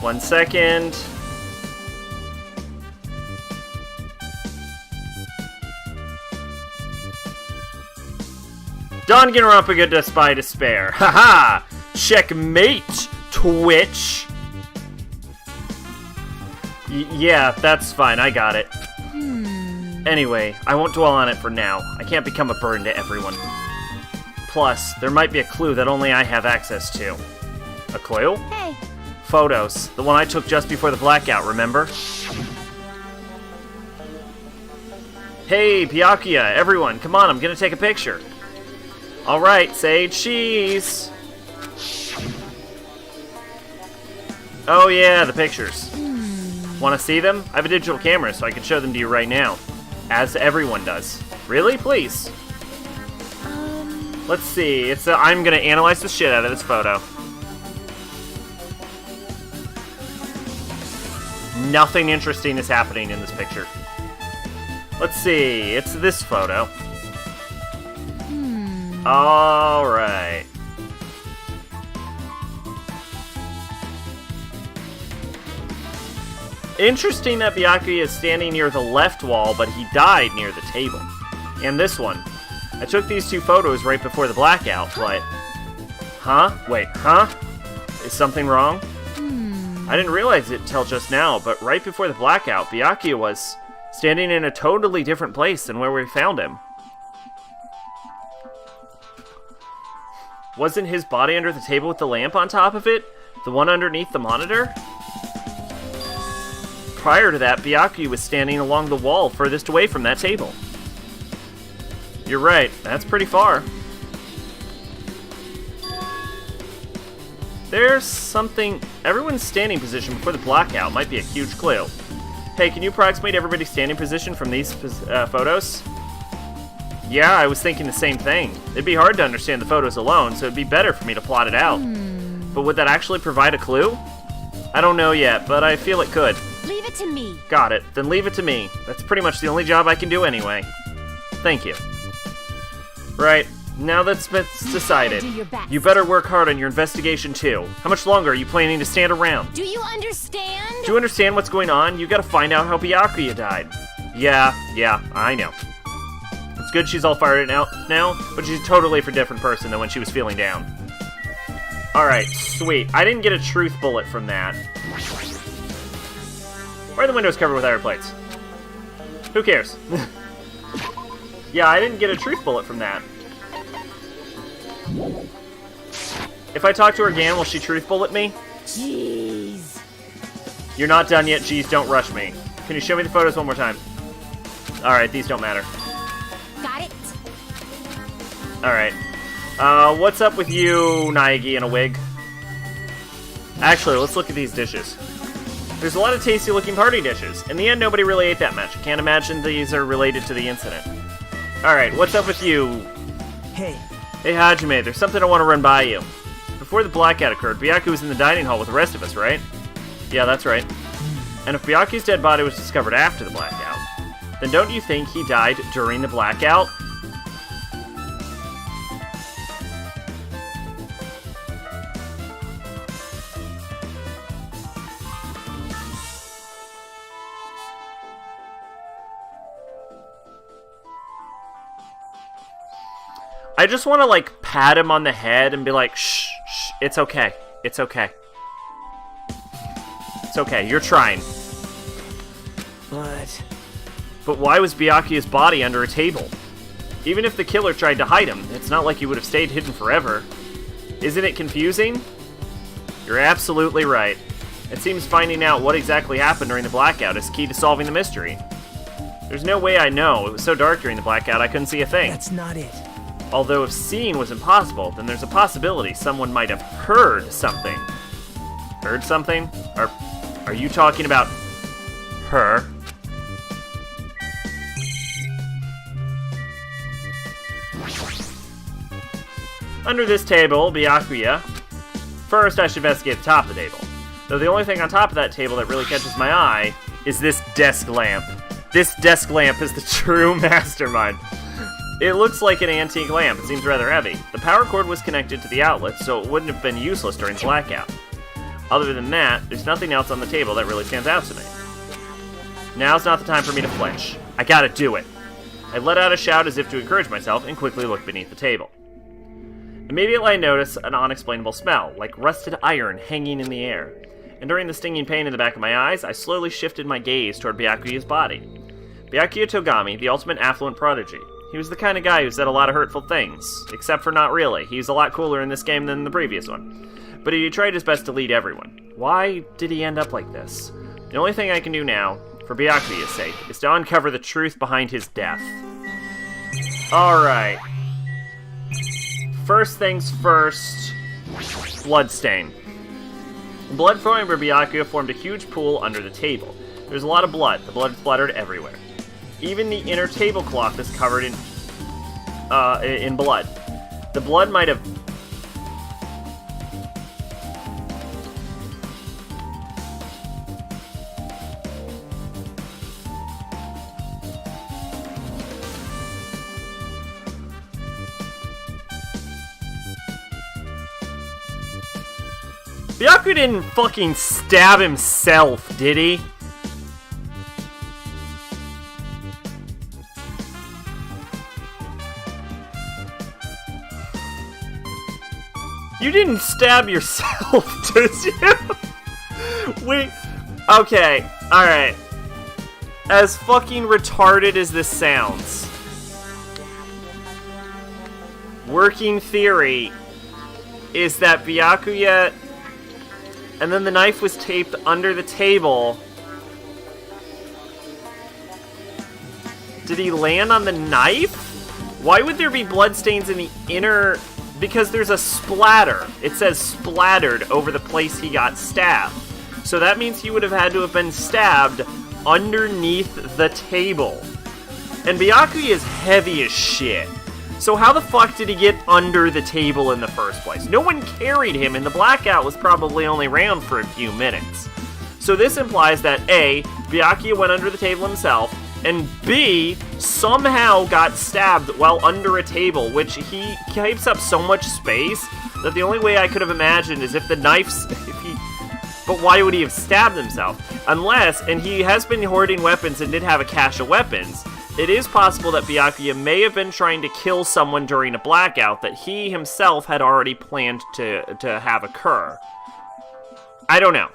1 second. Danganronpa good by despair. Haha! Checkmate, Twitch. Yeah, that's fine. I got it. Anyway, I won't dwell on it for now. I can't become a burden to everyone. Plus, there might be a clue that only I have access to. A clue? Hey. Photos. The one I took just before the blackout, remember? Hey, Byakuya, everyone, come on, I'm gonna take a picture. Alright, say cheese. Oh yeah, the pictures. Want to see them? I have a digital camera, so I can show them to you right now. As everyone does. Really? Please. Let's see. I'm gonna analyze the shit out of this photo. Nothing interesting is happening in this picture. Let's see. It's this photo. Alright. Interesting that Byakuya is standing near the left wall, but he died near the table. And this one. I took these two photos right before the blackout, but... Huh? Wait, huh? Is something wrong? I didn't realize it till just now, but right before the blackout, Byakuya was standing in a totally different place than where we found him. Wasn't his body under the table with the lamp on top of it? The one underneath the monitor? Prior to that, Byakuya was standing along the wall furthest away from that table. You're right, that's pretty far. There's something... Everyone's standing position before the blackout might be a huge clue. Hey, can you approximate everybody's standing position from these photos? Yeah, I was thinking the same thing. It'd be hard to understand the photos alone, so it'd be better for me to plot it out. But would that actually provide a clue? I don't know yet, but I feel it could. Leave it to me. Got it. Then leave it to me. That's pretty much the only job I can do anyway. Thank you. Right. Now that's decided. Do your best. You better work hard on your investigation too. How much longer are you planning to stand around? Do you understand? Do you understand what's going on? You gotta find out how Byakuya died. Yeah, I know. It's good she's all fired out now, but she's a totally different person than when she was feeling down. Alright, sweet. I didn't get a truth bullet from that. Why are the windows covered with iron plates? Who cares? Yeah, I didn't get a truth bullet from that. If I talk to her again, will she truth bullet me? Jeez. You're not done yet, jeez, don't rush me. Can you show me the photos one more time? Alright, these don't matter. Got it. Alright. What's up with you, Naegi, in a wig? Actually, let's look at these dishes. There's a lot of tasty-looking party dishes. In the end, nobody really ate that much. I can't imagine these are related to the incident. Alright, what's up with you? Hey. Hey, Hajime, there's something I want to run by you. Before the blackout occurred, Byakuya was in the dining hall with the rest of us, right? Yeah, that's right. And if Byakuya's dead body was discovered after the blackout, then don't you think he died during the blackout? I just want to, like, pat him on the head and be like, shh, it's okay. It's okay. It's okay, you're trying. But why was Byakuya's body under a table? Even if the killer tried to hide him, it's not like he would have stayed hidden forever. Isn't it confusing? You're absolutely right. It seems finding out what exactly happened during the blackout is key to solving the mystery. There's no way I know. It was so dark during the blackout I couldn't see a thing. That's not it. Although if seeing was impossible, then there's a possibility someone might have heard something. Heard something? Are you talking about her? Under this table, Byakuya. First, I should investigate the top of the table. Though the only thing on top of that table that really catches my eye is this desk lamp. This desk lamp is the true mastermind. It looks like an antique lamp. It seems rather heavy. The power cord was connected to the outlet, so it wouldn't have been useless during the blackout. Other than that, there's nothing else on the table that really stands out to me. Now's not the time for me to flinch. I gotta do it. I let out a shout as if to encourage myself and quickly looked beneath the table. Immediately I noticed an unexplainable smell, like rusted iron hanging in the air. And during the stinging pain in the back of my eyes, I slowly shifted my gaze toward Byakuya's body. Byakuya Togami, the ultimate affluent prodigy. He was the kind of guy who said a lot of hurtful things, except for not really. He's a lot cooler in this game than the previous one. But he tried his best to lead everyone. Why did he end up like this? The only thing I can do now, for Byakuya's sake, is to uncover the truth behind his death. Alright. First things first, bloodstain. Blood flowing from Byakuya formed a huge pool under the table. There's a lot of blood. The blood splattered everywhere. Even the inner tablecloth is covered in blood. The blood might have... Byakuya didn't fucking stab himself, did he? You didn't stab yourself, did you? Wait. Okay. Alright. As fucking retarded as this sounds, working theory is that Byakuya... And then the knife was taped under the table. Did he land on the knife? Why would there be bloodstains in the inner... Because there's a splatter. It says splattered over the place he got stabbed. So that means he would have had to have been stabbed underneath the table. And Byakuya is heavy as shit. So how the fuck did he get under the table in the first place? No one carried him, and the blackout was probably only around for a few minutes. So this implies that A, Byakuya went under the table himself, and B, somehow got stabbed while under a table, which he takes up so much space that the only way I could have imagined is if the knife's... But why would he have stabbed himself? Unless, and he has been hoarding weapons and did have a cache of weapons, it is possible that Byakuya may have been trying to kill someone during a blackout that he himself had already planned to have occur. I don't know.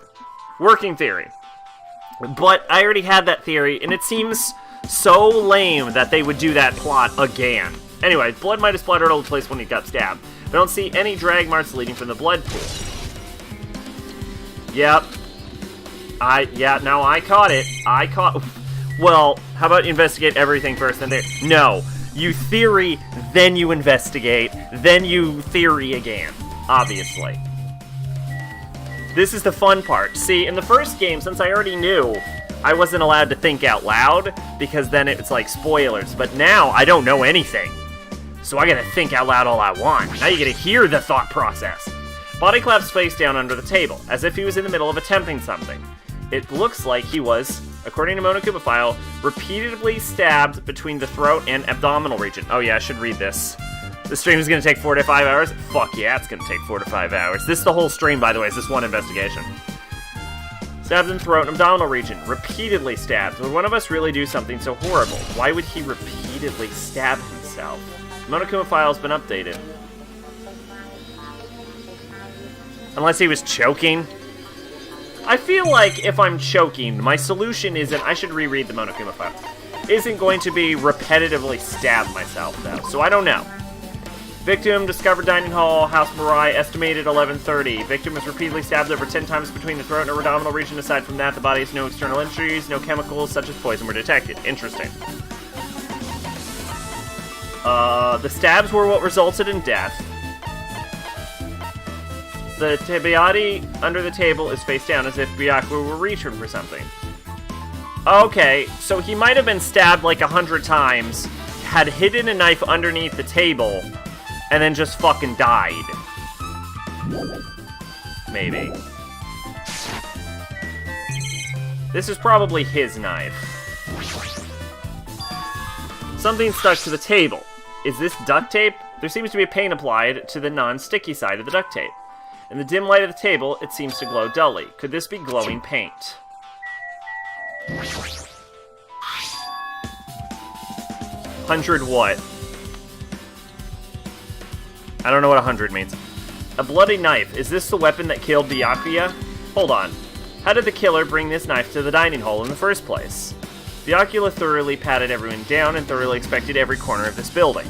Working theory. But I already had that theory, and it seems so lame that they would do that plot again. Anyway, blood might have splattered all over the place when he got stabbed. I don't see any drag marks leading from the blood pool. Yep. No, I caught it. Well, how about investigate everything first and then... No. You theory, then you investigate, then you theory again. Obviously. This is the fun part. See, in the first game, since I already knew, I wasn't allowed to think out loud, because then it's like spoilers. But now, I don't know anything. So I gotta think out loud all I want. Now you gotta hear the thought process. Body claps face down under the table, as if he was in the middle of attempting something. It looks like he was, according to Monokuma file, repeatedly stabbed between the throat and abdominal region. Oh yeah, I should read this. The stream is going to take 4 to 5 hours? Fuck yeah, it's going to take 4 to 5 hours. This is the whole stream, by the way, is this one investigation. Stabbed in the throat and abdominal region. Repeatedly stabbed. Would one of us really do something so horrible? Why would he repeatedly stab himself? The Monokuma file has been updated. Unless he was choking. I feel like if I'm choking, my solution isn't... I should reread the Monokuma file. Isn't going to be repetitively stab myself, though. So I don't know. Victim discovered dining hall, House Mirai, estimated 11:30. Victim was repeatedly stabbed over 10 times between the throat and abdominal region. Aside from that, the body has no external injuries, no chemicals such as poison were detected. Interesting. The stabs were what resulted in death. The tabiati under the table is face down as if Byakuya were reaching for something. Okay, so he might have been stabbed like 100 times, had hidden a knife underneath the table, and then just fucking died. Maybe. This is probably his knife. Something stuck to the table. Is this duct tape? There seems to be a paint applied to the non-sticky side of the duct tape. In the dim light of the table, it seems to glow dully. Could this be glowing paint? 100 what? I don't know what 100 means. A bloody knife. Is this the weapon that killed Byakuya? Hold on. How did the killer bring this knife to the dining hall in the first place? Byakuya thoroughly patted everyone down and thoroughly inspected every corner of this building.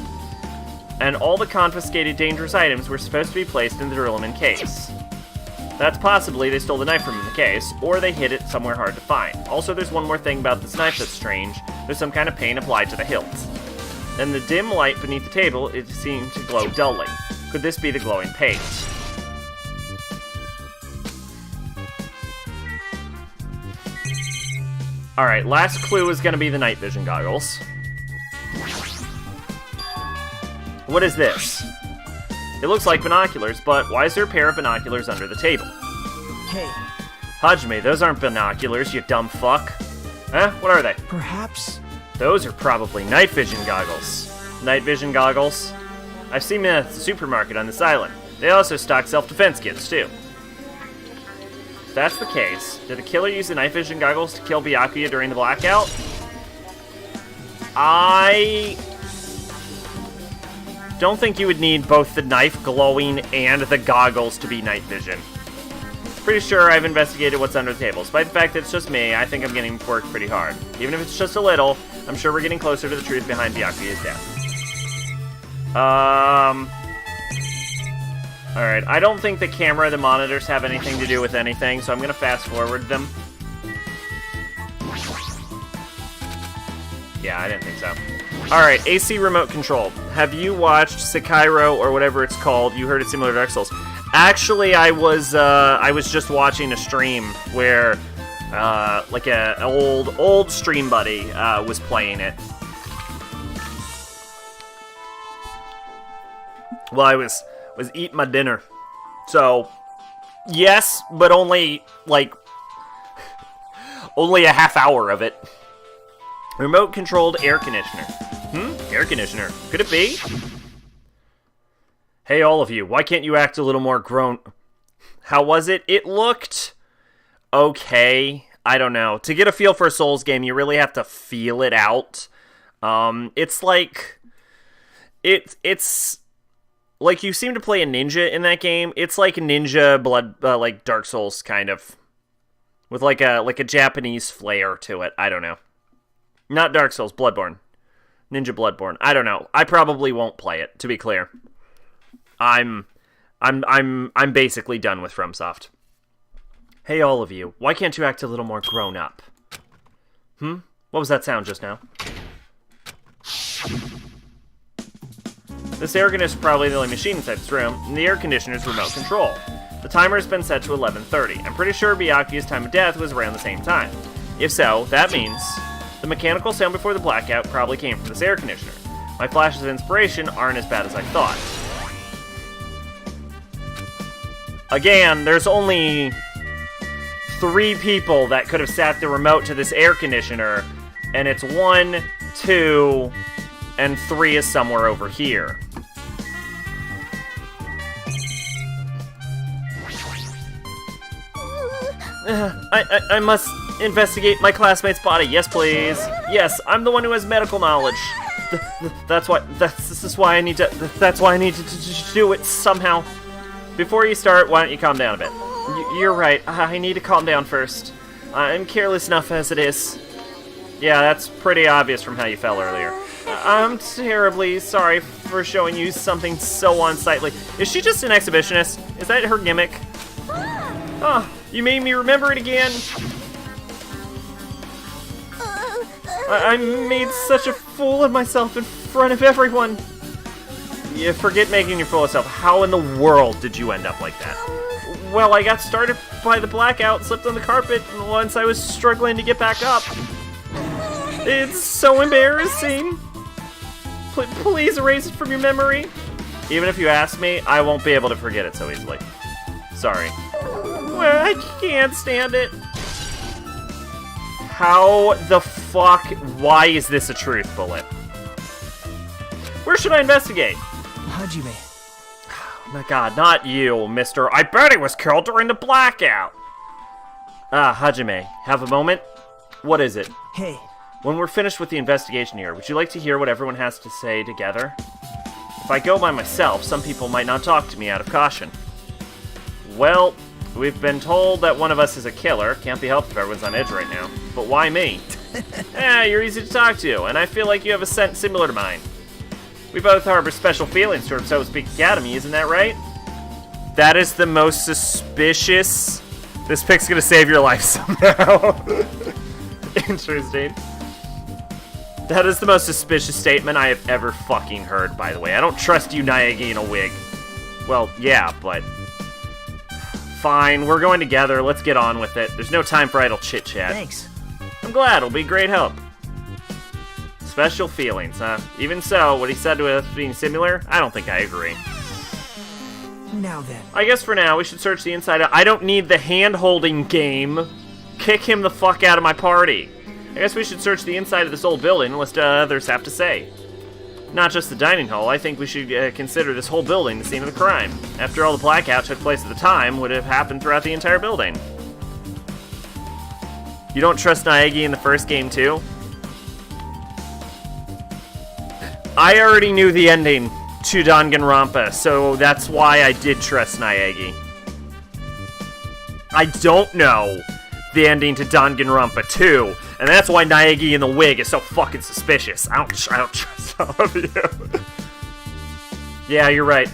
And all the confiscated dangerous items were supposed to be placed in the Drilliman case. That's possibly they stole the knife from the case, or they hid it somewhere hard to find. Also, there's one more thing about this knife that's strange. There's some kind of paint applied to the hilt. In the dim light beneath the table, it seemed to glow dully. Could this be the glowing paint? Alright, last clue is going to be the night vision goggles. What is this? It looks like binoculars, but why is there a pair of binoculars under the table? Hey, Hajime, those aren't binoculars, you dumb fuck. Huh? What are they? perhaps... Those are probably night vision goggles. Night vision goggles? I've seen them at the supermarket on this island. They also stock self-defense kits, too. If that's the case, did the killer use the night vision goggles to kill Byakuya during the blackout? I don't think you would need both the knife glowing and the goggles to be night vision. Pretty sure I've investigated what's under the table. Despite the fact that it's just me, I think I'm getting worked pretty hard. Even if it's just a little, I'm sure we're getting closer to the truth behind Byakuya's death. Alright, I don't think the camera or the monitors have anything to do with anything, so I'm gonna fast forward them. Yeah, I didn't think so. Alright, AC remote control. Have you watched Sekiro or whatever it's called? You heard it's similar to Dark Souls. Actually, I was just watching a stream where, like a old stream buddy, was playing it. Well, I was eating my dinner. So, yes, but only a half hour of it. Remote-controlled air conditioner. Air conditioner. Could it be? Hey, all of you, why can't you act a little more grown... How was it? It looked... okay. I don't know. To get a feel for a Souls game, you really have to feel it out. It's like... It's... Like, you seem to play a ninja in that game. It's like ninja blood... like Dark Souls, kind of. With like a Japanese flair to it. I don't know. Not Dark Souls, Bloodborne. Ninja Bloodborne. I don't know. I probably won't play it, to be clear. I'm basically done with FromSoft. Hey, all of you. Why can't you act a little more grown up? What was that sound just now? This air conditioner is probably the only machine inside this room, and the air conditioner is remote control. The timer has been set to 11:30. I'm pretty sure Byakuya's time of death was around the same time. If so, that means the mechanical sound before the blackout probably came from this air conditioner. My flashes of inspiration aren't as bad as I thought. Again, there's only 3 people that could have sat the remote to this air conditioner, and it's 1, 2, and 3 is somewhere over here. I must investigate my classmate's body. Yes, please. Yes, I'm the one who has medical knowledge. That's why I need to do it somehow. Before you start, why don't you calm down a bit? You're right. I need to calm down first. I'm careless enough as it is. Yeah, that's pretty obvious from how you fell earlier. I'm terribly sorry for showing you something so unsightly. Is she just an exhibitionist? Is that her gimmick? Oh, you made me remember it again. I made such a fool of myself in front of everyone. Yeah, forget making your fool of yourself. How in the world did you end up like that? Well, I got started by the blackout, slipped on the carpet, and once I was struggling to get back up. It's so embarrassing. Please erase it from your memory. Even if you ask me, I won't be able to forget it so easily. Sorry. Well, I can't stand it. How the fuck? Why is this a truth bullet? Where should I investigate? Hajime. My god, not you, mister. I bet he was killed during the blackout. Hajime, have a moment? What is it? Hey. When we're finished with the investigation here, would you like to hear what everyone has to say together? If I go by myself, some people might not talk to me out of caution. Well, we've been told that one of us is a killer. Can't be helped if everyone's on edge right now. But why me? You're easy to talk to, and I feel like you have a scent similar to mine. We both harbor special feelings toward So to Speak Academy, isn't that right? That is the most suspicious... This pic's gonna save your life somehow. Interesting. That is the most suspicious statement I have ever fucking heard, by the way. I don't trust you, Naegi, in a wig. Well, yeah, but... Fine, we're going together. Let's get on with it. There's no time for idle chit-chat. Thanks. I'm glad. It'll be great help. Special feelings, huh? Even so, what he said to us being similar, I don't think I agree. Now then. I guess for now, we should search the inside out. I don't need the hand-holding game. Kick him the fuck out of my party. I guess we should search the inside of this old building and list what others have to say. Not just the dining hall, I think we should consider this whole building the scene of the crime. After all, the blackout took place at the time would have happened throughout the entire building. You don't trust Naegi in the first game, too? I already knew the ending to Danganronpa, so that's why I did trust Naegi. I don't know the ending to Danganronpa 2, and that's why Naegi in the wig is so fucking suspicious. I don't trust all of you. Yeah, you're right.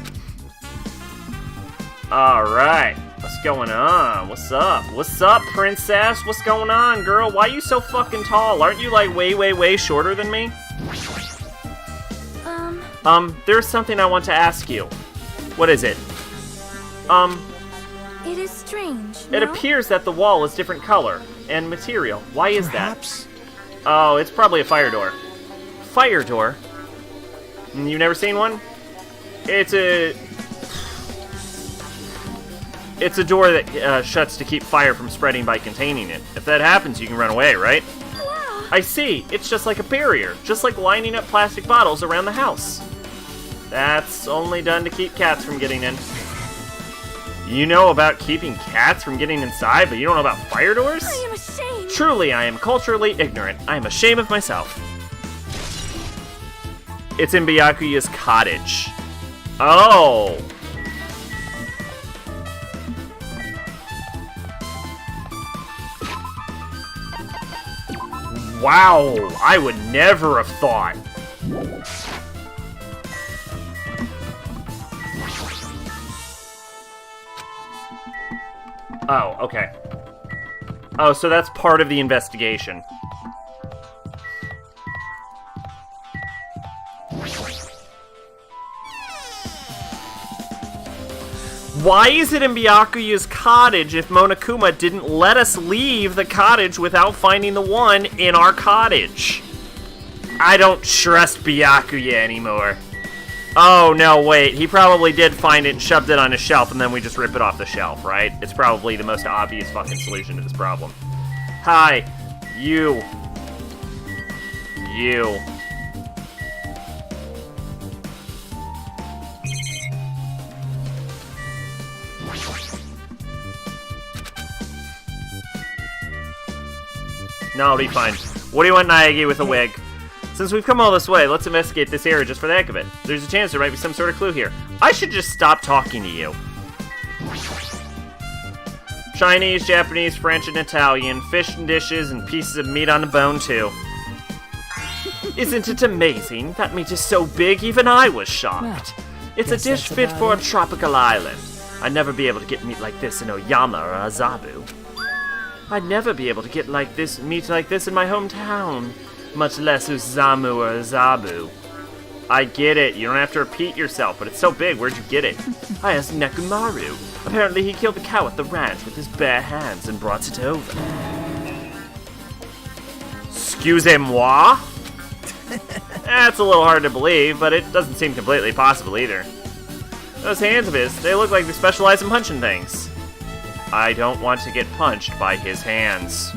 Alright, what's going on? What's up? What's up, princess? What's going on, girl? Why are you so fucking tall? Aren't you, like, way shorter than me? There's something I want to ask you. What is it? It is strange, It no? appears that the wall is different color and material. Why is Perhaps. that? Oh, it's probably a fire door. Fire door? You've never seen one? It's a door that shuts to keep fire from spreading by containing it. If that happens, you can run away, right? Wow. I see. It's just like a barrier. Just like lining up plastic bottles around the house. That's only done to keep cats from getting in. You know about keeping cats from getting inside, but you don't know about fire doors? I am ashamed. Truly, I am culturally ignorant. I am ashamed of myself. It's in Byakuya's cottage. Oh. Wow, I would never have thought. Oh, okay. Oh, so that's part of the investigation. Why is it in Byakuya's cottage if Monokuma didn't let us leave the cottage without finding the one in our cottage? I don't trust Byakuya anymore. Oh, no, wait. He probably did find it and shoved it on a shelf, and then we just rip it off the shelf, right? It's probably the most obvious fucking solution to this problem. Hi. You. You. No, I'll be fine. What do you want, Naegi, with a wig? Since we've come all this way, let's investigate this area just for the heck of it. There's a chance there might be some sort of clue here. I should just stop talking to you. Chinese, Japanese, French, and Italian. Fish and dishes and pieces of meat on the bone, too. Isn't it amazing? That meat is so big, even I was shocked. It's a guess dish that's fit about for a it. tropical island. I'd never be able to get meat like this in Oyama or Azabu. I'd never be able to get meat like this in my hometown, much less Usamu or Azabu. I get it, you don't have to repeat yourself, but it's so big, where'd you get it? I asked Nekomaru. Apparently he killed the cow at the ranch with his bare hands and brought it over. Excusez-moi? That's a little hard to believe, but it doesn't seem completely possible either. Those hands of his, they look like they specialize in punching things. I don't want to get punched by his hands.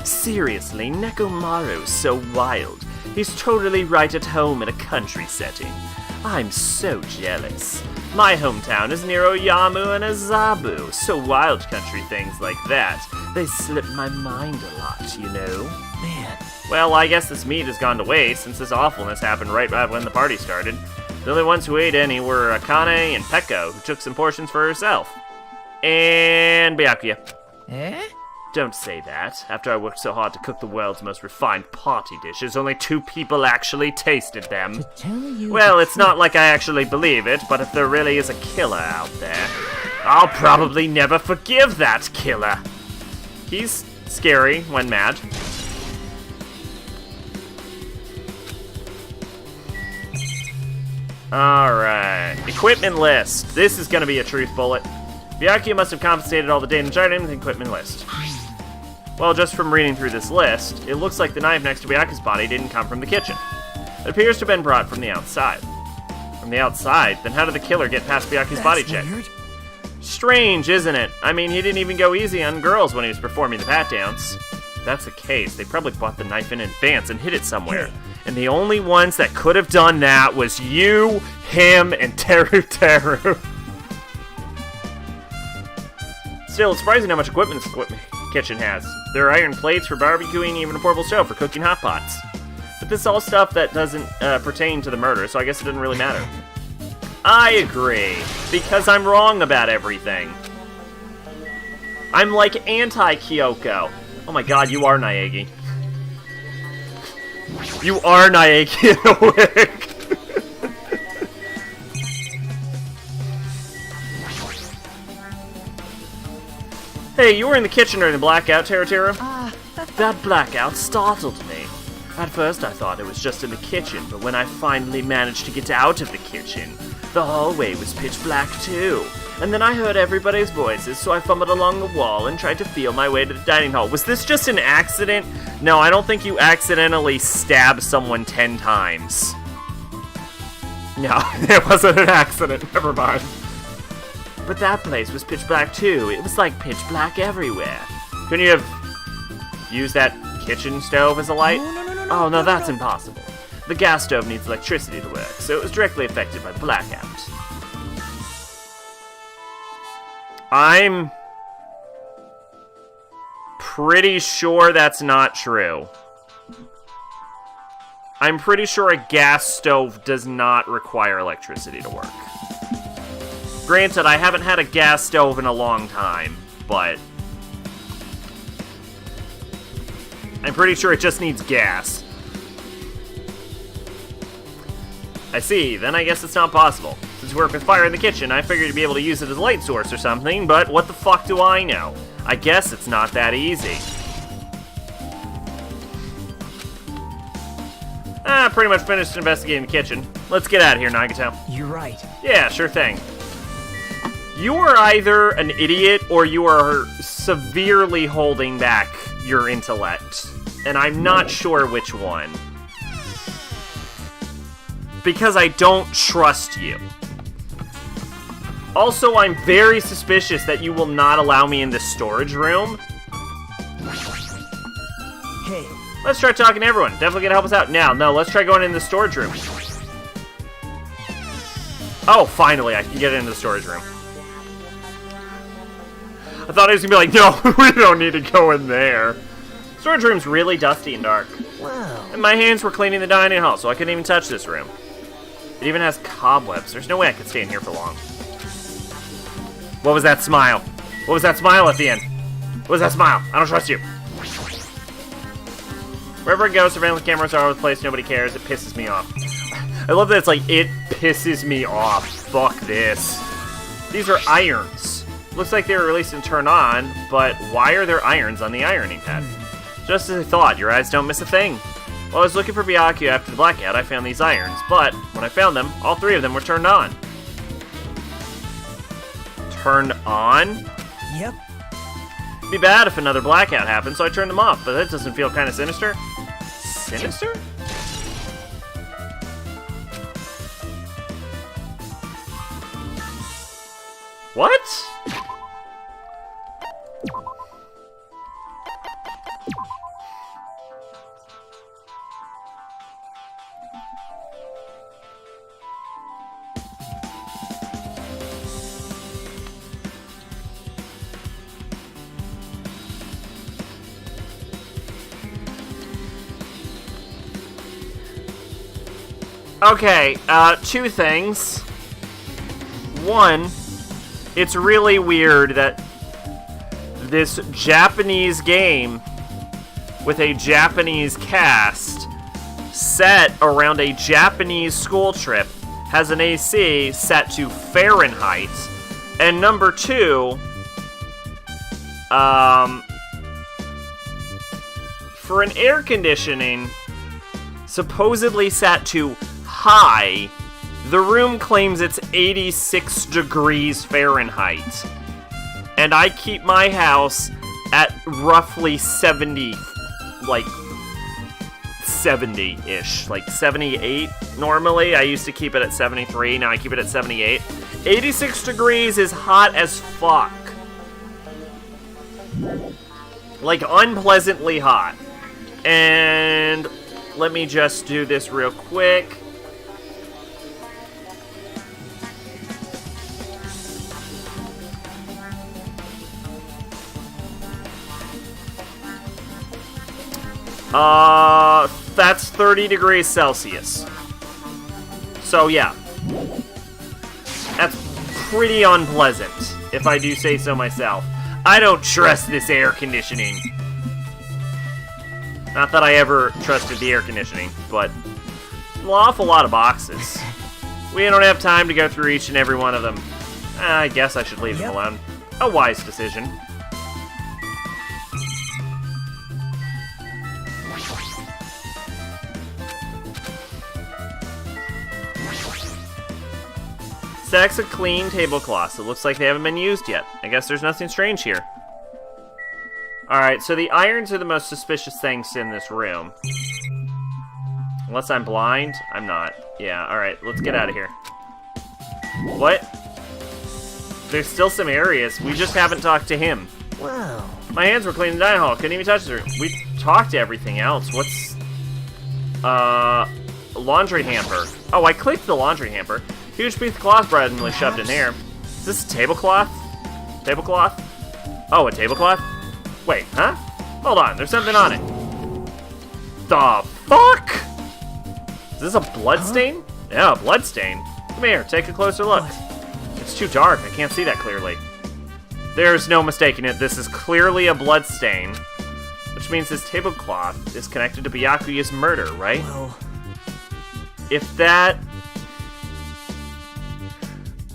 Seriously, Nekomaru's so wild. He's totally right at home in a country setting. I'm so jealous. My hometown is near Oyamu and Azabu, so wild country things like that, they slip my mind a lot, you know? Man, Well, I guess this meat has gone to waste since this awfulness happened right when the party started. The only ones who ate any were Akane and Peko, who took some portions for herself. And Byakuya. eh? Don't say that. After I worked so hard to cook the world's most refined party dishes, only 2 people actually tasted them. Tell you Well, the it's not like I actually believe it, but if there really is a killer out there, I'll probably never forgive that killer. He's scary when mad. Alright, equipment list. This is gonna be a truth bullet. Byakuya must have confiscated all the damaged items in the equipment list. Well, just from reading through this list, it looks like the knife next to Byakuya's body didn't come from the kitchen. It appears to have been brought from the outside. From the outside? Then how did the killer get past Byakuya's body check? Weird. Strange, isn't it? I mean, he didn't even go easy on girls when he was performing the pat-downs. If that's the case, they probably bought the knife in advance and hid it somewhere. And the only ones that could have done that was you, him, and Teru Teru. Still, it's surprising how much equipment this kitchen has. There are iron plates for barbecuing, even a portable stove for cooking hot pots. But this is all stuff that doesn't pertain to the murder, so I guess it doesn't really matter. I agree, because I'm wrong about everything. I'm like anti-Kyoko. Oh my god, you are Naegi. You are Naegi in a wig. Hey, you were in the kitchen during the blackout, Teru. That blackout startled me. At first I thought it was just in the kitchen, but when I finally managed to get out of the kitchen, the hallway was pitch black too. And then I heard everybody's voices, so I fumbled along the wall and tried to feel my way to the dining hall. Was this just an accident? No, I don't think you accidentally stabbed someone 10 times. No, it wasn't an accident. Never mind. But that place was pitch black too. It was like pitch black everywhere. Couldn't you have used that kitchen stove as a light? Oh, no, that's impossible. The gas stove needs electricity to work, so it was directly affected by blackout. I'm pretty sure that's not true. I'm pretty sure a gas stove does not require electricity to work. Granted, I haven't had a gas stove in a long time, but I'm pretty sure it just needs gas. I see, then I guess it's not possible. Since we work with fire in the kitchen, I figured you'd be able to use it as a light source or something, but what the fuck do I know? I guess it's not that easy. Pretty much finished investigating the kitchen. Let's get out of here, Nagato. You're right. Yeah, sure thing. You are either an idiot or you are severely holding back your intellect. And I'm not sure which one. Because I don't trust you. Also, I'm very suspicious that you will not allow me in the storage room. Hey, Let's try talking to everyone. Definitely gonna help us out. Now, no, let's try going in the storage room. Oh, finally, I can get into the storage room. I thought he was gonna be like, no, we don't need to go in there. Storage room's really dusty and dark. wow. And my hands were cleaning the dining hall, so I couldn't even touch this room. It even has cobwebs. There's no way I could stay in here for long. What was that smile? What was that smile at the end? What was that smile? I don't trust you. Wherever it goes, surveillance cameras are all over the place. Nobody cares. It pisses me off. I love that it's like, it pisses me off. Fuck this. These are irons. Looks like they were released and turned on, but why are there irons on the ironing pad? Just as I thought, your eyes don't miss a thing. While I was looking for Byakuya after the blackout, I found these irons, but when I found them, all 3 of them were turned on. Turned on? Yep. It'd be bad if another blackout happened, so I turned them off, but that doesn't feel kind of sinister. Sinister? What? Okay, two things. One, it's really weird that this Japanese game with a Japanese cast set around a Japanese school trip has an AC set to Fahrenheit. And number two, for an air conditioning supposedly set to high, the room claims it's 86 degrees Fahrenheit. And I keep my house at roughly 70, like 70-ish, like 78 normally. I used to keep it at 73, now I keep it at 78. 86 degrees is hot as fuck. Like, unpleasantly hot. And let me just do this real quick. That's 30 degrees Celsius. So, yeah. That's pretty unpleasant, if I do say so myself. I don't trust this air conditioning. Not that I ever trusted the air conditioning, but an awful lot of boxes. We don't have time to go through each and every one of them. I guess I should leave them alone. A wise decision. Stacks of clean tablecloths. It looks like they haven't been used yet. I guess there's nothing strange here. Alright, so the irons are the most suspicious things in this room. Unless I'm blind? I'm not. Yeah, alright, let's get out of here. What? There's still some areas. We just haven't talked to him. Wow. My hands were clean in the dining hall. Couldn't even touch the room. We talked to everything else. What's... laundry hamper. Oh, I clicked the laundry hamper. Huge piece of cloth randomly shoved in here. Is this a tablecloth? Tablecloth? Oh, a tablecloth? Wait, huh? Hold on, there's something on it. The fuck? Is this a bloodstain? Yeah, a bloodstain. Come here, take a closer look. It's too dark, I can't see that clearly. There's no mistaking it, this is clearly a bloodstain. Which means this tablecloth is connected to Byakuya's murder, right? Well, If that...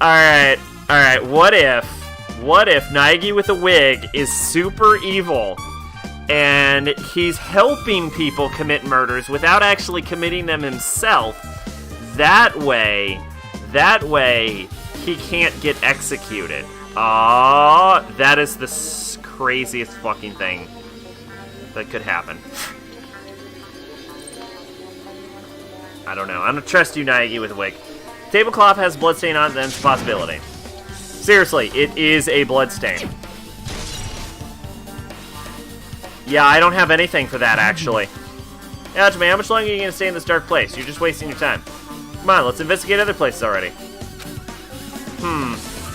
Alright, what if Naegi with a wig is super evil and he's helping people commit murders without actually committing them himself? That way, he can't get executed. That is the craziest fucking thing that could happen. I don't know. I don't trust you, Naegi with a wig. Tablecloth has bloodstain on it, then it's a possibility. Seriously, it is a bloodstain. Yeah, I don't have anything for that, actually. Hajime, how much longer are you going to stay in this dark place? You're just wasting your time. Come on, let's investigate other places already.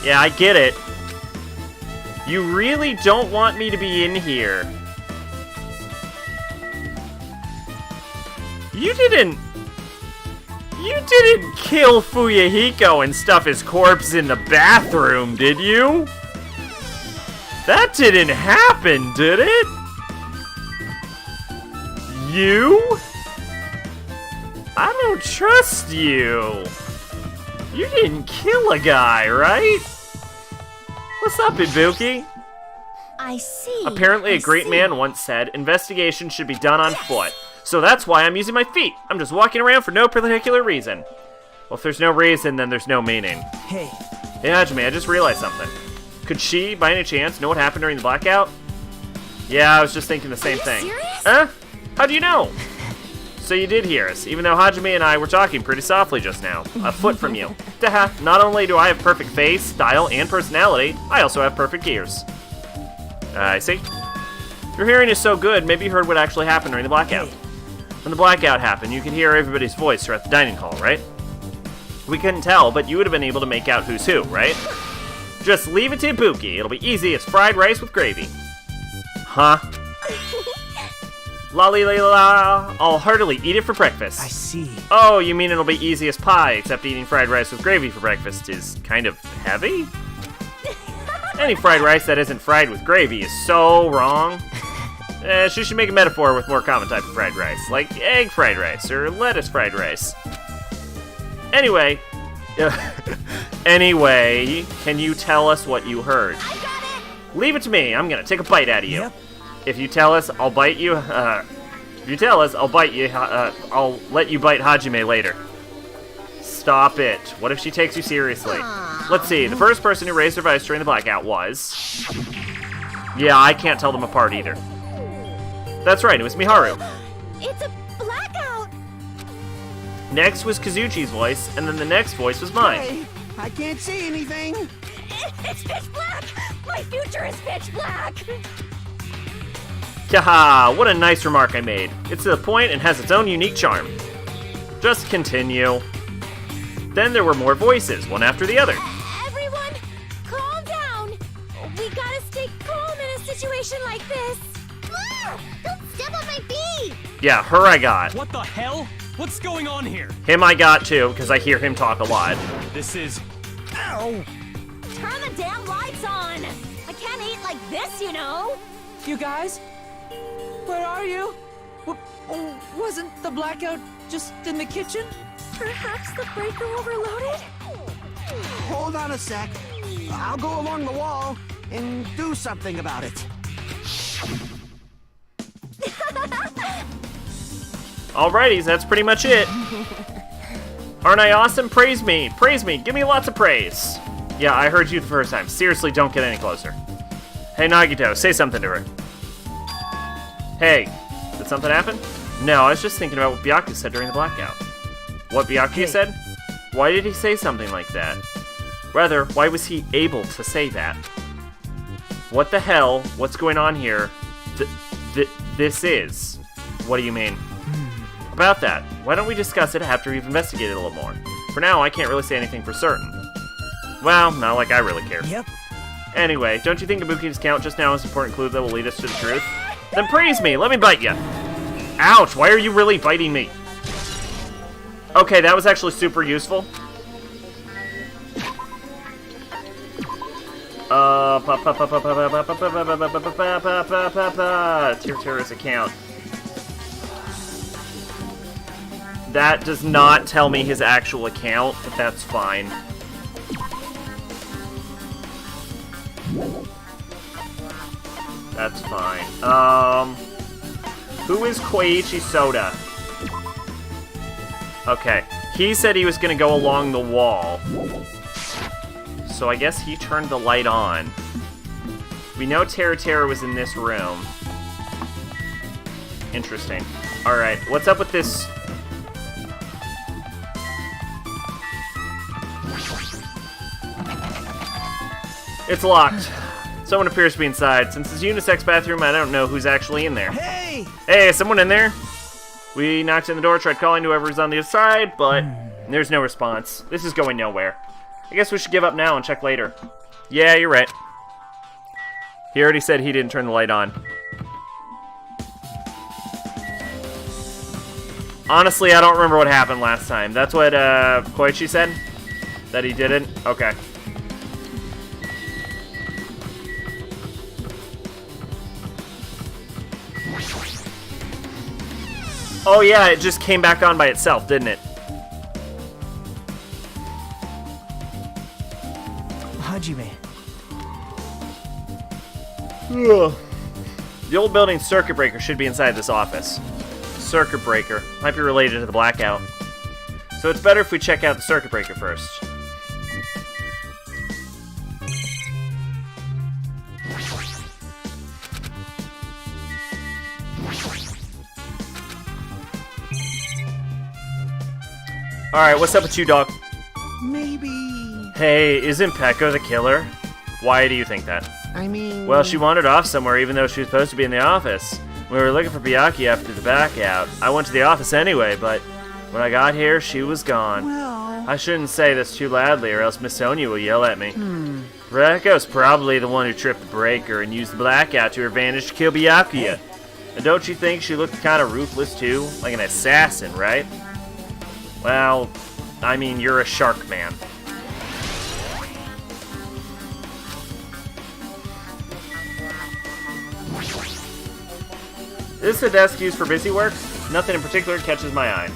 Yeah, I get it. You really don't want me to be in here. You didn't kill Fuyahiko and stuff his corpse in the bathroom, did you? That didn't happen, did it? You? I don't trust you. You didn't kill a guy, right? What's up, Ibuki? I see. Apparently, I a great see. man once said, investigation should be done on foot. So that's why I'm using my feet. I'm just walking around for no particular reason. Well, if there's no reason, then there's no meaning. hey, Hey, Hajime, I just realized something. Could she, by any chance, know what happened during the blackout? Yeah, I was just thinking the same thing. Serious? Huh? How do you know? So you did hear us, even though Hajime and I were talking pretty softly just now. A foot from you. Daha, not only do I have perfect face, style, and personality, I also have perfect ears. I see. Your hearing is so good, maybe you heard what actually happened during the blackout. When the blackout happened, you could hear everybody's voice throughout the dining hall, right? We couldn't tell, but you would have been able to make out who's who, right? Just leave it to Ibuki. It'll be easy as fried rice with gravy. Huh? La la la. I'll heartily eat it for breakfast. I see. Oh, you mean it'll be easy as pie, except eating fried rice with gravy for breakfast is kind of heavy? Any fried rice that isn't fried with gravy is so wrong. She should make a metaphor with more common type of fried rice, like egg fried rice or lettuce fried rice. Anyway, can you tell us what you heard? I got it. Leave it to me. I'm gonna take a bite out of you. Yep. If you tell us, I'll bite you. If you tell us, I'll bite you. I'll let you bite Hajime later. Stop it. What if she takes you seriously? Let's see. The first person who raised their voice during the blackout was... Yeah, I can't tell them apart either. That's right. It was Miharu. It's a blackout. Next was Kazuchi's voice, and then the next voice was mine. Hey, I can't see anything. It's pitch black. My future is pitch black. Haha, what a nice remark I made. It's to the point and has its own unique charm. Just continue. Then there were more voices, one after the other. Everyone, calm down. We gotta stay calm in a situation like this. Don't step on my feet. Yeah, her I got. What the hell? What's going on here? Him I got too, because I hear him talk a lot. This is... Ow! Turn the damn lights on. I can't eat like this, you know. You guys? Where are you? Wasn't the blackout just in the kitchen? Perhaps the breaker overloaded? Hold on a sec. I'll go along the wall and do something about it. Alrighty, that's pretty much it. Aren't I awesome? Praise me. Praise me. Give me lots of praise. Yeah, I heard you the first time. Seriously, don't get any closer. Hey, Nagito, say something to her. Hey, did something happen? No, I was just thinking about what Byakuya said during the blackout. What Byakuya said? Why did he say something like that? Rather, why was he able to say that? What the hell? What's going on here? This is. What do you mean? About that, why don't we discuss it after we've investigated a little more? For now, I can't really say anything for certain. Well, not like I really care. Yep. Anyway, don't you think Ibuki's count just now is an important clue that will lead us to the truth? Then praise me! Let me bite you! Ouch! Why are you really biting me? Okay, that was actually super useful. Terra's account. That does not tell me his actual account, but that's fine. That's fine. Who is Koichi Soda? Okay, he said he was gonna go along the wall. So I guess he turned the light on. We know Terra was in this room. Interesting. Alright, what's up with this? It's locked. Someone appears to be inside. Since it's a unisex bathroom, I don't know who's actually in there. Hey! Hey, is someone in there? We knocked on the door, tried calling to whoever's on the other side, but there's no response. This is going nowhere. I guess we should give up now and check later. Yeah, you're right. He already said he didn't turn the light on. Honestly, I don't remember what happened last time. That's what Koichi said? That he didn't? Okay. Oh yeah, it just came back on by itself, didn't it? Hajime. Ugh. The old building's circuit breaker should be inside this office. Circuit breaker. Might be related to the blackout. So it's better if we check out the circuit breaker first. Alright, what's up with you, dog? Maybe... Hey, isn't Pekka the killer? Why do you think that? I mean... Well, she wandered off somewhere even though she was supposed to be in the office. We were looking for Byakuya after the blackout. I went to the office anyway, but when I got here, she was gone. Well... I shouldn't say this too loudly or else Miss Sonia will yell at me. Reko's probably the one who tripped the breaker and used the blackout to her advantage to kill Byakuya. And don't you think she looked kind of ruthless too? Like an assassin, right? Well, I mean, you're a shark man. Is this the desk used for busy work? Nothing in particular catches my eye.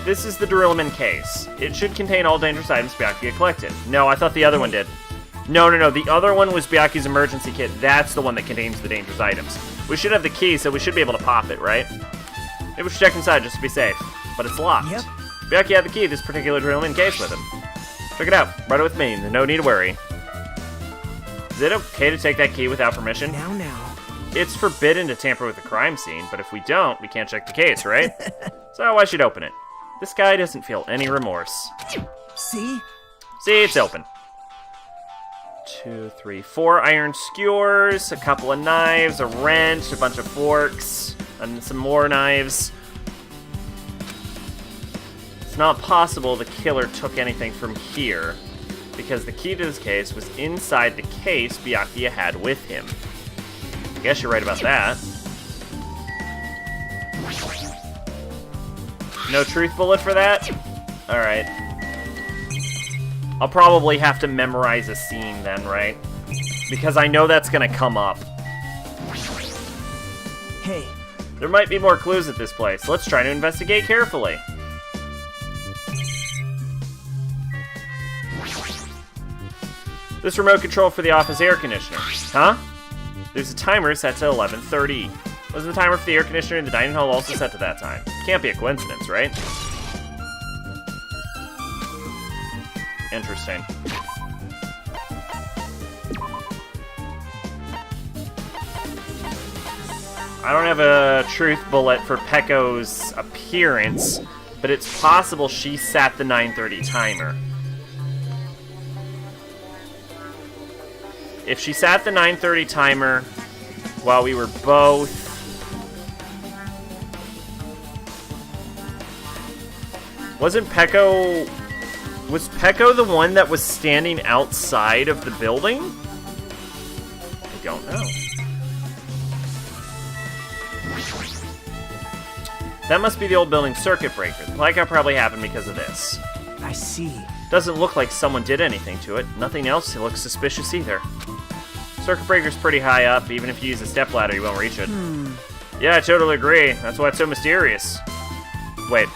This is the Drillman case. It should contain all dangerous items Byakuya collected. No, I thought the other one did. No, the other one was Byakuya's emergency kit. That's the one that contains the dangerous items. We should have the key, so we should be able to pop it, right? Maybe we should check inside just to be safe. But it's locked. Yep. Byakuya had the key to this particular Drillman case with him. Check it out. Right with me. No need to worry. Is it okay to take that key without permission? Now. It's forbidden to tamper with the crime scene, but if we don't, we can't check the case, right? So I should open it. This guy doesn't feel any remorse. See? See, it's open. 2, 3, 4 iron skewers, a couple of knives, a wrench, a bunch of forks, and some more knives. It's not possible the killer took anything from here, because the key to this case was inside the case Byakuya had with him. I guess you're right about that. No truth bullet for that? Alright. I'll probably have to memorize a scene then, right? Because I know that's gonna come up. Hey. There might be more clues at this place. Let's try to investigate carefully. This remote control for the office air conditioner. Huh? There's a timer set to 11:30. Was the timer for the air conditioner in the dining hall also set to that time? Can't be a coincidence, right? Interesting. I don't have a truth bullet for Pecco's appearance, but it's possible she sat the 9:30 timer. If she sat the 9:30 timer while we were both... Was Pecco the one that was standing outside of the building? I don't know. That must be the old building circuit breaker. The blackout probably happened because of this. I see. Doesn't look like someone did anything to it. Nothing else looks suspicious either. Circuit breaker's pretty high up. Even if you use a stepladder, you won't reach it. Yeah, I totally agree. That's why it's so mysterious. Wait.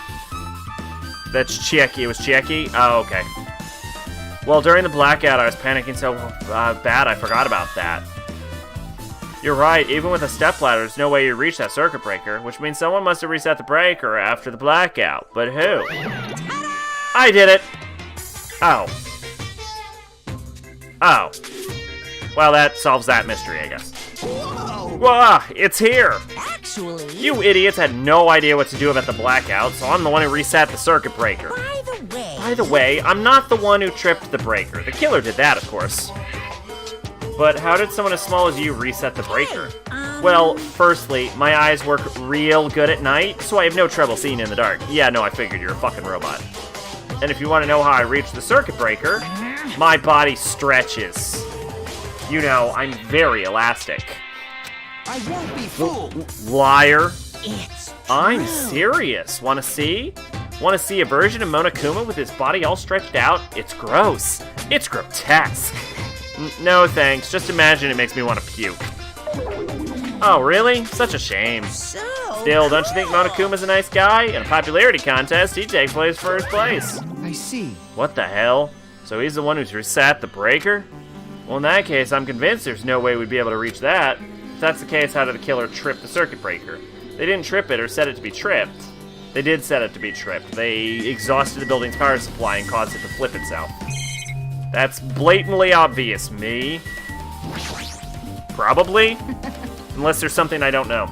That's Chieki. It was Chieki? Oh, okay. Well, during the blackout, I was panicking so bad I forgot about that. You're right. Even with a stepladder, there's no way you reach that circuit breaker, which means someone must have reset the breaker after the blackout. But who? I did it! Oh. Oh. Well, that solves that mystery, I guess. Whoa, it's here! Actually, You idiots had no idea what to do about the blackout, so I'm the one who reset the circuit breaker. By the way, I'm not the one who tripped the breaker. The killer did that, of course. But how did someone as small as you reset the breaker? Well, firstly, my eyes work real good at night, so I have no trouble seeing in the dark. Yeah, no, I figured you're a fucking robot. And if you want to know how I reached the circuit breaker, my body stretches. You know, I'm very elastic. I won't be fooled. Liar. it's I'm serious. Want to see? Want to see a version of Monokuma with his body all stretched out? It's gross. It's grotesque. No thanks. Just imagine it makes me want to puke. Oh, really? Such a shame. so. Still, don't you think Monokuma's a nice guy? In a popularity contest, he'd take place first place. I see. What the hell? So he's the one who's reset the breaker? Well, in that case, I'm convinced there's no way we'd be able to reach that. If that's the case, how did the killer trip the circuit breaker? They didn't trip it or set it to be tripped. They did set it to be tripped. They exhausted the building's power supply and caused it to flip itself. That's blatantly obvious, me. Probably? Unless there's something I don't know.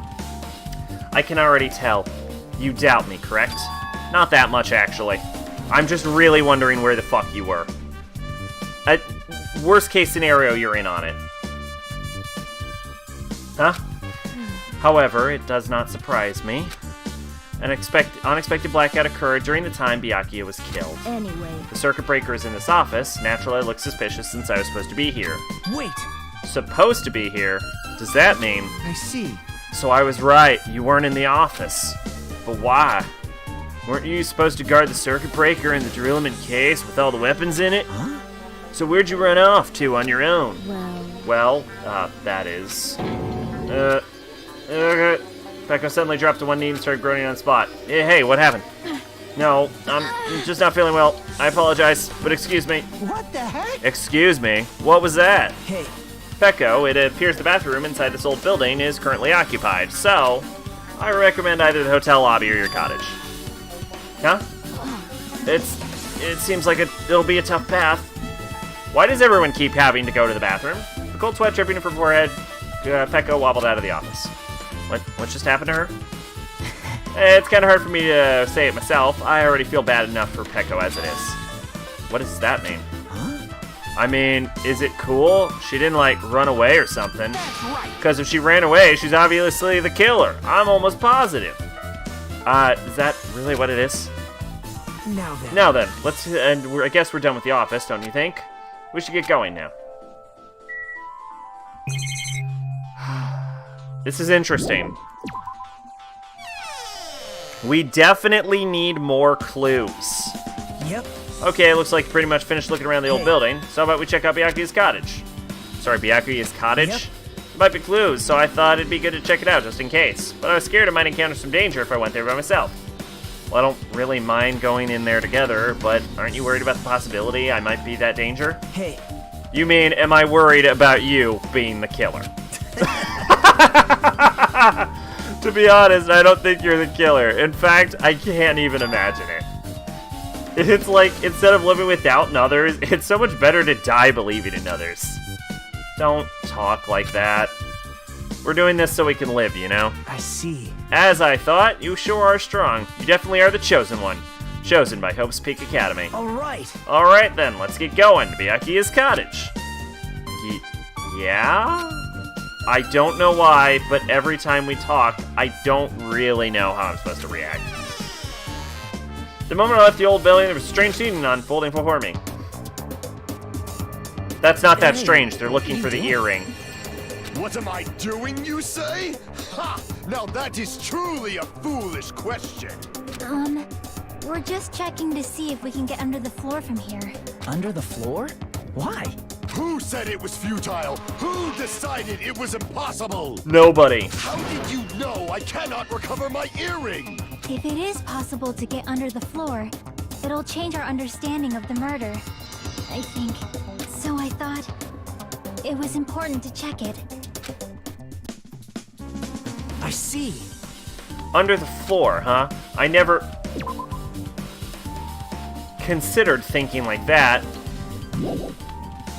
I can already tell. You doubt me, correct? Not that much, actually. I'm just really wondering where the fuck you were. Worst case scenario, you're in on it. Huh? However, it does not surprise me. An unexpected blackout occurred during the time Byakuya was killed. Anyway, The circuit breaker is in this office. Naturally, it looks suspicious since I was supposed to be here. Wait! Supposed to be here? Does that mean? I see. So I was right, you weren't in the office. But why? Weren't you supposed to guard the circuit breaker in the drill-in case with all the weapons in it? Huh? So where'd you run off to on your own? Well, That is... Becca suddenly dropped to one knee and started groaning on the spot. Hey, what happened? No, I'm just not feeling well. I apologize, but excuse me. What the heck? Excuse me? What was that? Hey, Pecco, it appears the bathroom inside this old building is currently occupied, so I recommend either the hotel lobby or your cottage. Huh? It seems like it'll be a tough path. Why does everyone keep having to go to the bathroom? The cold sweat dripping from her forehead, Pecco wobbled out of the office. What just happened to her? It's kind of hard for me to say it myself. I already feel bad enough for Pecco as it is. What does that mean? huh? I mean, is it cool? She didn't, like, run away or something. That's right. Because if she ran away, she's obviously the killer. I'm almost positive. Is that really what it is? Now then. I guess we're done with the office, don't you think? We should get going now. This is interesting. We definitely need more clues. Yep. Okay, looks like you pretty much finished looking around the old Hey. building. So how about we check out Byakuya's cottage? Sorry, Byakuya's cottage? Yep. There might be clues, so I thought it'd be good to check it out just in case. But I was scared I might encounter some danger if I went there by myself. Well, I don't really mind going in there together, but aren't you worried about the possibility I might be that danger? Hey, You mean, am I worried about you being the killer? To be honest, I don't think you're the killer. In fact, I can't even imagine it. It's like, instead of living with doubt in others, it's so much better to die believing in others. Don't talk like that. We're doing this so we can live, you know? I see. As I thought, you sure are strong. You definitely are the chosen one. Chosen by Hope's Peak Academy. All right. Alright then, let's get going to Byakuya's cottage. Yeah? I don't know why, but every time we talk, I don't really know how I'm supposed to react. The moment I left the old building, there was a strange scene unfolding before me. That's not that Hey, strange. They're looking what are for the you earring. What am I doing, you say? Ha! Now that is truly a foolish question. we're just checking to see if we can get under the floor from here. Under the floor? Why? Who said it was futile? Who decided it was impossible? Nobody. How did you know I cannot recover my earring? If it is possible to get under the floor, it'll change our understanding of the murder, I think. So I thought it was important to check it. I see. Under the floor, huh? I never considered thinking like that.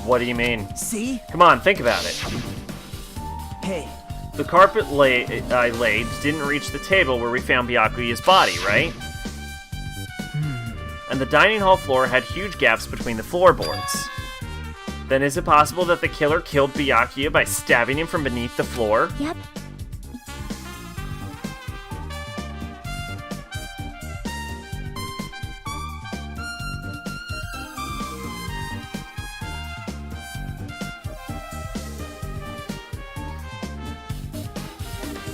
What do you mean? See? Come on, think about it. Hey, The carpet I laid didn't reach the table where we found Byakuya's body, right? And the dining hall floor had huge gaps between the floorboards. Then is it possible that the killer killed Byakuya by stabbing him from beneath the floor? Yep.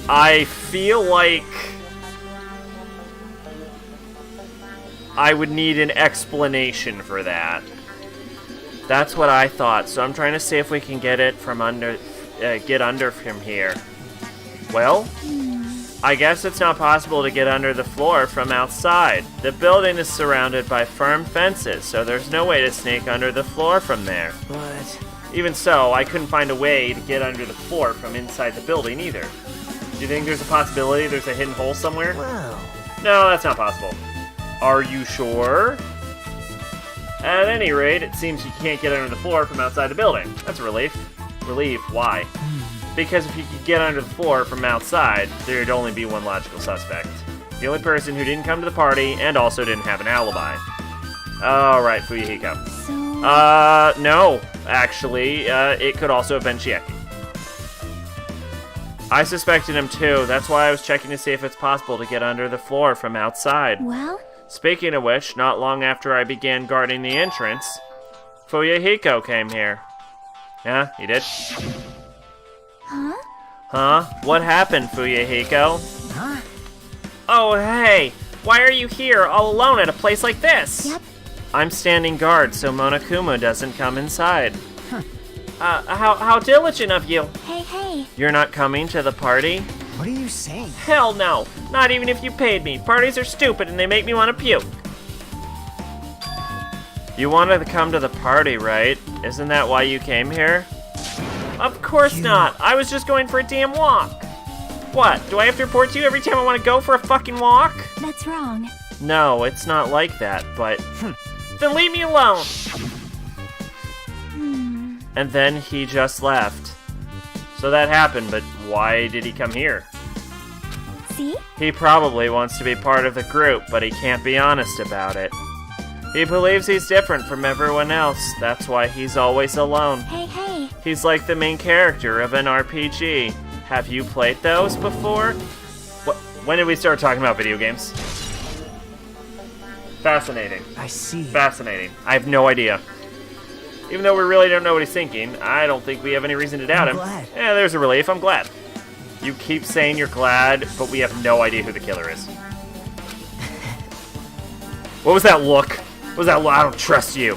I feel like I would need an explanation for that. That's what I thought, so I'm trying to see if we can get it from under, get under from here. Well, I guess it's not possible to get under the floor from outside. The building is surrounded by firm fences, so there's no way to sneak under the floor from there. but Even so, I couldn't find a way to get under the floor from inside the building either. Do you think there's a possibility there's a hidden hole somewhere? well, No, that's not possible. Are you sure? At any rate, it seems you can't get under the floor from outside the building. That's a relief. Relief, why? Because if you could get under the floor from outside, there'd only be one logical suspect. The only person who didn't come to the party and also didn't have an alibi. Alright, Fuyuhiko. So, No. Actually, it could also have been Chieki. I suspected him too. That's why I was checking to see if it's possible to get under the floor from outside. well, Speaking of which, not long after I began guarding the entrance, Fuyuhiko came here. Yeah, he did? Huh? Huh? What happened, Fuyuhiko? Huh? Oh, hey! Why are you here, all alone at a place like this? Yep. I'm standing guard so Monokuma doesn't come inside. How diligent of you. Hey. You're not coming to the party? What are you saying? Hell no! Not even if you paid me. Parties are stupid and they make me want to puke. You wanted to come to the party, right? Isn't that why you came here? Of course not. I was just going for a damn walk. What? Do I have to report to you every time I want to go for a fucking walk? That's wrong. No, it's not like that, but... Then leave me alone! And then he just left. So that happened, but why did he come here? See? He probably wants to be part of the group, but he can't be honest about it. He believes he's different from everyone else. That's why he's always alone. Hey. He's like the main character of an RPG. Have you played those before? When did we start talking about video games? Fascinating. I see. Fascinating. I have no idea. Even though we really don't know what he's thinking, I don't think we have any reason to doubt him. glad. Yeah, there's a relief. I'm glad. You keep saying you're glad, but we have no idea who the killer is. What was that look? What was that look? I don't trust you.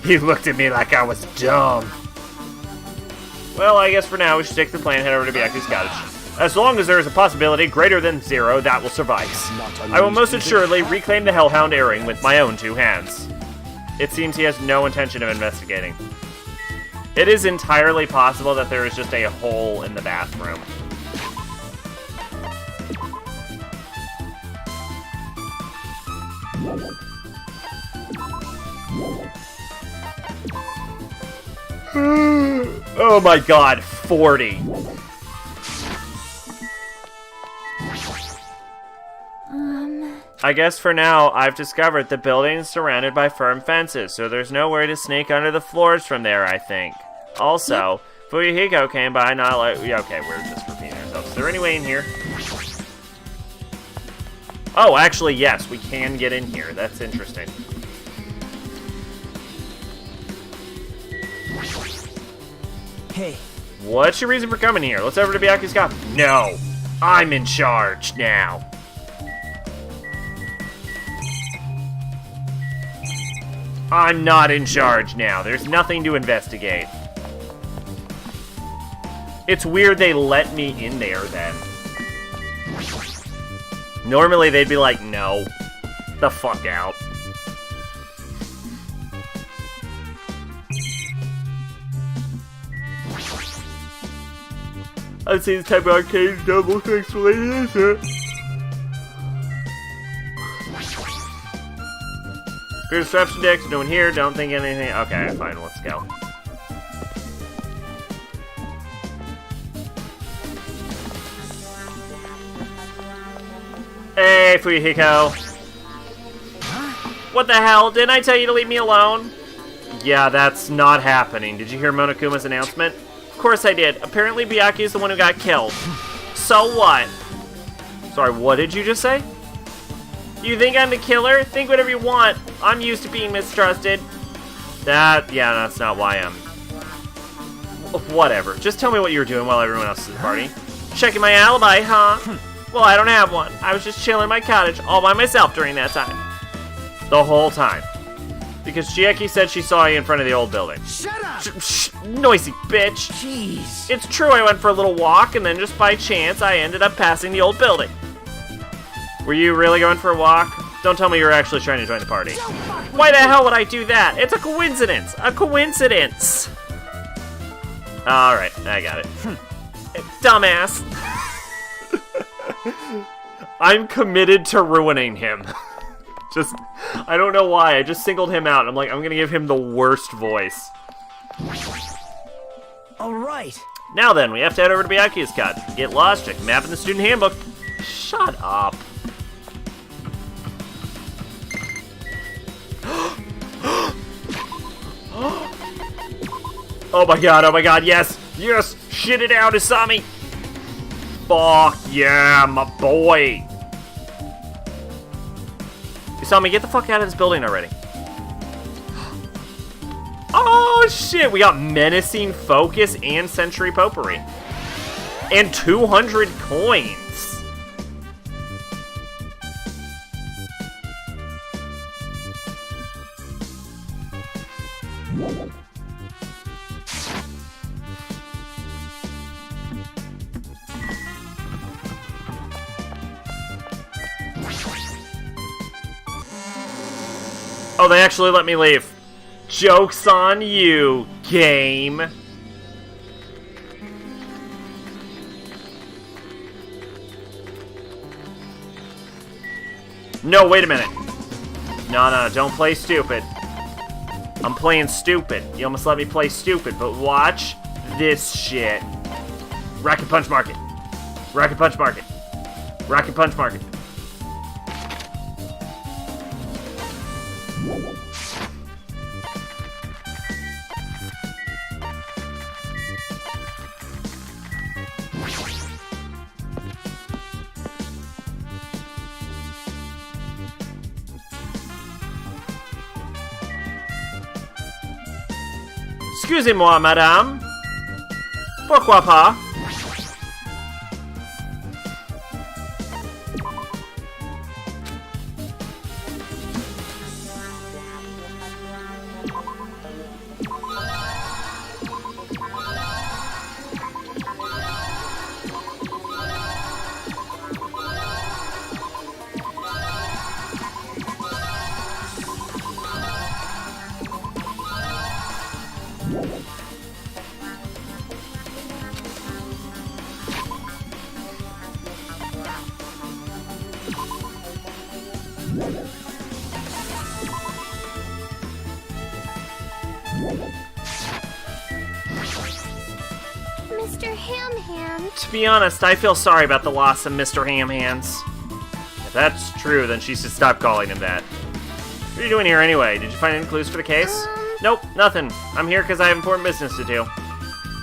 He looked at me like I was dumb. Well, I guess for now we should take the plane and head over to Byaku's cottage. As long as there is a possibility greater than 0, that will suffice. I will most assuredly reclaim the Hellhound earring with my own 2 hands. It seems he has no intention of investigating. It is entirely possible that there is just a hole in the bathroom. Oh my god, 40. I guess for now, I've discovered the building is surrounded by firm fences, so there's nowhere to sneak under the floors from there, I think. Also, Fuyuhiko came by not like... Yeah, okay, we're just repeating ourselves. Is there any way in here? Oh, actually, yes, we can get in here. That's interesting. Hey. What's your reason for coming here? Let's over to Byaku's cottage. No, I'm in charge now. I'm not in charge now. There's nothing to investigate. It's weird they let me in there then. Normally they'd be like, no. The fuck out. I'd say this type of arcade double fixed related, is it? Here's reception desk, no one here, don't think anything. Okay, fine, let's go. Hey, Fuyuhiko. What the hell? Didn't I tell you to leave me alone? Yeah, that's not happening. Did you hear Monokuma's announcement? Of course I did. Apparently Byaku's the one who got killed. So what? Sorry, what did you just say? You think I'm the killer? Think whatever you want. I'm used to being mistrusted. Yeah, that's not why I'm... Whatever. Just tell me what you were doing while everyone else is at the party. Checking my alibi, huh? Well, I don't have one. I was just chilling in my cottage all by myself during that time. The whole time. Because Chieki said she saw you in front of the old building. Shut up! Noisy bitch. Jeez. It's true I went for a little walk, and then just by chance I ended up passing the old building. Were you really going for a walk? Don't tell me you were actually trying to join the party. Why the hell would I do that? It's a coincidence. A coincidence. Alright, I got it. Dumbass. I'm committed to ruining him. I don't know why. I just singled him out. I'm like, I'm gonna give him the worst voice. All right. Now then, we have to head over to Byaku's cottage. Get lost, check the map in the student handbook. Shut up. Oh my god, yes! Yes! Shit it out, Isami! Fuck yeah, my boy! Isami, get the fuck out of this building already. Oh shit, we got Menacing Focus and Century Potpourri. And 200 coins. Oh, they actually let me leave. Joke's on you, game. No, wait a minute. No, don't play stupid. I'm playing stupid. You almost let me play stupid, but watch this shit. Rocket Punch Market. Rocket Punch Market. Rocket Punch Market. Excusez-moi, madame. Pourquoi pas? Mr. Ham Hand. To be honest, I feel sorry about the loss of Mr. Ham Hands. If that's true, then she should stop calling him that. What are you doing here anyway? Did you find any clues for the case? Nope, nothing. I'm here because I have important business to do.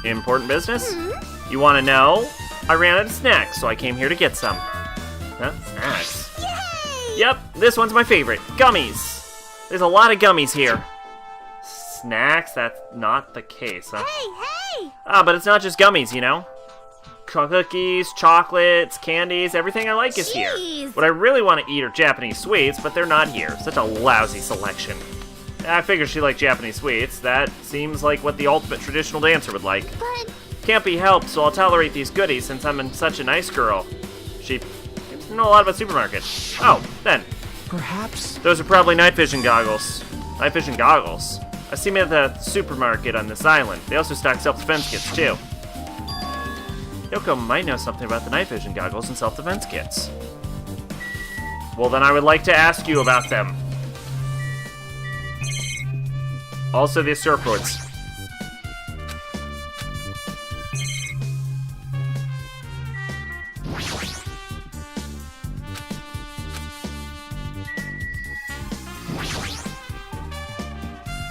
Important business? You want to know? I ran out of snacks, so I came here to get some. Huh? Snacks? Yay! Yep, this one's my favorite. Gummies. There's a lot of gummies here. Snacks? That's not the case, huh? Hey! Ah, but it's not just gummies, you know? Cookies, chocolates, candies, everything I like is here. Jeez. What I really want to eat are Japanese sweets, but they're not here. Such a lousy selection. I figured she liked Japanese sweets. That seems like what the ultimate traditional dancer would like. But Can't be helped, so I'll tolerate these goodies since I'm such a nice girl. She seems to know a lot about supermarkets. Oh, then. Perhaps. Those are probably night vision goggles. Night vision goggles? I see them at the supermarket on this island. They also stock self-defense kits, too. Yoko might know something about the night vision goggles and self-defense kits. Well, then I would like to ask you about them. Also the surfboards.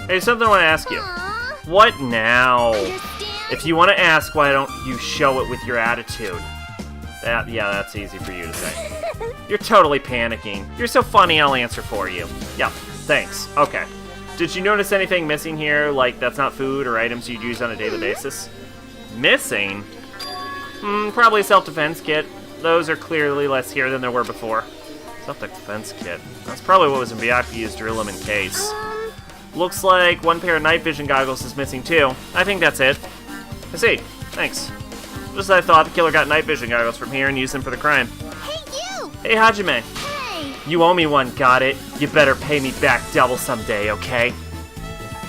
Hey, something I want to ask you. Aw. What now? Understand? If you want to ask, why don't you show it with your attitude? Yeah, that's easy for you to say. You're totally panicking. You're so funny, I'll answer for you. Yeah, thanks. Okay. Did you notice anything missing here, like that's not food or items you'd use on a daily basis? Missing? Probably a self-defense kit. Those are clearly less here than there were before. Self-defense kit. That's probably what was in Byakuya's drill him in case. Looks like one pair of night vision goggles is missing too. I think that's it. I see. Thanks. Just as I thought, the killer got night vision goggles from here and used them for the crime. Hey, you! Hey, Hajime. Hey! You owe me one, got it? You better pay me back double someday, okay?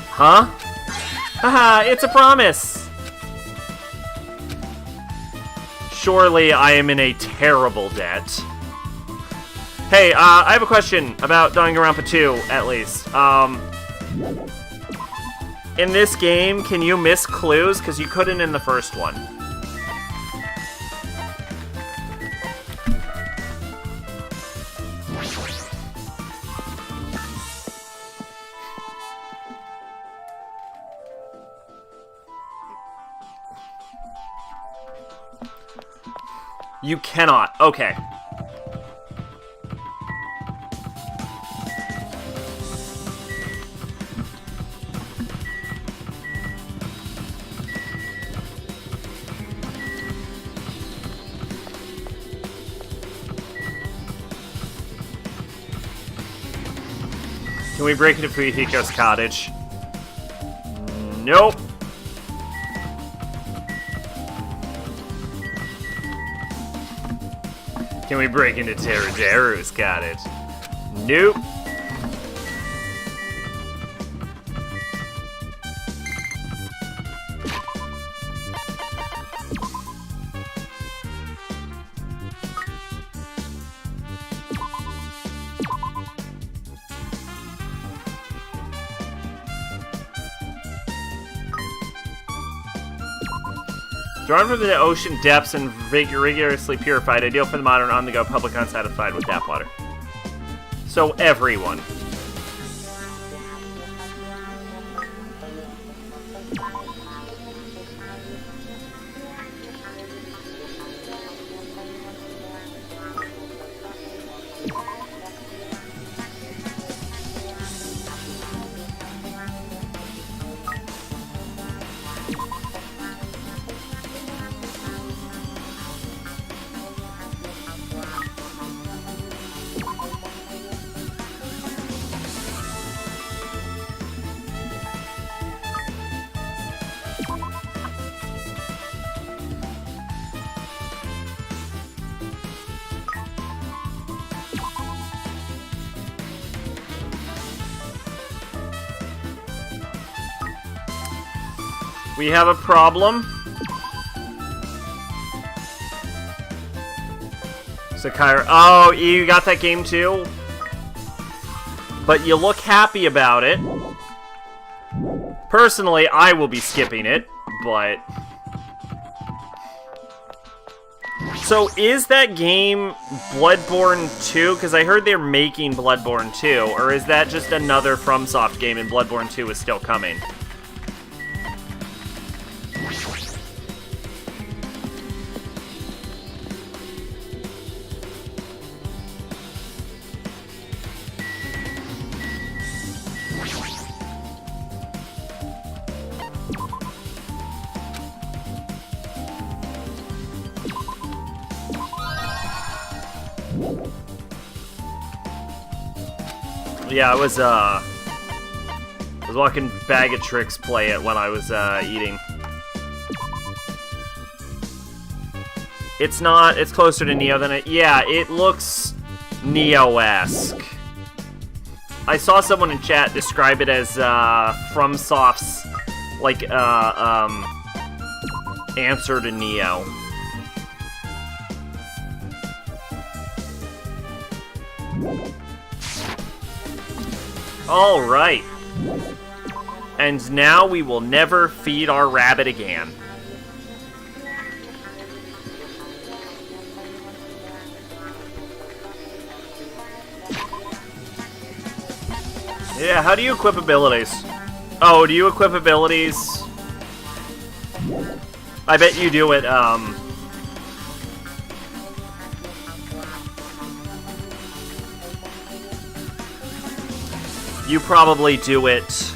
Huh? Haha, it's a promise! Surely I am in a terrible debt. Hey, I have a question about Danganronpa 2, at least. In this game, can you miss clues? Because you couldn't in the first one. You cannot. Okay. Can we break into Fuyuhiko's cottage? Nope. Can we break into Teruderu's cottage? Nope. Drawn from the ocean depths and rigorously purified, ideal for the modern on-the-go public unsatisfied with tap water. So everyone. We have a problem. Sakura. Oh, you got that game too? But you look happy about it. Personally, I will be skipping it, but... So, is that game Bloodborne 2? Because I heard they're making Bloodborne 2. Or is that just another FromSoft game and Bloodborne 2 is still coming? Yeah, I was watching Bag of Tricks play it when I was eating. It's not. It's closer to Neo than it. Yeah, it looks Neo-esque. I saw someone in chat describe it as FromSoft's like answer to Neo. All right. And now we will never feed our rabbit again. Yeah, how do you equip abilities? Oh, do you equip abilities? I bet you do it, You probably do it...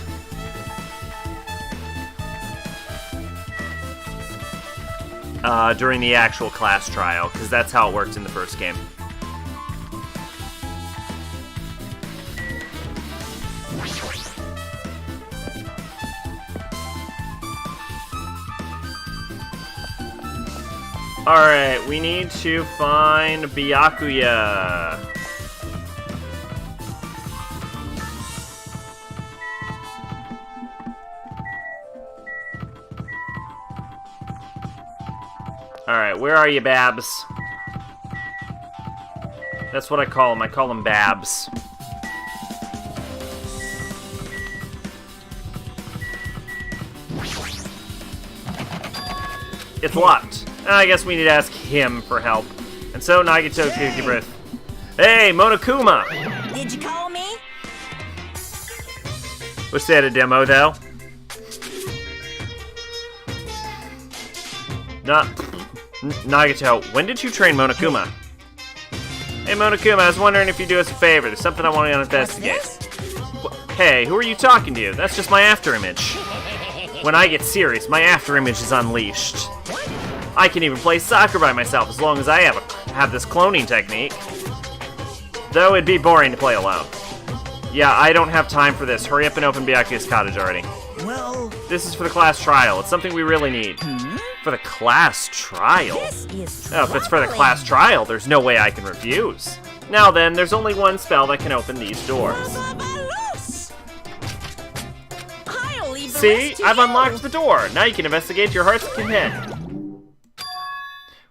during the actual class trial, because that's how it worked in the first game. Alright, we need to find Byakuya. Alright, where are you, Babs? That's what I call them. I call them Babs. It's locked. I guess we need to ask him for help. And so Nagito takes a breath. Hey, Monokuma! Did you call me? Was that a demo, though? Nagito, when did you train Monokuma? Hey, Monokuma, I was wondering if you'd do us a favor. There's something I want to investigate. Hey, who are you talking to? That's just my afterimage. When I get serious, my afterimage is unleashed. I can even play soccer by myself as long as I have this cloning technique. Though it'd be boring to play alone. Yeah, I don't have time for this. Hurry up and open Byakuya's cottage already. Well, This is for the class trial. It's something we really need. For the class trial? This is Oh, if it's for the class trial, there's no way I can refuse. Now then, there's only one spell that can open these doors. I'll leave the See? rest to I've you. unlocked the door. Now you can investigate to your heart's content.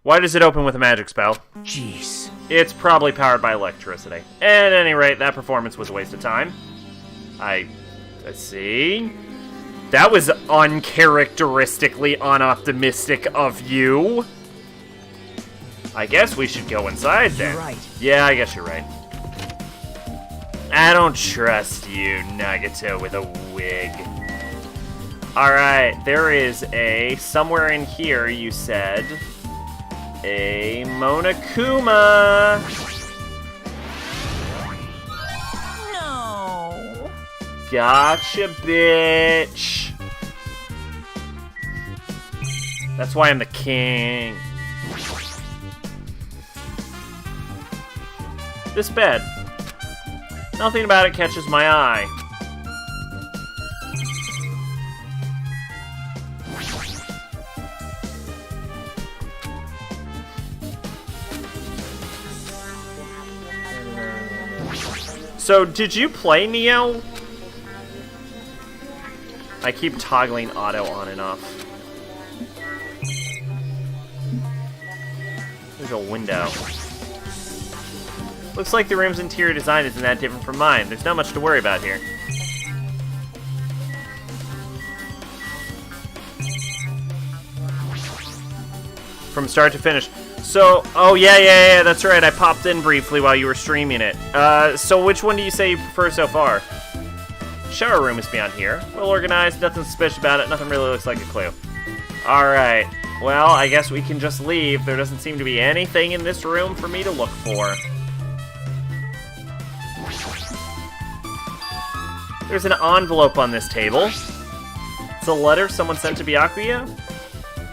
Why does it open with a magic spell? jeez. It's probably powered by electricity. At any rate, that performance was a waste of time. Let's see. That was uncharacteristically unoptimistic of you. I guess we should go inside then. You're right. Yeah, I guess you're right. I don't trust you, Nagato with a wig. Alright, there is somewhere in here you said, a Monokuma. No. Gotcha, bitch. That's why I'm the king. This bed. Nothing about it catches my eye. So, did you play Neo? I keep toggling auto on and off. There's a window. Looks like the room's interior design isn't that different from mine. There's not much to worry about here. From start to finish. So, oh yeah, that's right. I popped in briefly while you were streaming it. So which one do you say you prefer so far? Shower room is beyond here. Well organized, nothing suspicious about it, nothing really looks like a clue. Alright, well, I guess we can just leave. There doesn't seem to be anything in this room for me to look for. There's an envelope on this table. It's a letter someone sent to Byakuya.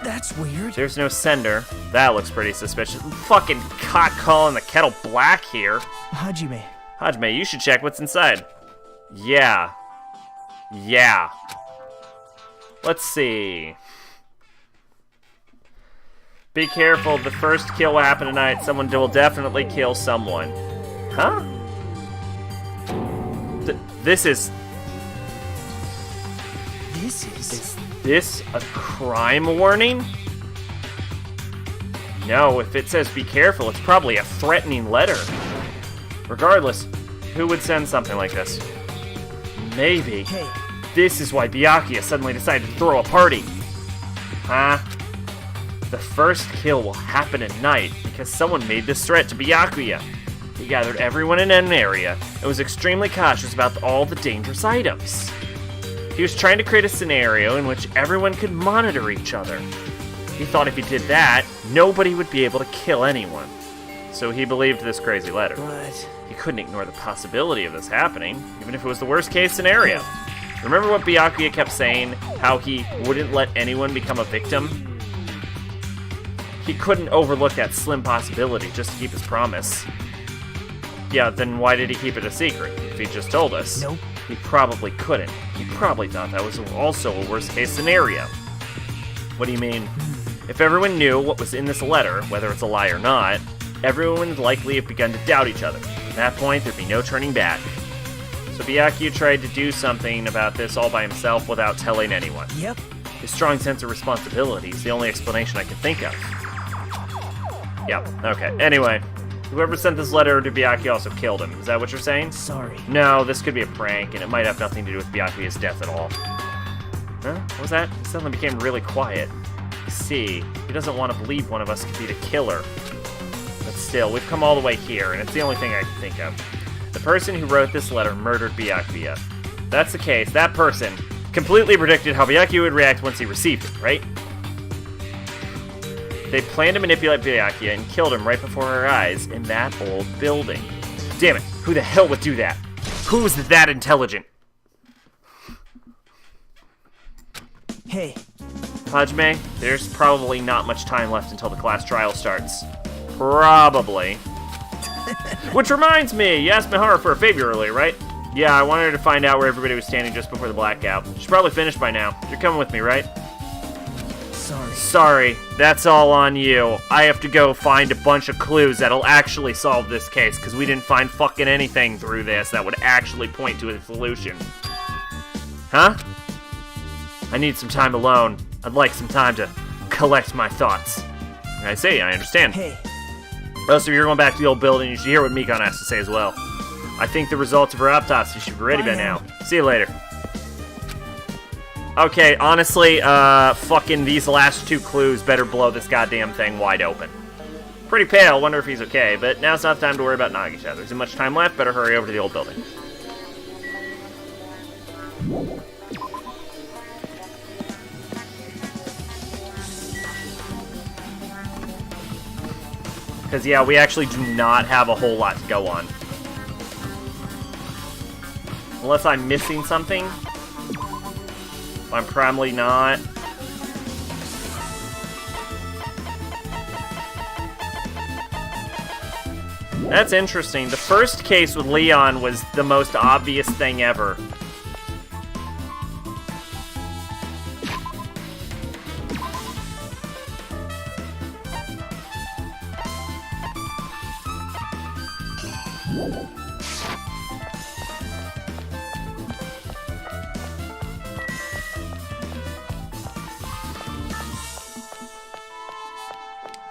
That's weird. There's no sender. That looks pretty suspicious. Fucking cock calling the kettle black here. Hajime. Hajime, you should check what's inside. Yeah. Let's see. Be careful, the first kill will happen tonight. Someone will definitely kill someone. Huh? This is... Is this a crime warning? No, if it says be careful, it's probably a threatening letter. Regardless, who would send something like this? Maybe. Hey. This is why Byakuya suddenly decided to throw a party. Huh? The first kill will happen at night because someone made this threat to Byakuya. He gathered everyone in an area and was extremely cautious about all the dangerous items. He was trying to create a scenario in which everyone could monitor each other. He thought if he did that, nobody would be able to kill anyone. So he believed this crazy letter. But He couldn't ignore the possibility of this happening, even if it was the worst case scenario. Remember what Byakuya kept saying, how he wouldn't let anyone become a victim? He couldn't overlook that slim possibility just to keep his promise. Yeah, then why did he keep it a secret, if he just told us? Nope. He probably couldn't. He probably thought that was also a worst-case scenario. What do you mean? If everyone knew what was in this letter, whether it's a lie or not, everyone would likely have begun to doubt each other. At that point, there'd be no turning back. So Byakuya tried to do something about this all by himself without telling anyone. yep. His strong sense of responsibility is the only explanation I can think of. Yep, okay. Anyway, whoever sent this letter to Byakuya also killed him. Is that what you're saying? Sorry. No, this could be a prank, and it might have nothing to do with Byakuya's death at all. Huh? What was that? It suddenly became really quiet. See, he doesn't want to believe one of us could be the killer. But still, we've come all the way here, and it's the only thing I can think of. The person who wrote this letter murdered Byakuya. If that's the case, that person completely predicted how Byakuya would react once he received it, right? They planned to manipulate Byakuya and killed him right before our eyes in that old building. Damn it, who the hell would do that? Who's that intelligent? Hey. Hajime, there's probably not much time left until the class trial starts. Probably. Which reminds me, you asked Mihara for a favor earlier, right? Yeah, I wanted to find out where everybody was standing just before the blackout. She's probably finished by now. You're coming with me, right? Sorry. Sorry, that's all on you. I have to go find a bunch of clues that'll actually solve this case, because we didn't find fucking anything through this that would actually point to a solution. Huh? I need some time alone. I'd like some time to collect my thoughts. I see, I understand. Hey. Oh, so you're going back to the old building. You should hear what Mikon has to say as well. I think the results of her autopsy should be ready by now. See you later. Okay, honestly, fucking these last 2 clues better blow this goddamn thing wide open. Pretty pale, wonder if he's okay, but now's not the time to worry about Nagisa. There isn't much time left, better hurry over to the old building. Because, yeah, we actually do not have a whole lot to go on. Unless I'm missing something. I'm probably not. That's interesting. The first case with Leon was the most obvious thing ever.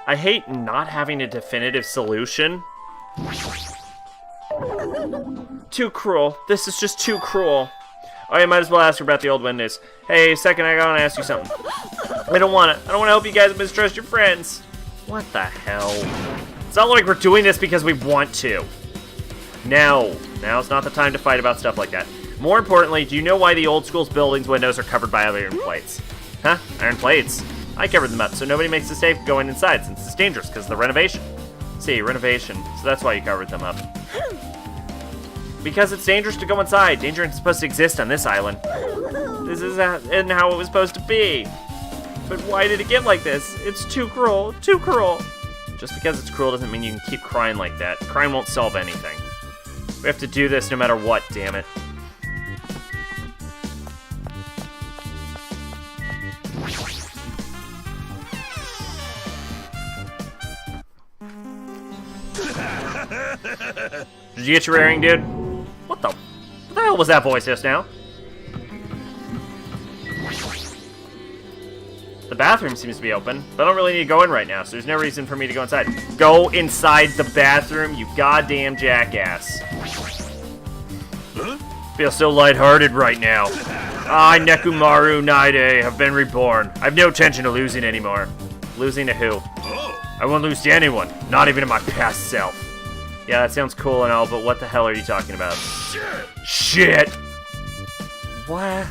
I hate not having a definitive solution. Too cruel. This is just too cruel. Oh, you might as well ask her about the old windows. Hey, second, I gotta ask you something. I don't wanna help you guys mistrust your friends. What the hell? It's not like we're doing this because we want to. No. Now's not the time to fight about stuff like that. More importantly, do you know why the old school's buildings' windows are covered by iron plates? Huh? Iron plates? I covered them up so nobody makes a mistake going inside since it's dangerous because of the renovation. See, renovation. So that's why you covered them up. Because it's dangerous to go inside. Danger isn't supposed to exist on this island. This isn't how it was supposed to be. But why did it get like this? It's too cruel. Too cruel. Just because it's cruel doesn't mean you can keep crying like that. Crying won't solve anything. We have to do this no matter what, damn it. Did you get your earring, dude? What the hell was that voice just now? The bathroom seems to be open, but I don't really need to go in right now, so there's no reason for me to go inside. Go inside the bathroom, you goddamn jackass. Feel so lighthearted right now. I, Nekomaru Naide, have been reborn. I have no intention of losing anymore. Losing to who? I won't lose to anyone, not even to my past self. Yeah, that sounds cool and all, but what the hell are you talking about? Shit! What?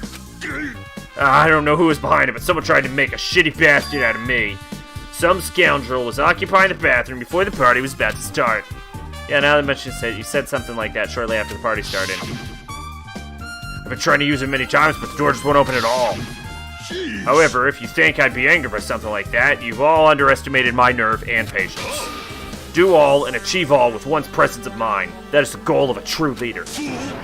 I don't know who was behind it, but someone tried to make a shitty bastard out of me. Some scoundrel was occupying the bathroom before the party was about to start. Yeah, now that I mention it, you said something like that shortly after the party started. I've been trying to use it many times, but the door just won't open at all. However, if you think I'd be angered by something like that, you've all underestimated my nerve and patience. Do all and achieve all with one's presence of mind. That is the goal of a true leader.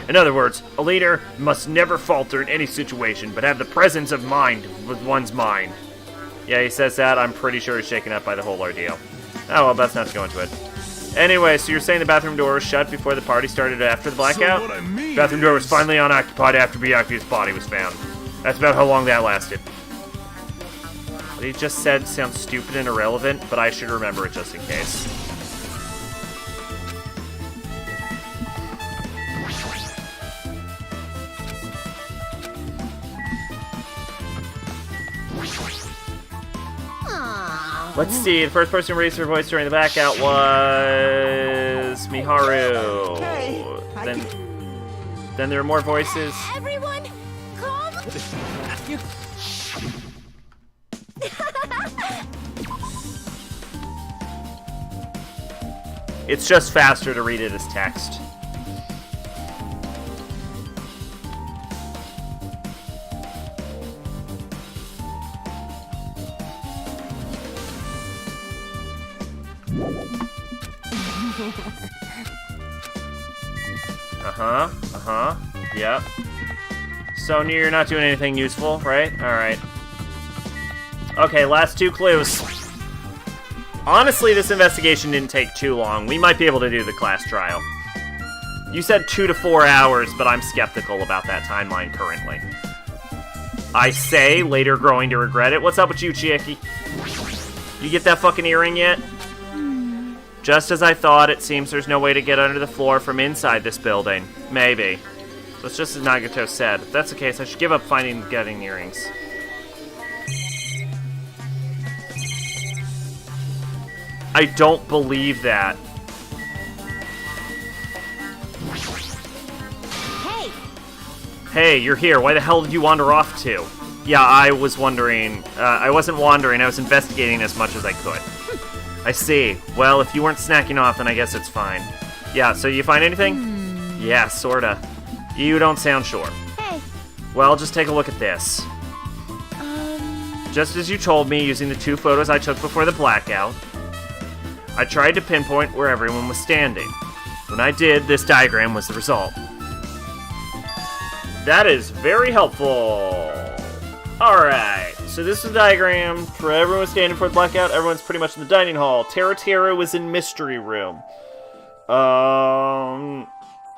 In other words, a leader must never falter in any situation, but have the presence of mind with one's mind. Yeah, he says that. I'm pretty sure he's shaken up by the whole ordeal. Oh, well, best not to go into it. Anyway, so you're saying the bathroom door was shut before the party started after the blackout? So what I mean Bathroom door was finally unoccupied after Byakuya's body was found. That's about how long that lasted. What he just said sounds stupid and irrelevant, but I should remember it just in case. Let's see, the first person who raised her voice during the blackout was Miharu. Hey, Then there were more voices. Everyone, calm. You... It's just faster to read it as text. Yep. Sonia, you're not doing anything useful, right? Alright. Okay, last 2 clues. Honestly, this investigation didn't take too long. We might be able to do the class trial. You said 2 to 4 hours, but I'm skeptical about that timeline currently. I say, later growing to regret it. What's up with you, Chiaki? You get that fucking earring yet? Just as I thought, it seems there's no way to get under the floor from inside this building. Maybe. So it's just as Nagato said. If that's the case, I should give up finding and getting the earrings. I don't believe that. Hey! Hey, you're here. Why the hell did you wander off to? Yeah, I was wondering. I wasn't wandering. I was investigating as much as I could. I see. Well, if you weren't snacking off, then I guess it's fine. Yeah, so you find anything? Yeah, sorta. You don't sound sure. Hey. Well, just take a look at this. Just as you told me, using the 2 photos I took before the blackout, I tried to pinpoint where everyone was standing. When I did, this diagram was the result. That is very helpful. Alright, so this is the diagram for everyone standing for the blackout. Everyone's pretty much in the dining hall. Teru was in mystery room.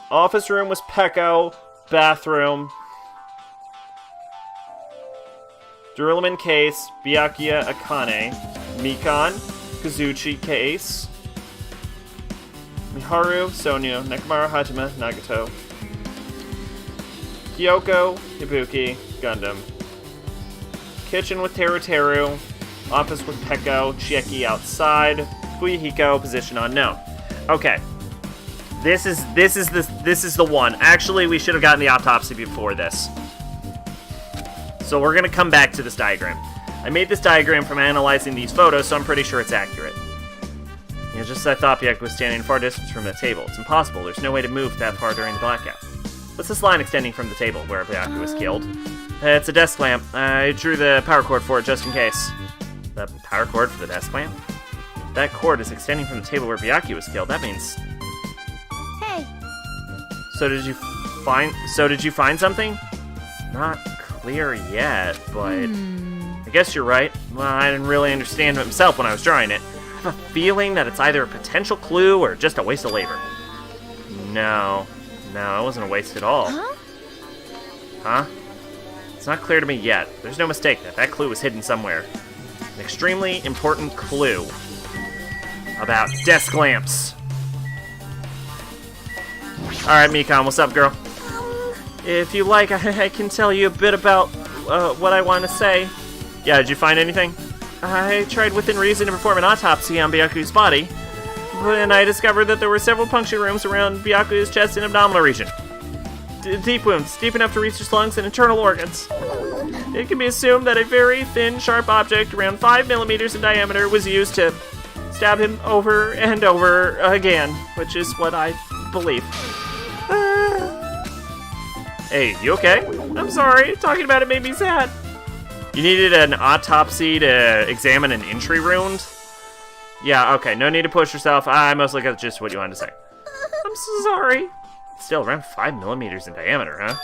Office room was Peko. Bathroom. Durillaman case. Byakuya Akane. Mikan. Kazuchi case. Miharu. Sonia. Nekomaru Hajime. Nagato. Kyoko. Ibuki. Gundam. Kitchen with Teru. Office with Peko. Chieki outside. Fuyuhiko. Position unknown. Okay. This is the one. Actually, we should have gotten the autopsy before this. So we're gonna come back to this diagram. I made this diagram from analyzing these photos, so I'm pretty sure it's accurate. You know, just as I thought, Byakuya was standing far distance from the table. It's impossible. There's no way to move that far during the blackout. What's this line extending from the table where Byakuya was killed? It's a desk lamp. I drew the power cord for it just in case. The power cord for the desk lamp? That cord is extending from the table where Byakuya was killed. That means... Hey. So did you find something? Not clear yet, but... I guess you're right. Well, I didn't really understand it myself when I was drawing it. I have a feeling that it's either a potential clue or just a waste of labor. No, it wasn't a waste at all. Huh? It's not clear to me yet. There's no mistake that clue was hidden somewhere. An extremely important clue about desk lamps. Alright, Mikan, what's up, girl? If you like, I can tell you a bit about what I want to say. Yeah, did you find anything? I tried within reason to perform an autopsy on Byakuya's body, and I discovered that there were several puncture wounds around Byakuya's chest and abdominal region. Deep wounds, deep enough to reach his lungs and internal organs. It can be assumed that a very thin, sharp object around 5 millimeters in diameter was used to stab him over and over again, which is what I believe. Hey, you okay? I'm sorry, talking about it made me sad. You needed an autopsy to examine an entry wound? Yeah, okay, no need to push yourself. I mostly got just what you wanted to say. I'm so sorry. Still, around 5 millimeters in diameter, huh?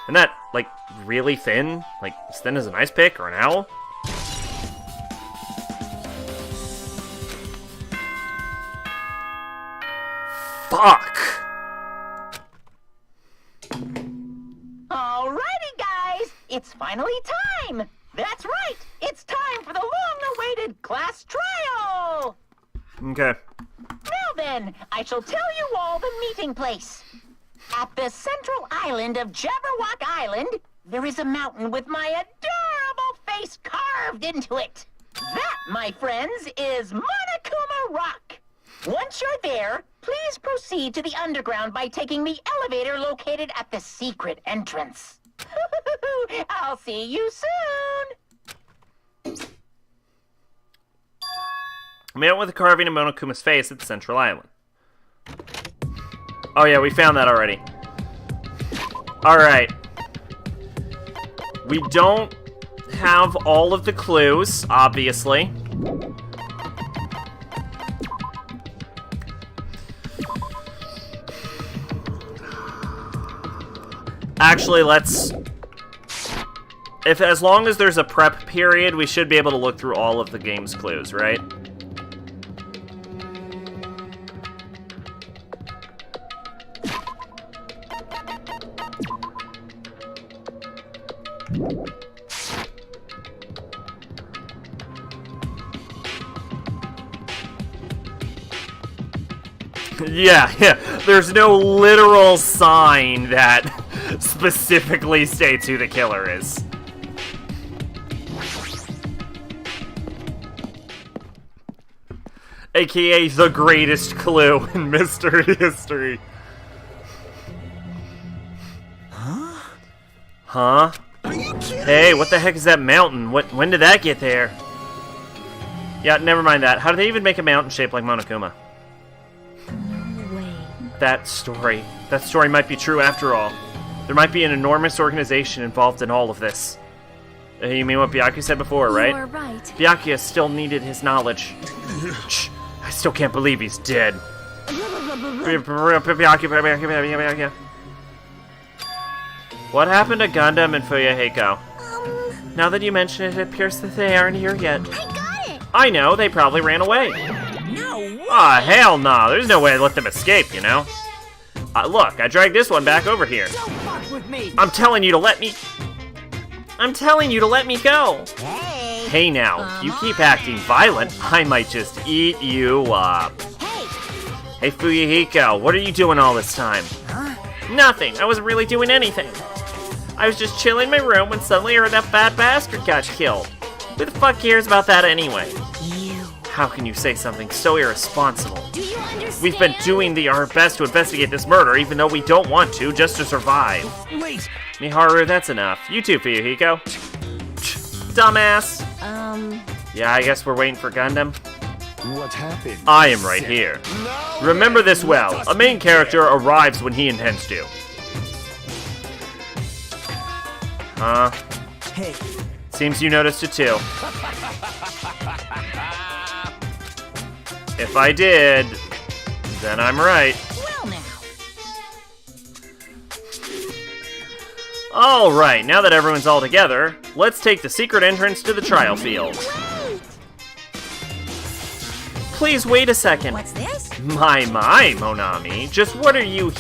Isn't that, like, really thin? Like, as thin as an ice pick or an owl? Fuck! Alrighty, guys! It's finally time! That's right! It's time for the long-awaited class trial! Okay. Now then, I shall tell you all the meeting place. At the central island of Jabberwock Island, there is a mountain with my adorable face carved into it. That, my friends, is Monokuma Rock. Once you're there, please proceed to the underground by taking the elevator located at the secret entrance. I'll see you soon! I out with a carving of Monokuma's face at the central island. Oh yeah, we found that already. Alright. We don't have all of the clues, obviously. Actually, let's... As long as there's a prep period, we should be able to look through all of the game's clues, right? Yeah, there's no literal sign that specifically states who the killer is. AKA the greatest clue in mystery history. Huh? Hey, what the heck is that mountain? When did that get there? Yeah, never mind that. How do they even make a mountain shaped like Monokuma? No way. That story might be true after all. There might be an enormous organization involved in all of this. You mean what Byakuya said before, right? You are right. Byakuya still needed his knowledge. Shh, I still can't believe he's dead. Byakuya. What happened to Gundam and Fuyahiko? Now that you mention it, it appears that they aren't here yet. I got it! I know, they probably ran away. No way! Ah, hell no. There's no way to let them escape, you know? Look, I dragged this one back over here. Don't fuck with me! I'm telling you to let me go. Hey! Hey now, if you keep acting violent, I might just eat you up. Hey! Hey Fuyahiko, what are you doing all this time? Nothing. I wasn't really doing anything. I was just chilling in my room when suddenly I heard that fat bastard got killed. Who the fuck cares about that anyway? You. How can you say something so irresponsible? Do you understand? We've been doing our best to investigate this murder, even though we don't want to, just to survive. Wait! Miharu, that's enough. You too, Fuyahiko. Dumbass. Yeah, I guess we're waiting for Gundam. What happened? I am right here. Remember this well. A main character arrives when he intends to. Huh? Hey, Seems you noticed it too. If I did, then I'm right. Well now. Alright, now that everyone's all together, let's take the secret entrance to the trial field. Please wait a second. What's this? My, Monami. Just what are you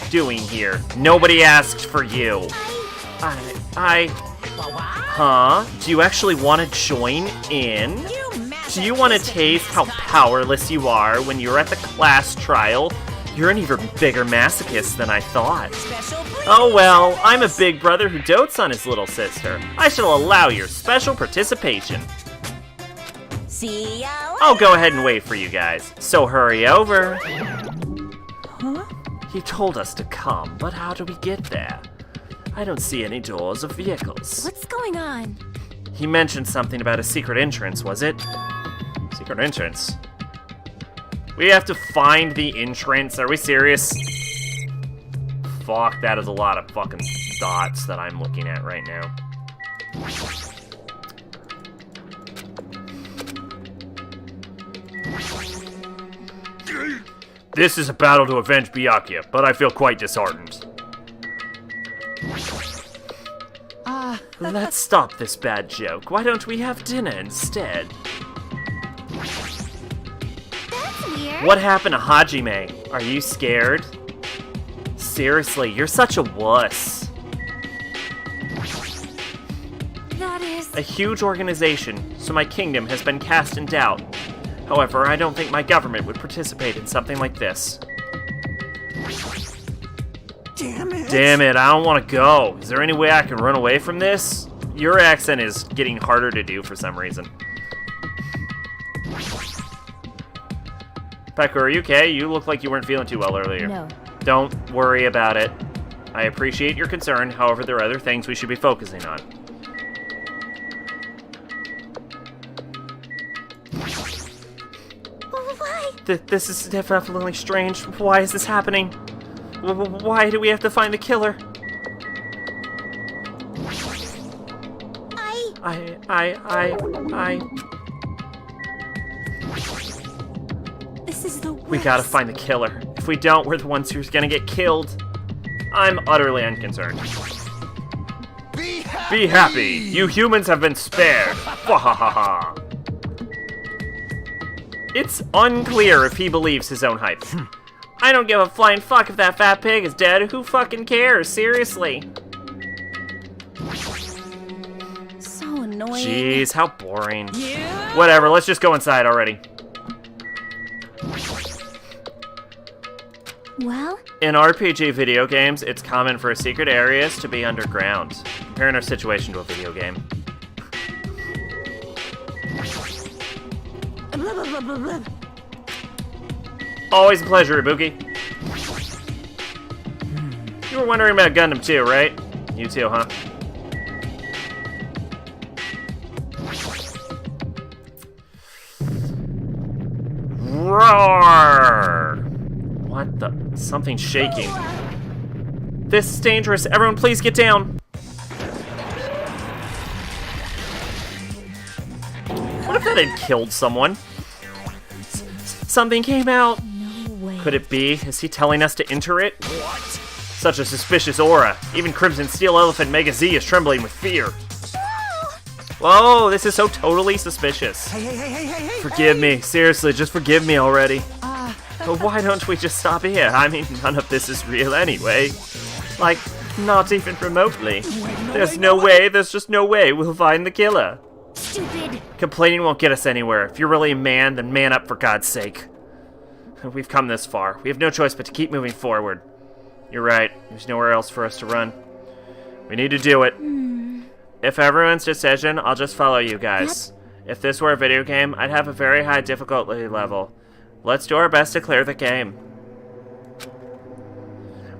doing here? Nobody asked for you. Huh? Do you actually want to join in? Do you want to taste how powerless you are when you're at the class trial? You're an even bigger masochist than I thought. Oh well, I'm a big brother who dotes on his little sister. I shall allow your special participation. See ya. I'll go ahead and wait for you guys, so hurry over. huh? He told us to come, but how do we get there? I don't see any doors or vehicles. What's going on? He mentioned something about a secret entrance, was it? Secret entrance? We have to find the entrance, are we serious? Fuck, that is a lot of fucking dots that I'm looking at right now. This is a battle to avenge Byakuya, but I feel quite disheartened. Let's stop this bad joke. Why don't we have dinner instead? That's weird. What happened to Hajime? Are you scared? Seriously, you're such a wuss. That is... A huge organization, so my kingdom has been cast in doubt. However, I don't think my government would participate in something like this. Damn it. Damn it, I don't want to go. Is there any way I can run away from this? Your accent is getting harder to do for some reason. Peku, are you okay? You look like you weren't feeling too well earlier. No. Don't worry about it. I appreciate your concern, however, there are other things we should be focusing on. Why? This is definitely strange. Why is this happening? Why do we have to find the killer? This is the worst. We gotta find the killer. If we don't, we're the ones who's gonna get killed. I'm utterly unconcerned. Be happy! Be happy! You humans have been spared! Wahahaha! It's unclear if he believes his own hype. I don't give a flying fuck if that fat pig is dead. Who fucking cares? Seriously. So annoying. Jeez, how boring. Yeah. Whatever, let's just go inside already. Well, In RPG video games, it's common for secret areas to be underground. Comparing our situation to a video game. Blah, blah, blah, blah, blah. Always a pleasure, Ibuki. You were wondering about Gundam too, right? You too, huh? Roar! What the? Something's shaking. This is dangerous. Everyone please get down. What if that had killed someone? Something came out. no way. Could it be? Is he telling us to enter it? What? Such a suspicious aura. Even Crimson Steel Elephant Mega Z is trembling with fear. Whoa, this is so totally suspicious. Hey. Forgive me. Seriously, just forgive me already. But why don't we just stop here? I mean, none of this is real anyway. Like, not even remotely. There's just no way we'll find the killer. Stupid. Complaining won't get us anywhere. If you're really a man, then man up for God's sake. We've come this far. We have no choice but to keep moving forward. You're right. There's nowhere else for us to run. We need to do it. If everyone's decision, I'll just follow you guys. If this were a video game, I'd have a very high difficulty level. Let's do our best to clear the game.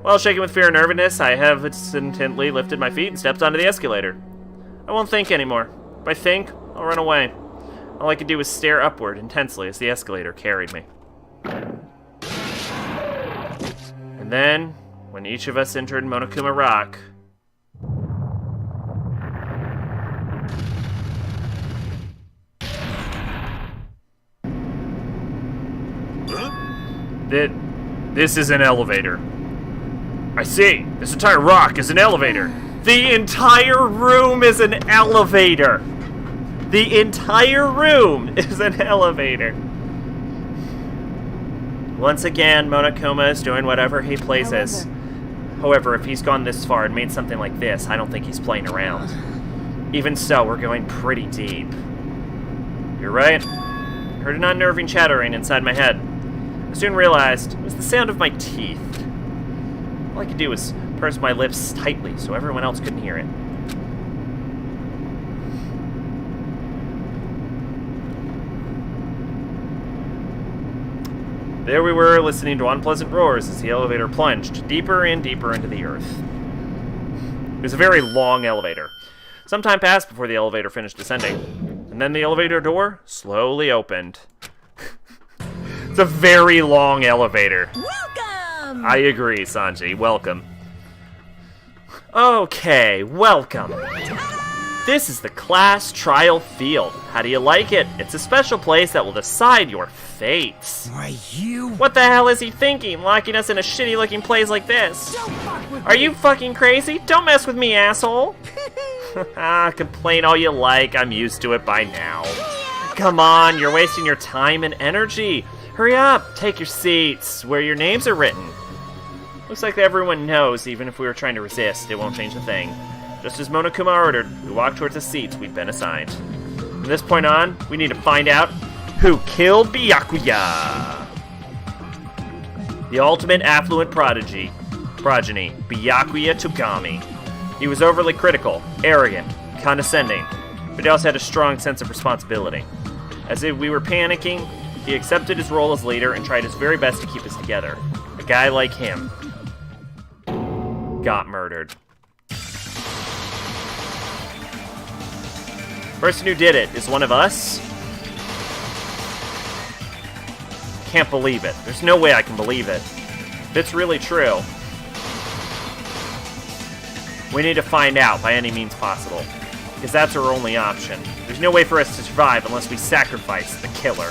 While shaking with fear and nervousness, I have intently lifted my feet and stepped onto the escalator. I won't think anymore. If I think, I'll run away. All I could do was stare upward intensely as the escalator carried me. And then, when each of us entered Monokuma Rock, this is an elevator. I see. This entire rock is an elevator. The entire room is an elevator. The entire room is an elevator. Once again, Monokuma is doing whatever he pleases. However, if he's gone this far and made something like this, I don't think he's playing around. Even so, we're going pretty deep. You're right. I heard an unnerving chattering inside my head. I soon realized it was the sound of my teeth. All I could do was purse my lips tightly so everyone else couldn't hear it. There we were, listening to unpleasant roars as the elevator plunged deeper and deeper into the earth. It was a very long elevator. Some time passed before the elevator finished descending, and then the elevator door slowly opened. It's a very long elevator. Welcome! I agree, Sanji. Welcome. Okay, welcome. This is the class trial field. How do you like it? It's a special place that will decide your fates. Why, you... What the hell is he thinking, locking us in a shitty-looking place like this? Are you fucking crazy? Don't mess with me, asshole. Complain all you like. I'm used to it by now. Come on, you're wasting your time and energy. Hurry up, take your seats where your names are written. Looks like everyone knows, even if we were trying to resist, it won't change a thing. Just as Monokuma ordered, we walked towards the seats we'd been assigned. From this point on, we need to find out who killed Byakuya. The ultimate affluent progeny, Byakuya Togami. He was overly critical, arrogant, condescending, but he also had a strong sense of responsibility. As if we were panicking, he accepted his role as leader and tried his very best to keep us together. A guy like him got murdered. Person who did it is one of us? Can't believe it. There's no way I can believe it. If it's really true, we need to find out by any means possible, because that's our only option. There's no way for us to survive unless we sacrifice the killer.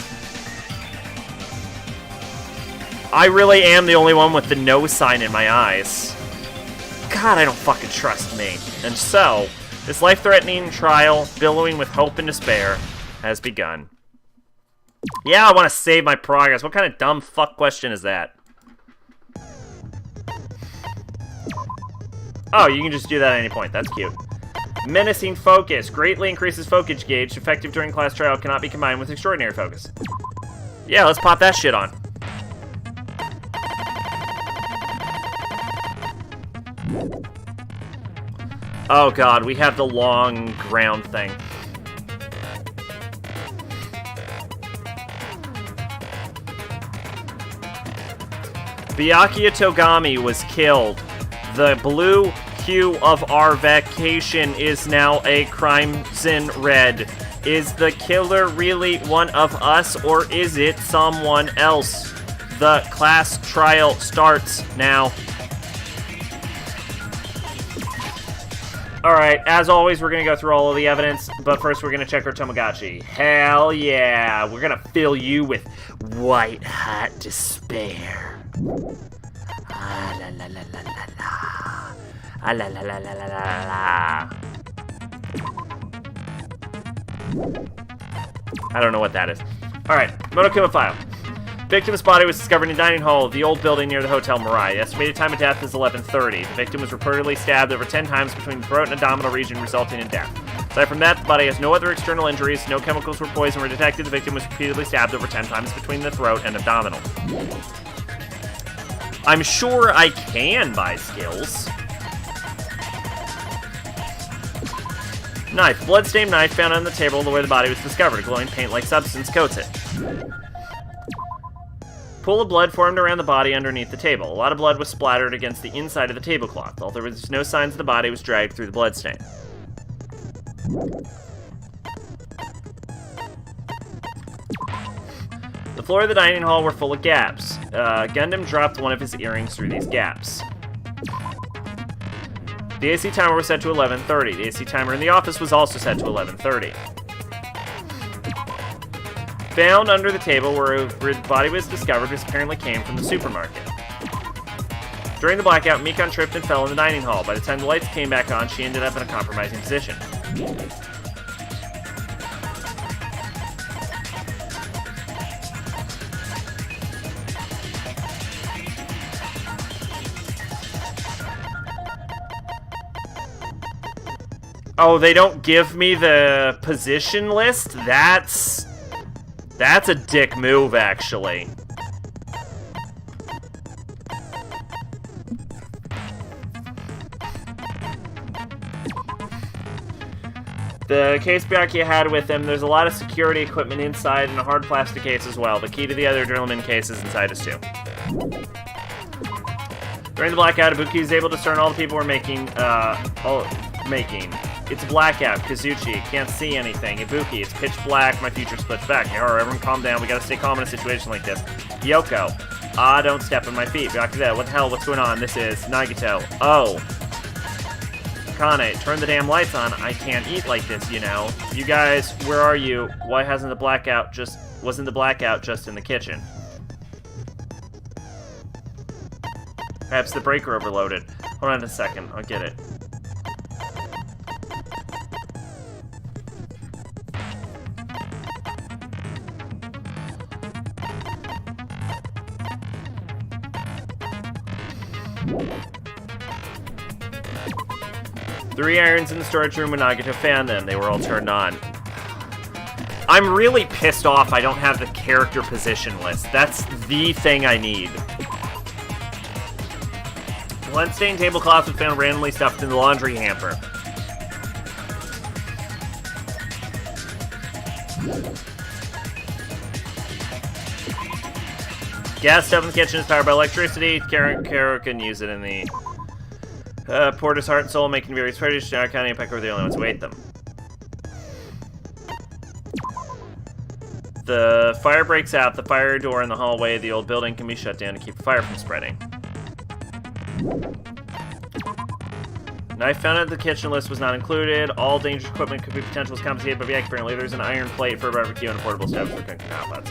I really am the only one with the no sign in my eyes. God, I don't fucking trust me. And so, this life-threatening trial, billowing with hope and despair, has begun. Yeah, I want to save my progress. What kind of dumb fuck question is that? Oh, you can just do that at any point. That's cute. Menacing focus. Greatly increases focus gauge. Effective during class trial. Cannot be combined with extraordinary focus. Yeah, let's pop that shit on. Oh god, we have the long ground thing. Byakuya Togami was killed. The blue hue of our vacation is now a crimson red. Is the killer really one of us, or is it someone else? The class trial starts now. Alright, as always, we're going to go through all of the evidence, but first we're going to check our Tamagotchi. Hell yeah, we're going to fill you with white-hot despair. Ah la la la la la la. Ah la la la la la la la. I don't know what that is. Alright, Monokuma file. Victim's body was discovered in the dining hall of the old building near the Hotel Mirai. The estimated time of death is 11:30. The victim was reportedly stabbed over 10 times between the throat and abdominal region, resulting in death. Aside from that, the body has no other external injuries, no chemicals or poison were detected. The victim was repeatedly stabbed over 10 times between the throat and abdominal. I'm sure I can buy skills. Knife. Bloodstained knife found on the table where the body was discovered. A glowing paint-like substance coats it. Pool of blood formed around the body underneath the table. A lot of blood was splattered against the inside of the tablecloth. Although there was no signs the body was dragged through the bloodstain. The floor of the dining hall were full of gaps. Gundam dropped one of his earrings through these gaps. The AC timer was set to 11:30. The AC timer in the office was also set to 11:30. Found under the table where the body was discovered apparently came from the supermarket. During the blackout, Mikon tripped and fell in the dining hall. By the time the lights came back on, she ended up in a compromising position. Oh, they don't give me the position list? That's a dick move, actually. The case Byakuya had with him, there's a lot of security equipment inside and a hard plastic case as well. The key to the other Adrenaline case is inside us too. During the blackout, Ibuki was able to discern all the people were making. It's a blackout. Kazuchi can't see anything. Ibuki, it's pitch black. My future splits back. Hey, everyone calm down. We gotta stay calm in a situation like this. Yoko, don't step on my feet. Byakuya, what the hell? What's going on? This is Nagito. Oh. Kane, turn the damn lights on. I can't eat like this, you know. You guys, where are you? Why wasn't the blackout just in the kitchen? Perhaps the breaker overloaded. Hold on a second. I'll get it. Three irons in the storage room when Nagito found them. They were all turned on. I'm really pissed off I don't have the character position list. That's the thing I need. Bloodstained tablecloth was found randomly stuffed in the laundry hamper. Gas stove in the kitchen is powered by electricity. Kara can use it in the Porter's heart and soul, making various predators. County and Pecker were the only ones who ate them. The fire breaks out. The fire door in the hallway of the old building can be shut down to keep the fire from spreading. Knife found at the kitchen list was not included. All dangerous equipment could be potentially confiscated by the apparently. There's an iron plate for a barbecue and a portable stove for cooking outlets.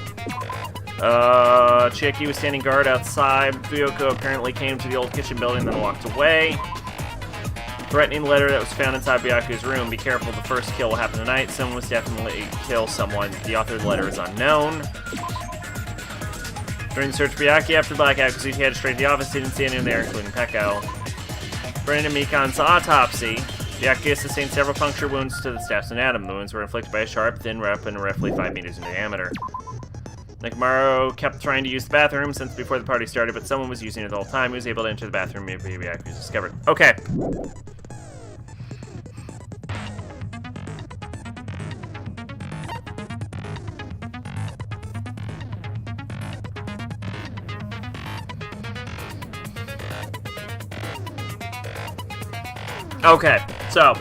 Chiaki was standing guard outside. Fuyoko apparently came to the old kitchen building and then walked away. Threatening the letter that was found inside Byakuya's room. Be careful, the first kill will happen tonight. Someone was definitely kill someone. The author of the letter is unknown. During the search for Byakuya after blackout, Kazuchi headed straight to the office, didn't see anyone there, including Peko. According to Mikan's autopsy, Byakuya sustained several puncture wounds to the staff's anatomy. The wounds were inflicted by a sharp, thin weapon roughly 5 meters in diameter. Nekomaru kept trying to use the bathroom since before the party started, but someone was using it the whole time. He was able to enter the bathroom and Byakuya was discovered. Okay. Okay, so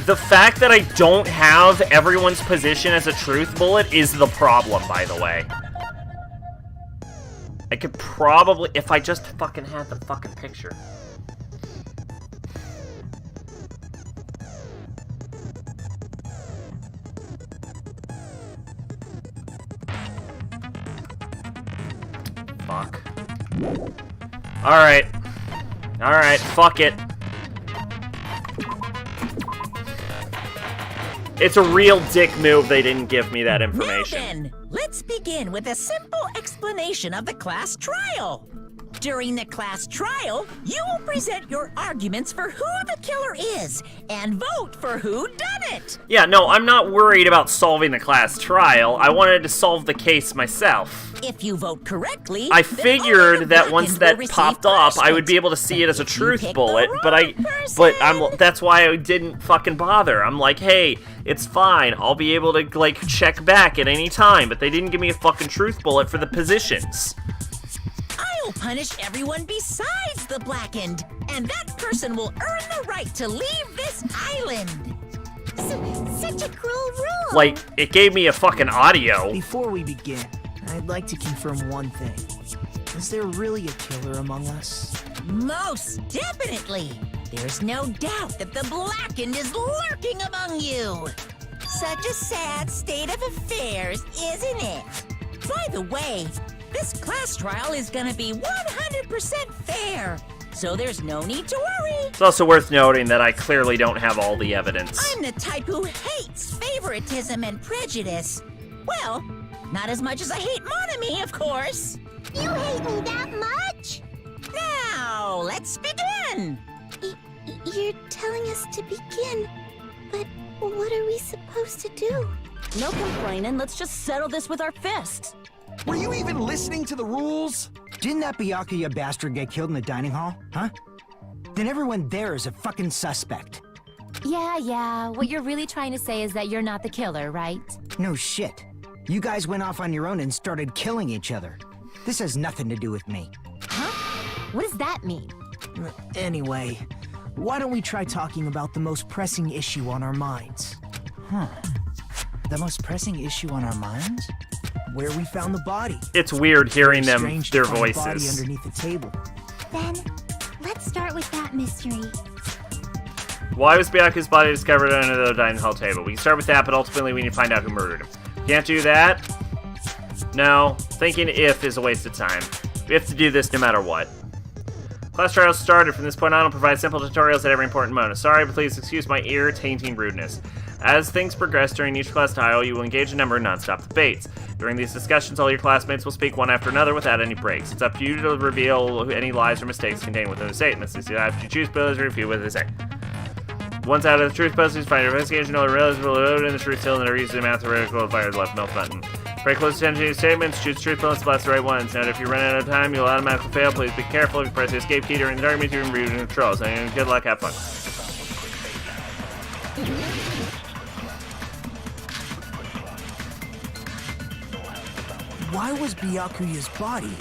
the fact that I don't have everyone's position as a truth bullet is the problem, by the way. I could probably, if I just fucking had the fucking picture. Fuck. Alright. Alright, fuck it. It's a real dick move they didn't give me that information. Now then, let's begin with a simple explanation of the class trial. During the class trial, you will present your arguments for who the killer is and vote for who done it. Yeah, no, I'm not worried about solving the class trial. I wanted to solve the case myself. If you vote correctly, I then figured only the that once blackened that will popped receive up, I would punishment. be able to see it as a If you truth pick the bullet, wrong person- that's why I didn't fucking bother. I'm like, hey, it's fine. I'll be able to, like, check back at any time, but they didn't give me a fucking truth bullet for the positions. I'll punish everyone besides the blackened, and that person will earn the right to leave this island. Such a cruel rule. Like, it gave me a fucking audio. Before we begin, I'd like to confirm one thing. Is there really a killer among us? Most definitely. There's no doubt that the blackened is lurking among you. Such a sad state of affairs, isn't it? By the way, this class trial is gonna be 100% fair, so there's no need to worry. It's also worth noting that I clearly don't have all the evidence. I'm the type who hates favoritism and prejudice. Well, not as much as I hate Monami, of course. You hate me that much? Now, let's begin. You're telling us to begin, but what are we supposed to do? No complaining, let's just settle this with our fists. Were you even listening to the rules? Didn't that Byakuya bastard get killed in the dining hall? Huh? Then everyone there is a fucking suspect. Yeah, what you're really trying to say is that you're not the killer, right? No shit. You guys went off on your own and started killing each other. This has nothing to do with me. What does that mean? Anyway, why don't we try talking about the most pressing issue on our minds? The most pressing issue on our minds? Where we found the body. It's weird hearing them, Strange their to find a body voices. underneath the table. Then, let's start with that mystery. Why was Byakuya's body discovered under the dining hall table? We can start with that, but ultimately we need to find out who murdered him. Can't do that? No. Thinking if is a waste of time. We have to do this no matter what. Class trials started. From this point on, I'll provide simple tutorials at every important moment. Sorry, but please excuse my ear-tainting rudeness. As things progress during each class trial, you will engage in a number of non-stop debates. During these discussions, all your classmates will speak one after another without any breaks. It's up to you to reveal any lies or mistakes contained within the statements. You have to choose pillars or refute what they say. Once out of the truth puzzles, find your investigation, all relatively loaded in the truth hill, and a reason amount of reticle fire the left melt button. Pay close attention to your statements, choose truth pillars, blast the right ones. Note if you run out of time, you'll automatically fail. Please be careful. If you press the escape key during the argument, you're in control. So good luck, have fun. Why was Byakuya's body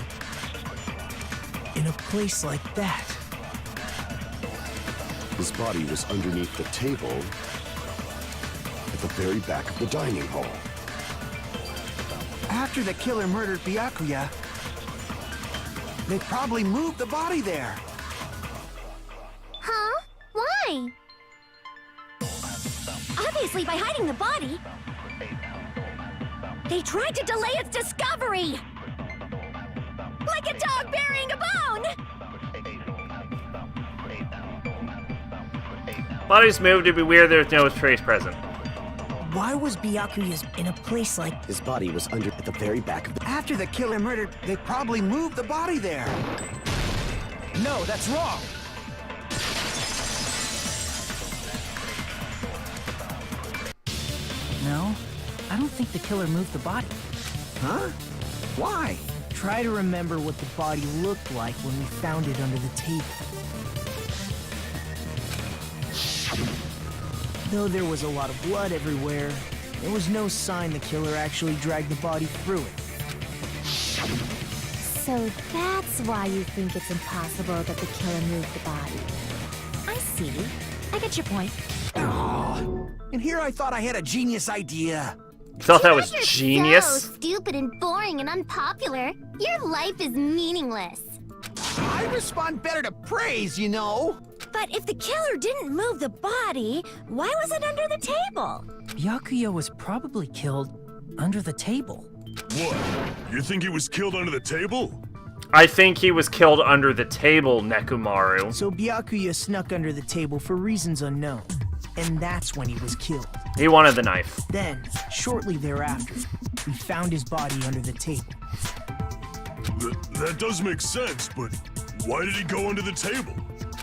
in a place like that? His body was underneath the table at the very back of the dining hall. After the killer murdered Byakuya, they probably moved the body there. Why? Obviously by hiding the body. They tried to delay its discovery! Like a dog burying a bone! Bodies moved, it'd be weird there's no trace present. Why was Byakuya's in a place like... His body was under at the very back of the... After the killer murdered, they probably moved the body there. No, that's wrong! No, I don't think the killer moved the body. Huh? Why? Try to remember what the body looked like when we found it under the table. Though there was a lot of blood everywhere, there was no sign the killer actually dragged the body through it. So that's why you think it's impossible that the killer moved the body. I see. I get your point. Oh, and here I thought I had a genius idea. You thought that was You're genius? so stupid and boring and unpopular. Your life is meaningless. I respond better to praise, you know. But if the killer didn't move the body, why was it under the table? Byakuya was probably killed under the table. What? You think he was killed under the table? I think he was killed under the table, Nekomaru. So Byakuya snuck under the table for reasons unknown. And that's when he was killed. He wanted the knife. Then, shortly thereafter, we found his body under the table. That does make sense, but why did he go under the table?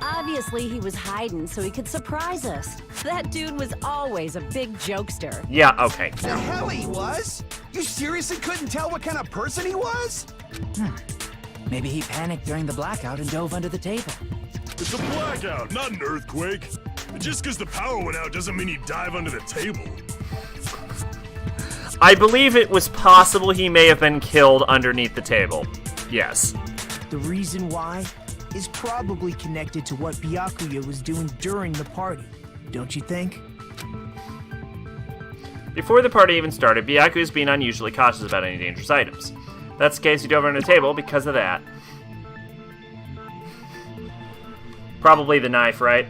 Obviously, he was hiding so he could surprise us. That dude was always a big jokester. Yeah, okay. The hell he was? You seriously couldn't tell what kind of person he was? Maybe he panicked during the blackout and dove under the table. It's a blackout, not an earthquake. Just because the power went out doesn't mean he'd dive under the table. I believe it was possible he may have been killed underneath the table. Yes. The reason why is probably connected to what Byakuya was doing during the party, don't you think? Before the party even started, Byakuya was being unusually cautious about any dangerous items. That's the case, he dove under the table because of that. Probably the knife, right?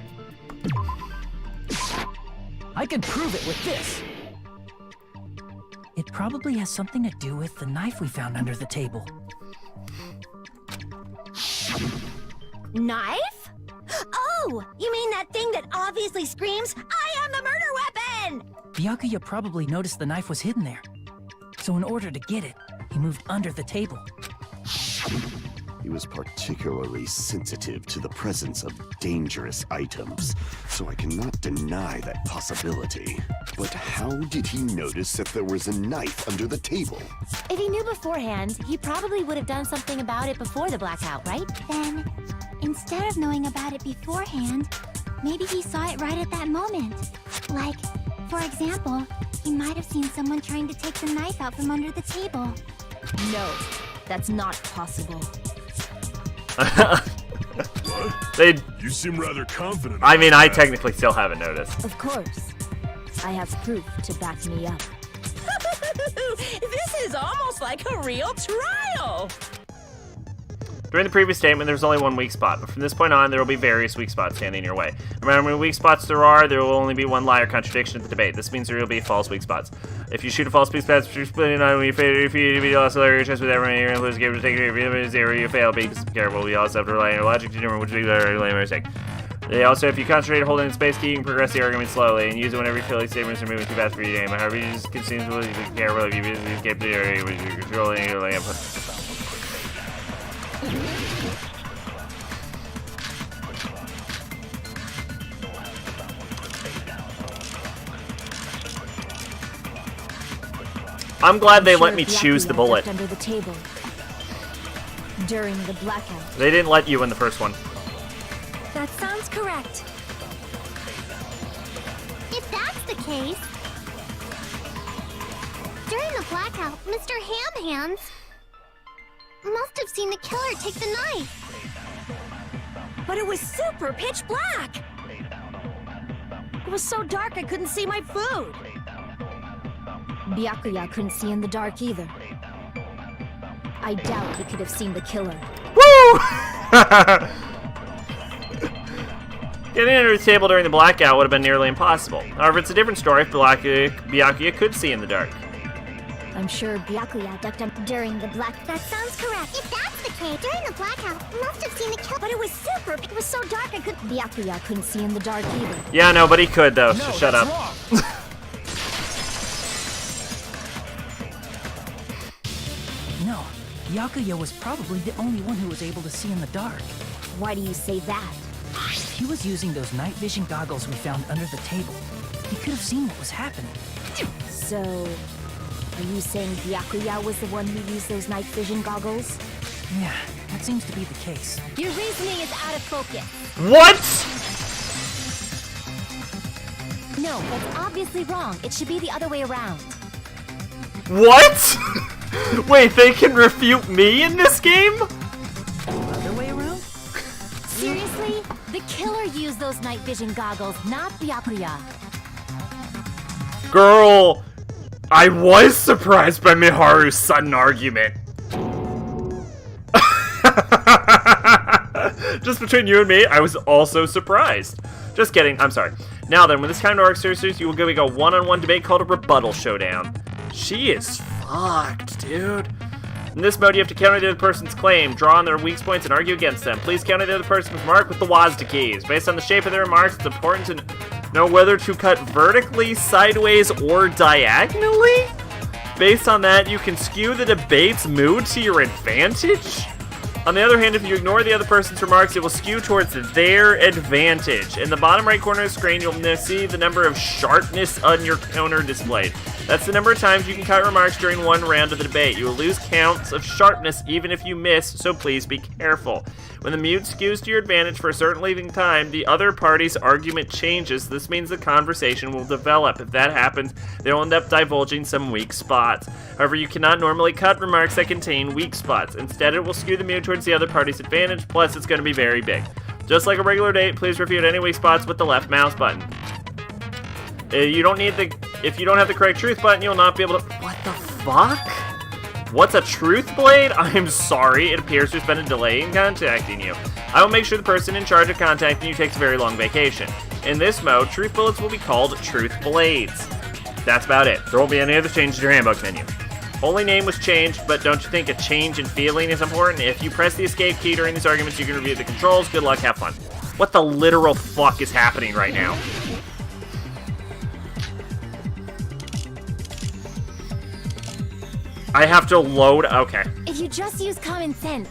I can prove it with this. It probably has something to do with the knife we found under the table. Knife? Oh, you mean that thing that obviously screams, I am the murder weapon! Byakuya probably noticed the knife was hidden there. So in order to get it, he moved under the table. He was particularly sensitive to the presence of dangerous items, so I cannot deny that possibility. But how did he notice that there was a knife under the table? If he knew beforehand, he probably would have done something about it before the blackout, right? Then, instead of knowing about it beforehand, maybe he saw it right at that moment. Like, for example, he might have seen someone trying to take the knife out from under the table. No, that's not possible. You seem rather confident. I mean, about I that. technically still haven't noticed. Of course. I have proof to back me up. This is almost like a real trial! During the previous statement, there was only one weak spot, but from this point on, there will be various weak spots standing in your way. No matter how many weak spots there will only be one lie or contradiction at the debate. This means there will be false weak spots. If you shoot a false weak spot, you're splitting on when if you also your chance with everyone, you're going to lose the game to take it. If you zero, you fail. Be careful. You also have to rely on your logic to determine which weak are lame or mistake. Also, if you concentrate holding in space key, you can progress the argument slowly and use it whenever you feel like statements are moving too fast for your game. However, you just continue to be careful if you escape the area when you're controlling your lamp. I'm glad they let me choose the bullet. Under the table during the blackout. They didn't let you in the first one. That sounds correct. If that's the case... During the blackout, Mr. Ham Hands must have seen the killer take the knife. But it was super pitch black! It was so dark I couldn't see my food. Byakuya couldn't see in the dark either. I doubt he could have seen the killer. Woo! Getting under the table during the blackout would have been nearly impossible. However, it's a different story if Byakuya could see in the dark. I'm sure Byakuya ducked him during the black. That sounds correct. If that's the case, during the blackout, I must have seen the killer. But it was super. It was so dark I could. Byakuya couldn't see in the dark either. Yeah, no, but he could, though, so No, shut that's up. wrong. No, Byakuya was probably the only one who was able to see in the dark. Why do you say that? He was using those night vision goggles we found under the table. He could have seen what was happening. So, are you saying Byakuya was the one who used those night vision goggles? Yeah, that seems to be the case. Your reasoning is out of focus. What? No, that's obviously wrong. It should be the other way around. What? Wait, they can refute me in this game? Other way around? Seriously? The killer used those night vision goggles, not Byakuya. Girl, I was surprised by Miharu's sudden argument. Just between you and me, I was also surprised. Just kidding, I'm sorry. Now then, when this kind of works, seriously, you will go a one-on-one debate called a rebuttal showdown. She is fucked, dude. In this mode, you have to counter the other person's claim, draw on their weak points, and argue against them. Please counter the other person's remark with the WASD keys. Based on the shape of their remarks, it's important to know whether to cut vertically, sideways, or diagonally? Based on that, you can skew the debate's mood to your advantage? On the other hand, if you ignore the other person's remarks, it will skew towards their advantage. In the bottom right corner of the screen, you'll see the number of sharpness on your counter displayed. That's the number of times you can cut remarks during one round of the debate. You will lose counts of sharpness even if you miss, so please be careful. When the mute skews to your advantage for a certain leaving time, the other party's argument changes. This means the conversation will develop. If that happens, they'll end up divulging some weak spots. However, you cannot normally cut remarks that contain weak spots. Instead, it will skew the mute towards the other party's advantage, plus it's going to be very big. Just like a regular date, please refute any weak spots with the left mouse button. If you don't have the correct truth button, you'll not be able to... What the fuck? What's a truth blade? I'm sorry, it appears there's been a delay in contacting you. I will make sure the person in charge of contacting you takes a very long vacation. In this mode, truth bullets will be called truth blades. That's about it. There won't be any other changes to your handbook menu. Only name was changed, but don't you think a change in feeling is important? If you press the escape key during these arguments, you can review the controls. Good luck, have fun. What the literal fuck is happening right now? I have to load, okay. If you just use common sense.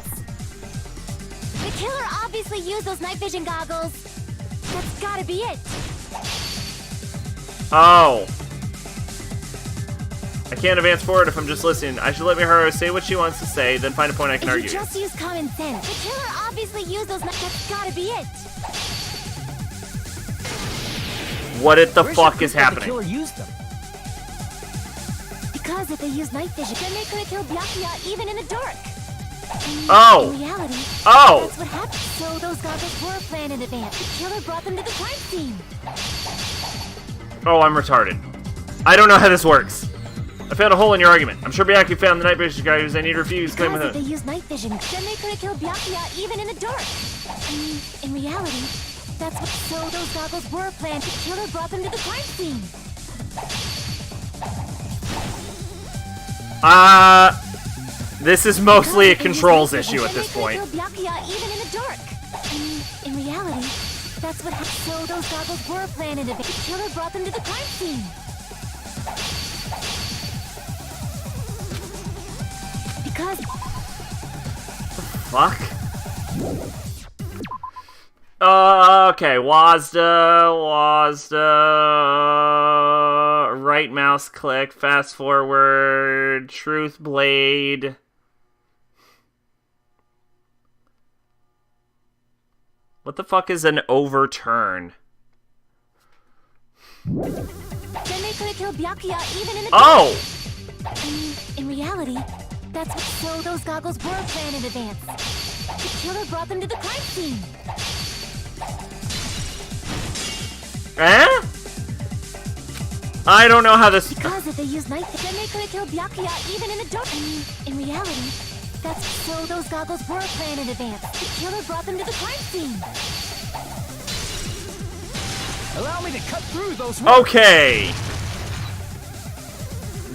The killer obviously used those night vision goggles. That's gotta be it. Oh. I can't advance forward if I'm just listening. I should let Miharu say what she wants to say, then find a point I can argue. If you just use common sense. The killer obviously used those night. That's gotta be it. What the Where's fuck the is proof that happening? The killer used them. Because if they used night vision, then they could have killed Byakuya even in the dark. Oh. In reality, Oh. that's what happened. So those goggles were planned in advance. The killer brought them to the crime scene. Oh, I'm retarded. I don't know how this works. I found a hole in your argument. I'm sure Byakuya found the night vision guys. I need to refuse. Claim Because with if they it. used night vision, then they could have killed Byakuya even in the dark. In reality, that's what. So those goggles were planned. The killer brought them to the crime scene. This is mostly a controls issue at this point. Byakuya even in the dark. In reality, that's what happened. So those goggles were planned in advance. The killer brought them to the crime scene. Because Fuck. Okay, WASD, right mouse click, fast forward, truth blade. What the fuck is an overturn? then they could have killed Byakuya even in the Oh! dark. In reality, that's what. So those goggles were planned in advance. The killer brought them to the crime scene. Eh? I don't know how this... Because if they used night, then they could have killed Byakuya even in the dark. In reality, that's. So those goggles were planned in advance. The killer brought them to the crime scene. Allow me to cut through those... Okay!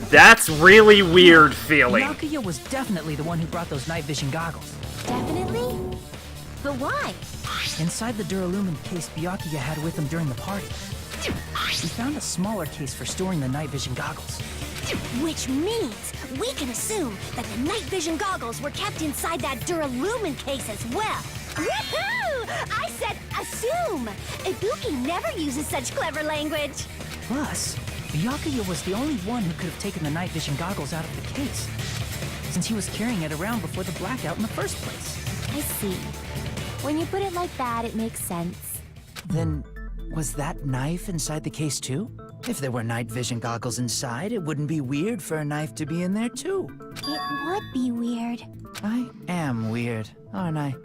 That's really weird feeling. Byakuya was definitely the one who brought those night vision goggles. Definitely? But why? Inside the Duralumin case Byakuya had with him during the party, we found a smaller case for storing the night vision goggles. Which means we can assume that the night vision goggles were kept inside that Duralumin case as well. Woohoo! I said assume! Ibuki never uses such clever language. Plus, Byakuya was the only one who could have taken the night vision goggles out of the case, since he was carrying it around before the blackout in the first place. I see. When you put it like that, it makes sense. Then, was that knife inside the case too? If there were night vision goggles inside, it wouldn't be weird for a knife to be in there too. It would be weird. I am weird, aren't I?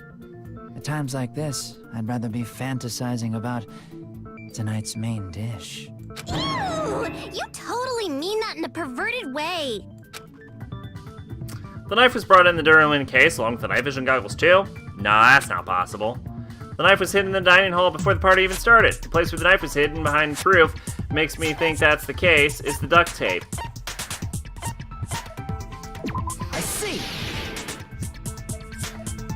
At times like this, I'd rather be fantasizing about tonight's main dish. Ew! You totally mean that in a perverted way. The knife was brought in the Duralumin case along with the night vision goggles too? Nah, that's not possible. The knife was hidden in the dining hall before the party even started. The place where the knife was hidden behind proof makes me think that's the case is the duct tape. I see!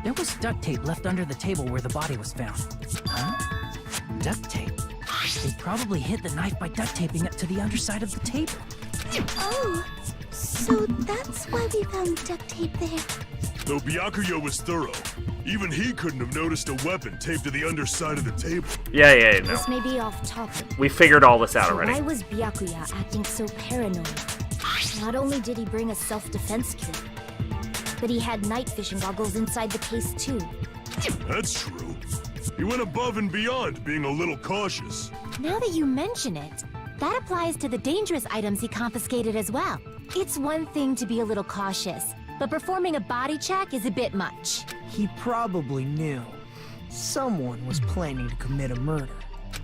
There was duct tape left under the table where the body was found. Huh? Duct tape? They probably hid the knife by duct taping it to the underside of the table. Oh, so that's why we found duct tape there. Though Byakuya was thorough, even he couldn't have noticed a weapon taped to the underside of the table. Yeah, no. This may be off topic. We figured all this out So already. why was Byakuya acting so paranoid? Not only did he bring a self-defense kit, but he had night vision goggles inside the case too. That's true. He went above and beyond, being a little cautious. Now that you mention it, that applies to the dangerous items he confiscated as well. It's one thing to be a little cautious, but performing a body check is a bit much. He probably knew. Someone was planning to commit a murder.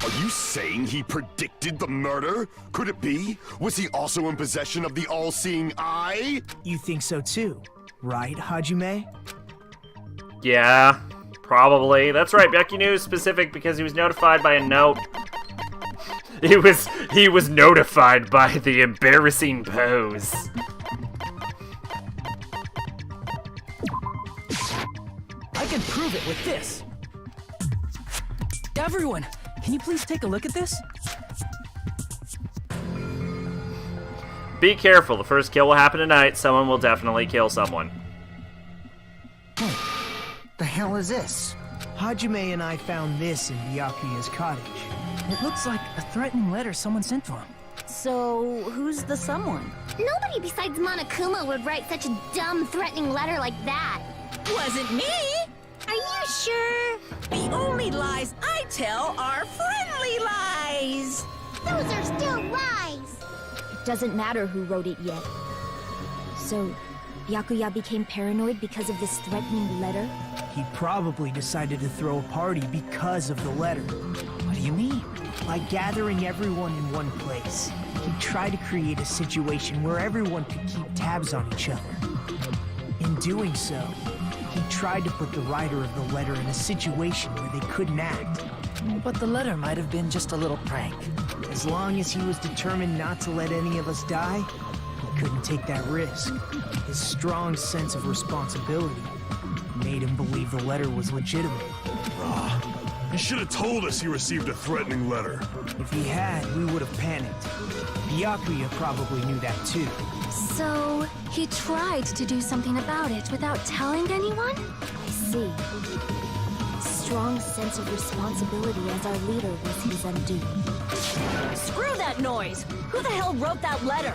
Are you saying he predicted the murder? Could it be? Was he also in possession of the all-seeing eye? You think so too, right, Hajime? Yeah, probably. That's right, Becky knew specific because he was notified by a note. He was notified by the embarrassing pose. I can prove it with this. Everyone, can you please take a look at this? Be careful, the first kill will happen tonight. Someone will definitely kill someone. The hell is this? Hajime and I found this in Byakuya's cottage. It looks like a threatening letter someone sent to him. So, who's the someone? Nobody besides Monokuma would write such a dumb, threatening letter like that. Wasn't me! Are you sure? The only lies I tell are friendly lies! Those are still lies. It doesn't matter who wrote it yet. So, Byakuya became paranoid because of this threatening letter? He probably decided to throw a party because of the letter. What do you mean? By gathering everyone in one place, he tried to create a situation where everyone could keep tabs on each other. In doing so, he tried to put the writer of the letter in a situation where they couldn't act. But the letter might have been just a little prank. As long as he was determined not to let any of us die, he couldn't take that risk. His strong sense of responsibility made him believe the letter was legitimate. He should have told us he received a threatening letter. If he had, we would have panicked. Byakuya probably knew that too. So, he tried to do something about it without telling anyone? I see. Strong sense of responsibility as our leader was his undoing. Screw that noise! Who the hell wrote that letter?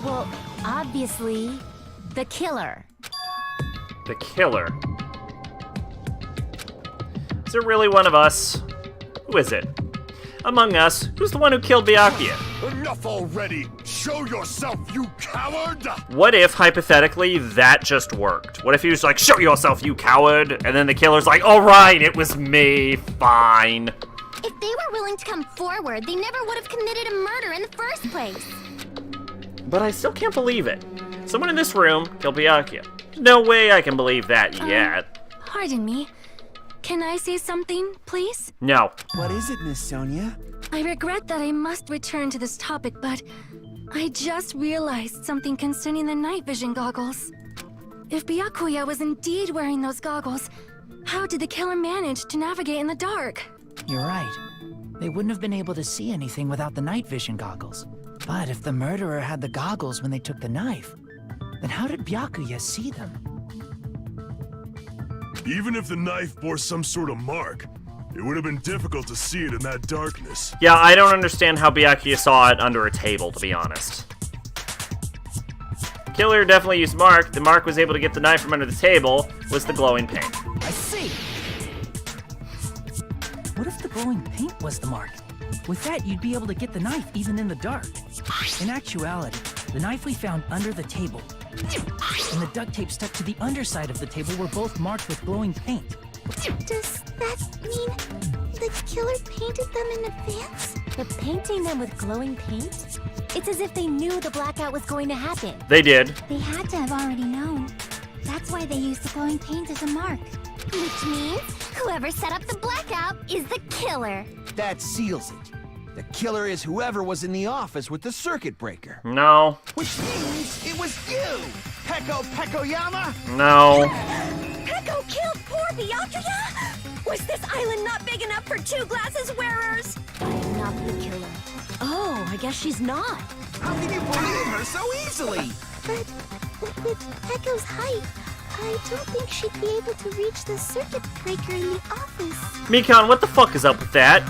Well, obviously, the killer. The killer. Is it really one of us? Who is it? Among us, who's the one who killed Byakuya? Enough already! Show yourself, you coward! What if, hypothetically, that just worked? What if he was like, show yourself, you coward? And then the killer's like, alright, it was me, fine. If they were willing to come forward, they never would have committed a murder in the first place. But I still can't believe it. Someone in this room killed Byakuya. There's no way I can believe that yet. Pardon me. Can I say something, please? No. What is it, Miss Sonia? I regret that I must return to this topic, but I just realized something concerning the night vision goggles. If Byakuya was indeed wearing those goggles, how did the killer manage to navigate in the dark? You're right. They wouldn't have been able to see anything without the night vision goggles. But if the murderer had the goggles when they took the knife, then how did Byakuya see them? Even if the knife bore some sort of mark, it would have been difficult to see it in that darkness. Yeah, I don't understand how Byakuya saw it under a table, to be honest. Killer definitely used Mark. The Mark was able to get the knife from under the table, was the glowing paint. I see! What if the glowing paint was the mark? With that, you'd be able to get the knife even in the dark. In actuality, the knife we found under the table and the duct tape stuck to the underside of the table were both marked with glowing paint. Does that mean the killer painted them in advance? But painting them with glowing paint? It's as if they knew the blackout was going to happen. They did. They had to have already known. That's why they used the glowing paint as a mark. Which means whoever set up the blackout is the killer. That seals it. The killer is whoever was in the office with the circuit breaker. No. Which means it was you, Peko Pekoyama? No. Peko killed poor Byakuya? Was this island not big enough for 2 glasses wearers? I'm not the killer. Oh, I guess she's not. How can you believe her so easily? But with Pekko's height, I don't think she'd be able to reach the circuit breaker in the office. Mikon, what the fuck is up with that?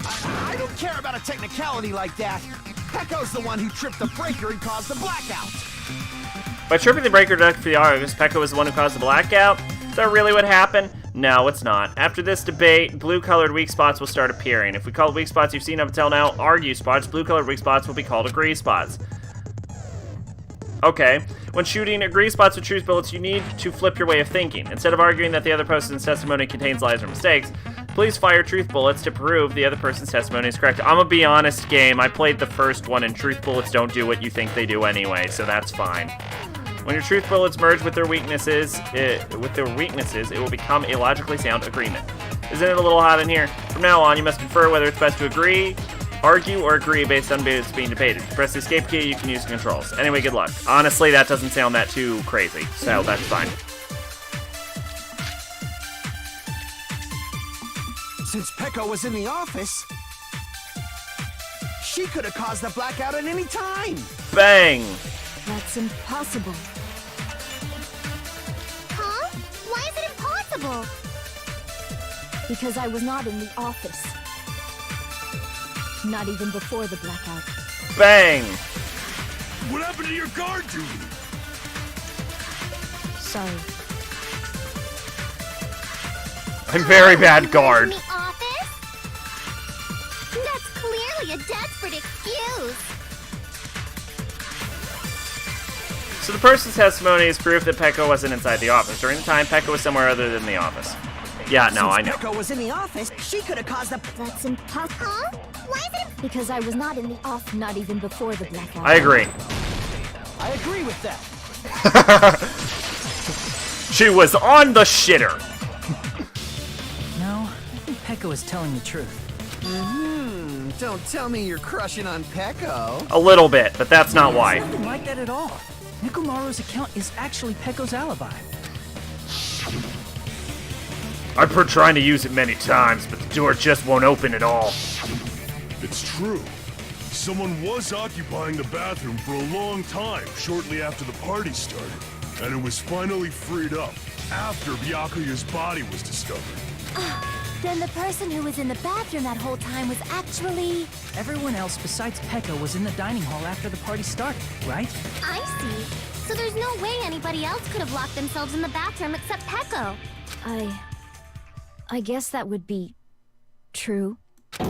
I don't care about a technicality like that. Peko's the one who tripped the breaker and caused the blackout. By tripping the breaker duct for the Argus, Pekko was the one who caused the blackout? Is that really what happened? No, it's not. After this debate, blue-colored weak spots will start appearing. If we call the weak spots you've seen up until now argue spots, blue-colored weak spots will be called agree spots. Okay. When shooting agree spots with truth bullets, you need to flip your way of thinking. Instead of arguing that the other person's testimony contains lies or mistakes, please fire truth bullets to prove the other person's testimony is correct. I'm gonna be honest, game. I played the first one, and truth bullets don't do what you think they do anyway, so that's fine. When your truth bullets merge with their weaknesses, it will become a logically sound agreement. Isn't it a little hot in here? From now on, you must confer whether it's best to agree, argue, or agree based on what's being debated. Press the escape key, you can use the controls. Anyway, good luck. Honestly, that doesn't sound that too crazy, so that's fine. Since Peko was in the office, she could have caused the blackout at any time. Bang! That's impossible. Huh? Why is it impossible? Because I was not in the office. Not even before the blackout. Bang! What happened to your guard duty? Sorry. I'm very bad guard. In the office? That's clearly a desperate excuse. So the person's testimony is proof that Pekko wasn't inside the office. During the time, Pekko was somewhere other than the office. Yeah, no, I know. Since Peko was in the office, she could have caused the... That's impossible. Huh? Why is it? Because I was not in the off, not even before the blackout. I agree. I agree with that. She was on the shitter. No, I think Pekko is telling the truth. Don't tell me you're crushing on Peko. A little bit, but that's not why. It's nothing like that at all. Nikomaru's account is actually Pekko's alibi. I've been trying to use it many times, but the door just won't open at all. It's true. Someone was occupying the bathroom for a long time shortly after the party started, and it was finally freed up after Byakuya's body was discovered. Then the person who was in the bathroom that whole time was actually... Everyone else besides Pekko was in the dining hall after the party started, right? I see. So there's no way anybody else could have locked themselves in the bathroom except Peko. I guess that would be... true.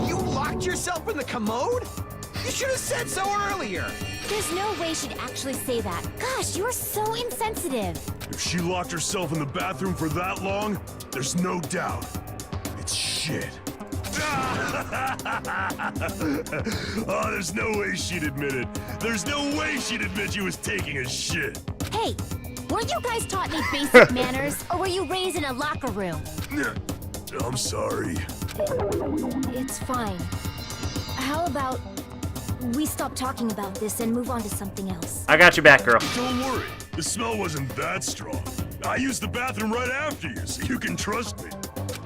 You locked yourself in the commode? You should have said so earlier. There's no way she'd actually say that. Gosh, you're so insensitive. If she locked herself in the bathroom for that long, there's no doubt. It's shit. Oh, there's no way she'd admit it. There's no way she'd admit she was taking a shit. Hey, weren't you guys taught any basic manners, or were you raised in a locker room? I'm sorry. It's fine. How about we stop talking about this and move on to something else? I got your back, girl. Don't worry. The smell wasn't that strong. I used the bathroom right after you, so you can trust me.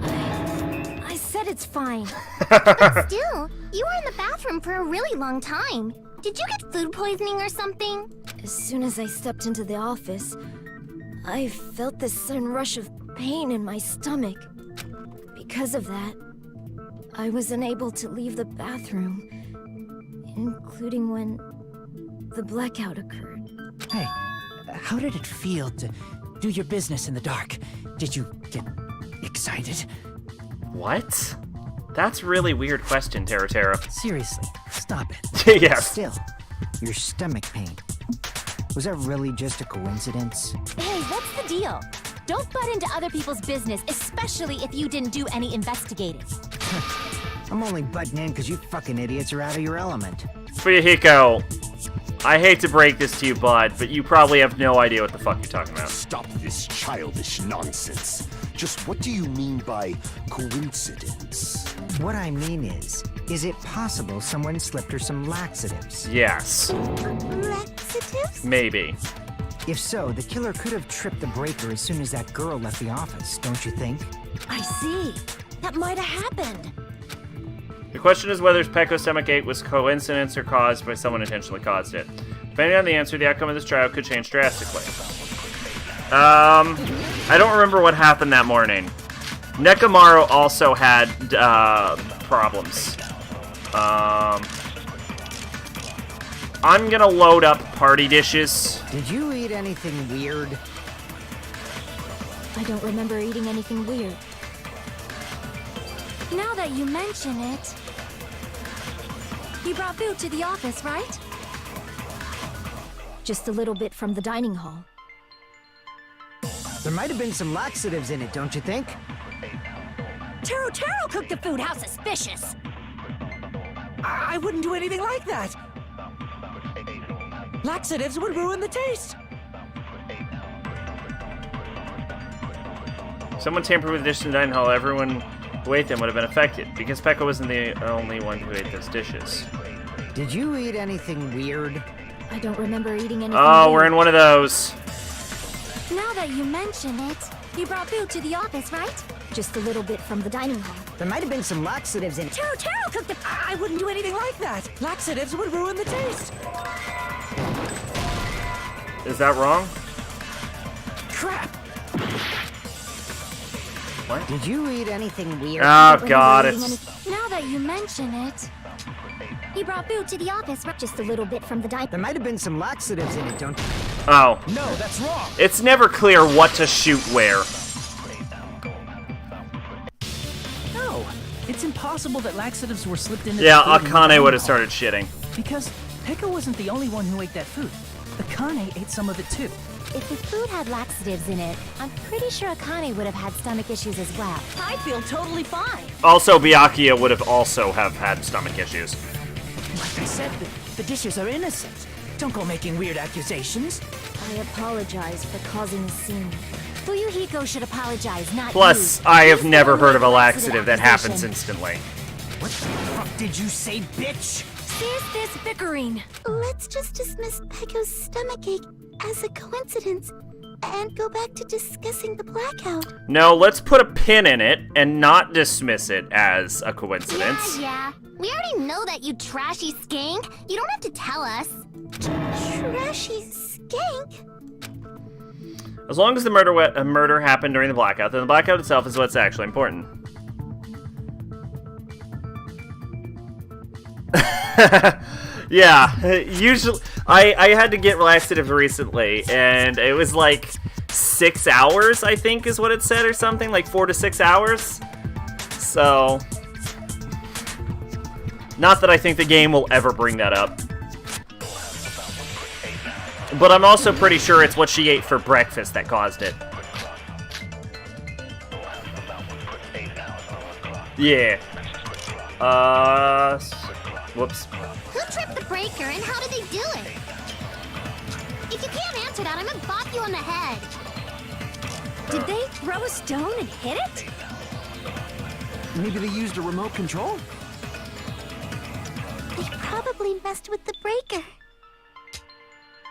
I said it's fine. But still, you were in the bathroom for a really long time. Did you get food poisoning or something? As soon as I stepped into the office, I felt this sudden rush of pain in my stomach. Because of that, I was unable to leave the bathroom, including when the blackout occurred. Hey, how did it feel to do your business in the dark? Did you get excited? What? That's really weird question, Tero. Seriously, stop it. Yes. Still, your stomach pain. Was that really just a coincidence? Hey, what's the deal? Don't butt into other people's business, especially if you didn't do any investigating. I'm only butting in because you fucking idiots are out of your element. Fuyuhiko, I hate to break this to you, bud, but you probably have no idea what the fuck you're talking about. Stop this childish nonsense. Just what do you mean by coincidence? What I mean is it possible someone slipped her some laxatives? Yes. Laxatives? Maybe. If so, the killer could have tripped the breaker as soon as that girl left the office, don't you think? I see. That might have happened. The question is whether Pecco's stomachache was coincidence or caused by someone intentionally caused it. Depending on the answer, the outcome of this trial could change drastically. I don't remember what happened that morning. Nekomaru also had problems. I'm gonna load up party dishes. Did you eat anything weird? I don't remember eating anything weird. Now that you mention it, you brought food to the office, right? Just a little bit from the dining hall. There might have been some laxatives in it, don't you think? Taro cooked the food. How suspicious! I wouldn't do anything like that. Laxatives would ruin the taste. Someone tampered with the dishes in the dining hall. Everyone who ate them would have been affected, because Pecco wasn't the only one who ate those dishes. Did you eat anything weird? I don't remember eating anything Oh, weird. we're in one of those. Now that you mention it, you brought food to the office, right? Just a little bit from the dining hall. There might have been some laxatives in it. Taro cooked the... I wouldn't do anything like that. Laxatives would ruin the taste. Is that wrong? Crap. What? Did you eat anything weird? Oh, God, it's... Now that you mention it, you brought food to the office, right? Just a little bit from the dining. There might have been some laxatives in it, don't you? Oh. No, that's wrong. It's never clear what to shoot where. No, it's impossible that laxatives were slipped into Yeah, the food in the Akane would have dining hall. started shitting. Because Pecco wasn't the only one who ate that food. Akane ate some of it too. If the food had laxatives in it, I'm pretty sure Akane would have had stomach issues as well. I feel totally fine. Also, Byakuya would have also have had stomach issues. Like I said, the dishes are innocent. Don't go making weird accusations. I apologize for causing a scene. Fuyuhiko should apologize, not Plus, you. I have He's the never one heard of a with laxative that happens accusation. instantly. What the fuck did you say, bitch? Cease this bickering. let's just dismiss Pecco's stomachache as a coincidence and go back to discussing the blackout. No, let's put a pin in it and not dismiss it as a coincidence. Yeah. We already know that, you trashy skank. You don't have to tell us. Trashy skank? As long as the murder happened during the blackout, then the blackout itself is what's actually important. Yeah, usually I had to get laxative recently, and it was like 6 hours, I think is what it said, or something, like 4 to 6 hours. So, not that I think the game will ever bring that up. But I'm also pretty sure it's what she ate for breakfast that caused it. Yeah. Whoops. Who tripped the breaker and how did they do it? If you can't answer that, I'm gonna bop you on the head. Did they throw a stone and hit it? Maybe they used a remote control? They probably messed with the breaker.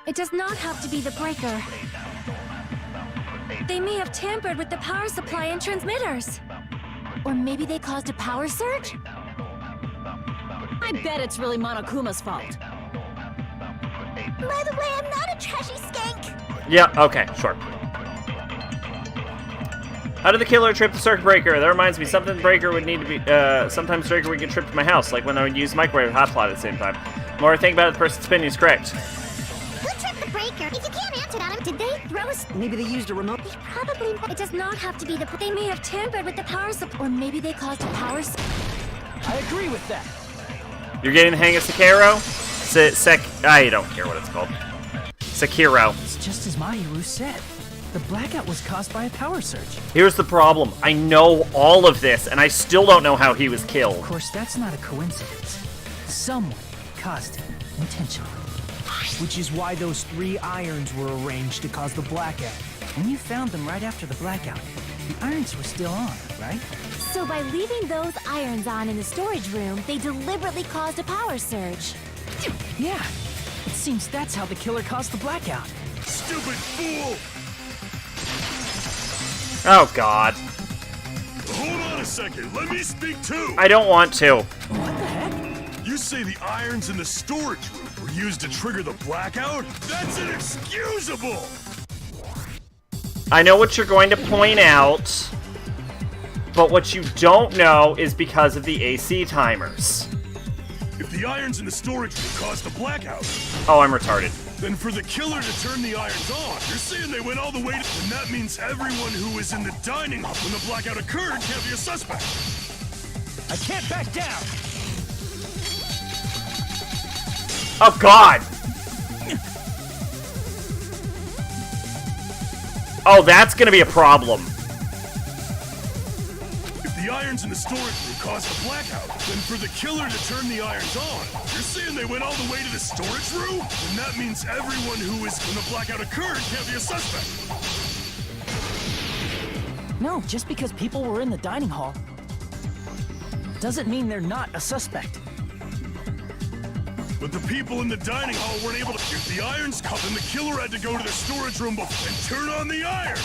It does not have to be the breaker. They may have tampered with the power supply and transmitters. Or maybe they caused a power surge? I bet it's really Monokuma's fault. By the way, I'm not a trashy skank. Yeah, okay, sure. How did the killer trip the circuit breaker? That reminds me, something the breaker would need to be, sometimes breaker would get tripped in my house, like when I would use microwave and hotplot at the same time. The more I think about it, the person's opinion is correct. Who tripped the breaker? If you can't answer that, did they throw us? Maybe they used a remote. They probably. It does not have to be the. They may have tampered with the power supply. Or maybe they caused a power surge. I agree with that. You're getting the hang of Sekiro? I don't care what it's called. Sekiro. It's just as Mahiru said. The blackout was caused by a power surge. Here's the problem. I know all of this, and I still don't know how he was killed. Of course, that's not a coincidence. Someone caused it intentionally. Which is why those 3 irons were arranged to cause the blackout. When you found them right after the blackout, the irons were still on, right? So by leaving those irons on in the storage room, they deliberately caused a power surge. Yeah. It seems that's how the killer caused the blackout. Stupid fool! Oh, God. Hold on a second, let me speak too! I don't want to. What the heck? You say the irons in the storage room were used to trigger the blackout? That's inexcusable! I know what you're going to point out, but what you don't know is because of the AC timers. If the irons in the storage room caused the blackout, Oh, I'm retarded. then for the killer to turn the irons on, you're saying they went all the way to... And that means everyone who was in the dining hall when the blackout occurred can't be a suspect. I can't back down. Oh, God! Oh, that's gonna be a problem. If the irons in the storage room caused the blackout, then for the killer to turn the irons on, you're saying they went all the way to the storage room? And that means everyone who was when the blackout occurred can't be a suspect. No, just because people were in the dining hall doesn't mean they're not a suspect. But the people in the dining hall weren't able to... If the irons cut, then the killer had to go to the storage room and turn on the iron.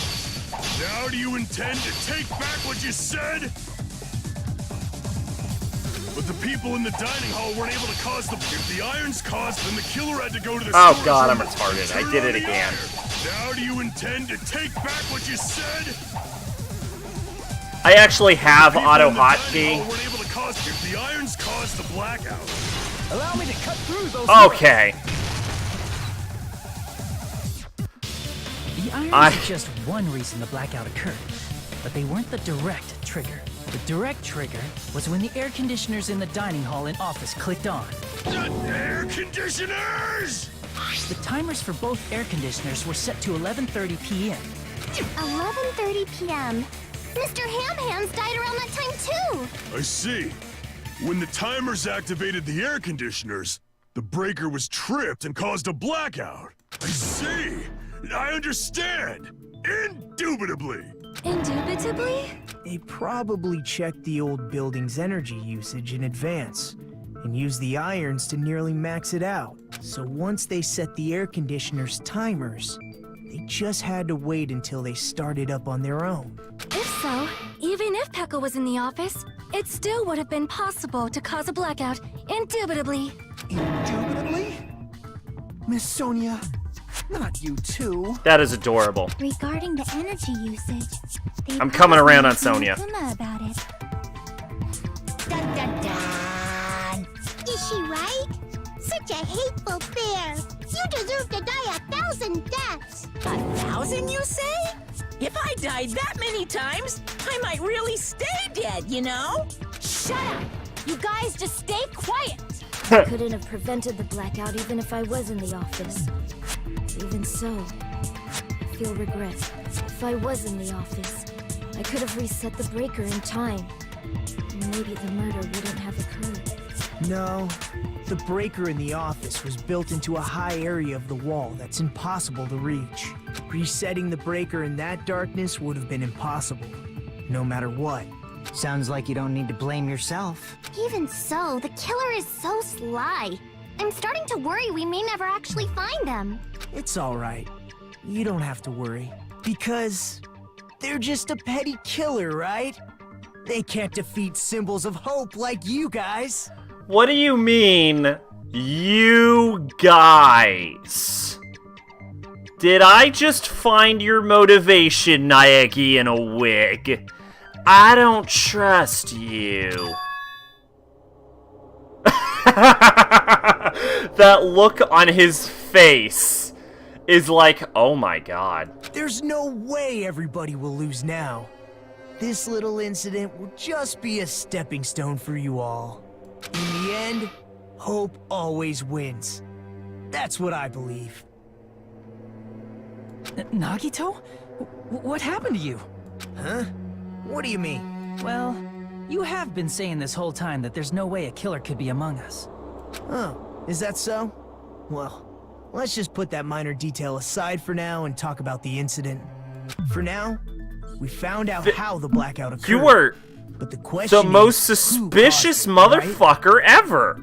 Now do you intend to take back what you said? But the people in the dining hall weren't able to cause the... If the irons caused, then the killer had to go to the Oh, storage God, room I'm retarded. and I did turn it on the again. iron. Now do you intend to take back what you said? I actually have People auto in the dining hotkey. hall weren't able to cause... If the irons caused the blackout... Allow me to cut through those. Okay. The irons I- are just one reason the blackout occurred, but they weren't the direct trigger. The direct trigger was when the air conditioners in the dining hall and office clicked on. The air conditioners! The timers for both air conditioners were set to 11:30 p.m. 11:30 p.m. Mr. Ham Hands died around that time too. I see. When the timers activated the air conditioners, the breaker was tripped and caused a blackout. I see. I understand. Indubitably. Indubitably? They probably checked the old building's energy usage in advance and used the irons to nearly max it out. So once they set the air conditioner's timers, they just had to wait until they started up on their own. If so, even if Pekka was in the office, it still would have been possible to cause a blackout, indubitably. Indubitably? Miss Sonia, not you too. That is adorable. Regarding the energy usage, they I'm coming around on probably Sonia. asked Kuma about it. Dun dun dun! Is she right? Such a hateful bear. You deserve to die 1,000 deaths. 1,000, you say? If I died that many times, I might really stay dead, you know? Shut up! You guys just stay quiet! I couldn't have prevented the blackout even if I was in the office. Even so, I feel regret. If I was in the office, I could have reset the breaker in time. Maybe the murder wouldn't have occurred. No, the breaker in the office was built into a high area of the wall that's impossible to reach. Resetting the breaker in that darkness would have been impossible, no matter what. Sounds like you don't need to blame yourself. Even so, the killer is so sly. I'm starting to worry we may never actually find them. It's alright. You don't have to worry. Because they're just a petty killer, right? They can't defeat symbols of hope like you guys. What do you mean, you guys? Did I just find your motivation, Naegi in a wig? I don't trust you. That look on his face is like, oh my god. There's no way everybody will lose now. This little incident will just be a stepping stone for you all. In the end, hope always wins. That's what I believe. Nagito? What happened to you? Huh? What do you mean? Well, you have been saying this whole time that there's no way a killer could be among us. Oh, is that so? Well, let's just put that minor detail aside for now and talk about the incident. For now, we found out how the blackout occurred. You were but the question the most suspicious motherfucker ever.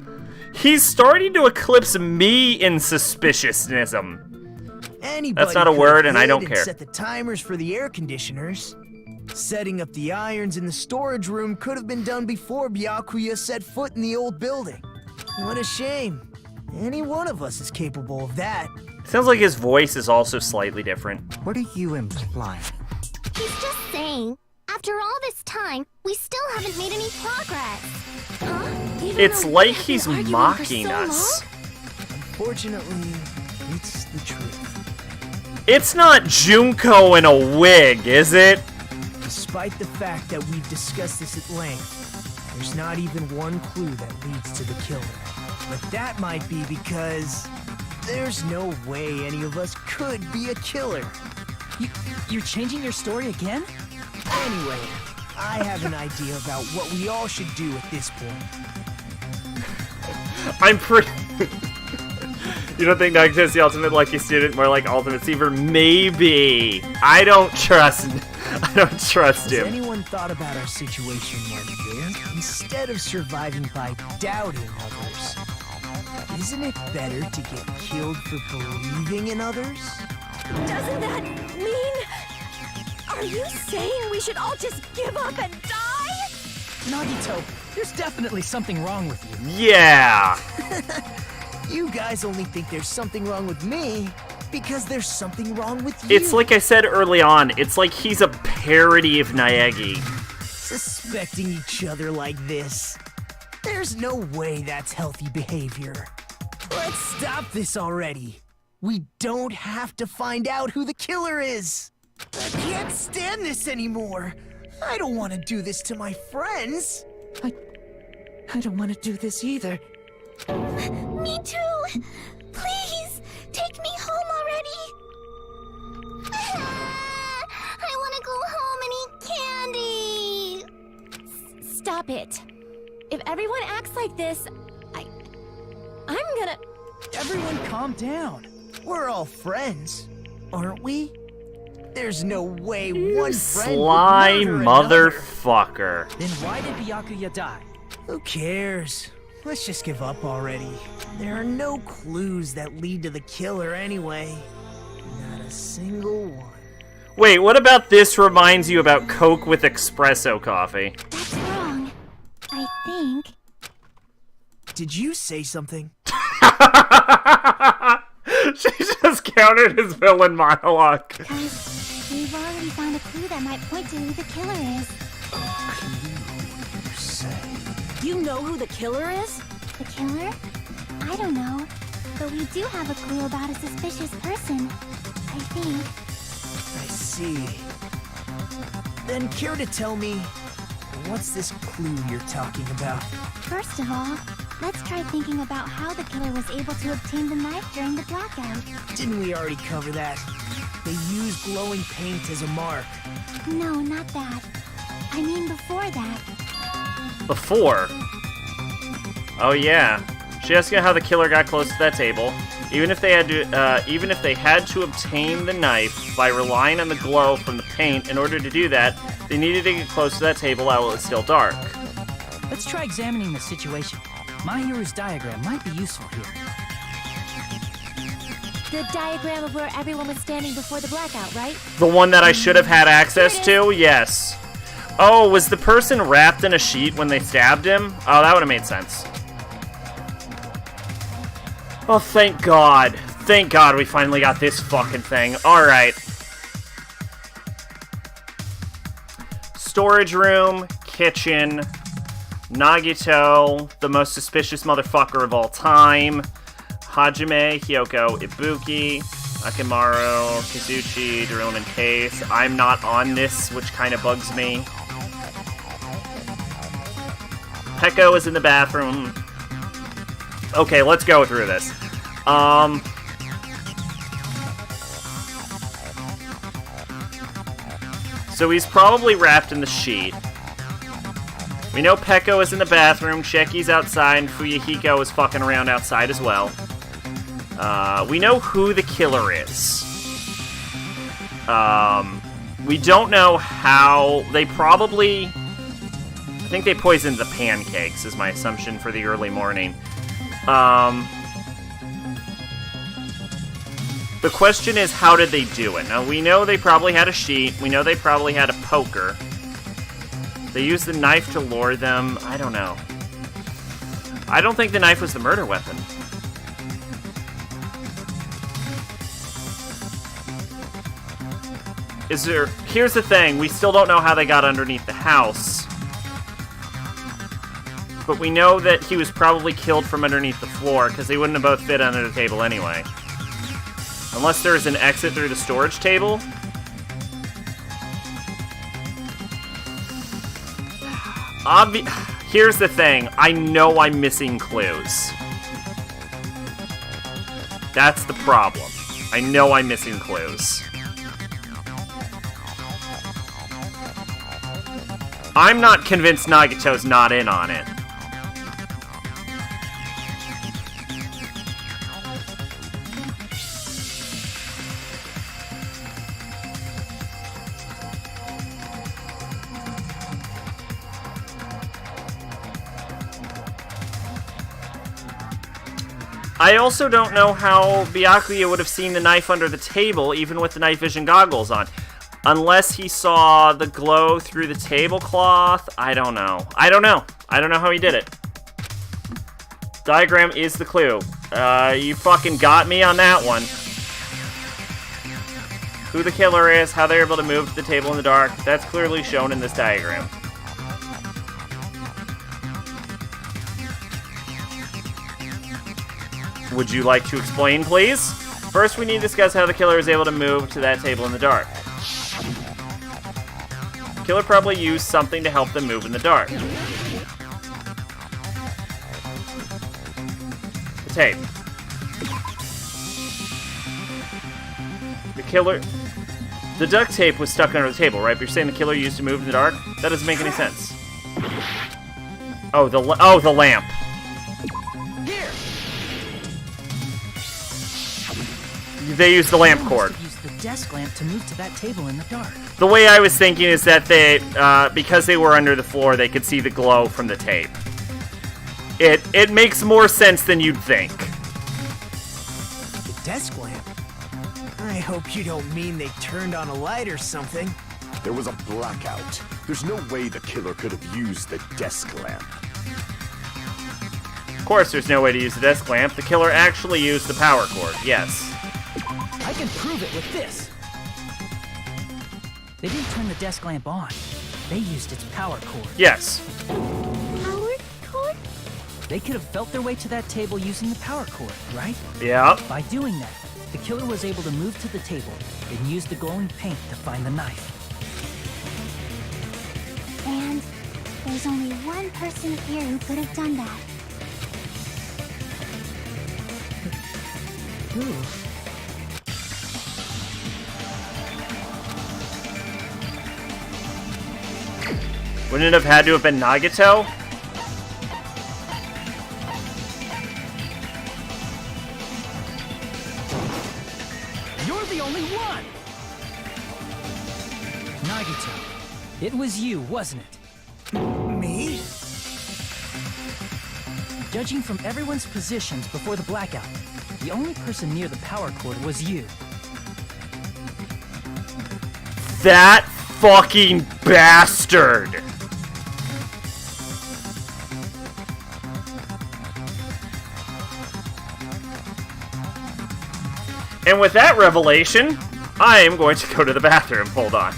He's starting to eclipse me in suspiciousness. Anybody That's not a word, and I don't could care. set the timers for the air conditioners. Setting up the irons in the storage room could have been done before Byakuya set foot in the old building. What a shame. Any one of us is capable of that. Sounds like his voice is also slightly different. What are you implying? He's just saying, after all this time, we still haven't made any progress. Huh? It's like he's mocking us. Unfortunately, it's the truth. It's not Junko in a wig, is it? Despite the fact that we've discussed this at length, there's not even one clue that leads to the killer. But that might be because there's no way any of us could be a killer. You're changing your story again? Anyway, I have an idea about what we all should do at this point. I'm pretty... You don't think Nagito's the ultimate lucky student, more like ultimate deceiver? Maybe. I don't trust him. Has anyone thought about our situation like this? Instead of surviving by doubting others, isn't it better to get killed for believing in others? Doesn't that mean... Are you saying we should all just give up and die? Nagito, there's definitely something wrong with you. Yeah! You guys only think there's something wrong with me because there's something wrong with you. It's like I said early on, it's like he's a parody of Naegi. Suspecting each other like this. There's no way that's healthy behavior. Let's stop this already. We don't have to find out who the killer is. I can't stand this anymore. I don't want to do this to my friends. I don't want to do this either. Me too! Please, take me home already! I want to go home and eat candy! Stop it. If everyone acts like this, I'm gonna... Everyone calm down. We're all friends, aren't we? There's no way one friend Sly would murder motherfucker. Then why did Byakuya die? Who cares? Let's just give up already. There are no clues that lead to the killer anyway. Not a single one. Wait, what about this reminds you about Coke with espresso coffee? That's wrong. I think. Did you say something? She just countered his villain monologue. Because we've already found a clue that might point to who the killer is. You know who the killer is? The killer? I don't know. But we do have a clue about a suspicious person. I think. I see. Then care to tell me, what's this clue you're talking about? First of all, let's try thinking about how the killer was able to obtain the knife during the blackout. Didn't we already cover that? They used glowing paint as a mark. No, not that. I mean before that. Before? Oh yeah. She asked how the killer got close to that table. Even if they had to obtain the knife by relying on the glow from the paint, in order to do that, They needed to get close to that table while it's still dark. Let's try examining the situation. My hero's diagram might be useful here. The diagram of where everyone was standing before the blackout, right? The one that I should have had access to? Yes. Oh, was the person wrapped in a sheet when they stabbed him? Oh, that would have made sense. Oh, thank God. Thank God we finally got this fucking thing. Alright. Storage room, kitchen, Nagito, the most suspicious motherfucker of all time, Hajime, Hyoko, Ibuki, Akamaru, Kizuchi, Duralumin Case. I'm not on this, which kind of bugs me. Peko is in the bathroom. Okay, let's go through this. So he's probably wrapped in the sheet. We know Peko is in the bathroom, Cheki's outside, and Fuyuhiko is fucking around outside as well. We know who the killer is. We don't know how. They probably... I think they poisoned the pancakes, is my assumption for the early morning. The question is, how did they do it? Now, we know they probably had a sheet. We know they probably had a poker. They used the knife to lure them. I don't know. I don't think the knife was the murder weapon. Here's the thing. We still don't know how they got underneath the house. But we know that he was probably killed from underneath the floor, because they wouldn't have both fit under the table anyway. Unless there's an exit through the storage table. Here's the thing. I know I'm missing clues. That's the problem. I know I'm missing clues. I'm not convinced Nagito's not in on it. I also don't know how Byakuya would have seen the knife under the table, even with the night vision goggles on. Unless he saw the glow through the tablecloth. I don't know. I don't know how he did it. Diagram is the clue. You fucking got me on that one. Who the killer is, how they're able to move to the table in the dark, that's clearly shown in this diagram. Would you like to explain, please? First, we need to discuss how the killer is able to move to that table in the dark. The killer probably used something to help them move in the dark. The tape. The killer... The duct tape was stuck under the table, right? But you're saying the killer used to move in the dark? That doesn't make any sense. Oh, the lamp. They used the lamp cord. Use the desk lamp to move to that table in the dark. The way I was thinking is that they, because they were under the floor, they could see the glow from the tape. It makes more sense than you'd think. The desk lamp? I hope you don't mean they turned on a light or something. There was a blackout. There's no way the killer could have used the desk lamp. Of course there's no way to use the desk lamp. The killer actually used the power cord, yes. I can prove it with this. They didn't turn the desk lamp on. They used its power cord. Yes. Power cord? They could have felt their way to that table using the power cord, right? Yeah. By doing that, the killer was able to move to the table and use the glowing paint to find the knife. And there's only one person here who could have done that. Who? Wouldn't it have had to have been Nagito? You're the only one! Nagito, It was you, wasn't it? Me? Judging from everyone's positions before the blackout, the only person near the power cord was you. That fucking bastard! And with that revelation, I am going to go to the bathroom. Hold on.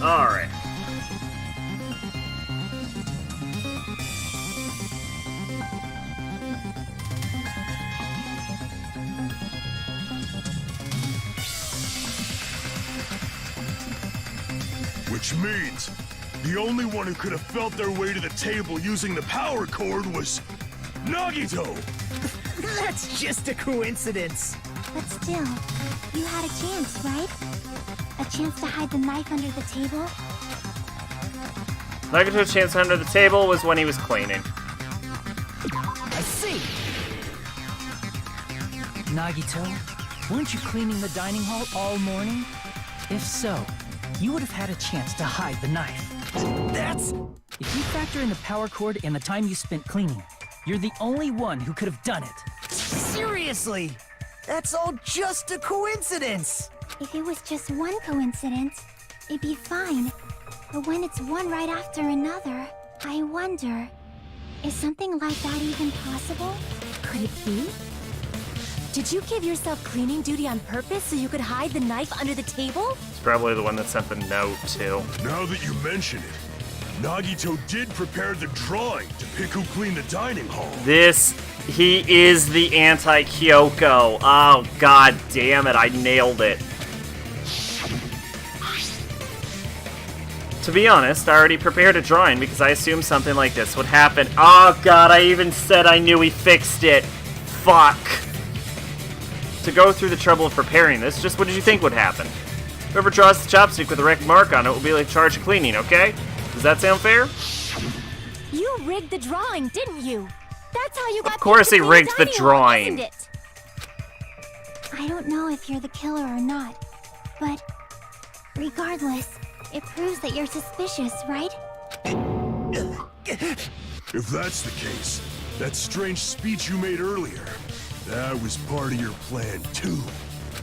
Alright. Which means the only one who could have felt their way to the table using the power cord was Nagito! That's just a coincidence. But still, you had a chance, right? A chance to hide the knife under the table? Nagito's chance under the table was when he was cleaning. I see. Nagito, weren't you cleaning the dining hall all morning? If so, you would have had a chance to hide the knife. That's... If you factor in the power cord and the time you spent cleaning, you're the only one who could have done it. Seriously? That's all just a coincidence. If it was just one coincidence, it'd be fine. But when it's one right after another, I wonder, is something like that even possible? Could it be? Did you give yourself cleaning duty on purpose so you could hide the knife under the table? It's probably the one that sent the note, too. Now that you mention it, Nagito did prepare the drawing to pick who cleaned the dining hall. He is the anti-Kyoko. Oh, god damn it, I nailed it. To be honest, I already prepared a drawing because I assumed something like this would happen. Oh god, I even said I knew he fixed it. Fuck. To go through the trouble of preparing this, just what did you think would happen? Whoever draws the chopstick with the correct mark on it will be like charge of cleaning, okay? Does that sound fair? You rigged the drawing, didn't you? That's how you got Of course he picked to rigged clean the dining hall, drawing. isn't it? I don't know if you're the killer or not, but regardless, it proves that you're suspicious, right? If that's the case, that strange speech you made earlier, that was part of your plan too.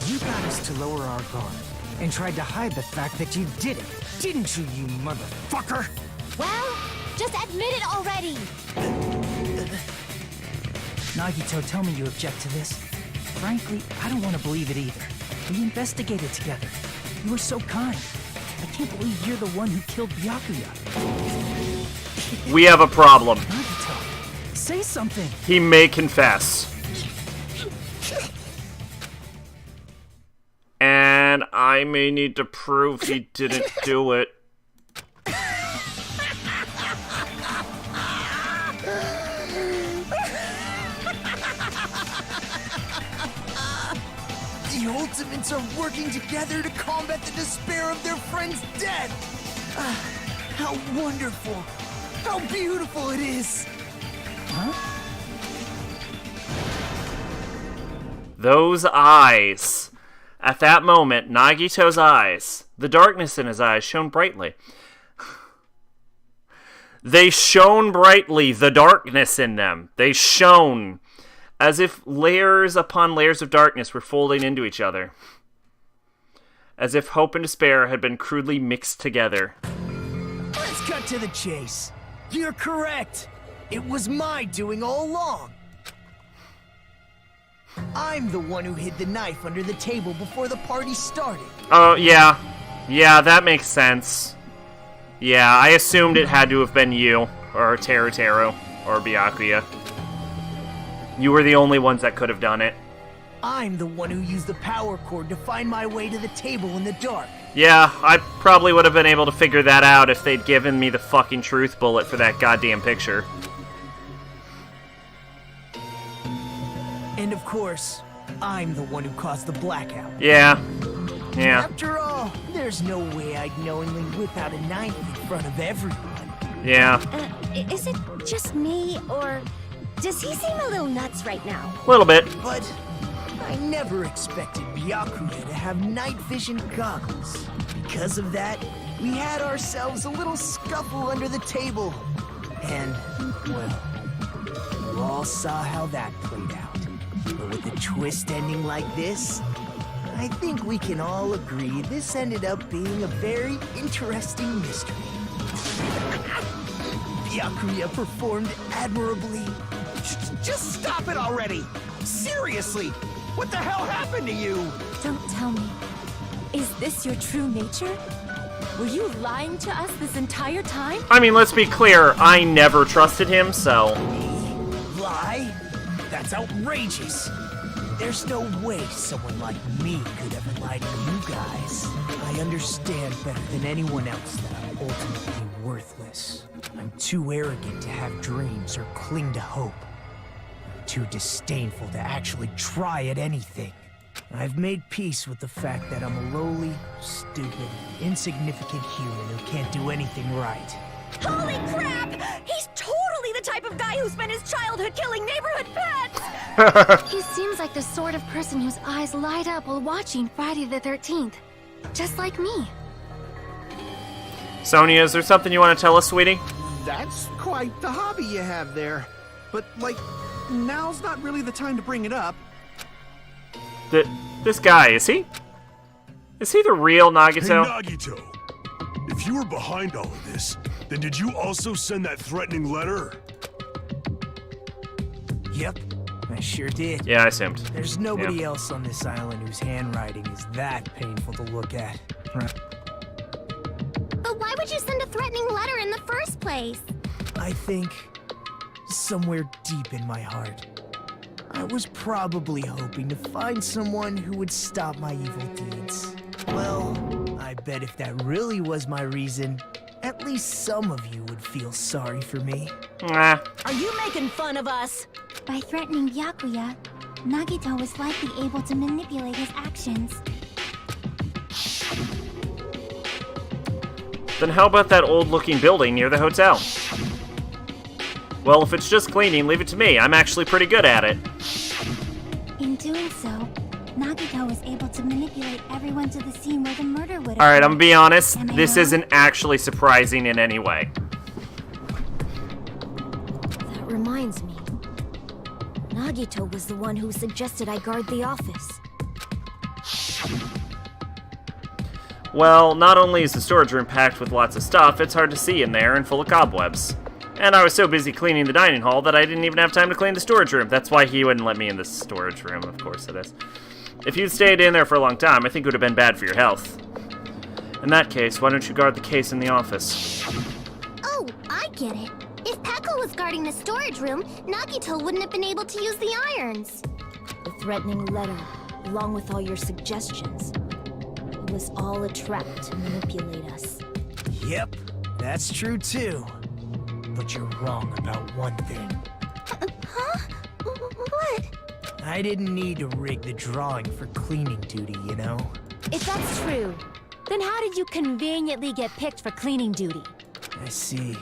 You got us to lower our guard and tried to hide the fact that you did it, didn't you, you motherfucker? Well, just admit it already! Nagito, tell me you object to this. Frankly, I don't want to believe it either. We investigated together. You were so kind. I can't believe you're the one who killed Byakuya. We have a problem. Nagito, say something. He may confess. And I may need to prove he didn't do it. The Ultimates are working together to combat the despair of their friend's death! How wonderful! How beautiful it is! Huh? Those eyes. At that moment, Nagito's eyes, the darkness in his eyes shone brightly. They shone brightly, the darkness in them. They shone as if layers upon layers of darkness were folding into each other. As if hope and despair had been crudely mixed together. Let's cut to the chase. You're correct. It was my doing all along. I'm the one who hid the knife under the table before the party started. Oh, yeah. Yeah, that makes sense. Yeah, I assumed it had to have been you, or Teruteru, or Byakuya. You were the only ones that could have done it. I'm the one who used the power cord to find my way to the table in the dark. Yeah, I probably would have been able to figure that out if they'd given me the fucking truth bullet for that goddamn picture. And of course, I'm the one who caused the blackout. Yeah. Yeah. After all, there's no way I'd knowingly whip out a knife in front of everyone. Yeah. Is it just me, or does he seem a little nuts right now? A little bit. But I never expected Byakuya to have night vision goggles. Because of that, we had ourselves a little scuffle under the table. And, well, you all saw how that played out. But with a twist ending like this, I think we can all agree this ended up being a very interesting mystery. Byakuya performed admirably. Just stop it already! Seriously! What the hell happened to you? Don't tell me. Is this your true nature? Were you lying to us this entire time? I mean, let's be clear, I never trusted him, so... Lie? That's outrageous! There's no way someone like me could ever lie to you guys. I understand better than anyone else that I'm ultimately worthless. I'm too arrogant to have dreams or cling to hope. I'm too disdainful to actually try at anything. I've made peace with the fact that I'm a lowly, stupid, insignificant human who can't do anything right. Holy crap! He's totally the type of guy who spent his childhood killing neighborhood pets! He seems like the sort of person whose eyes light up while watching Friday the 13th. Just like me. Sonia, is there something you want to tell us, sweetie? That's quite the hobby you have there. But, like, now's not really the time to bring it up. This guy, is he? Is he the real Nagito? Hey, Nagito! If you were behind all of this, then did you also send that threatening letter? Yep, I sure did. Yeah, I assumed. There's nobody else on this island whose handwriting is that painful to look at. But why would you send a threatening letter in the first place? I think, somewhere deep in my heart, I was probably hoping to find someone who would stop my evil deeds. Well, I bet if that really was my reason, at least some of you would feel sorry for me. Nah. Are you making fun of us? By threatening Byakuya, Nagito was likely able to manipulate his actions. Then how about that old-looking building near the hotel? Well, if it's just cleaning, leave it to me. I'm actually pretty good at it. In doing so, Nagito was able to manipulate everyone to the scene where the murder would occur. Alright, I'm gonna be honest, Am I this wrong? isn't actually surprising in any way. That reminds me. Nagito was the one who suggested I guard the office. Well, not only is the storage room packed with lots of stuff, it's hard to see in there and full of cobwebs. And I was so busy cleaning the dining hall that I didn't even have time to clean the storage room. That's why he wouldn't let me in the storage room, of course it is. If you'd stayed in there for a long time, I think it would have been bad for your health. In that case, why don't you guard the case in the office? Oh, I get it. If Pekka was guarding the storage room, Nagito wouldn't have been able to use the irons. The threatening letter, along with all your suggestions. It was all a trap to manipulate us. Yep, that's true too. But you're wrong about one thing. Huh? What? I didn't need to rig the drawing for cleaning duty, you know? If that's true, then how did you conveniently get picked for cleaning duty? I see.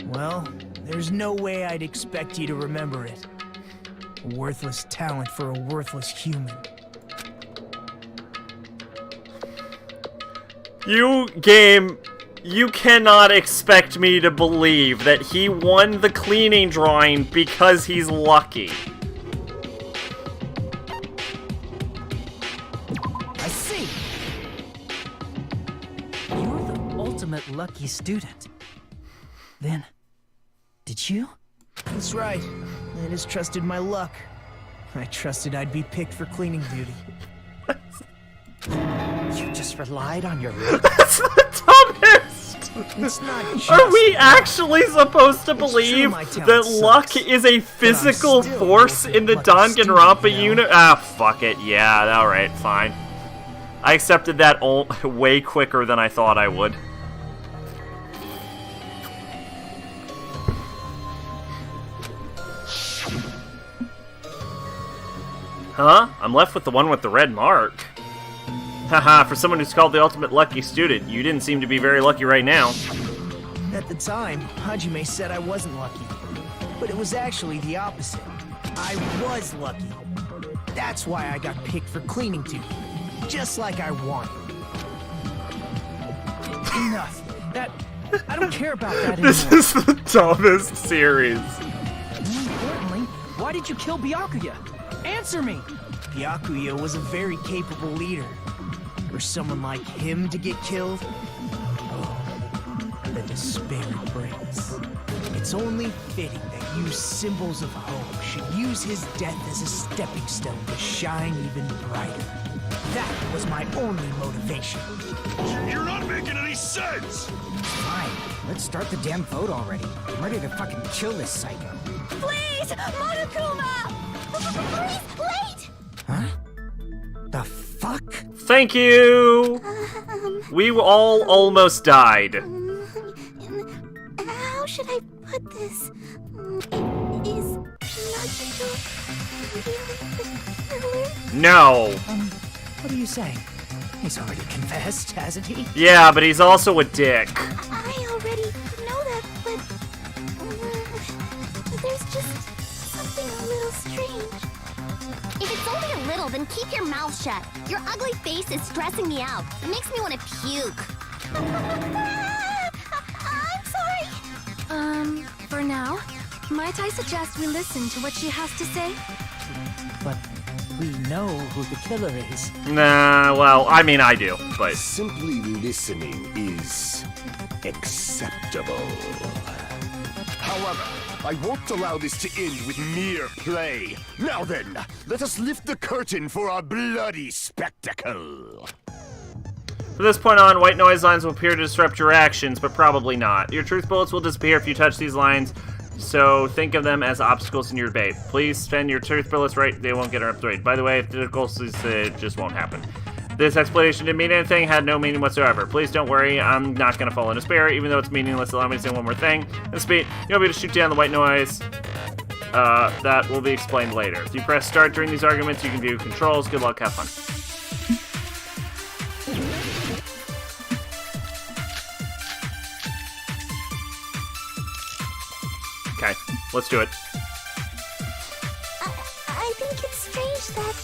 Well, there's no way I'd expect you to remember it. A worthless talent for a worthless human. You cannot expect me to believe that he won the cleaning drawing because he's lucky. I see. You're the ultimate lucky student. Then, did you? That's right. I just trusted my luck. I trusted I'd be picked for cleaning duty. You just relied on your luck? That's the dumbest! It's not just Are we actually supposed to believe my talent that sucks, luck is a physical still force a in the lucky student, Danganronpa you know? unit? Ah, fuck it. Yeah, alright, fine. I accepted that way quicker than I thought I would. Huh? I'm left with the one with the red mark. Haha, for someone who's called the ultimate lucky student, you didn't seem to be very lucky right now. At the time, Hajime said I wasn't lucky. But it was actually the opposite. I was lucky. That's why I got picked for cleaning duty. Just like I wanted. Enough. I don't care about that anymore. This is the dumbest series. More importantly, why did you kill Byakuya? Answer me! Byakuya was a very capable leader. For someone like him to get killed, oh, the despair it brings. It's only fitting that you symbols of hope should use his death as a stepping stone to shine even brighter. That was my only motivation. You're not making any sense! Fine, let's start the damn vote already. I'm ready to fucking kill this psycho. Please, Monokuma! Please, wait! Huh? The fuck? Thank you! We all almost died. How should I put this? Is Nagito really the killer? No. What are you saying? He's already confessed, hasn't he? Yeah, but he's also a dick. I already know that, but there's just something a little strange. If it's only a little, then keep your mouth shut. Your ugly face is stressing me out. It makes me want to puke. I'm sorry. For now, might I suggest we listen to what she has to say? But we know who the killer is. Nah, well, I mean, I do, but... Simply listening is acceptable. However, I won't allow this to end with mere play. Now then, let us lift the curtain for our bloody spectacle. From this point on, white noise lines will appear to disrupt your actions, but probably not. Your truth bullets will disappear if you touch these lines, so think of them as obstacles in your debate. Please spend your truth bullets right, they won't get interrupted. By the way, if the goals, it just won't happen. This explanation didn't mean anything, had no meaning whatsoever. Please don't worry, I'm not going to fall into despair, even though it's meaningless. Allow me to say one more thing. In speed, you'll be able to shoot down the white noise. That will be explained later. If you press start during these arguments, you can view controls. Good luck, have fun. Okay, let's do it. I think it's strange that...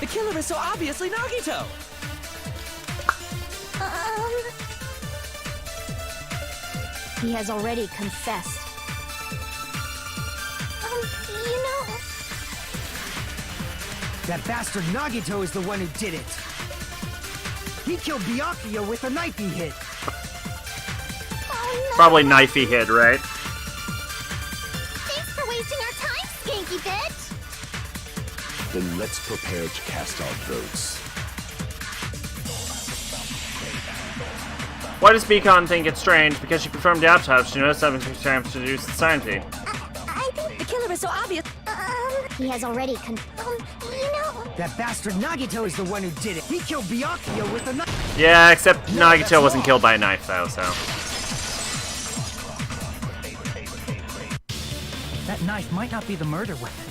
The killer is so obviously Nagito! He has already confessed. You know... That bastard Nagito is the one who did it. He killed Byakuya with a knife he hit. Oh, no. Probably knifey hit, right? Thanks for wasting our time, skanky bitch! Then let's prepare to cast our votes. Why does Beacon think it's strange? Because she performed the autopsy, she knows something to introduce the science team. I think the killer is so obvious. He has already you know... That bastard Nagito is the one who did it. He killed Byakuya with a knife. Yeah, except Nagito wasn't killed by a knife, though, so... That knife might not be the murder weapon.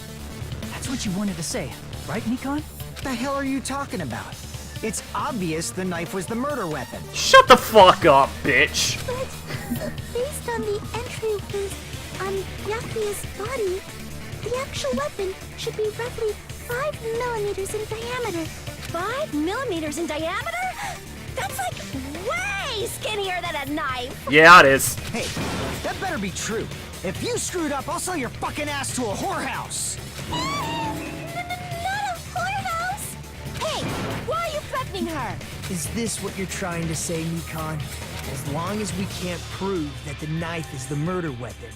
That's what you wanted to say, right, Nikon? The hell are you talking about? It's obvious the knife was the murder weapon. Shut the fuck up, bitch! But based on the entry on Byakuya's body, the actual weapon should be roughly 5 millimeters in diameter. 5 millimeters in diameter? That's like way skinnier than a knife. Yeah, it is. Hey, that better be true. If you screwed up, I'll sell your fucking ass to a whorehouse. Not a whorehouse. Hey, why are you threatening her? Is this what you're trying to say, Nikon? As long as we can't prove that the knife is the murder weapon,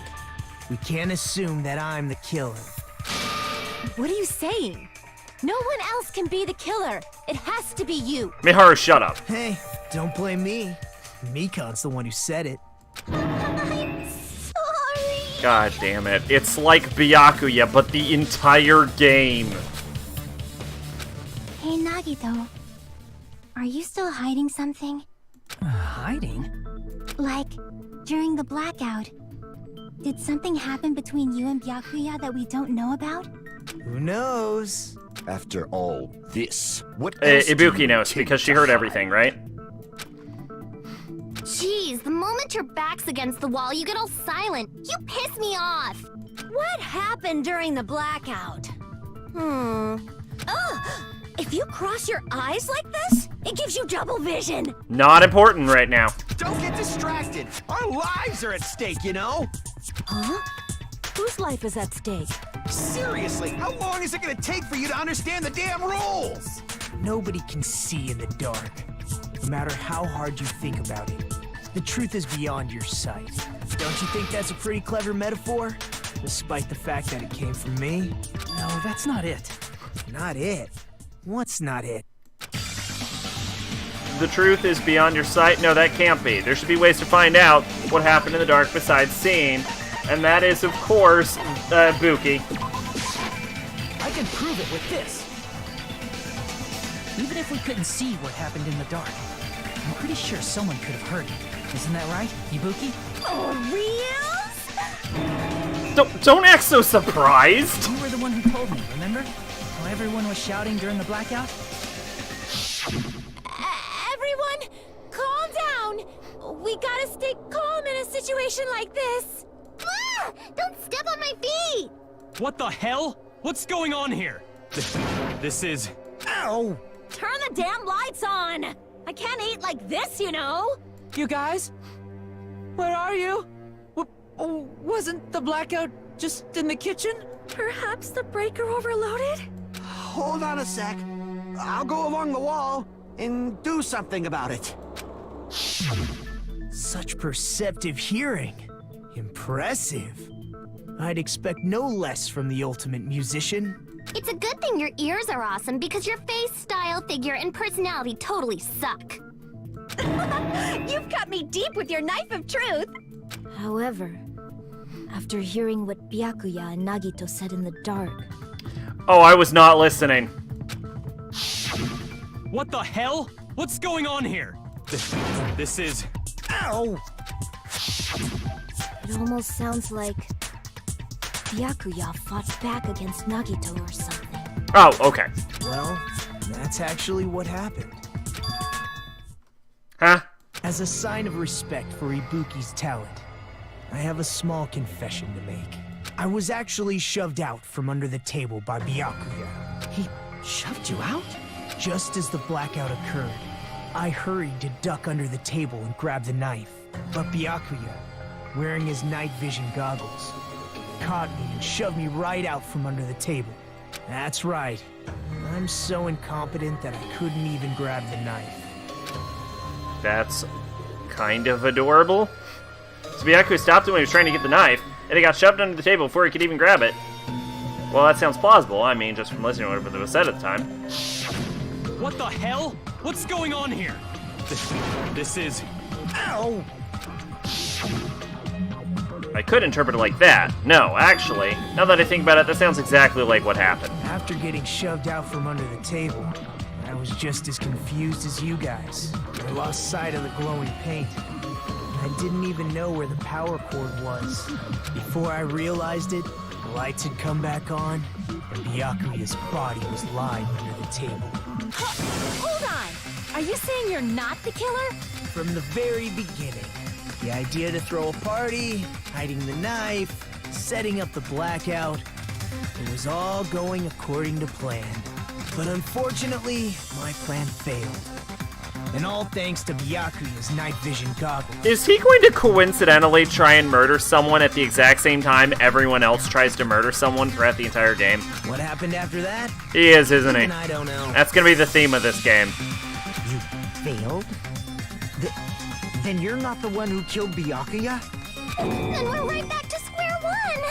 we can't assume that I'm the killer. What are you saying? No one else can be the killer. It has to be you. Miharu, shut up. Hey, don't blame me. Nikon's the one who said it. I'm sorry. God damn it. It's like Byakuya, but the entire game. Hey, Nagito. Are you still hiding something? Hiding? Like, during the blackout, did something happen between you and Byakuya that we don't know about? Who knows? After all this, what else do Ibuki you knows, intend because she to heard hide? everything, right? Jeez, the moment your back's against the wall, you get all silent. You piss me off. What happened during the blackout? If you cross your eyes like this, it gives you double vision. Not important right now. Don't get distracted. Our lives are at stake, you know? Huh? Whose life is at stake? Seriously, how long is it gonna take for you to understand the damn rules? Nobody can see in the dark, no matter how hard you think about it. The truth is beyond your sight. Don't you think that's a pretty clever metaphor? Despite the fact that it came from me? No, that's not it. Not it? What's not it? The truth is beyond your sight? No, that can't be. There should be ways to find out what happened in the dark besides seeing. And that is, of course, Buki. I can prove it with this. Even if we couldn't see what happened in the dark, I'm pretty sure someone could have heard it. Isn't that right, Ibuki? For reals? Don't act so surprised! You were the one who told me, remember? How everyone was shouting during the blackout? Everyone, calm down. We gotta stay calm in a situation like this. Ah, don't step on my feet. What the hell? What's going on here? This is... Ow! Turn the damn lights on. I can't eat like this, you know. You guys? Where are you? Wasn't the blackout just in the kitchen? Perhaps the breaker overloaded? Hold on a sec. I'll go along the wall and do something about it. Such perceptive hearing. Impressive. I'd expect no less from the ultimate musician. It's a good thing your ears are awesome because your face, style, figure, and personality totally suck. You've cut me deep with your knife of truth. However, after hearing what Byakuya and Nagito said in the dark... Oh, I was not listening. What the hell? What's going on here? This is... Ow! It almost sounds like Byakuya fought back against Nagito or something. Oh, okay. Well, that's actually what happened. Huh? As a sign of respect for Ibuki's talent, I have a small confession to make. I was actually shoved out from under the table by Byakuya. He shoved you out? Just as the blackout occurred, I hurried to duck under the table and grab the knife. But Byakuya, wearing his night vision goggles, caught me and shoved me right out from under the table. That's right. I'm so incompetent that I couldn't even grab the knife. That's kind of adorable. So Byakuya stopped him when he was trying to get the knife, and he got shoved under the table before he could even grab it. Well, that sounds plausible. I mean, just from listening to what was said at the time. What the hell? What's going on here? This is... Ow! I could interpret it like that. No, actually, now that I think about it, that sounds exactly like what happened. After getting shoved out from under the table, I was just as confused as you guys. I lost sight of the glowing paint. I didn't even know where the power cord was. Before I realized it, The lights had come back on, and Byakuya's body was lying under the table. Hold on! Are you saying you're not the killer? From the very beginning, the idea to throw a party, hiding the knife, setting up the blackout, it was all going according to plan. But unfortunately, my plan failed. And all thanks to Byakuya's night vision goggles. Is he going to coincidentally try and murder someone at the exact same time everyone else tries to murder someone throughout the entire game? What happened after that? He is, isn't he? Even I don't know. That's gonna be the theme of this game. You failed? Then you're not the one who killed Byakuya? And we're right back to square one!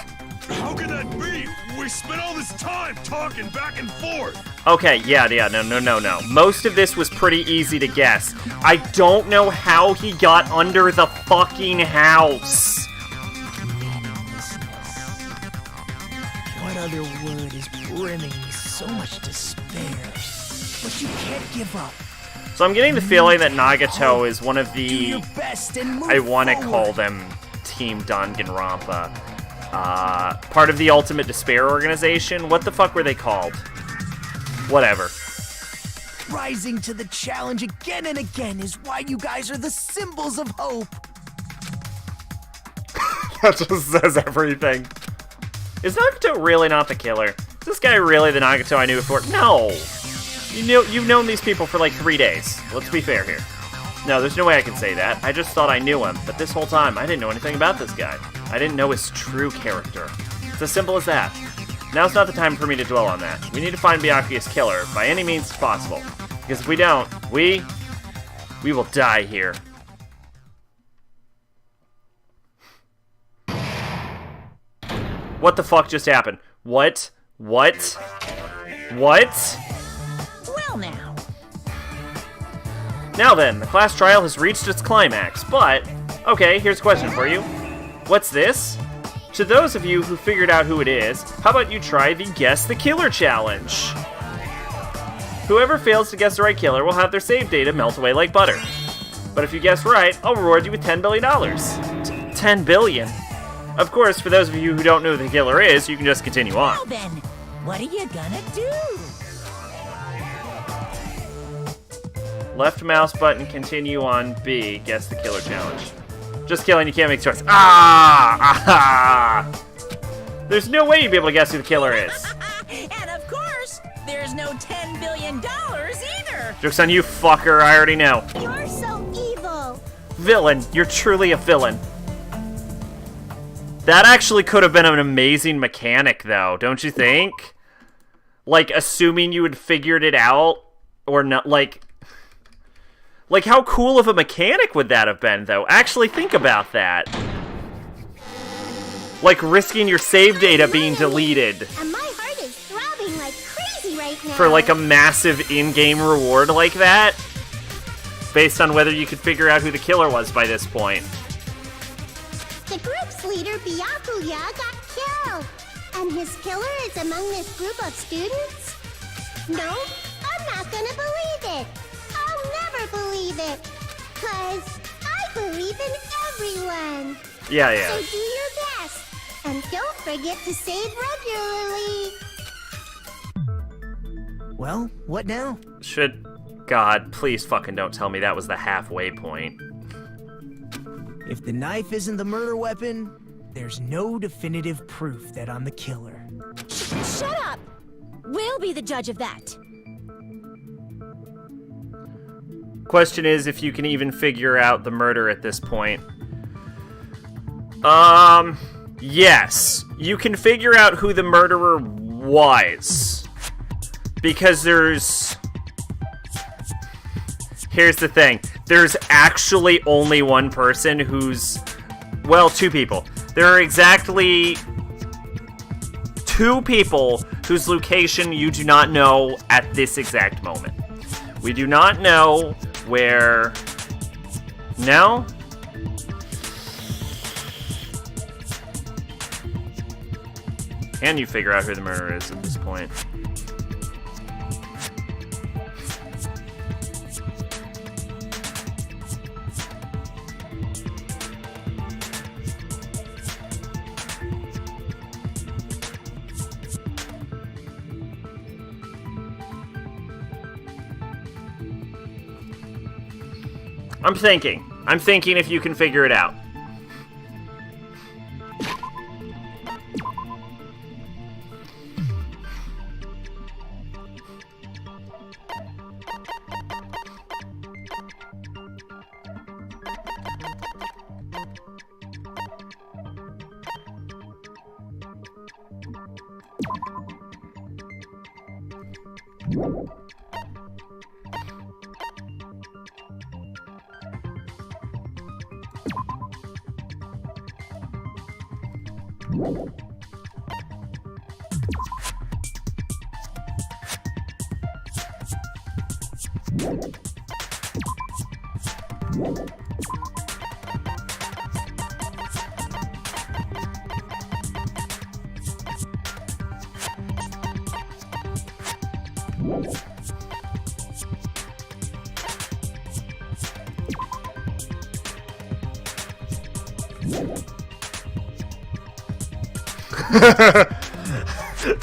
How can that be? We spent all this time talking back and forth! Okay, yeah, no. Most of this was pretty easy to guess. I don't know how he got under the fucking house. Meaninglessness. What other word is brimming with so much despair? But you can't give up. So I'm getting the feeling that Nagato is one of the... Do your best and move I want to forward. call them Team Danganronpa. Part of the Ultimate Despair organization? What the fuck were they called? Whatever. Rising to the challenge again and again is why you guys are the symbols of hope. That just says everything. Is Nagato really not the killer? Is this guy really the Nagato I knew before? No! You've known these people for like 3 days. Let's be fair here. No, there's no way I can say that. I just thought I knew him, but this whole time I didn't know anything about this guy. I didn't know his true character. It's as simple as that. Now's not the time for me to dwell on that. We need to find Byakuya's killer by any means possible. Because if we don't, we will die here. What the fuck just happened? What? Well now. Now then, the class trial has reached its climax, but... Okay, here's a question for you. What's this? To those of you who figured out who it is, how about you try the Guess the Killer challenge? Whoever fails to guess the right killer will have their save data melt away like butter. But if you guess right, I'll reward you with $10 billion. 10 billion? Of course, for those of you who don't know who the killer is, you can just continue on. Well then, what are you gonna do? Left mouse button, continue on B, guess the killer challenge. Just kidding, you can't make choice. Ah! There's no way you'd be able to guess who the killer is. And of course, there's no $10 billion either. Joke's on you, fucker, I already know. You're so evil! Villain, you're truly a villain. That actually could have been an amazing mechanic, though, don't you think? Like, assuming you had figured it out, or not, like, how cool of a mechanic would that have been, though? Actually think about that. Like, risking your save data being deleted And my heart is throbbing like crazy right now. for, like, a massive in-game reward like that, based on whether you could figure out who the killer was by this point. The group's leader, Byakuya, got killed. And his killer is among this group of students? No, I'm not gonna believe it. I'll never believe it. 'Cause I believe in everyone. Yeah. So do your best. And don't forget to save regularly. Well, what now? God, please fucking don't tell me that was the halfway point. If the knife isn't the murder weapon, there's no definitive proof that I'm the killer. Shut up! We'll be the judge of that. Question is if you can even figure out the murder at this point. Yes. You can figure out who the murderer was. Because here's the thing. There's actually only one person who's... Well, two people. There are exactly 2 people whose location you do not know at this exact moment. We do not know where... No? Can you figure out who the murderer is at this point? I'm thinking. I'm thinking if you can figure it out.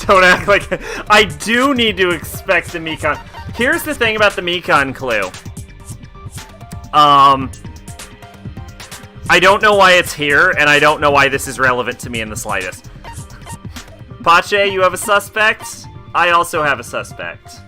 Don't act like... I do need to expect the Mekon. Here's the thing about the Mekon clue. I don't know why it's here, and I don't know why this is relevant to me in the slightest. Pache, you have a suspect? I also have a suspect.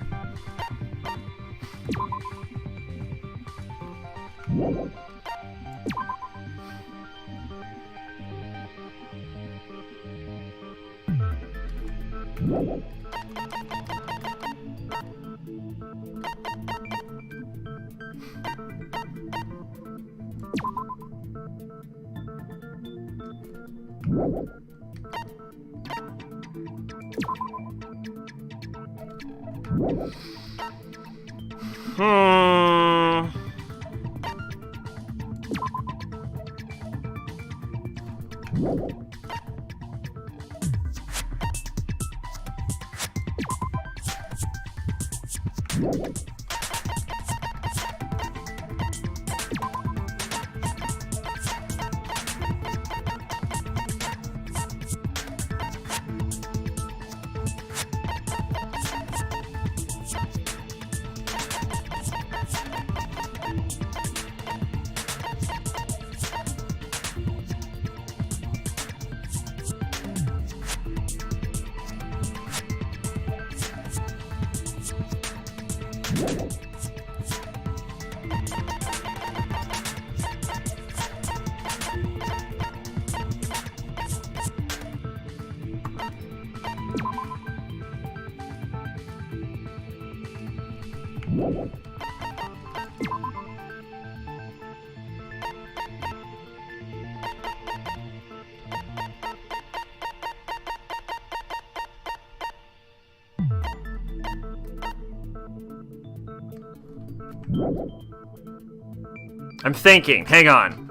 I'm thinking. Hang on.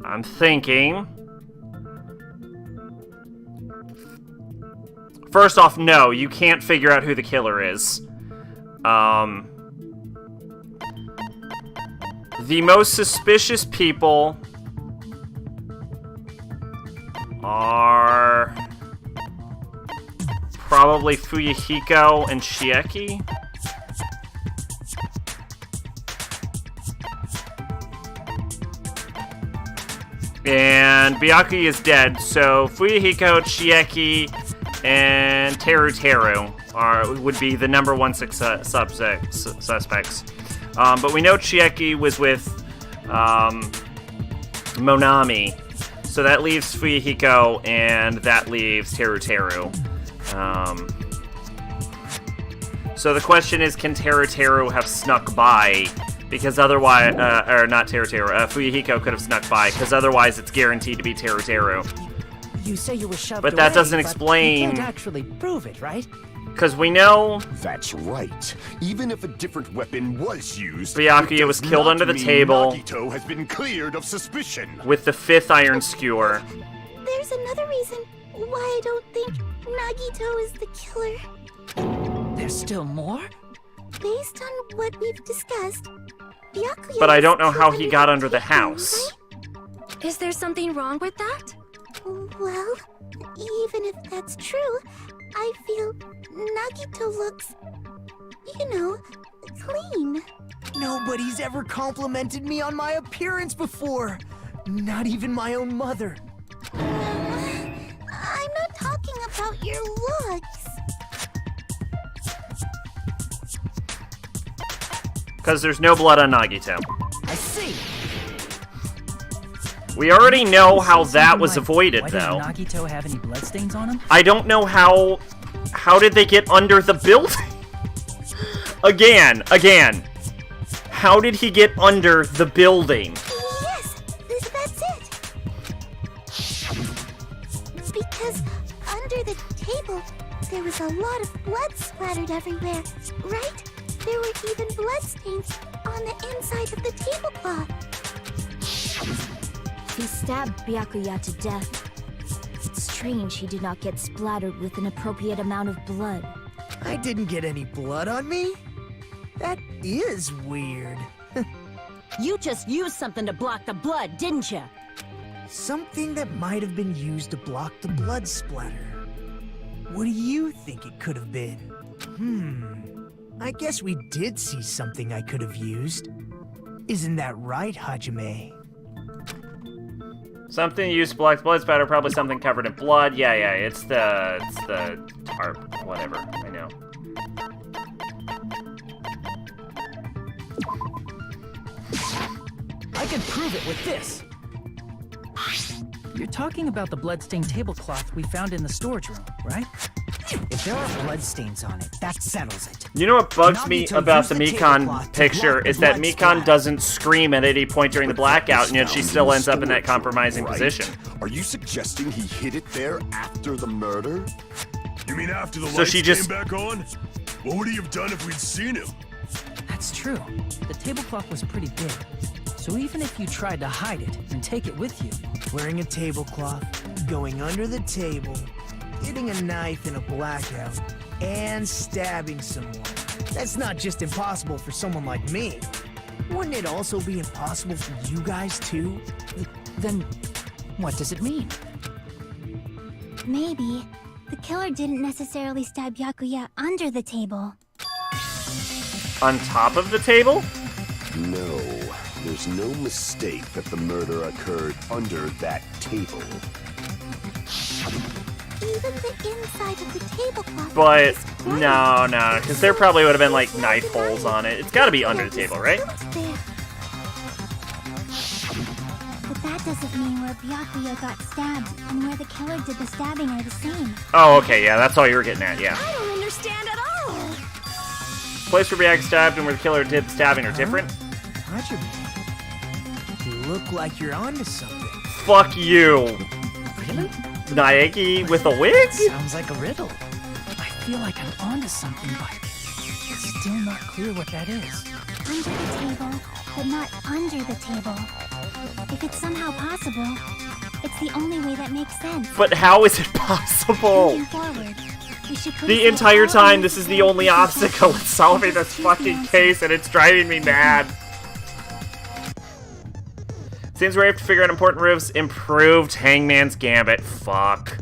I'm thinking. First off, no, you can't figure out who the killer is. The most suspicious people are probably Fuyuhiko and Shieki. And Byakuya is dead, so Fuyuhiko, Chieki, and Teru would be the number one suspects. But we know Chieki was with Monami, so that leaves Fuyuhiko, and that leaves Teru. So the question is, can Teru have snuck by? Because otherwise, or not Fuyuhiko could have snuck by, because otherwise it's guaranteed to be Teru. You say you were shoved But that away, doesn't but explain... you can't actually prove it, right? Because we know... That's right. Even if a different weapon was used... Byakuya was killed under the table... Nagito has been cleared of suspicion. ...with the 5th iron skewer. There's another reason why I don't think Nagito is the killer. There's still more? Based on what we've discussed, Byakuya But I don't know how he got under the house. Right? Is there something wrong with that? Well, even if that's true, I feel Nagito looks, clean. Nobody's ever complimented me on my appearance before. Not even my own mother. I'm not talking about your looks. Because there's no blood on Nagito. I see. We already know how that was avoided, Why though. didn't Nagito have any bloodstains on him? I don't know how... How did they get under the building? Again. How did he get under the building? Yes, that's it. Because under the table, there was a lot of blood splattered everywhere, right? There were even bloodstains on the inside of the tablecloth. He stabbed Byakuya to death. It's strange he did not get splattered with an appropriate amount of blood. I didn't get any blood on me? That is weird. You just used something to block the blood, didn't you? Something that might have been used to block the blood splatter. What do you think it could have been? I guess we did see something I could have used. Isn't that right, Hajime? Something used to block the blood spatter, probably something covered in blood. Yeah, it's the tarp, whatever, I know. I can prove it with this. You're talking about the bloodstained tablecloth we found in the storage room, right? If there are bloodstains on it, that settles it. You know what bugs me Nagito about used the the Mikan tablecloth to picture block the is that blood Mikan splatter. doesn't scream at any point during the blackout, and yet she Found still in ends up in that storage room, compromising right? position. Are you suggesting he hid it there after the murder? You mean after the So lights she just- came back on? What would he have done if we'd seen him? That's true. The tablecloth was pretty big. So even if you tried to hide it and take it with you, Wearing a tablecloth, going under the table, getting a knife in a blackout, and stabbing someone. That's not just impossible for someone like me. Wouldn't it also be impossible for you guys too? then what does it mean? Maybe the killer didn't necessarily stab Byakuya under the table. On top of the table? No, there's no mistake that the murder occurred under that table. Even the inside of the tablecloth. But, is bright. no, because there probably would have been, like, knife holes on it. It's gotta be under the table, right? There. But that doesn't mean where Byakuya got stabbed and where the killer did the stabbing are the same. Oh, okay, yeah, that's all you were getting at, yeah. I don't understand at all. Place where Byakuya stabbed and where the killer did the stabbing are different? Hajime, you look like you're onto something. Fuck you, Really? Naegi with a wig? Sounds like a riddle. I feel like I'm onto something, but it's still not clear what that is. Under the table, but not under the table. If it's somehow possible, it's the only way that makes sense. But how is it possible? Moving forward, we should place The it entire all time, in this is the same only position. obstacle in solving this fucking case, and it's driving me mad. Seems we have to figure out important roofs. Improved Hangman's Gambit. Fuck.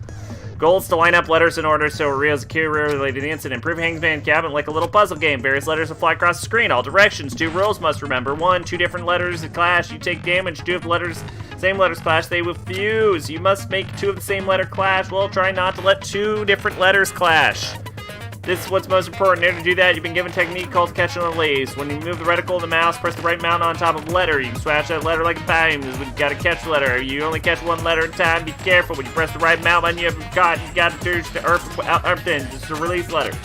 Goals to line up letters in order so it reveals a key related to the incident. Improve Hangman's Gambit like a little puzzle game. Various letters will fly across the screen. All directions. 2 rules must remember. 1, 2 different letters clash. You take damage. 2 if letters, same letters clash, they will fuse. You must make 2 of the same letter clash. Well, try not to let 2 different letters clash. This is what's most important. In order to do that, you've been given a technique called catch on the leaves. When you move the reticle of the mouse, press the right mouse on top of the letter. You can smash that letter like a dime. You gotta catch the letter. You only catch 1 letter at a time. Be careful. When you press the right mouse button, you haven't caught. You gotta do the earth just to release the letter.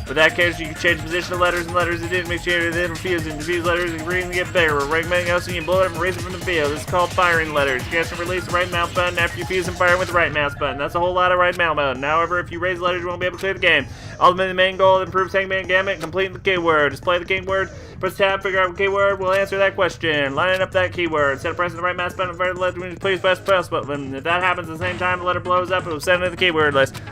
With that case, you can change the position of letters and letters it didn't make sure they didn't fuse and diffuse letters and green get bigger. We're recommending else you can blow it up and erase it from the field. This is called firing letters. You have to release the right mouse button after you fuse and fire with the right mouse button. That's a whole lot of right mouse button. However, if you raise letters, you won't be able to clear the game. Ultimately, the main goal is improve Hangman Gambit, completing the keyword. Display the keyword, press tab, figure out what keyword will answer that question. Line up that keyword. Instead of pressing the right mouse button, the letter, please press press button. If that happens at the same time, the letter blows up, it will send it to the keyword list.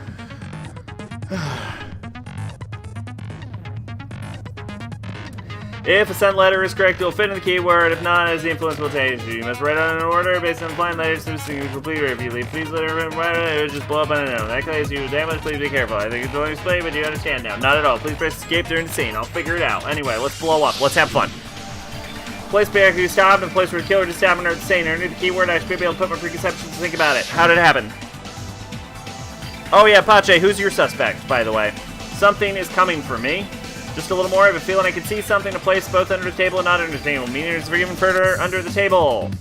If a sent letter is correct, it will fit in the keyword. If not, as the influence will change. You must write on an order based on blind letters to distinguish complete. If you leave please letter, it will just blow up on it. That case, you damage. Please be careful. I think it's only explained, but you understand now. Not at all. Please press escape during the scene. I'll figure it out. Anyway, let's blow up. Let's have fun. Place Byakuya stabbed and place where the killer just stabbed and insane. I need the keyword. I should be able to put my preconceptions to think about it. How did it happen? Oh yeah, Pache, who's your suspect, by the way? Something is coming for me. Just a little more. I have a feeling I can see something to place both under the table and not under the table. Meaning it's even further under the table.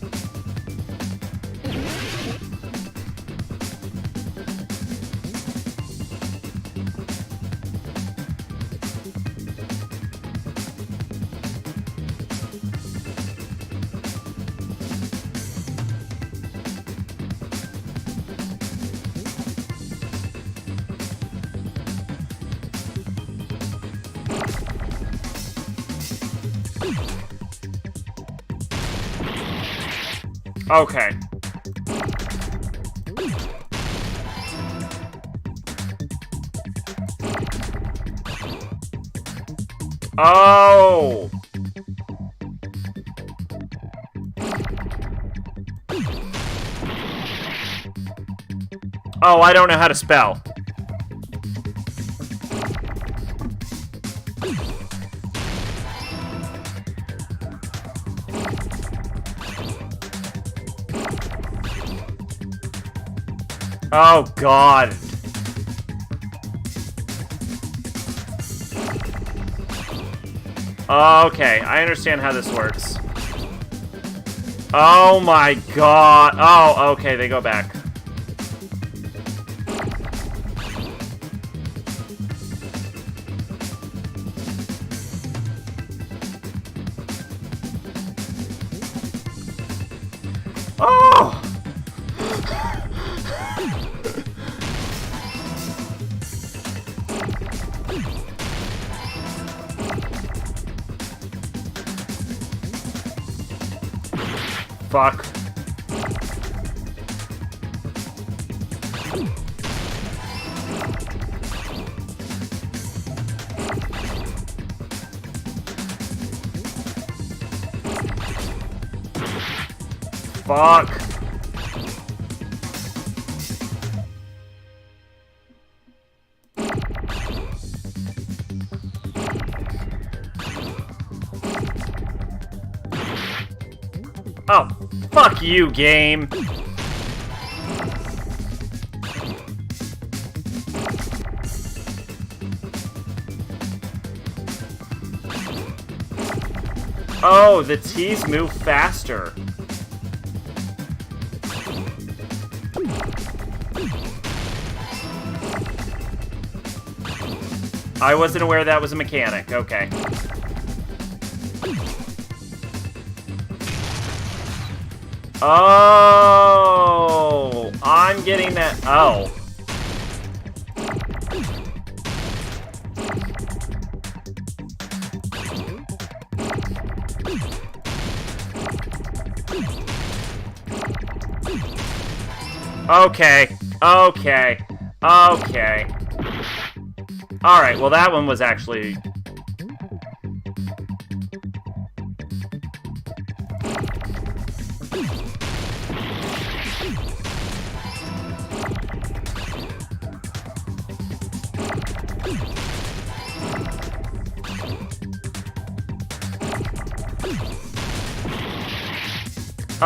Okay. Oh! Oh, I don't know how to spell. Oh, God. Okay, I understand how this works. Oh, my God. Oh, okay, they go back. Oh! Fuck. Fuck. Oh, fuck you, game. Oh, the T's move faster. I wasn't aware that was a mechanic. Okay. Oh, I'm getting that. Oh. Okay. Okay. Okay. Alright, well that one was actually...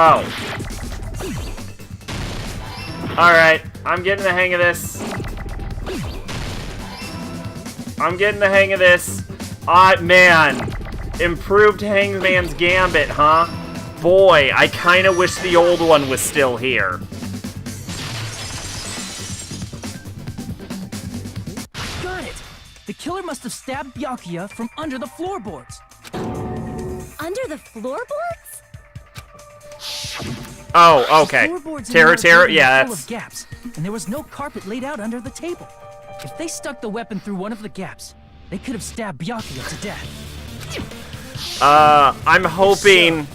Oh. Alright, I'm getting the hang of this. I'm getting the hang of this. Man. Improved Hangman's Gambit, huh? Boy, I kinda wish the old one was still here. Got it! The killer must have stabbed Byakuya from under the floorboards. Under the floorboards? Oh, okay. Terror, yeah, full that's... of gaps, and there was no carpet laid out under the table. If they stuck the weapon through one of the gaps, they could have stabbed Byakuya to death. I'm hoping... So,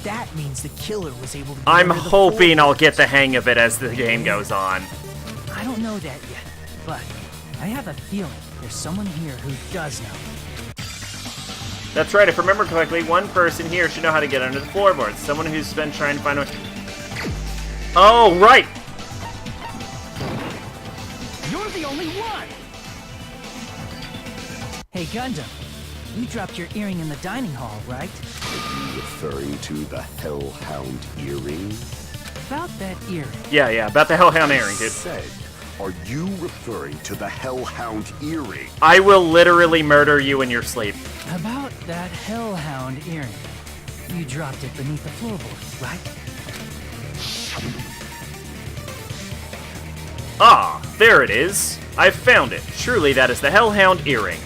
that means the killer was able to... I'm hoping I'll get the hang of it as the game goes on. I don't know that yet, but I have a feeling there's someone here who does know. That's right, if I remember correctly, one person here should know how to get under the floorboards. Someone who's been trying to find a way. Oh, right! You're the only one! Hey, Gundam. You dropped your earring in the dining hall, right? Are you referring to the Hellhound earring? About that earring. Yeah, about the Hellhound earring, dude. Said, are you referring to the Hellhound earring? I will literally murder you in your sleep. About that Hellhound earring. You dropped it beneath the floorboards, right? Ah, there it is. I've found it. Truly, that is the Hellhound earring.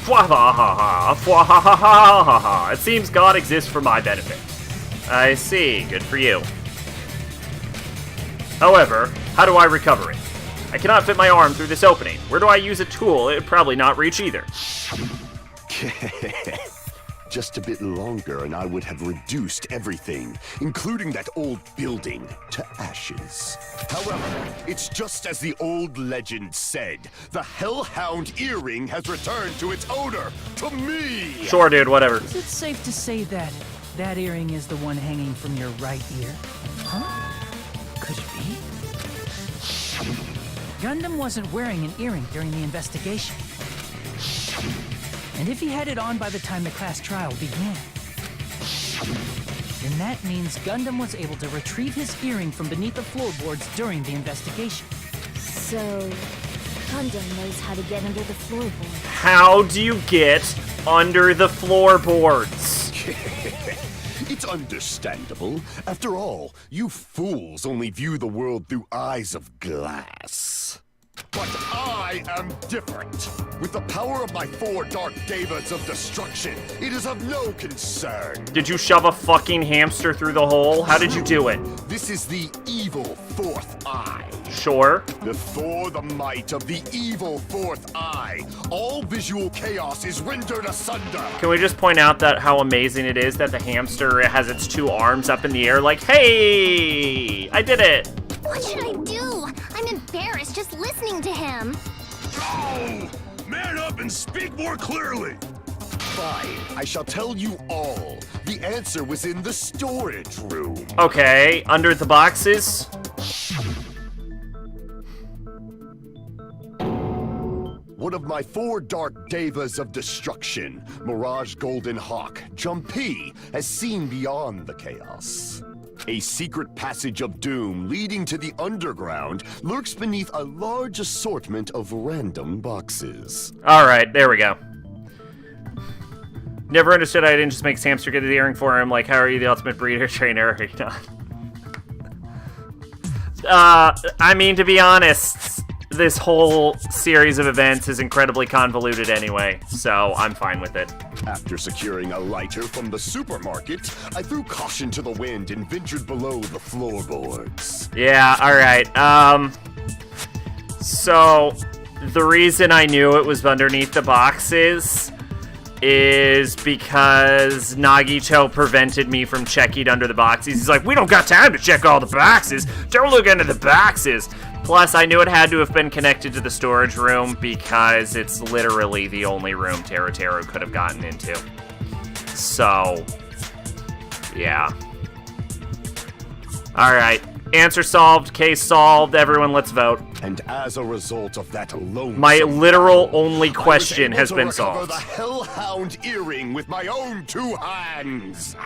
Fwa-ha-ha-ha, fwa-ha-ha-ha-ha-ha. It seems God exists for my benefit. I see. Good for you. However, how do I recover it? I cannot fit my arm through this opening. Where do I use a tool? It would probably not reach either. Just a bit longer and I would have reduced everything, including that old building, to ashes. However, it's just as the old legend said. The Hellhound earring has returned to its owner, to me! Sure, dude, whatever. Is it safe to say that that earring is the one hanging from your right ear? Huh? Could it be? Gundam wasn't wearing an earring during the investigation. And if he had it on by the time the class trial began, then that means Gundam was able to retrieve his earring from beneath the floorboards during the investigation. So, Gundam knows how to get under the floorboards. How do you get under the floorboards? It's understandable. After all, you fools only view the world through eyes of glass. But I am different. With the power of my 4 Dark Devas of Destruction, it is of no concern. Did you shove a fucking hamster through the hole? How did you do it? This is the evil 4th eye. Sure. Before the might of the evil 4th eye, all visual chaos is rendered asunder. Can we just point out that how amazing it is that the hamster has its 2 arms up in the air like, hey, I did it. What should I do? I'm embarrassed just listening to him. Go! Man up and speak more clearly! Fine, I shall tell you all. The answer was in the storage room. Okay, under the boxes? One of my 4 Dark Devas of Destruction, Mirage Golden Hawk, Jumpy, has seen beyond the chaos. A secret passage of doom leading to the underground lurks beneath a large assortment of random boxes. Alright, there we go. Never understood I didn't just make Hamster get the earring for him, like, how are you the ultimate breeder trainer? I mean, to be honest, this whole series of events is incredibly convoluted anyway, so I'm fine with it. After securing a lighter from the supermarket, I threw caution to the wind and ventured below the floorboards. Yeah, alright, so, the reason I knew it was underneath the boxes is because Nagito prevented me from checking under the boxes. He's like, we don't got time to check all the boxes. Don't look under the boxes. Plus, I knew it had to have been connected to the storage room because it's literally the only room Teru could have gotten into. So, yeah. Alright. Answer solved, case solved, everyone let's vote. And as a result of that alone, my literal only question has been solved. I was able to recover the Hellhound earring with my own 2 hands.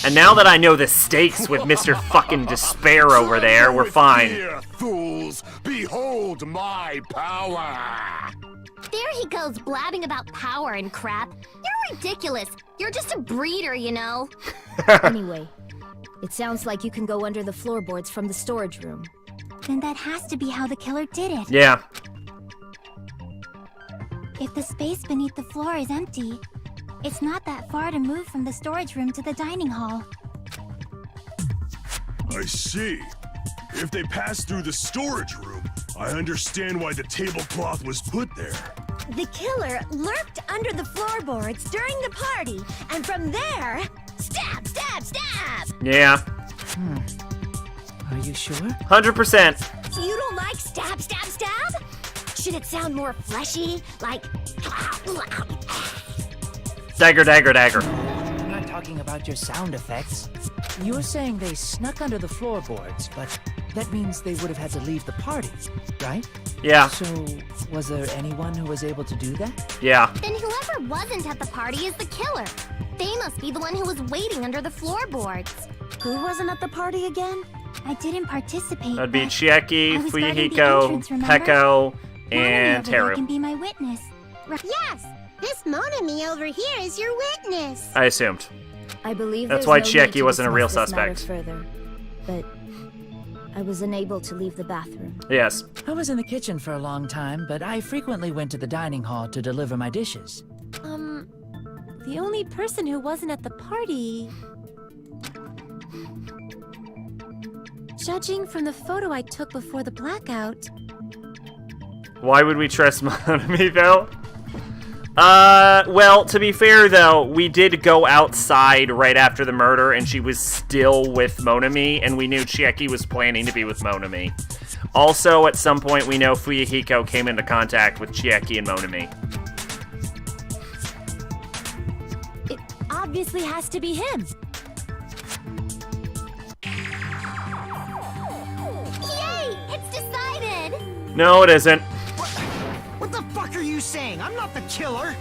And now that I know the stakes with Mr. fucking Despair over there, we're fine. Fear, fools, behold my power. There he goes blabbing about power and crap. You're ridiculous. You're just a breeder, you know. Anyway, it sounds like you can go under the floorboards from the storage room. Then that has to be how the killer did it. Yeah. If the space beneath the floor is empty, it's not that far to move from the storage room to the dining hall. I see. If they passed through the storage room, I understand why the tablecloth was put there. The killer lurked under the floorboards during the party, and from there, stab, stab, stab! Yeah. Are you sure? 100%. You don't like stab, stab, stab? Should it sound more fleshy? Like... Dagger, dagger, dagger. I'm not talking about your sound effects. You're saying they snuck under the floorboards, but that means they would have had to leave the party, right? Yeah. So, was there anyone who was able to do that? Yeah. Then whoever wasn't at the party is the killer. They must be the one who was waiting under the floorboards. Who wasn't at the party again? I didn't participate. That'd be but Chiaki, I was guarding the Fuyuhiko, entrance, remember? Peko, Monami and over there Teru. can be my witness. Yes, this Monami over here is your witness. I assumed. I believe That's there's why no Chiaki need to wasn't a real discuss this matter suspect. Further, but I was unable to leave the bathroom. Yes. I was in the kitchen for a long time, but I frequently went to the dining hall to deliver my dishes. The only person who wasn't at the party... Judging from the photo I took before the blackout... Why would we trust Monami, though? Well, to be fair, though, we did go outside right after the murder, and she was still with Monami, and we knew Chiaki was planning to be with Monami. Also, at some point, we know Fuyuhiko came into contact with Chiaki and Monami. It obviously has to be him. Yay! It's decided! No, it isn't. What the fuck are you saying? I'm not the killer!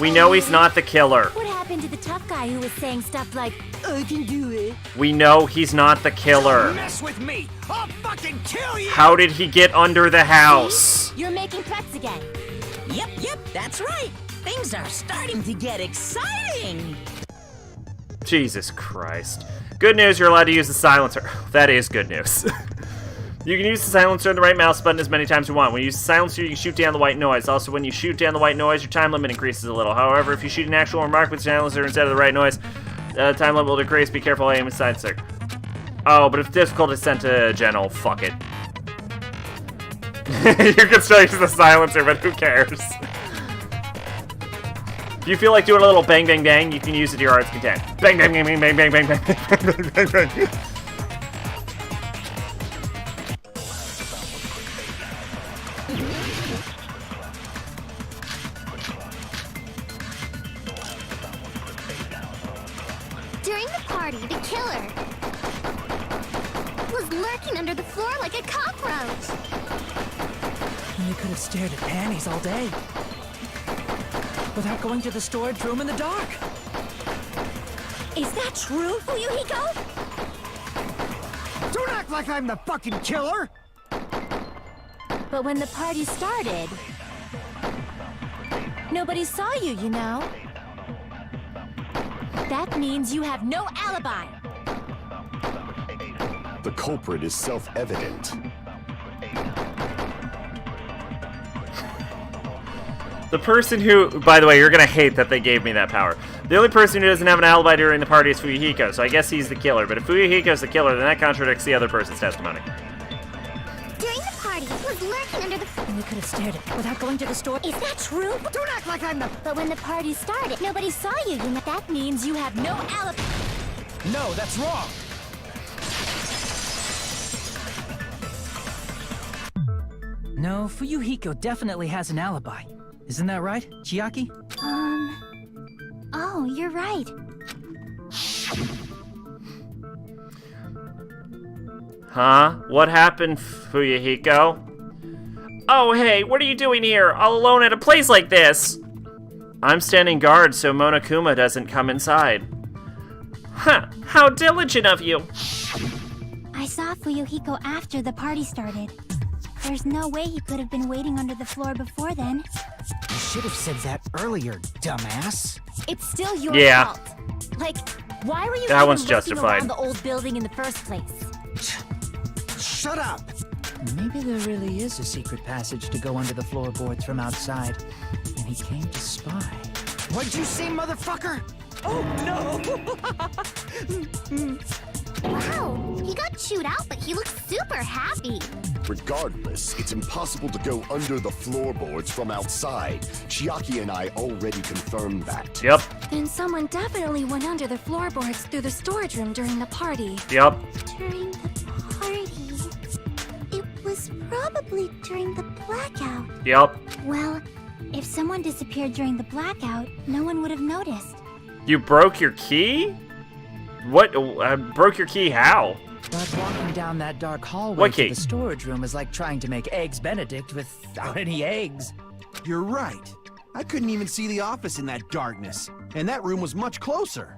We know he's not the killer. What happened to the tough guy who was saying stuff like, I can do it? We know he's not the killer. Don't mess with me! I'll fucking kill you! How did he get under the house? You're making threats again. Yep, that's right. Things are starting to get exciting. Jesus Christ. Good news, you're allowed to use the silencer. That is good news. You can use the silencer and the right mouse button as many times as you want. When you use the silencer, you can shoot down the white noise. Also, when you shoot down the white noise, your time limit increases a little. However, if you shoot an actual remark with the silencer instead of the right noise, time limit will decrease. Be careful, aim and silencer. Oh, but if difficult is sent to general, fuck it. You can still use the silencer, but who cares? If you feel like doing a little bang, bang, bang, you can use it to your heart's content. Bang, bang, bang, bang, bang, bang, bang, bang, bang, bang, bang, bang. During the party, the killer was lurking under the floor like a cockroach. You could have stared at panties all day. Without going to the storage room in the dark. Is that true, Fuyuhiko? Don't act like I'm the fucking killer! But when the party started, nobody saw you, you know? That means you have no alibi. The culprit is self-evident. The person who, by the way, you're gonna hate that they gave me that power. The only person who doesn't have an alibi during the party is Fuyuhiko, so I guess he's the killer. But if Fuyuhiko's the killer, then that contradicts the other person's testimony. During the party, he was lurking under the And you could have stared at without going to the store. Is that true? Don't act like I'm the... But when the party started, nobody saw you, you know? That means you have no alibi. No, that's wrong! No, Fuyuhiko definitely has an alibi. Isn't that right, Chiaki? Oh, you're right. Huh? What happened, Fuyuhiko? Oh, hey, what are you doing here, all alone at a place like this? I'm standing guard so Monokuma doesn't come inside. Huh, how diligent of you. I saw Fuyuhiko after the party started. There's no way he could have been waiting under the floor before then. You should have said that earlier, dumbass. It's still your Yeah. fault. Like, why were you That even one's looking justified. around the old building in the first place? Shut up! Maybe there really is a secret passage to go under the floorboards from outside, and he came to spy. What'd you say, motherfucker? Oh, no! Wow, he got chewed out, but he looks super happy. Regardless, it's impossible to go under the floorboards from outside. Chiaki and I already confirmed that. Yep. Then someone definitely went under the floorboards through the storage room during the party. Yep. During the party. It was probably during the blackout. Yep. Well, If someone disappeared during the blackout, no one would have noticed. You broke your key? What? Broke your key how? But walking down that dark hallway What to key? the storage room is like trying to make Eggs Benedict without any eggs. You're right. I couldn't even see the office in that darkness, and that room was much closer.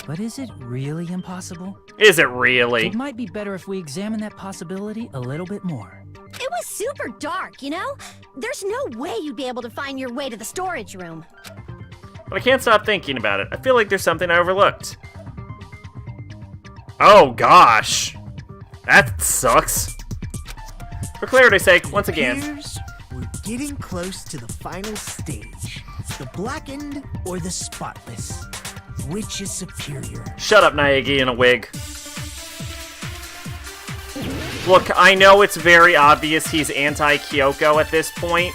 But is it really impossible? Is it really? It might be better if we examine that possibility a little bit more. It was super dark, you know? There's no way you'd be able to find your way to the storage room. But I can't stop thinking about it. I feel like there's something I overlooked. Oh gosh. That sucks. For clarity's sake, once again. Here's, we're getting close to the final stage. The blackened or the spotless? Which is superior? Shut up, Naegi in a wig. Look, I know it's very obvious he's anti-Kyoko at this point.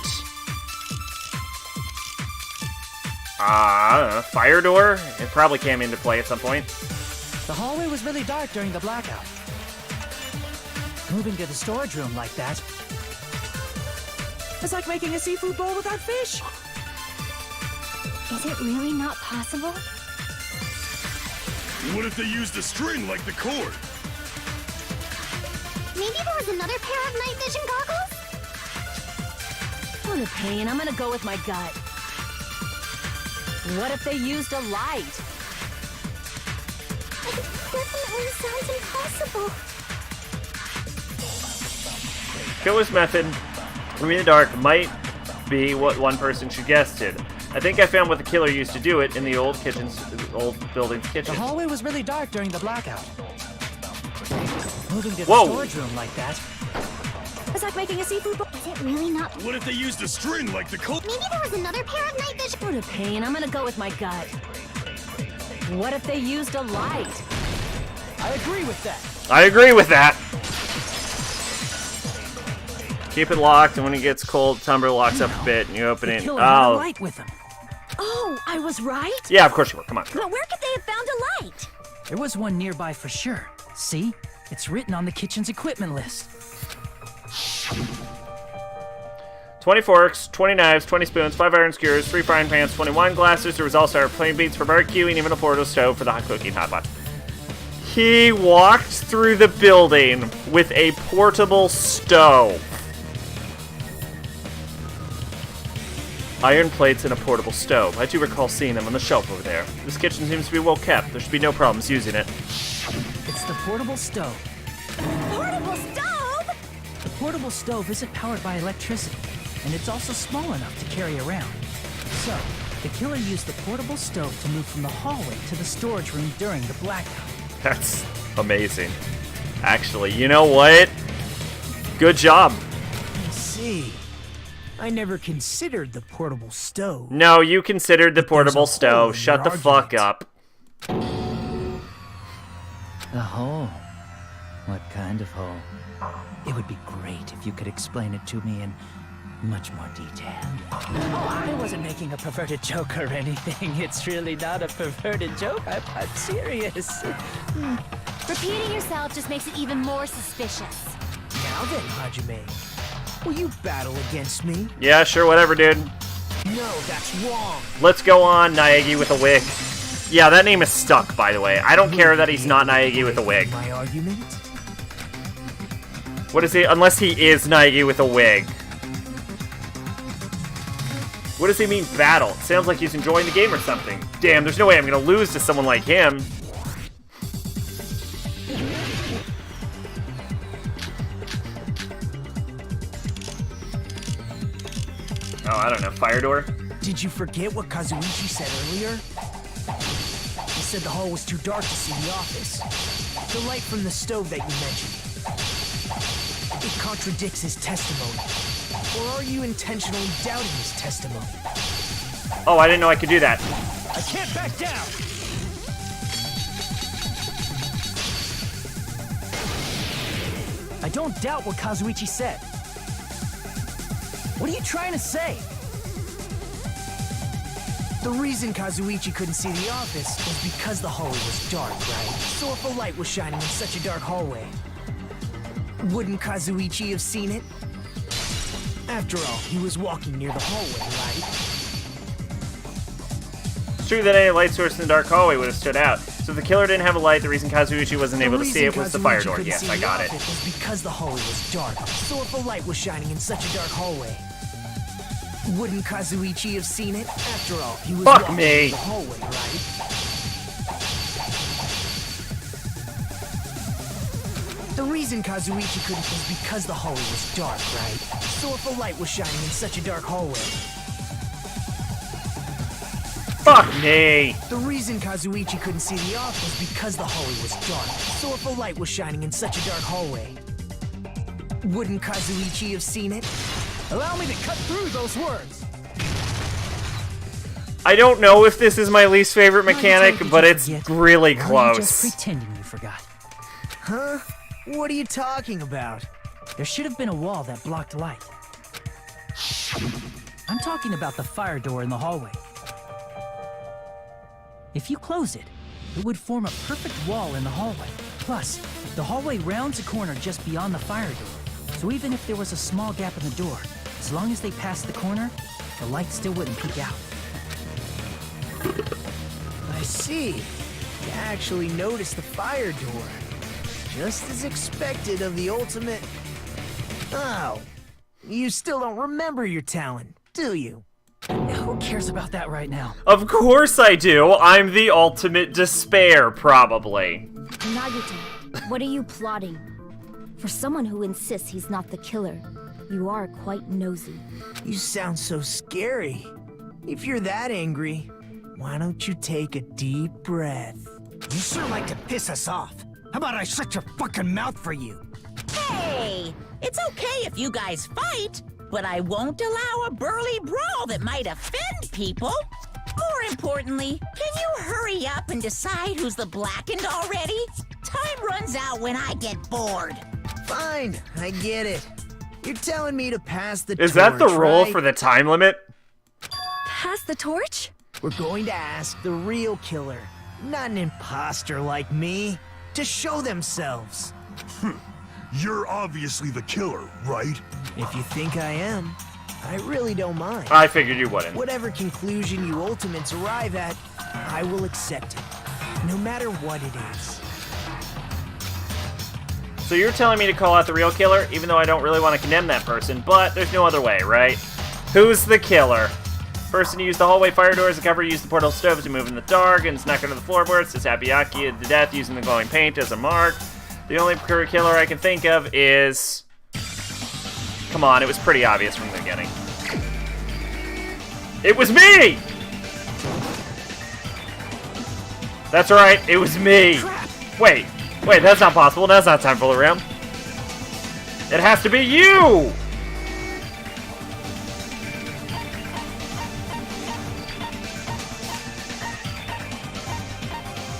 I don't know, fire door? It probably came into play at some point. The hallway was really dark during the blackout. Moving to the storage room like that. It's like making a seafood bowl without fish. Is it really not possible? What if they used a string like the cord? Maybe there was another pair of night vision goggles? What a pain. I'm gonna go with my gut. What if they used a light? It definitely sounds impossible. Killer's method, in the dark, might be what one person suggested. I think I found what the killer used to do it in the old building's kitchen. The hallway was really dark during the blackout. Moving to the Whoa. storage room like that. It's like making a seafood bowl. Is it really not? What if they used a string like the cord? Maybe there was another pair of night vision. What a pain. I'm gonna go with my gut. What if they used a light? I agree with that. I agree with that. Keep it locked, and when it gets cold, Tumblr locks up a bit, and you open it. Killer had a Oh, light with him. Oh, I was right? yeah, of course you were. Come on. But where could they have found a light? There was one nearby for sure. See? It's written on the kitchen's equipment list. 20 forks, 20 knives, 20 spoons, 5 iron skewers, 3 frying pans, 20 wine glasses. There was also plain beans for barbecue, and even a portable stove for the hot cooking hot pot. He walked through the building with a portable stove. Iron plates and a portable stove. I do recall seeing them on the shelf over there. This kitchen seems to be well kept. There should be no problems using it. It's the portable stove. Portable stove? The portable stove isn't powered by electricity, and it's also small enough to carry around. So, the killer used the portable stove to move from the hallway to the storage room during the blackout. That's amazing. Actually, you know what? Good job. I see. I never considered the portable stove. No, you considered the portable hole stove. in Shut the your fuck up. A hole? What kind of hole? It would be great if you could explain it to me in much more detail. Oh, I wasn't making a perverted joke or anything. It's really not a perverted joke. I'm serious. Repeating yourself just makes it even more suspicious. Now then, Hajime, will you battle against me? Yeah, sure, whatever, dude. No, that's wrong. Let's go on, Naegi with a wig. Yeah, that name is stuck, by the way. I don't care that he's not Naegi with a wig. My argument? What is he? Unless he is Naegi with a wig. What does he mean, battle? It sounds like he's enjoying the game or something. Damn, there's no way I'm gonna lose to someone like him. Oh, I don't know. Fire door? Did you forget what Kazuichi said earlier? He said the hall was too dark to see the office. The light from the stove that you mentioned. It contradicts his testimony. Or are you intentionally doubting his testimony? Oh, I didn't know I could do that. I can't back down! I don't doubt what Kazuichi said. What are you trying to say? The reason Kazuichi couldn't see the office was because the hallway was dark, right? So if a light was shining in such a dark hallway, wouldn't Kazuichi have seen it? After all, he was walking near the hallway, right? It's true that any light source in the dark hallway would have stood out. So if the killer didn't have a light, the reason Kazuichi wasn't able to see it was the fire door. Yes, I got it. It was because the hallway was dark. So if a light was shining in such a dark hallway, wouldn't Kazuichi have seen it? After all, he was walking near the hallway, right? The reason Kazuichi couldn't was because the hallway was dark, right? So if a light was shining in such a dark hallway... Fuck me! The reason Kazuichi couldn't see the off was because the hallway was dark. So if a light was shining in such a dark hallway, wouldn't Kazuichi have seen it? Allow me to cut through those words! I don't know if this is my least favorite mechanic, but it's really close. Just pretending you forgot. Huh? What are you talking about? There should have been a wall that blocked light. I'm talking about the fire door in the hallway. If you close it, it would form a perfect wall in the hallway. Plus, the hallway rounds a corner just beyond the fire door. So even if there was a small gap in the door, as long as they passed the corner, the light still wouldn't peek out. I see. You actually noticed the fire door. Just as expected of the ultimate... Oh. You still don't remember your talent, do you? Who cares about that right now? Of course I do. I'm the ultimate despair, probably. Nagito, what are you plotting? For someone who insists he's not the killer, you are quite nosy. You sound so scary. If you're that angry, why don't you take a deep breath? You sure like to piss us off. How about I shut your fucking mouth for you? Hey, it's okay if you guys fight, but I won't allow a burly brawl that might offend people. More importantly, can you hurry up and decide who's the blackened already? Time runs out when I get bored. Fine, I get it. You're telling me to pass the torch, Is that the rule right? for the time limit? Pass the torch? We're going to ask the real killer, not an imposter like me, to show themselves. You're obviously the killer, right? If you think I am, I really don't mind. I figured you wouldn't. Whatever conclusion you ultimates arrive at, I will accept it, no matter what it is. So you're telling me to call out the real killer, even though I don't really want to condemn that person, but there's no other way, right? Who's the killer? Person who used the hallway fire door as a cover, used the portal stove to move in the dark, and snuck under the floorboards to stab Yaki to death using the glowing paint as a mark. The only killer I can think of is... Come on, it was pretty obvious from the beginning. It was me! That's right, it was me! Wait, that's not possible. That's not time to fool around. It has to be you!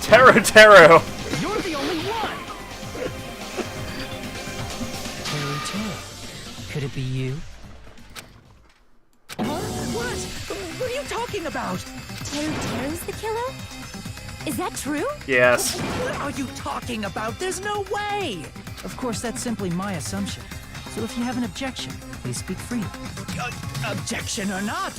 Taro! You're the only one! Taro. Could it be you? Huh? What are you talking about? Taro's the killer? Is that true? Yes. What are you talking about? There's no way! Of course, that's simply my assumption. So if you have an objection, please speak freely. Objection or not,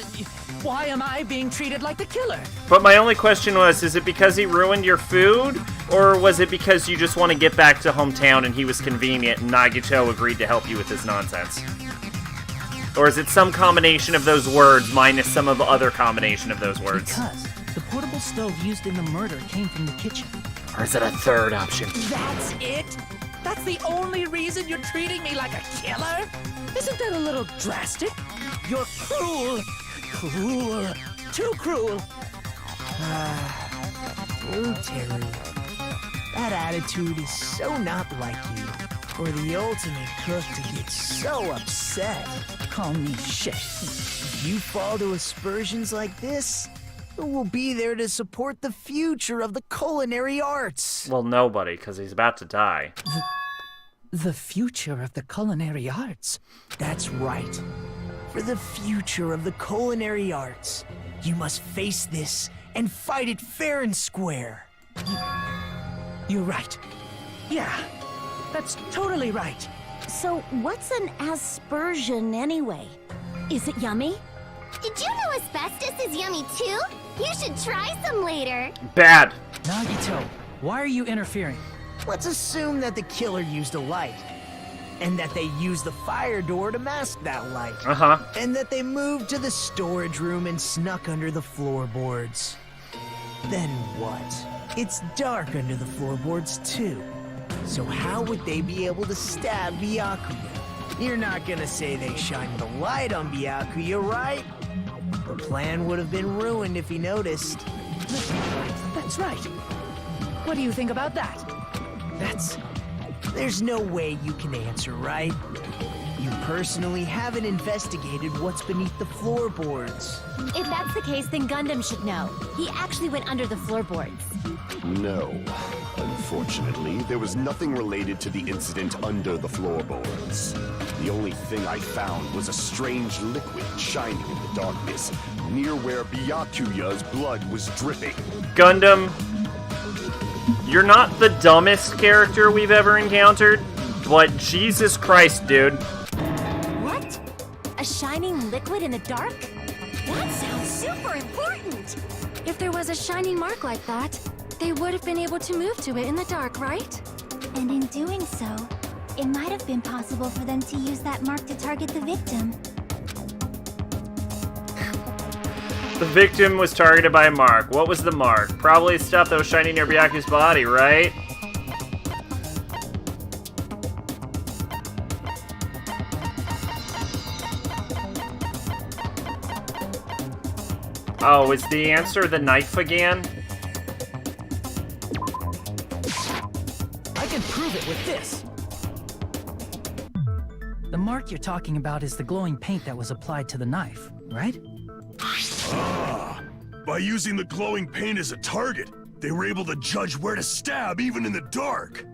why am I being treated like the killer? But my only question was, is it because he ruined your food? Or was it because you just want to get back to hometown and he was convenient and Nagito agreed to help you with his nonsense? Or is it some combination of those words minus some of the other combination of those words? Because the portable stove used in the murder came from the kitchen. Or is it a third option? That's it? That's the only reason you're treating me like a killer? Isn't that a little drastic? You're cruel. Cruel. Too cruel. Oh, Teru. That attitude is so not like you. For the ultimate cook to get so upset. Call me shit. If you fall to aspersions like this, who will be there to support the future of the culinary arts? Well, nobody, because he's about to die. The future of the culinary arts? That's right. For the future of the culinary arts, you must face this and fight it fair and square. You're right. Yeah, that's totally right. So, what's an aspersion anyway? Is it yummy? Did you know asbestos is yummy too? You should try some later. Bad. Nagito, why are you interfering? Let's assume that the killer used a light. And that they used the fire door to mask that light. Uh-huh. And that they moved to the storage room and snuck under the floorboards. Then what? It's dark under the floorboards too. So how would they be able to stab Byakuya? You're not gonna say they shined the light on Byakuya, right? The plan would have been ruined if he noticed. That's right. What do you think about that? There's no way you can answer, right? You personally haven't investigated what's beneath the floorboards. If that's the case, then Gundam should know. He actually went under the floorboards. No. Unfortunately, there was nothing related to the incident under the floorboards. The only thing I found was a strange liquid shining in the darkness, near where Byakuya's blood was dripping. Gundam, you're not the dumbest character we've ever encountered, but Jesus Christ, dude. What? A shining liquid in the dark? That sounds super important! If there was a shining mark like that, they would have been able to move to it in the dark, right? And in doing so, it might have been possible for them to use that mark to target the victim. The victim was targeted by a mark. What was the mark? Probably stuff that was shining near Byaku's body, right? Oh, is the answer the knife again? I can prove it with this. The mark you're talking about is the glowing paint that was applied to the knife, right? Ah, by using the glowing paint as a target, they were able to judge where to stab even in the dark.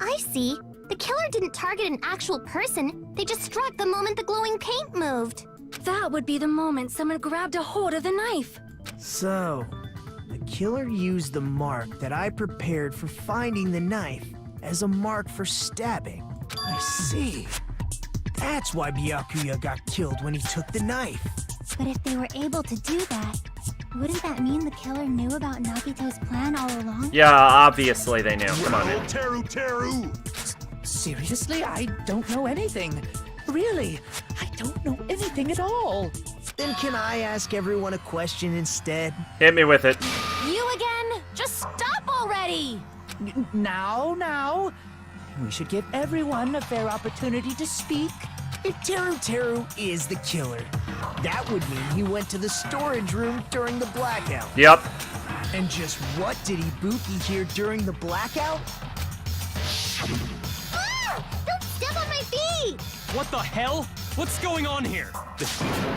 I see. The killer didn't target an actual person. They just struck the moment the glowing paint moved. That would be the moment someone grabbed a hold of the knife. So, the killer used the mark that I prepared for finding the knife as a mark for stabbing. I see. That's why Byakuya got killed when he took the knife. But if they were able to do that, wouldn't that mean the killer knew about Nagito's plan all along? Yeah, obviously they knew. Come on, man. Teru! Seriously, I don't know anything. Really, I don't know anything at all. Then can I ask everyone a question instead? Hit me with it. You again? Just stop already! Now. We should give everyone a fair opportunity to speak. If Teru is the killer, that would mean he went to the storage room during the blackout. Yep. And just what did Ibuki hear during the blackout? Ah! Don't step on my feet! What the hell? What's going on here?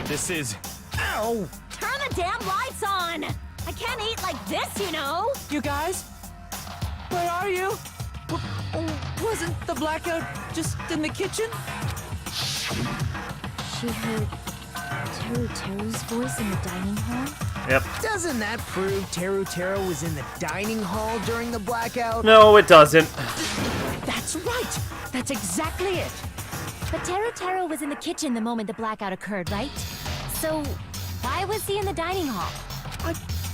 This is... Ow! Turn the damn lights on! I can't eat like this, you know! You guys? Where are you? Wasn't the blackout just in the kitchen? She heard Teru's voice in the dining hall? Yep. Doesn't that prove Teru was in the dining hall during the blackout? No, it doesn't. That's right! That's exactly it! But Teru was in the kitchen the moment the blackout occurred, right? So, why was he in the dining hall?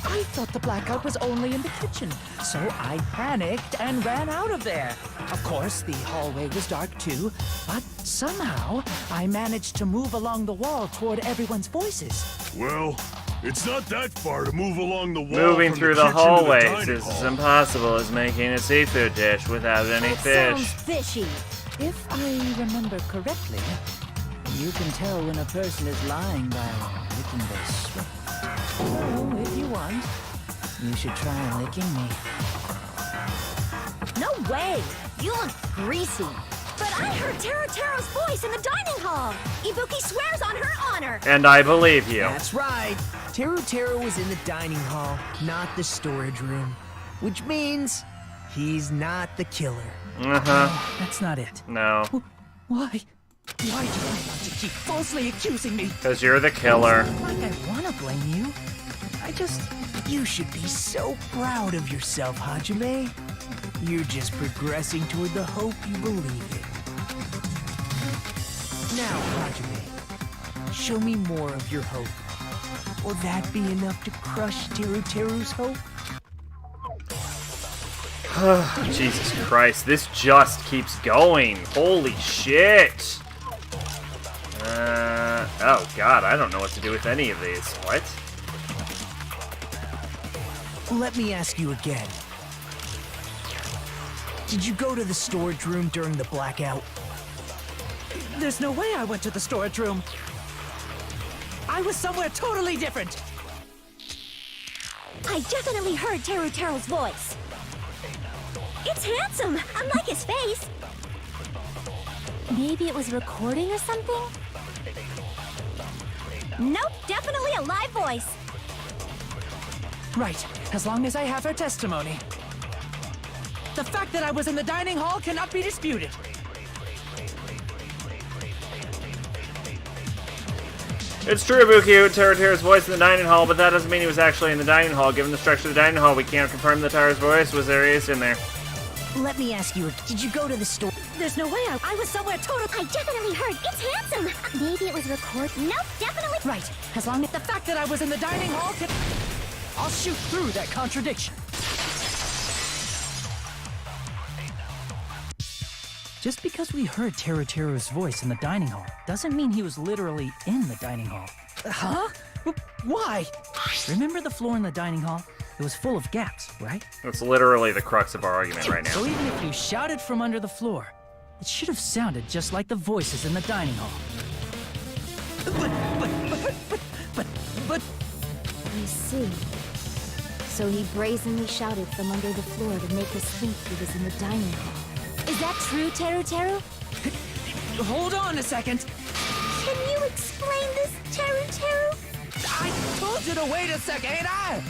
I thought the blackout was only in the kitchen, so I panicked and ran out of there. Of course, the hallway was dark too, but somehow I managed to move along the wall toward everyone's voices. Well, it's not that far to move along the wall. Moving from through the the kitchen to hallways dining is as hall. impossible as making a seafood dish without any That fish. sounds fishy. If I remember correctly, you can tell when a person is lying by licking their sweat. So, if you want, you should try licking me. No way! You look greasy. But I heard Teru's voice in the dining hall. Ibuki swears on her honor. And I believe you. That's right. Teru was in the dining hall, not the storage room. Which means he's not the killer. Uh-huh. That's not it. No. Why? Why do you want to keep falsely accusing me? Because you're the killer. Like I want to blame you. You should be so proud of yourself, Hajime. You're just progressing toward the hope you believe in. Now, Hajime, show me more of your hope. Will that be enough to crush Teruteru's hope? Jesus Christ, this just keeps going. Holy shit. Oh god, I don't know what to do with any of these. What? Let me ask you again. Did you go to the storage room during the blackout? There's no way I went to the storage room. I was somewhere totally different. I definitely heard Teruteru's voice. It's handsome, unlike his face. Maybe it was recording or something? Nope, definitely a live voice. Right, as long as I have her testimony. The fact that I was in the dining hall cannot be disputed. It's true, Ibuki heard Teruteru's voice in the dining hall, but that doesn't mean he was actually in the dining hall. Given the structure of the dining hall, we can't confirm that Teruteru's voice was there. He is in there. Let me ask you, did you go to the store? There's no way I was somewhere totally... I definitely heard. It's handsome. Maybe it was recorded. Nope, definitely... Right, as long as the fact that I was in the dining hall can... I'll shoot through that contradiction. Just because we heard Teruteru's voice in the dining hall doesn't mean he was literally in the dining hall. Huh? Why? Remember the floor in the dining hall? It was full of gaps, right? That's literally the crux of our argument right now. So even if you shouted from under the floor, it should have sounded just like the voices in the dining hall. But... I see. So he brazenly shouted from under the floor to make us think he was in the dining hall. Is that true, Teruteru? Hold on a second. Can you explain this, Teruteru? I told you to wait a second, ain't I?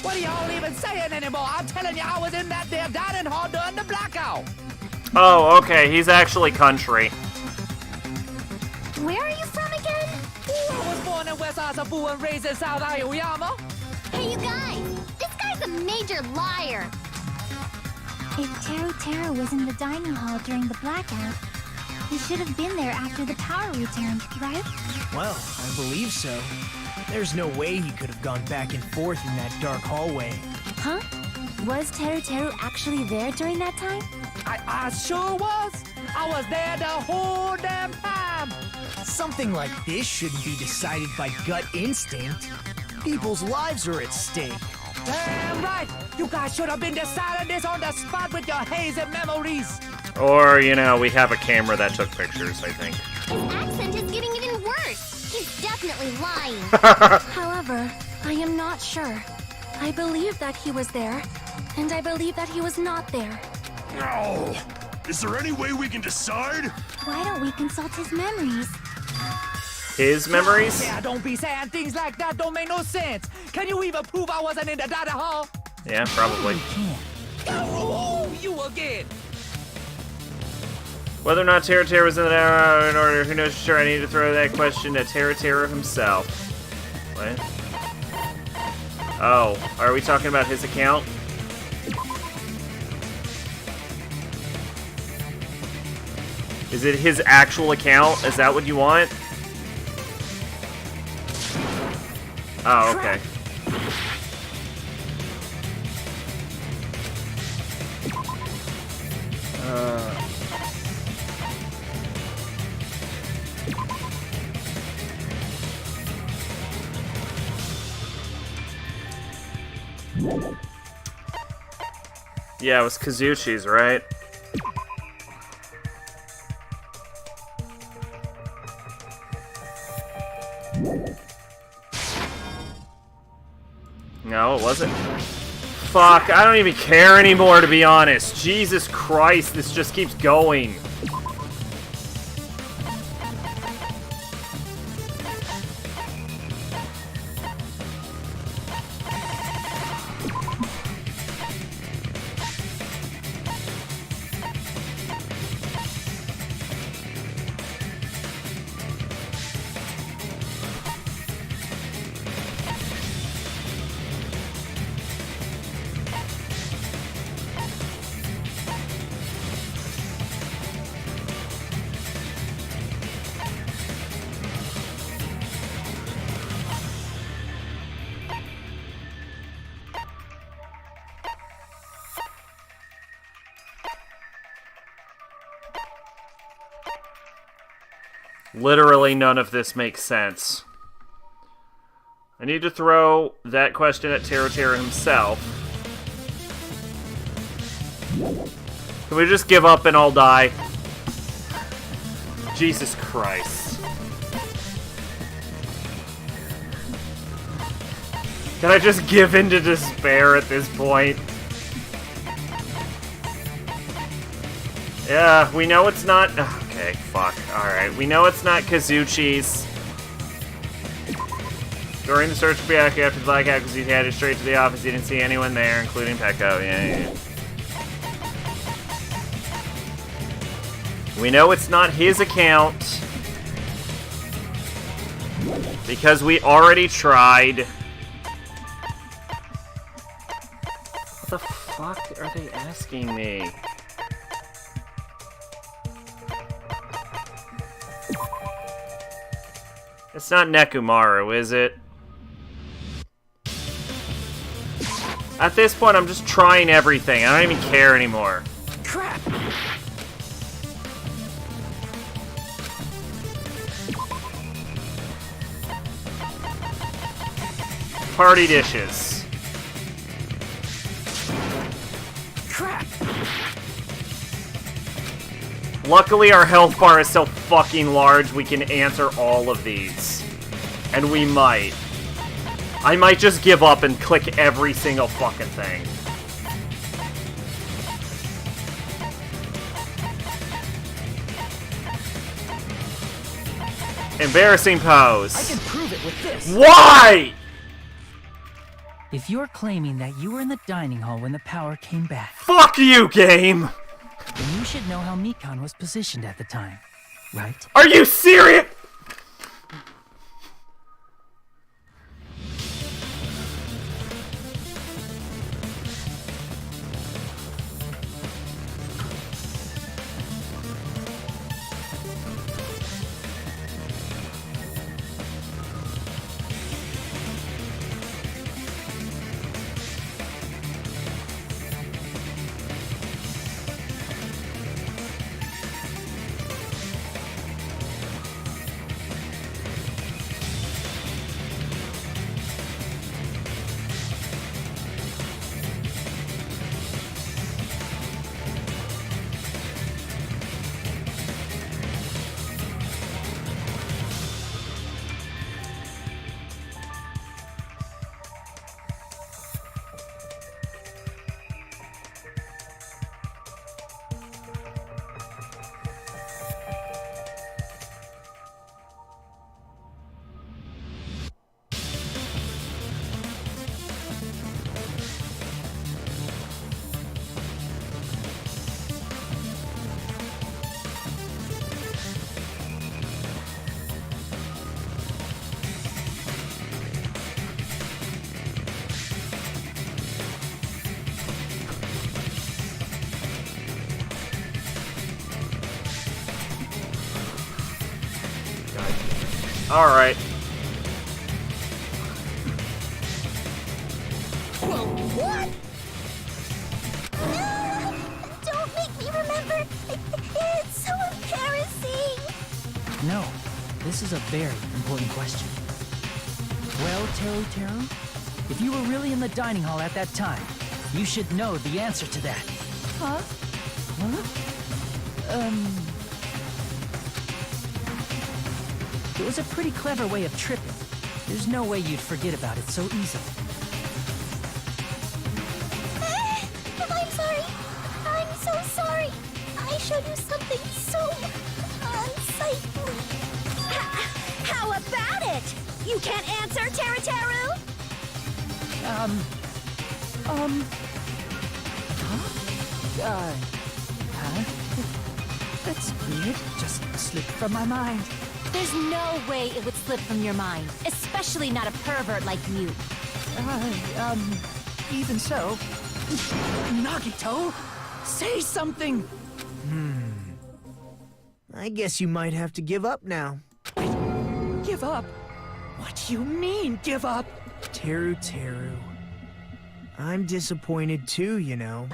What are y'all even saying anymore? I'm telling you, I was in that damn dining hall during the blackout. Oh, okay, he's actually country. Where are you from again? I was born in West Asabu and raised in South Aoyama. Hey, you guys! This guy's a major liar! If Teruteru was in the dining hall during the blackout, he should have been there after the power returned, right? Well, I believe so. There's no way he could have gone back and forth in that dark hallway. Huh? Was Teruteru actually there during that time? I sure was! I was there the whole damn time! Something like this shouldn't be decided by gut instinct. People's lives are at stake. Damn right! You guys should have been deciding this on the spot with your hazy memories! Or, you know, we have a camera that took pictures, I think. His accent is getting even worse! He's definitely lying! However, I am not sure. I believe that he was there, and I believe that he was not there. No! Is there any way we can decide? Why don't we consult his memories? His memories? Yeah, don't be saying things like that, don't make no sense! Can you even prove I wasn't in the dining hall? Yeah, probably. Oh, you again! Whether or not Teruteru was in order, who knows for sure. I need to throw that question to Teruteru himself. What? Oh, are we talking about his account? Is it his actual account? Is that what you want? Oh, okay. Yeah, it was Kazuchi's, right? No, it wasn't. Fuck, I don't even care anymore, to be honest. Jesus Christ, this just keeps going. Literally none of this makes sense. I need to throw that question at Teru himself. Can we just give up and all die? Jesus Christ. Can I just give in to despair at this point? Yeah, we know it's not... Okay, fuck. Alright, we know it's not Kazuchi's. During the search for Byakuya after the blackout, because he headed straight to the office, he didn't see anyone there, including Peko. Yeah. We know it's not his account. Because we already tried. What the fuck are they asking me? It's not Nekomaru, is it? At this point, I'm just trying everything. I don't even care anymore. Crap! Party dishes. Crap! Luckily, our health bar is so fucking large, we can answer all of these. And we might. I might just give up and click every single fucking thing. Embarrassing pose. I can prove it with this. Why? If you're claiming that you were in the dining hall when the power came back, fuck you, game! Then you should know how Mikan was positioned at the time, right? Are you serious? Alright. What? No! Don't make me remember! It's so embarrassing! No, this is a very important question. Well, Teru, if you were really in the dining hall at that time, you should know the answer to that. Huh? It was a pretty clever way of tripping. There's no way you'd forget about it so easily. I'm sorry. I'm so sorry. I showed you something so unsightly. How about it? You can't answer, Teru? That's weird. Just slipped from my mind. There's no way it would slip from your mind, especially not a pervert like you. Even so. Nagito, say something! I guess you might have to give up now. Give up? What do you mean, give up? Teru. I'm disappointed too, you know.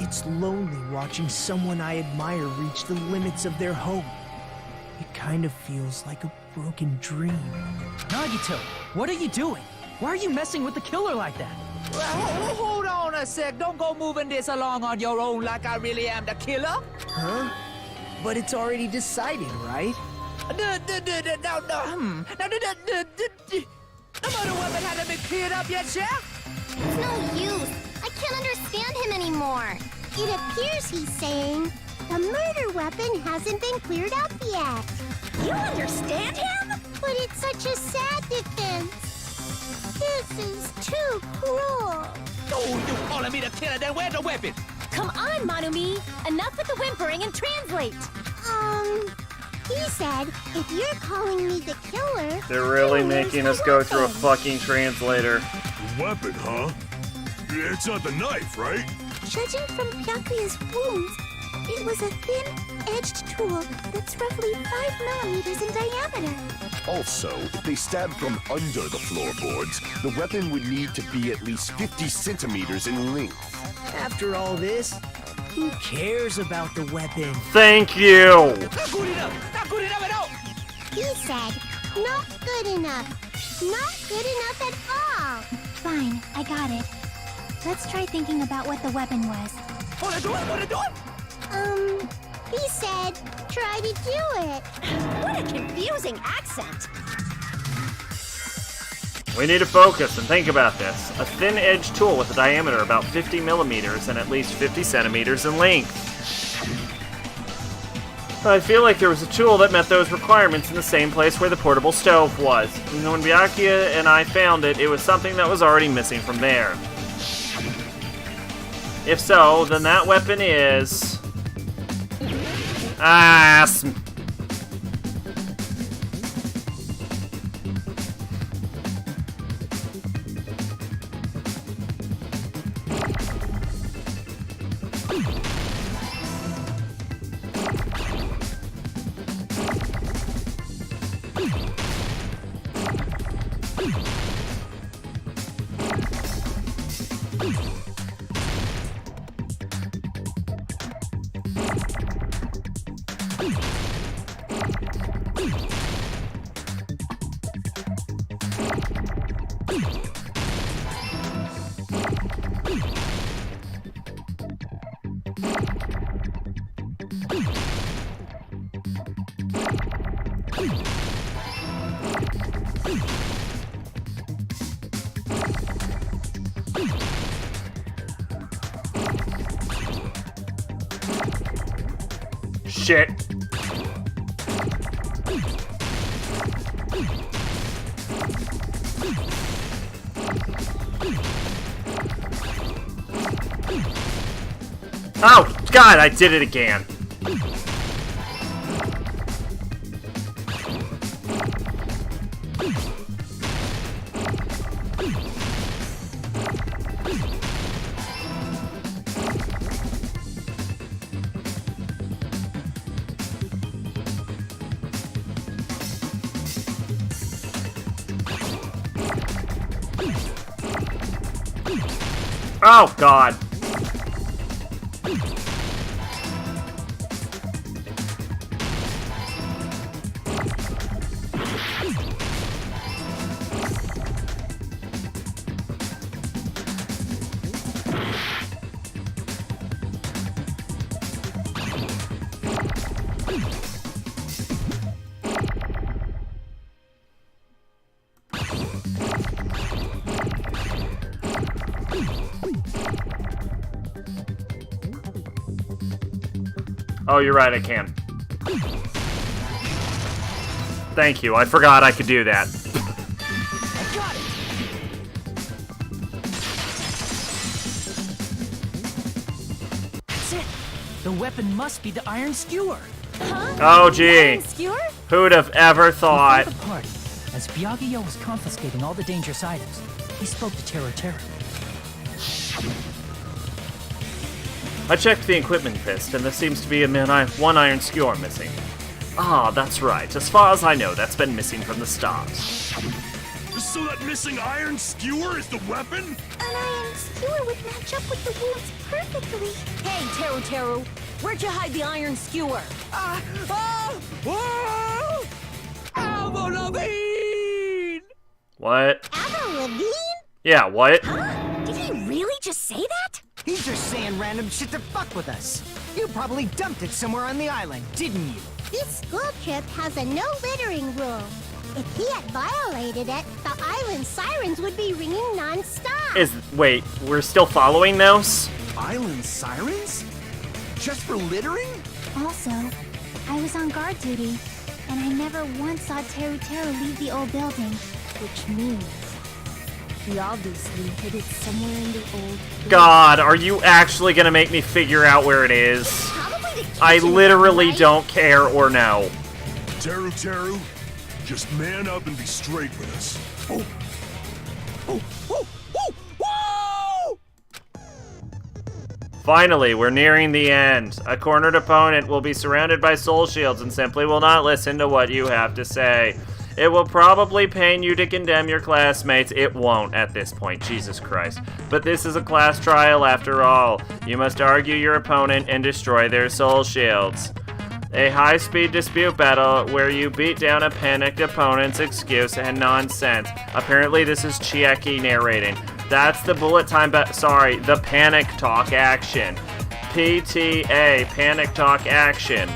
It's lonely watching someone I admire reach the limits of their hope. It kind of feels like a broken dream. Nagito, what are you doing? Why are you messing with the killer like that? Hold on a sec. Don't go moving this along on your own like I really am the killer. Huh? But it's already decided, right? No, murder weapon hasn't been cleared up yet, Chef? It's no use. I can't understand him anymore. It appears he's saying the murder weapon hasn't been cleared up yet. You understand him? But it's such a sad defense. This is too cruel. Oh, you calling me the killer? Then where's the weapon? Come on, Manumi. Enough with the whimpering and translate. He said, if you're calling me the killer... They're really making us go through a fucking translator. The weapon, huh? It's not the knife, right? Judging from Byakuya's wounds, it was a thin-edged tool that's roughly 5 millimeters in diameter. Also, if they stabbed from under the floorboards, the weapon would need to be at least 50 centimeters in length. After all this, who cares about the weapon? Thank you! Not good enough! Not good enough at all! He said, not good enough. Not good enough at all. Fine, I got it. Let's try thinking about what the weapon was. Wanna do it? He said, try to do it. What a confusing accent. We need to focus and think about this. A thin-edged tool with a diameter about 50 millimeters and at least 50 centimeters in length. I feel like there was a tool that met those requirements in the same place where the portable stove was. And when Byakuya and I found it, it was something that was already missing from there. If so, then that weapon is... Shit. Oh, God, I did it again. Oh, God. Oh, you're right, I can. Thank you, I forgot I could do that. I got it! That's it. The weapon must be the iron skewer. Huh? Oh, gee. Iron skewer? Who'd have ever thought? Before the party, as Byakuya was confiscating all the dangerous items, he spoke to Tero. I checked the equipment list, and there seems to be one iron skewer missing. Ah, that's right. As far as I know, that's been missing from the start. So that missing iron skewer is the weapon? An iron skewer would match up with the wounds perfectly. Hey, Teru, Where'd you hide the iron skewer? Avril Lavigne! What? Avril Lavigne? Yeah, what? Did he really just say that? He's just saying random shit to fuck with us. You probably dumped it somewhere on the island, didn't you? This school trip has a no littering rule. If he had violated it, the island sirens would be ringing non-stop. Wait, we're still following those? Island sirens? Just for littering? Also, I was on guard duty, and I never once saw Teru Teru leave the old building. Which means he obviously hid it somewhere in the old... God, are you actually gonna make me figure out where it is? I literally don't care or know. Teru Teru, just man up and be straight with us. Finally, we're nearing the end. A cornered opponent will be surrounded by soul shields and simply will not listen to what you have to say. It will probably pain you to condemn your classmates. It won't at this point, Jesus Christ. But this is a class trial after all. You must argue your opponent and destroy their soul shields. A high-speed dispute battle where you beat down a panicked opponent's excuse and nonsense. Apparently this is Chieki narrating. That's the bullet time the panic talk action. PTA, panic talk action.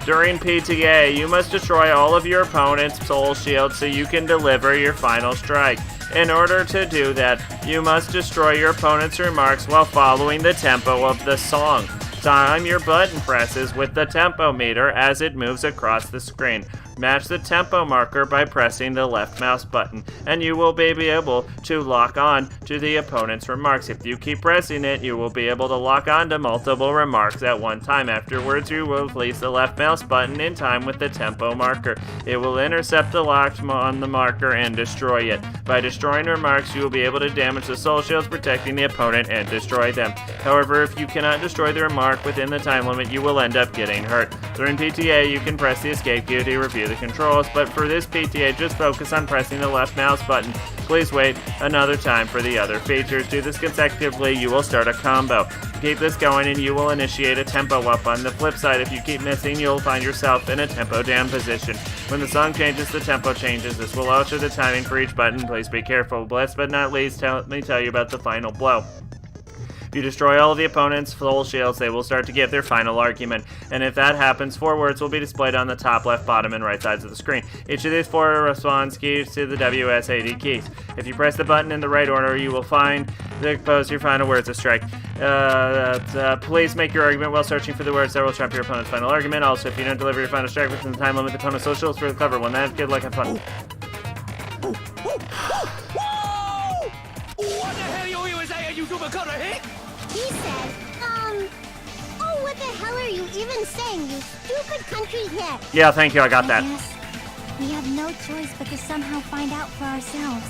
During PTA, you must destroy all of your opponent's soul shields so you can deliver your final strike. In order to do that, you must destroy your opponent's remarks while following the tempo of the song. Time your button presses with the tempo meter as it moves across the screen. Match the tempo marker by pressing the left mouse button, and you will be able to lock on to the opponent's remarks. If you keep pressing it, you will be able to lock on to multiple remarks at one time. Afterwards, you will release the left mouse button in time with the tempo marker. It will intercept the lock on the marker and destroy it. By destroying remarks, you will be able to damage the soul shields protecting the opponent and destroy them. However, if you cannot destroy the remark within the time limit, you will end up getting hurt. During PTA, you can press the escape key to review the controls, but for this PTA, just focus on pressing the left mouse button. Please wait another time for the other features. Do this consecutively, you will start a combo. Keep this going and you will initiate a tempo up. On the flip side, if you keep missing, you'll find yourself in a tempo down position. When the song changes, the tempo changes. This will alter the timing for each button. Please be careful. Last but not least, let me tell you about the final blow. If you destroy all of the opponent's soul shields, they will start to give their final argument. And if that happens, 4 words will be displayed on the top, left, bottom, and right sides of the screen. Each of these 4 responds keys to the WSAD keys. If you press the button in the right order, you will find the post your final words of strike. Please make your argument while searching for the words that will trump your opponent's final argument. Also, if you don't deliver your final strike within the time limit, the opponent's soul shields for the clever one. That's good luck and fun. What the hell are you saying, you super cutter hick? He said, oh, what the hell are you even saying, you stupid country hit? Yeah, thank you, I got that. We have no choice but to somehow find out for ourselves.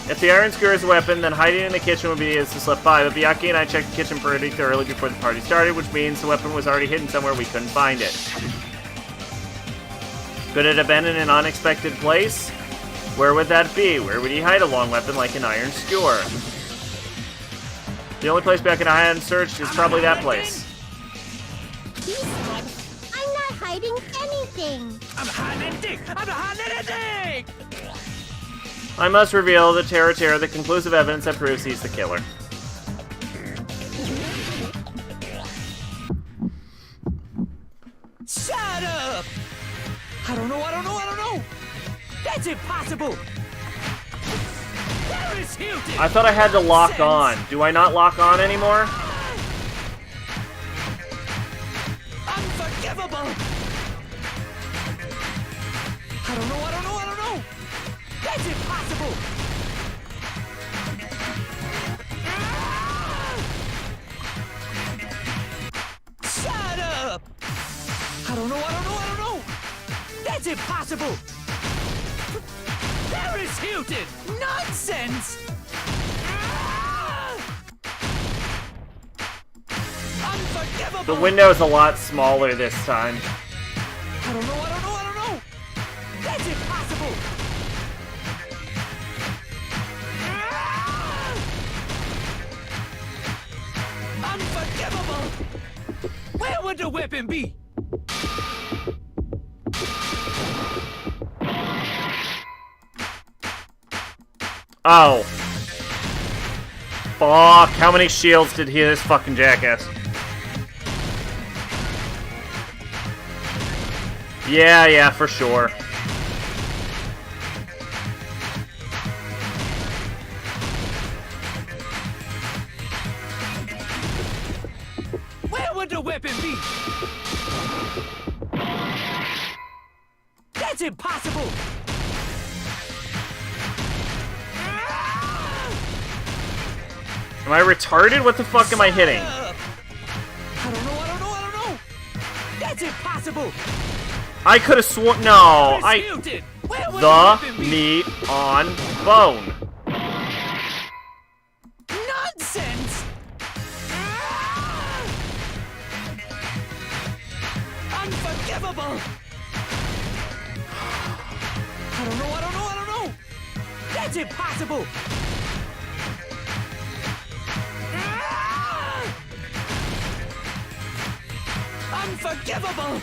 If the iron skewer is a weapon, then hiding in the kitchen would be easy to slip by, but Byakuya and I checked the kitchen pretty thoroughly before the party started, which means the weapon was already hidden somewhere we couldn't find it. Could it have been in an unexpected place? Where would that be? Where would he hide a long weapon like an iron skewer? The only place Byakuya and I hadn't searched is probably that place. He said, I'm not hiding anything. I'm hiding anything! I'm not hiding anything! I must reveal to Teru Teru the conclusive evidence that proves he's the killer. Shut up! I don't know! That's impossible! Paris Hilton! I thought I had to lock on. Do I not lock on anymore? Unforgivable! I don't know! That's impossible! Shut up! I don't know! That's impossible! Paris Hilton! Nonsense! Unforgivable! The window is a lot smaller this time. I don't know! That's impossible! Unforgivable! would the weapon be? Oh. Fuck, how many shields did this fucking jackass? Yeah, for sure. Where would the weapon be? That's impossible! Am I retarded? What the fuck am I hitting? I don't know. That's impossible! I could have sworn. No, Disputed. Where would the weapon be? meat on bone. Nonsense! Unforgivable! I don't know. That's impossible! Unforgivable!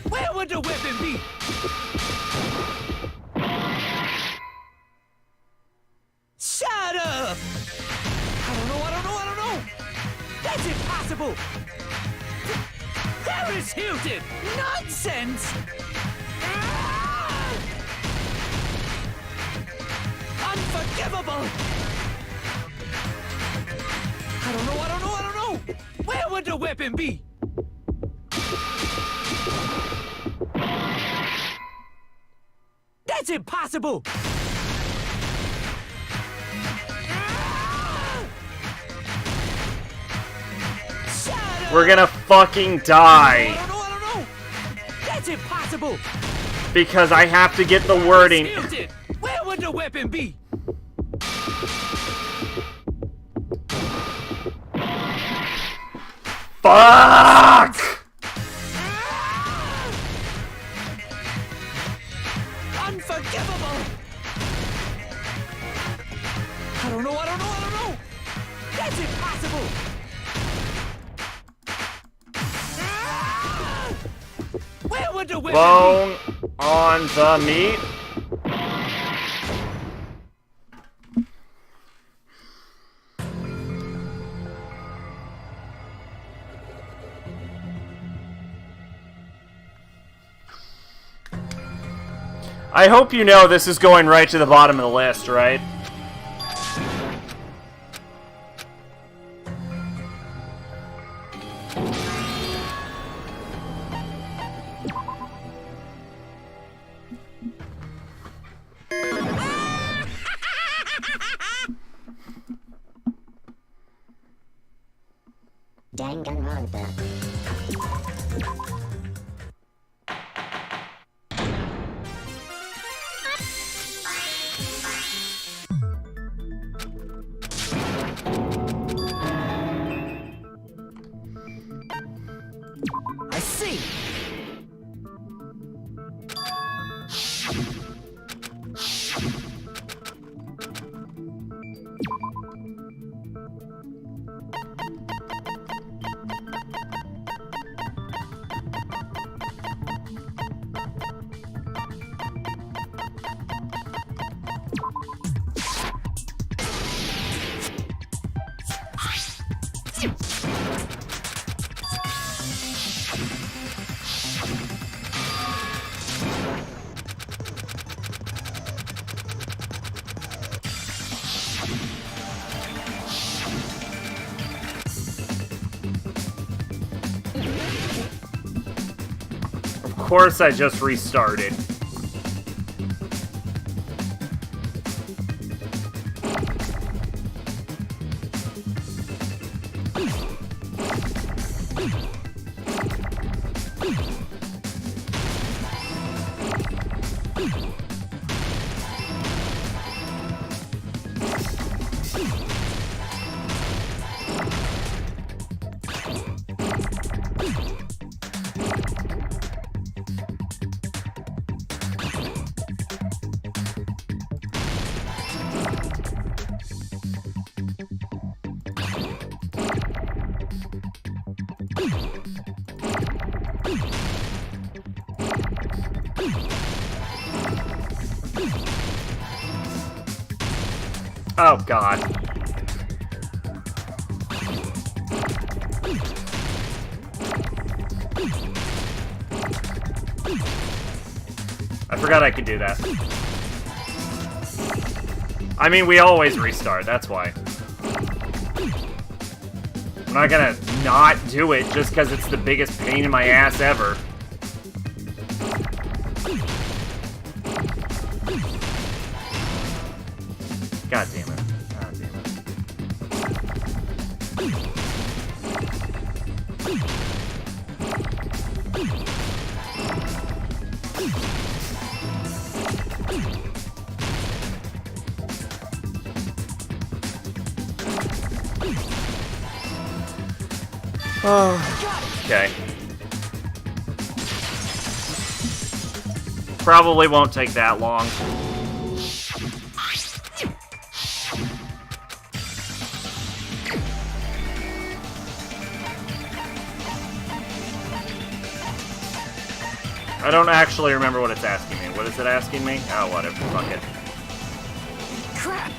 Where would the weapon be? Shut up! I don't know. That's impossible! Paris Hilton! Nonsense! Unforgivable! I don't know. Where would the weapon be? That's impossible! We're gonna fucking die. I don't know. That's impossible! Because I have to get the wording. Hilton, where would the weapon be? Fuck! Unforgivable! I don't know. That's impossible! Where would the weapon Bone on the meat. I hope you know this is going right to the bottom of the list, right? Danganronpa. I see! Of course I just restarted. Oh, God. I forgot I could do that. I mean, we always restart, that's why. I'm not gonna not do it just because it's the biggest pain in my ass ever. God damn it. God damn it. Oh, okay. Probably won't take that long. I don't actually remember what it's asking me. What is it asking me? Oh, whatever. Fuck it. Crap!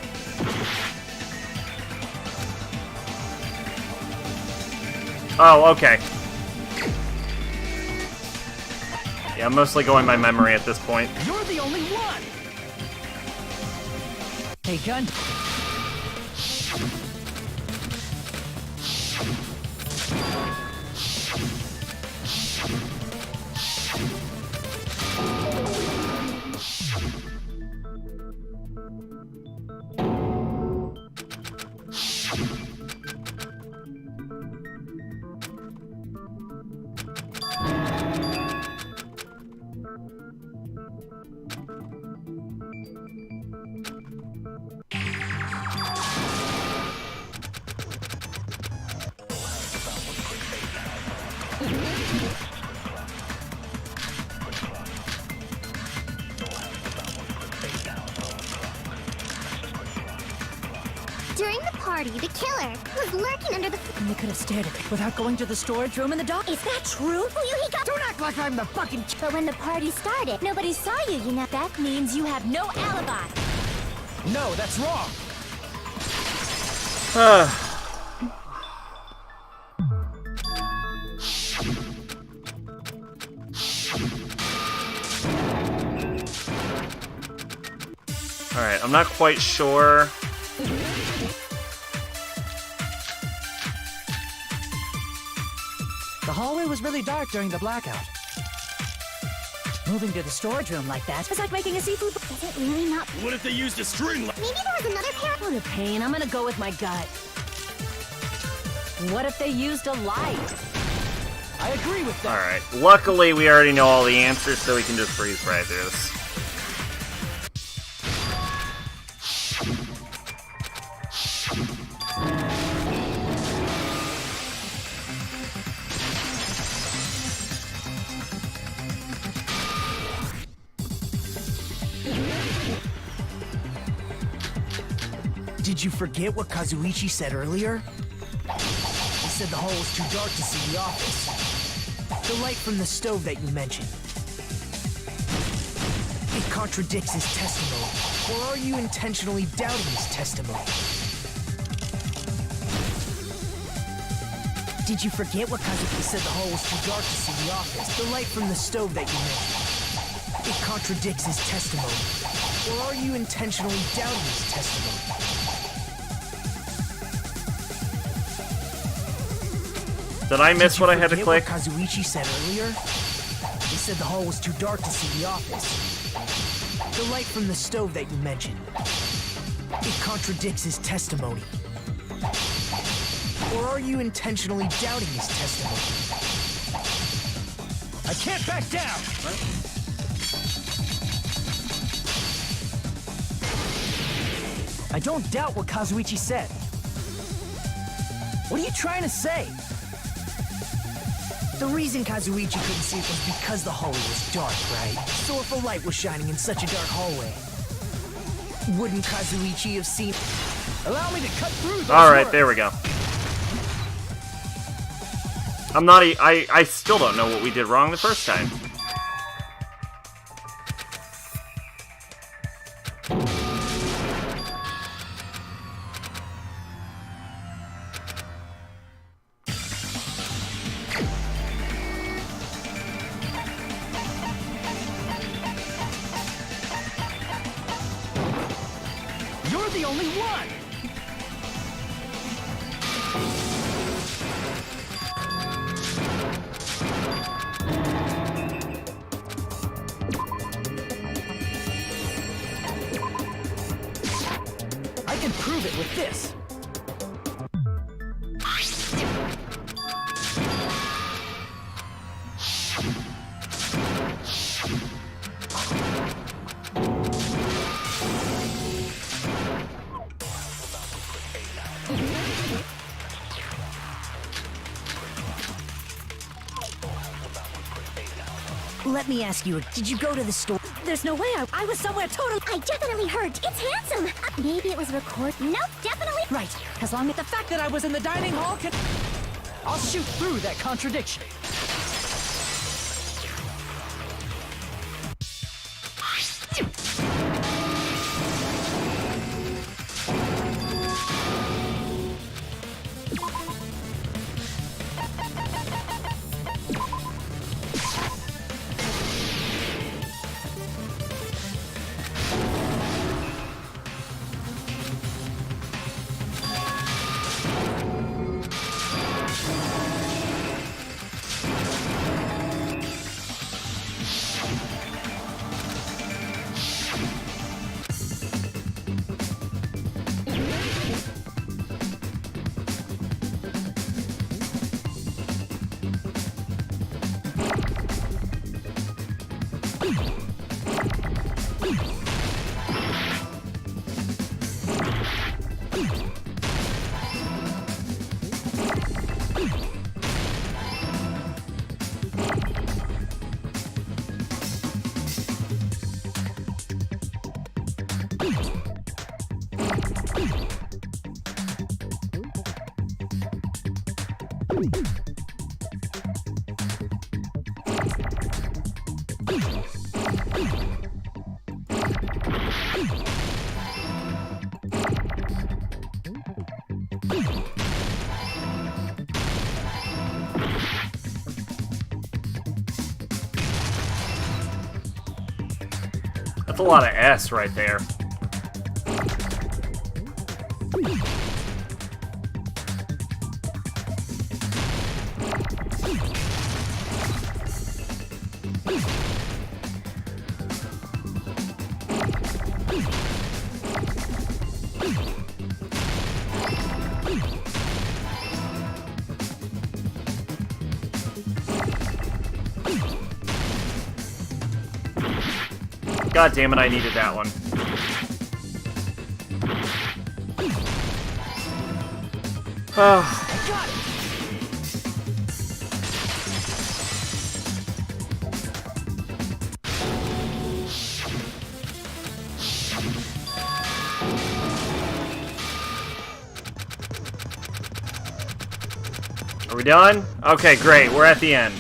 Oh, okay. Yeah, I'm mostly going by memory at this point. You're the only one! Hey, gun. During the party, the killer was lurking under the... And they could have stared at it without going to the storage room in the dock. Is that true? Don't act like I'm the fucking... But when the party started, nobody saw you, you know. That means you have no alibi. No, that's wrong. Alright, I'm not quite sure. The hallway was really dark during the blackout. Moving to the storage room like that was like making a seafood... Is it really not... What if they used a string? Maybe there was another pair... What a pain. I'm gonna go with my gut. What if they used a light? I agree with that. Alright, luckily we already know all the answers, so we can just breeze right through this. Did you forget what Kazuichi said earlier? He said the hall was too dark to see the office. The light from the stove that you mentioned. It contradicts his testimony. Or are you intentionally doubting his testimony? Did you forget what Kazuichi said the hall was too dark to see the office? The light from the stove that you mentioned. It contradicts his testimony. Or are you intentionally doubting his testimony? Did I miss what I had to click? What Kazuichi said earlier? He said the hall was too dark to see the office. The light from the stove that you mentioned. It contradicts his testimony. Or are you intentionally doubting his testimony? I can't back down! I don't doubt what Kazuichi said. What are you trying to say? The reason Kazuichi couldn't see it was because the hallway was dark, right? So if a light was shining in such a dark hallway, wouldn't Kazuichi have seen... Allow me to cut through those Alright, words. there we go. I'm not I still don't know what we did wrong the first time. the only one! I can prove it with this. Let me ask you, did you go to the store? There's no way. I was somewhere totally... I definitely heard. It's handsome. Maybe it was recorded. Nope, definitely. Right, as long as the fact that I was in the dining hall can... I'll shoot through that contradiction. That's a lot of S right there. God damn it, I needed that one. I got it! Are we done? Okay, great. We're at the end.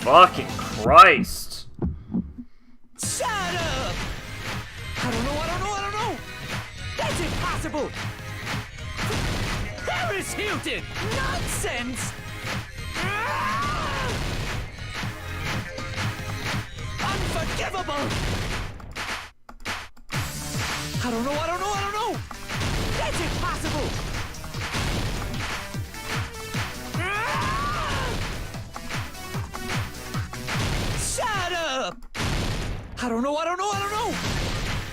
Fucking Christ. Shut up! I don't know. That's impossible! Paris Hilton! Nonsense! Unforgivable! I don't know. That's impossible! Shut up! I don't know.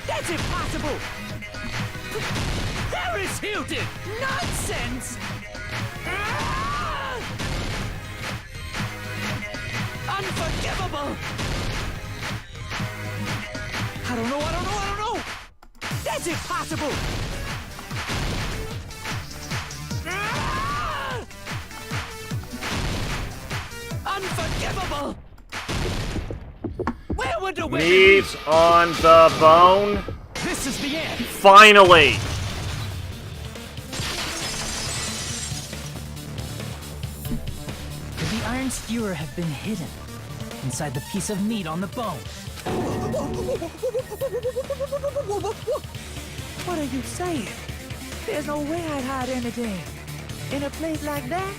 That's impossible! Paris Hilton! Nonsense! Unforgivable! I don't know. That's impossible! Unforgivable! Where would the Meat on the bone. This is the end. Finally. Could the iron skewer have been hidden inside the piece of meat on the bone? What are you saying? There's no way I'd hide anything in a place like that.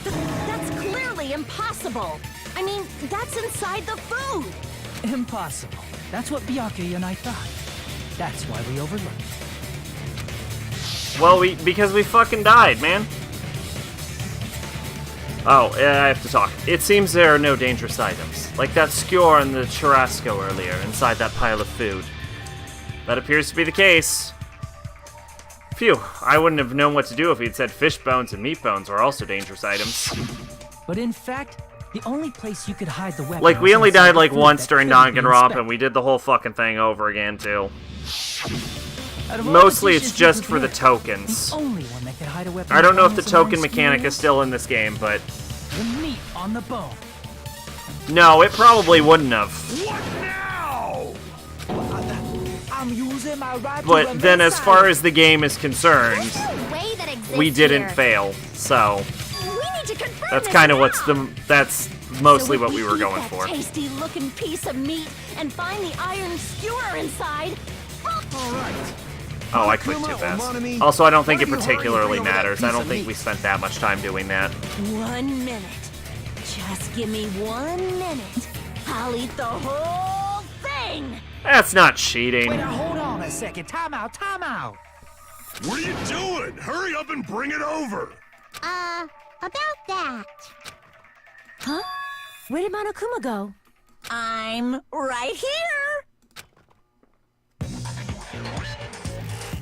That's clearly simply impossible. I mean, that's inside the food. Impossible. That's what Byakuya and I thought. That's why we overlooked. Well, because we fucking died, man. Oh, I have to talk. It seems there are no dangerous items, like that skewer and the churrasco earlier, inside that pile of food. That appears to be the case. Phew, I wouldn't have known what to do if he'd said fish bones and meat bones were also dangerous items. But in fact, the only place you could hide the weapon... Like, we only died like once during Danganronpa, Danganronpa, and we did the whole fucking thing over again, too. Mostly it's just for the tokens. The only one that could hide a weapon. I don't know if the token mechanic is still in this game, but... The meat on the bone. No, it probably wouldn't have. What now? I'm using my right But then as far as the game is concerned, Way that exists we didn't here. fail, so... We need to confirm That's this kind of now. that's mostly So if what we were eat going that for. tasty-looking piece of meat and find the iron skewer inside. All right. Oh, I clicked too fast. Also, I don't think it particularly matters. I don't think we spent that much time doing that. 1 minute. Just give me 1 minute. I'll eat the whole thing. That's not cheating. Wait, now hold on a second. Time out, time out. What are you doing? Hurry up and bring it over! About that. Huh? Where did Monokuma go? I'm right here.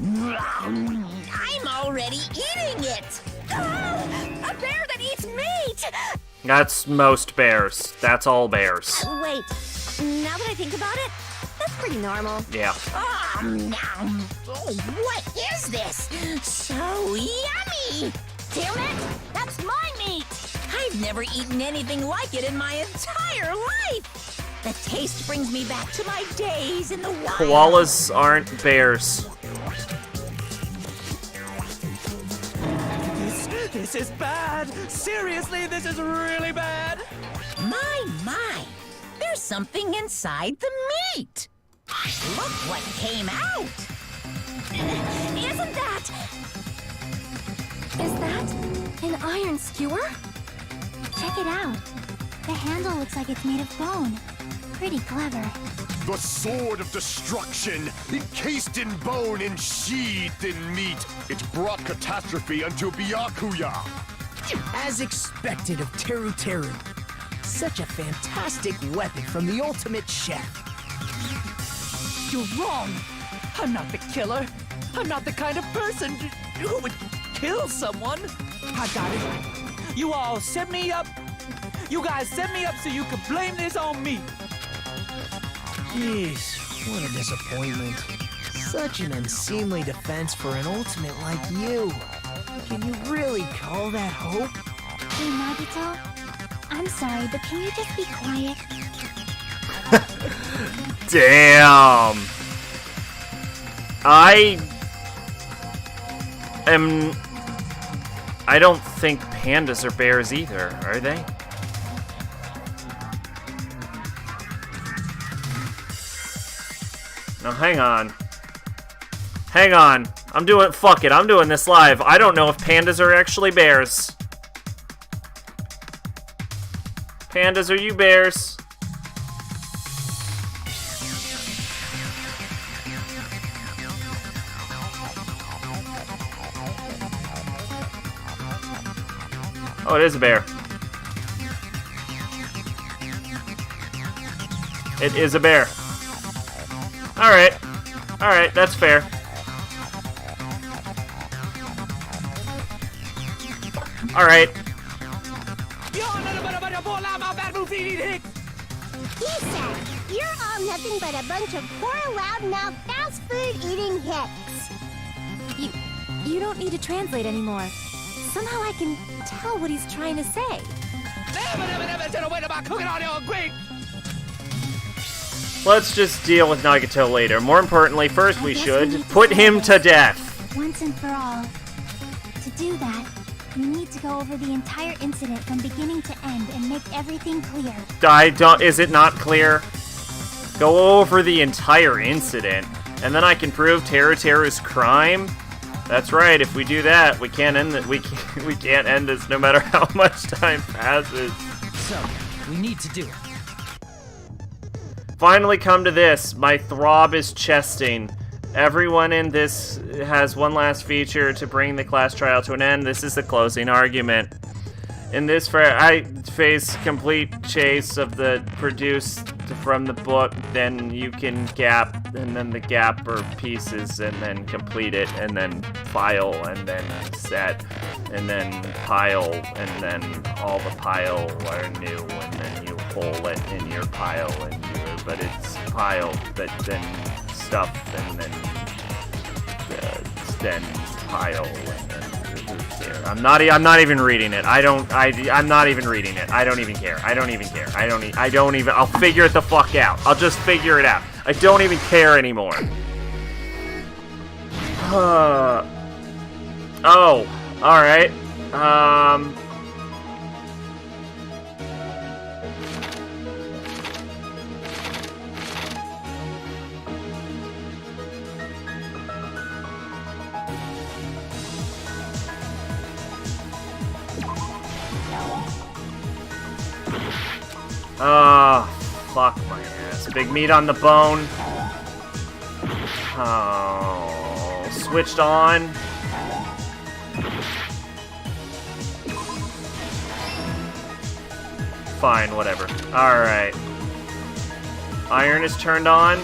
I'm already eating it. A bear that eats meat. That's most bears. That's all bears. Wait, now that I think about it, that's pretty normal. Yeah. Oh, what is this? So yummy! Damn it! That's my meat! I've never eaten anything like it in my entire life! The taste brings me back to my days in the wild. Koalas aren't bears. This is bad. Seriously, this is really bad. My. There's something inside the meat. Look what came out. Isn't that... Is that an iron skewer? Check it out. The handle looks like it's made of bone. Pretty clever. The sword of destruction, encased in bone and sheathed in meat. It brought catastrophe unto Byakuya. As expected of Teru Teru. Such a fantastic weapon from the ultimate chef. You're wrong. I'm not the killer. I'm not the kind of person who would kill someone. I got it. You all set me up. You guys set me up so you could blame this on me. Jeez, what a disappointment. Such an unseemly defense for an ultimate like you. Can you really call that hope? Hey, Nagito. I'm sorry, but can you just be quiet? Damn. I don't think pandas are bears either, are they? No, hang on. Hang on. Fuck it, I'm doing this live. I don't know if pandas are actually bears. Pandas, are you bears? Oh, it is a bear. It is a bear. Alright. Alright, that's fair. Alright. Lisa, you're all nothing but a bunch of poor, loudmouth, fast food eating hicks. You don't need to translate anymore. Somehow I can tell what he's trying to say. Let's just deal with Nagito later. More importantly, first we should put him to death. Once and for all. To do that, we need to go over the entire incident from beginning to end and make everything clear. Is it not clear? Go over the entire incident, and then I can prove Teru's crime? That's right, if we do that, we can't end we can't end this no matter how much time passes. So, we need to do it. Finally come to this. My throb is chesting. Everyone in this has one last feature to bring the class trial to an end. This is the closing argument. In this I face complete chase of the produced from the book, then you can gap, and then the gap or pieces, and then complete it, and then file, and then set, and then pile, and then all the pile are new, and then you hole it in your pile, but it's pile, but then stuff, and then pile, and then I'm not even reading it. I'm not even reading it. I don't even care. I'll figure it the fuck out. I'll just figure it out. I don't even care anymore. Oh, alright. Fuck my ass. Big meat on the bone. Oh, switched on. Fine, whatever. Alright. Iron is turned on.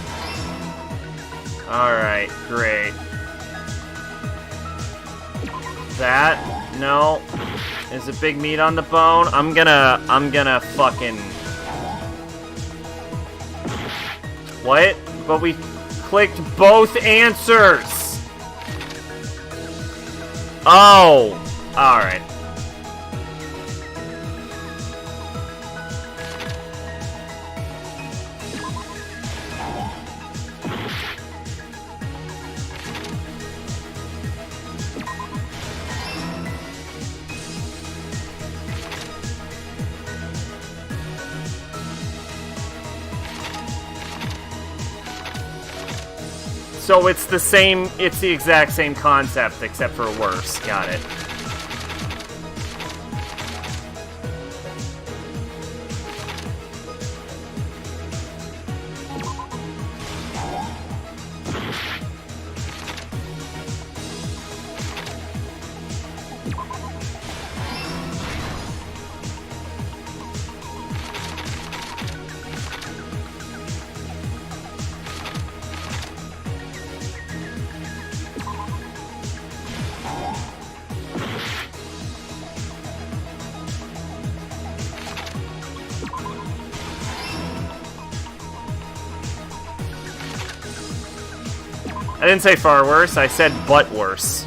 Alright, great. That, no. Is it big meat on the bone? I'm gonna fucking... What? But we clicked both answers! Oh! Alright. So it's the exact same concept, except for worse. Got it. I didn't say far worse, I said but worse.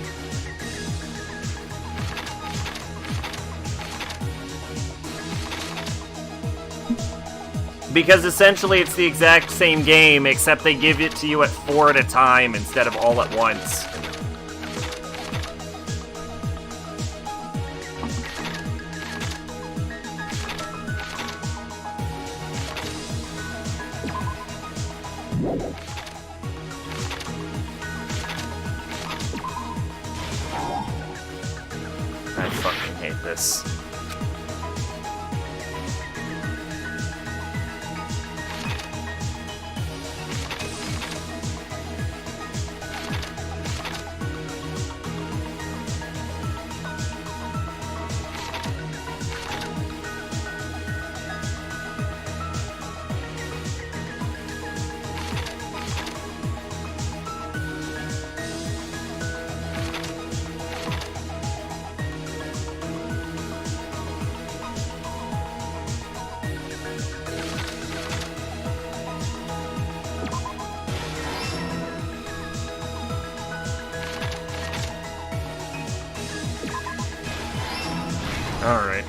Because essentially it's the exact same game, except they give it to you at 4 at a time instead of all at once. I fucking hate this. Alright.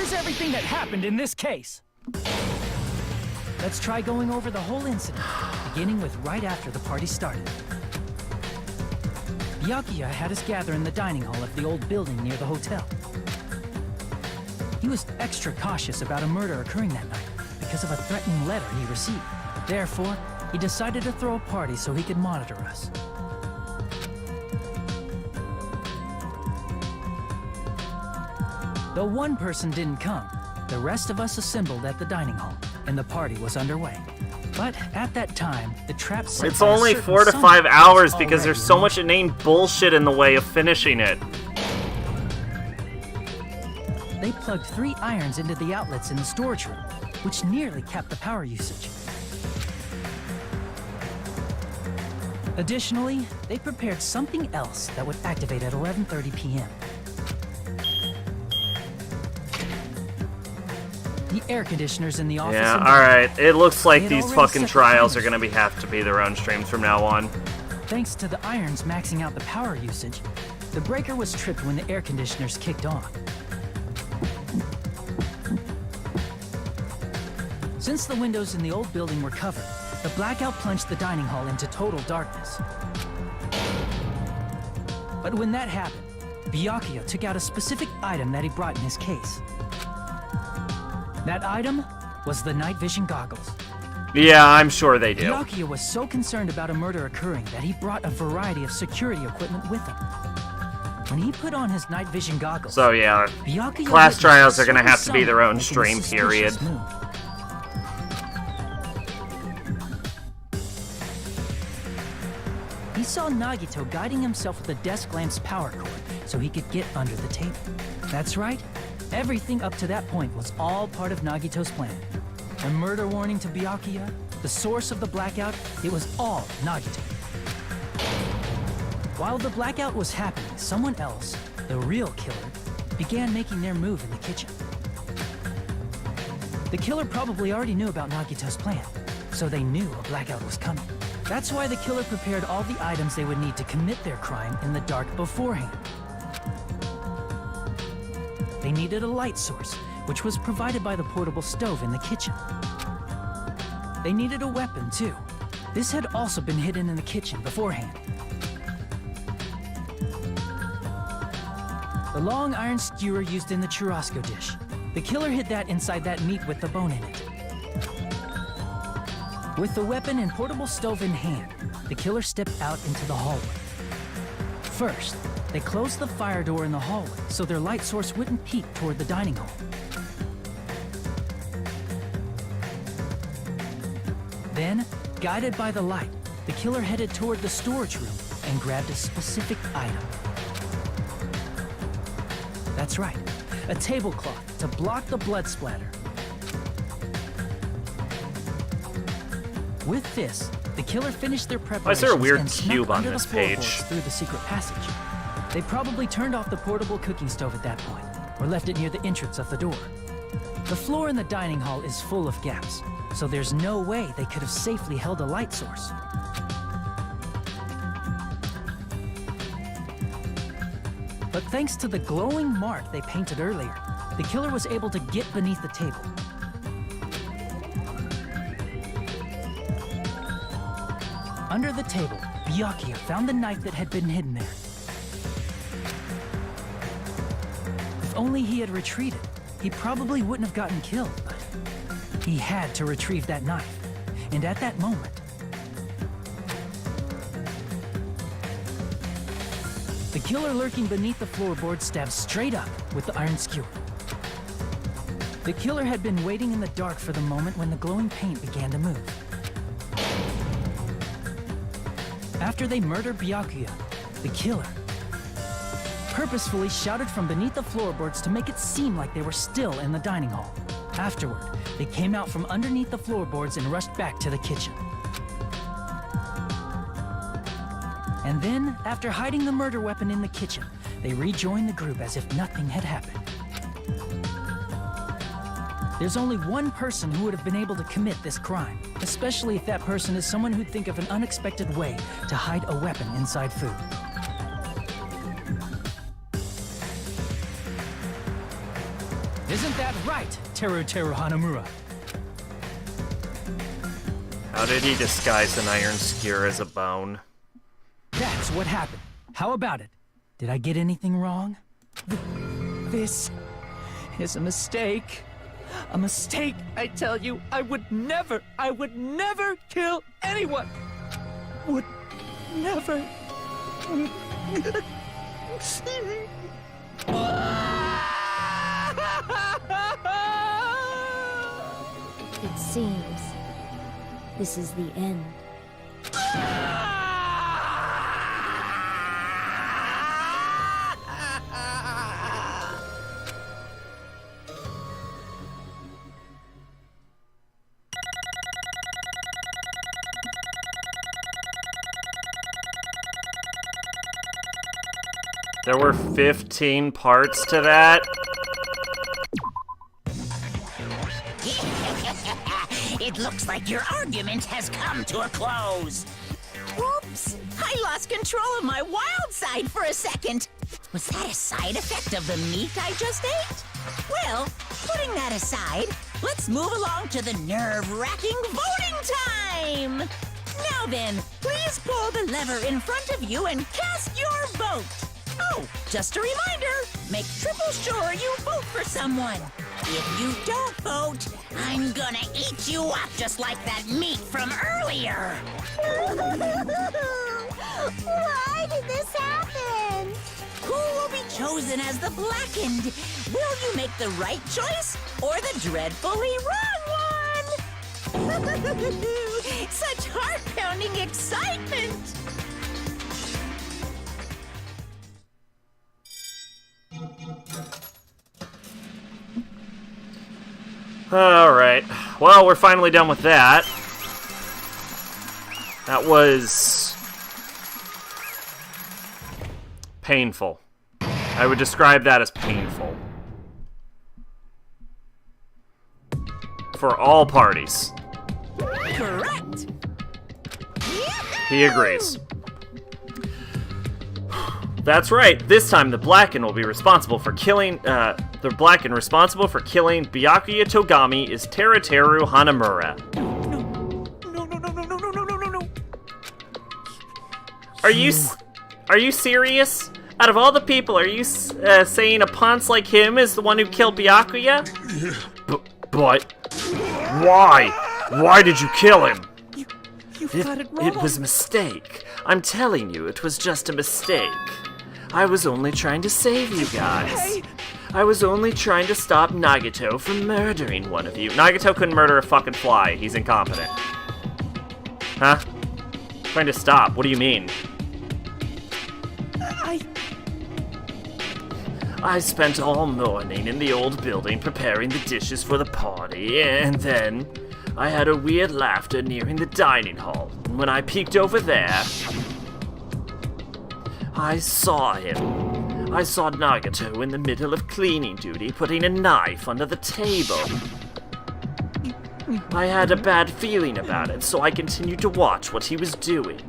here's everything that happened in this case. Let's try going over the whole incident, beginning with right after the party started. Byakuya had us gather in the dining hall of the old building near the hotel. He was extra cautious about a murder occurring that night because of a threatening letter he received. Therefore, he decided to throw a party so he could monitor us. Though one person didn't come, the rest of us assembled at the dining hall, and the party was underway. But at that time, the trap set It's by a only certain 4 to someone 5 was hours because already there's so in much inane bullshit in the way of finishing it. They plugged 3 irons into the outlets in the storage room, which nearly capped the power usage. Additionally, they prepared something else that would activate at 11:30 p.m. The air conditioners in the office. Yeah, and alright. It looks like They had these already fucking set the trials are timers. gonna have to be their own streams from now on. Thanks to the irons maxing out the power usage, the breaker was tripped when the air conditioners kicked on. Since the windows in the old building were covered, the blackout plunged the dining hall into total darkness. But when that happened, Byakuya took out a specific item that he brought in his case. That item was the night vision goggles. Yeah, I'm sure they do. Byakuya was so concerned about a murder occurring that he brought a variety of security equipment with him. When he put on his night vision goggles, So yeah, Byakuya class witnessed trials a are gonna certain have to be their own someone making a stream period. suspicious move. He saw Nagito guiding himself with the desk lamp's power cord so he could get under the table. That's right. Everything up to that point was all part of Nagito's plan. A murder warning to Byakuya, the source of the blackout, it was all Nagito. While the blackout was happening, someone else, the real killer, began making their move in the kitchen. The killer probably already knew about Nagito's plan, so they knew a blackout was coming. That's why the killer prepared all the items they would need to commit their crime in the dark beforehand. They needed a light source, which was provided by the portable stove in the kitchen. They needed a weapon, too. This had also been hidden in the kitchen beforehand. The long iron skewer used in the churrasco dish. The killer hid that inside that meat with the bone in it. With the weapon and portable stove in hand, the killer stepped out into the hallway. First, they closed the fire door in the hallway so their light source wouldn't peek toward the dining hall. Then, guided by the light, the killer headed toward the storage room and grabbed a specific item. That's right, a tablecloth to block the blood splatter. With this, the killer finished their Why is preparations there a weird and snuck cube on under this the floorboards page? through the secret passage. They probably turned off the portable cooking stove at that point, or left it near the entrance of the door. The floor in the dining hall is full of gaps, so there's no way they could have safely held a light source. But thanks to the glowing mark they painted earlier, the killer was able to get beneath the table. Under the table, Byakuya found the knife that had been hidden there. If only he had retreated, he probably wouldn't have gotten killed, but he had to retrieve that knife. And at that moment, the killer lurking beneath the floorboard stabbed straight up with the iron skewer. The killer had been waiting in the dark for the moment when the glowing paint began to move. After they murdered Byakuya, the killer purposefully shouted from beneath the floorboards to make it seem like they were still in the dining hall. Afterward, they came out from underneath the floorboards and rushed back to the kitchen. And then, after hiding the murder weapon in the kitchen, they rejoined the group as if nothing had happened. There's only one person who would have been able to commit this crime, especially if that person is someone who'd think of an unexpected way to hide a weapon inside food. Isn't that right, Teru Hanamura? How did he disguise an iron skewer as a bone? That's what happened. How about it? Did I get anything wrong? This is a mistake. A mistake, I tell you. I would never kill anyone. Would never. It seems this is the end. There were 15 parts to that? It looks like your argument has come to a close. Whoops! I lost control of my wild side for a second. Was that a side effect of the meat I just ate? Well, putting that aside, let's move along to the nerve-wracking voting time! Now then, please pull the lever in front of you and cast your vote. Oh, just a reminder, make triple sure you vote for someone. If you don't vote, I'm gonna eat you up just like that meat from earlier. Why did this happen? Who will be chosen as the Blackened? Will you make the right choice or the dreadfully wrong one? Such heart-pounding excitement! Alright. Well, we're finally done with that. That was painful. I would describe that as painful. For all parties. Correct. He agrees. That's right. This time, the Blackened will be responsible for killing. The Blackened responsible for killing Byakuya Togami is Teru Hanamura. No. Are you serious? Out of all the people, are you saying a ponce like him is the one who killed Byakuya? But why? Why did you kill him? You've got it wrong. It was a mistake. I'm telling you, it was just a mistake. I was only trying to save you guys. Hey. I was only trying to stop Nagato from murdering one of you. Nagato couldn't murder a fucking fly. He's incompetent. Huh? Trying to stop. What do you mean? I spent all morning in the old building preparing the dishes for the party, and then I had a weird laughter nearing the dining hall. And when I peeked over there, I saw him. I saw Nagato in the middle of cleaning duty, putting a knife under the table. I had a bad feeling about it, so I continued to watch what he was doing.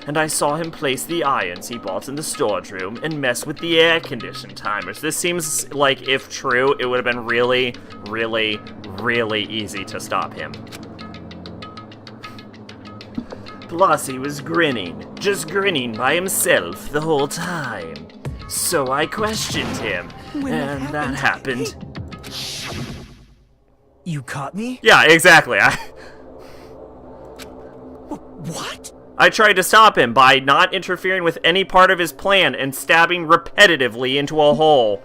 And I saw him place the irons he bought in the storage room and mess with the air condition timers. This seems like, if true, it would have been really, really, really easy to stop him. Plus, he was grinning, just grinning by himself the whole time. So I questioned him, and that happened. You caught me? Yeah, exactly. What? I tried to stop him by not interfering with any part of his plan and stabbing repetitively into a hole.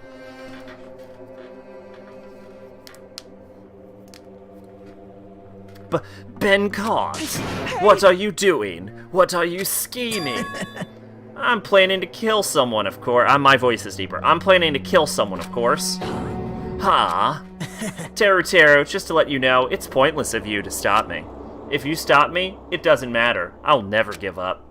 Been caught. What are you doing? What are you scheming? I'm planning to kill someone, of course. My voice is deeper. I'm planning to kill someone, of course. Huh? Teru, just to let you know, it's pointless of you to stop me. If you stop me, it doesn't matter. I'll never give up.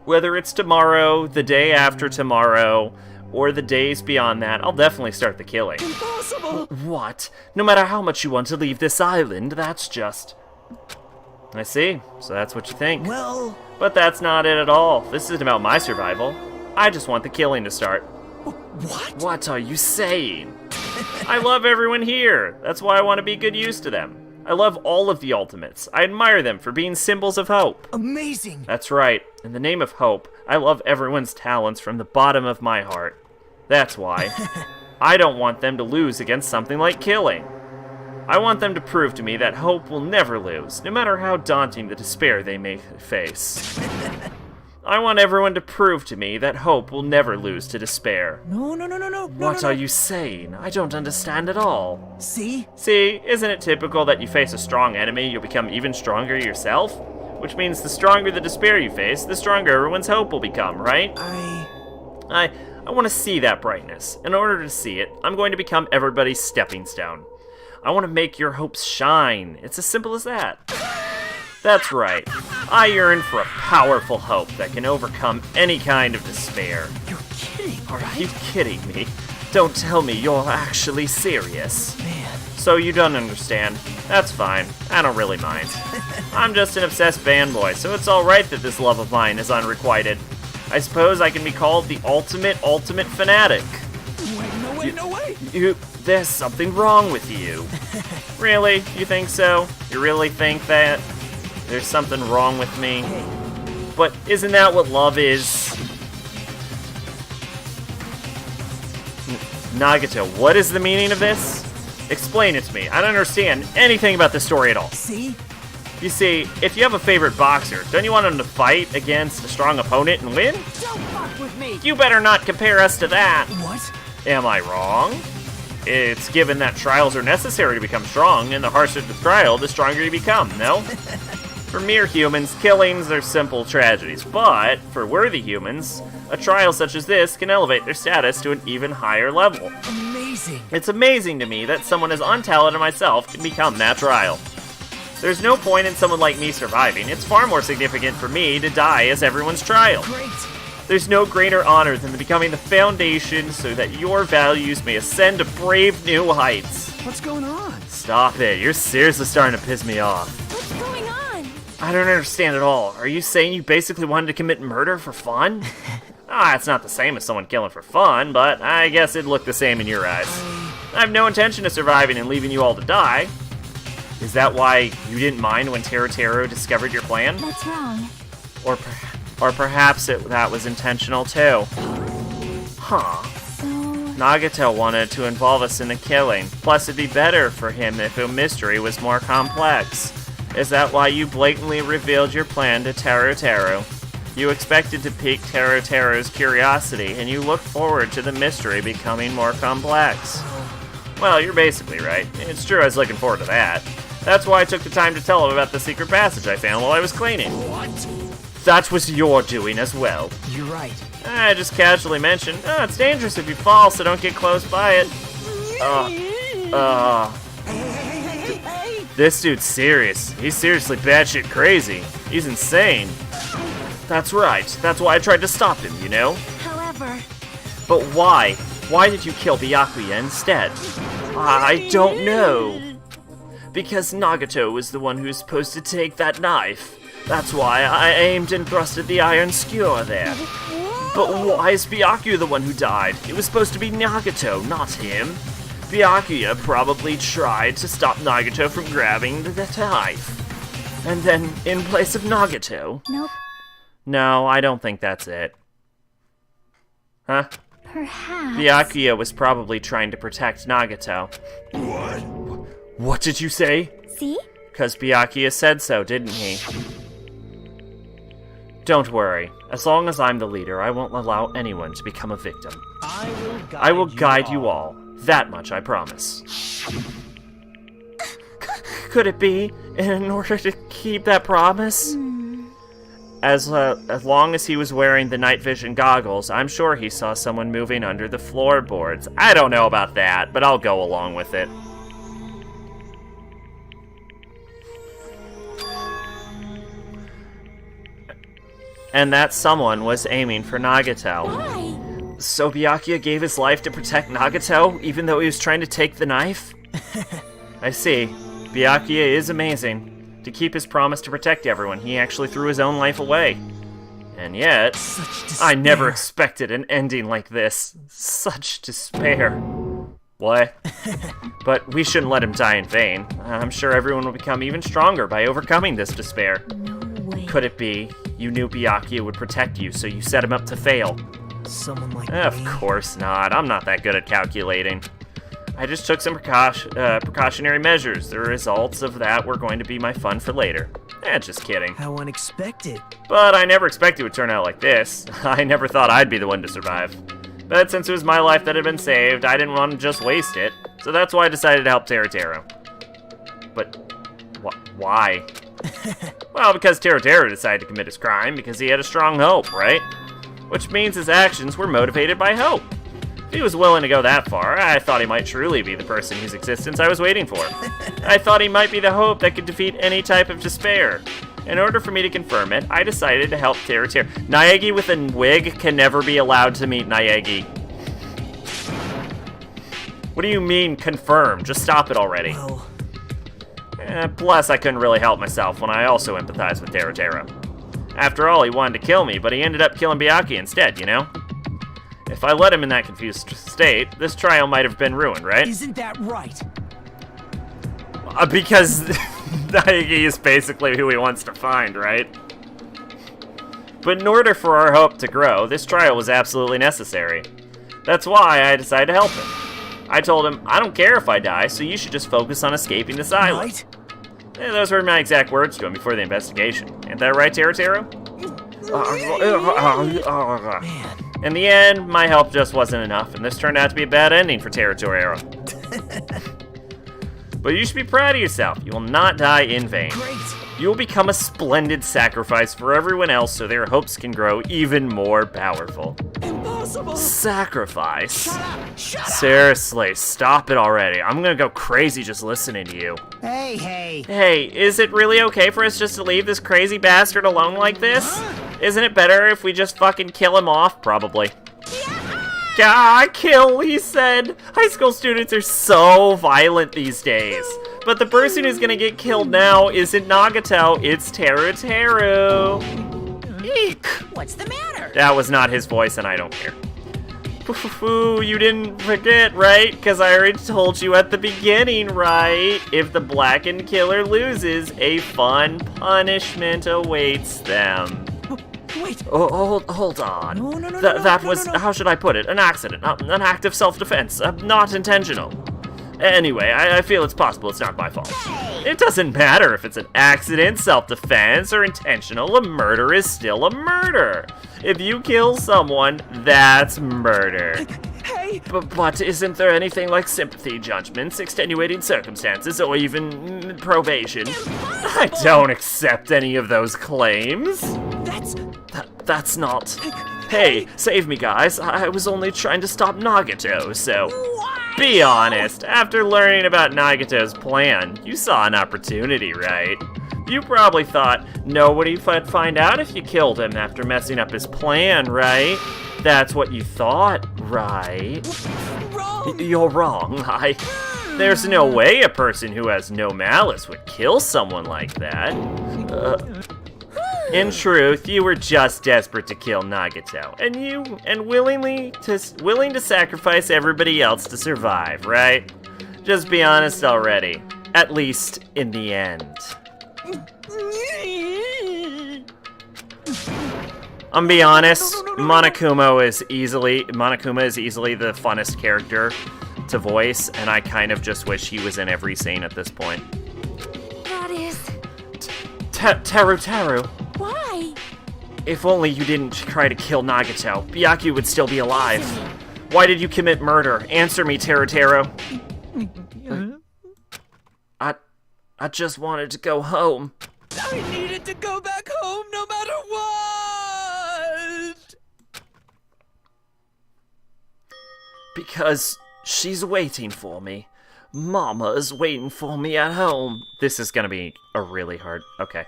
Whether it's tomorrow, the day after tomorrow, or the days beyond that, I'll definitely start the killing. Impossible! What? No matter how much you want to leave this island, that's just... I see. So that's what you think. Well... But that's not it at all. This isn't about my survival. I just want the killing to start. What? What are you saying? I love everyone here. That's why I want to be good use to them. I love all of the Ultimates. I admire them for being symbols of hope. Amazing! That's right. In the name of hope, I love everyone's talents from the bottom of my heart. That's why. I don't want them to lose against something like killing. I want them to prove to me that hope will never lose, no matter how daunting the despair they may face. I want everyone to prove to me that hope will never lose to despair. No. What are you saying? I don't understand at all. See? See, isn't it typical that you face a strong enemy, you'll become even stronger yourself? Which means the stronger the despair you face, the stronger everyone's hope will become, right? I want to see that brightness. In order to see it, I'm going to become everybody's stepping stone. I want to make your hopes shine. It's as simple as that. That's right. I yearn for a powerful hope that can overcome any kind of despair. You're kidding, Are right? you kidding me? Don't tell me you're actually serious. Man. So you don't understand. That's fine. I don't really mind. I'm just an obsessed fanboy, so it's alright that this love of mine is unrequited. I suppose I can be called the ultimate fanatic. Wait, no way! There's something wrong with you. Really? You think so? You really think that? There's something wrong with me? But isn't that what love is? Nagato, what is the meaning of this? Explain it to me. I don't understand anything about this story at all. See? You see, if you have a favorite boxer, don't you want him to fight against a strong opponent and win? Don't fuck with me! You better not compare us to that. What? Am I wrong? It's given that trials are necessary to become strong, and the harsher the trial, the stronger you become, no? For mere humans, killings are simple tragedies, but for worthy humans, a trial such as this can elevate their status to an even higher level. Amazing! It's amazing to me that someone as untalented as myself can become that trial. There's no point in someone like me surviving. It's far more significant for me to die as everyone's trial. Great! There's no greater honor than becoming the foundation so that your values may ascend to brave new heights. What's going on? Stop it. You're seriously starting to piss me off. What's going on? I don't understand at all. Are you saying you basically wanted to commit murder for fun? It's not the same as someone killing for fun, but I guess it'd look the same in your eyes. I have no intention of surviving and leaving you all to die. Is that why you didn't mind when Taro discovered your plan? That's wrong. Or perhaps that was intentional too. Huh. So... Nagato wanted to involve us in the killing. Plus, it'd be better for him if the mystery was more complex. Is that why you blatantly revealed your plan to Taro? You expected to pique Taro's curiosity, and you looked forward to the mystery becoming more complex. Well, you're basically right. It's true I was looking forward to that. That's why I took the time to tell him about the secret passage I found while I was cleaning. What? That was your doing as well. You're right. I just casually mentioned, it's dangerous if you fall, so don't get close by it. This dude's serious. He's seriously batshit crazy. He's insane. That's right. That's why I tried to stop him, you know? However... But why? Why did you kill Byakuya instead? I don't know. Because Nagato was the one who was supposed to take that knife. That's why I aimed and thrusted the iron skewer there. But why is Byakuya the one who died? It was supposed to be Nagato, not him. Byakuya probably tried to stop Nagato from grabbing the knife. And then, in place of Nagato... Nope. No, I don't think that's it. Huh? Perhaps... Byakuya was probably trying to protect Nagato. What? What did you say? See? Because Byakuya said so, didn't he? Don't worry. As long as I'm the leader, I won't allow anyone to become a victim. I will guide you all. That much I promise. Could it be in order to keep that promise? As long as he was wearing the night vision goggles, I'm sure he saw someone moving under the floorboards. I don't know about that, but I'll go along with it. And that someone was aiming for Nagato. Why? So Byakuya gave his life to protect Nagato, even though he was trying to take the knife? I see. Byakuya is amazing. To keep his promise to protect everyone, he actually threw his own life away. And yet, I never expected an ending like this. Such despair. What? But we shouldn't let him die in vain. I'm sure everyone will become even stronger by overcoming this despair. No way. Could it be you knew Byakuya would protect you, so you set him up to fail? Someone like Of me? course not. I'm not that good at calculating. I just took some precautionary measures. The results of that were going to be my fun for later. Just kidding. How unexpected. But I never expected it would turn out like this. I never thought I'd be the one to survive. But since it was my life that had been saved, I didn't want to just waste it. So that's why I decided to help Teruteru. But why? Well, because Teruteru decided to commit his crime because he had a strong hope, right? Which means his actions were motivated by hope. If he was willing to go that far, I thought he might truly be the person whose existence I was waiting for. I thought he might be the hope that could defeat any type of despair. In order for me to confirm it, I decided to help Teruteru. Naegi with a wig can never be allowed to meet Naegi. What do you mean, confirm? Just stop it already. Well... Plus, I couldn't really help myself when I also empathized with Teruteru. After all, he wanted to kill me, but he ended up killing Byakuya instead, you know? If I let him in that confused state, this trial might have been ruined, right? Isn't that right? Because Naegi is basically who he wants to find, right? But in order for our hope to grow, this trial was absolutely necessary. That's why I decided to help him. I told him, I don't care if I die, so you should just focus on escaping this island. Right? Yeah, those were my exact words to him before the investigation. Ain't that right, Teruteru? Man. In the end, my help just wasn't enough, and this turned out to be a bad ending for Teruteru. But you should be proud of yourself. You will not die in vain. Great. You will become a splendid sacrifice for everyone else so their hopes can grow even more powerful. Impossible! Sacrifice? Shut up! Shut up! Seriously, stop it already. I'm gonna go crazy just listening to you. Hey, hey. Hey, is it really okay for us just to leave this crazy bastard alone like this? Huh? Isn't it better if we just fucking kill him off? Probably. Yeah, kill, he said. High school students are so violent these days. But the person who's gonna get killed now isn't Nagato, it's Teruteru. Eek. What's the matter? That was not his voice, and I don't care. Ooh, you didn't forget, right? Because I already told you at the beginning, right? If the blackened killer loses, a fun punishment awaits them. Wait. Oh, hold on. No, That was, how should I put it? An accident, an act of self-defense, not intentional. Anyway, I feel it's possible it's not my fault. It doesn't matter if it's an accident, self-defense, or intentional. A murder is still a murder. If you kill someone, that's murder. Hey! But isn't there anything like sympathy, judgments, extenuating circumstances, or even probation? I don't accept any of those claims. That's not... Hey, save me, guys. I was only trying to stop Nagato, so... Be honest, after learning about Nagato's plan, you saw an opportunity, right? You probably thought nobody would find out if you killed him after messing up his plan, right? That's what you thought, right? Wrong! You're wrong. There's no way a person who has no malice would kill someone like that. In truth, you were just desperate to kill Nagato, and willing to sacrifice everybody else to survive, right? Just be honest already. At least in the end. I'm be honest, Monokuma is easily the funnest character to voice, and I kind of just wish he was in every scene at this point. That is... Teruteru. Why? If only you didn't try to kill Nagato, Byakuya would still be alive. Why did you commit murder? Answer me, Teruteru. I just wanted to go home. I needed to go back home no matter what! Because she's waiting for me. Mama is waiting for me at home. This is gonna be a really hard... Okay.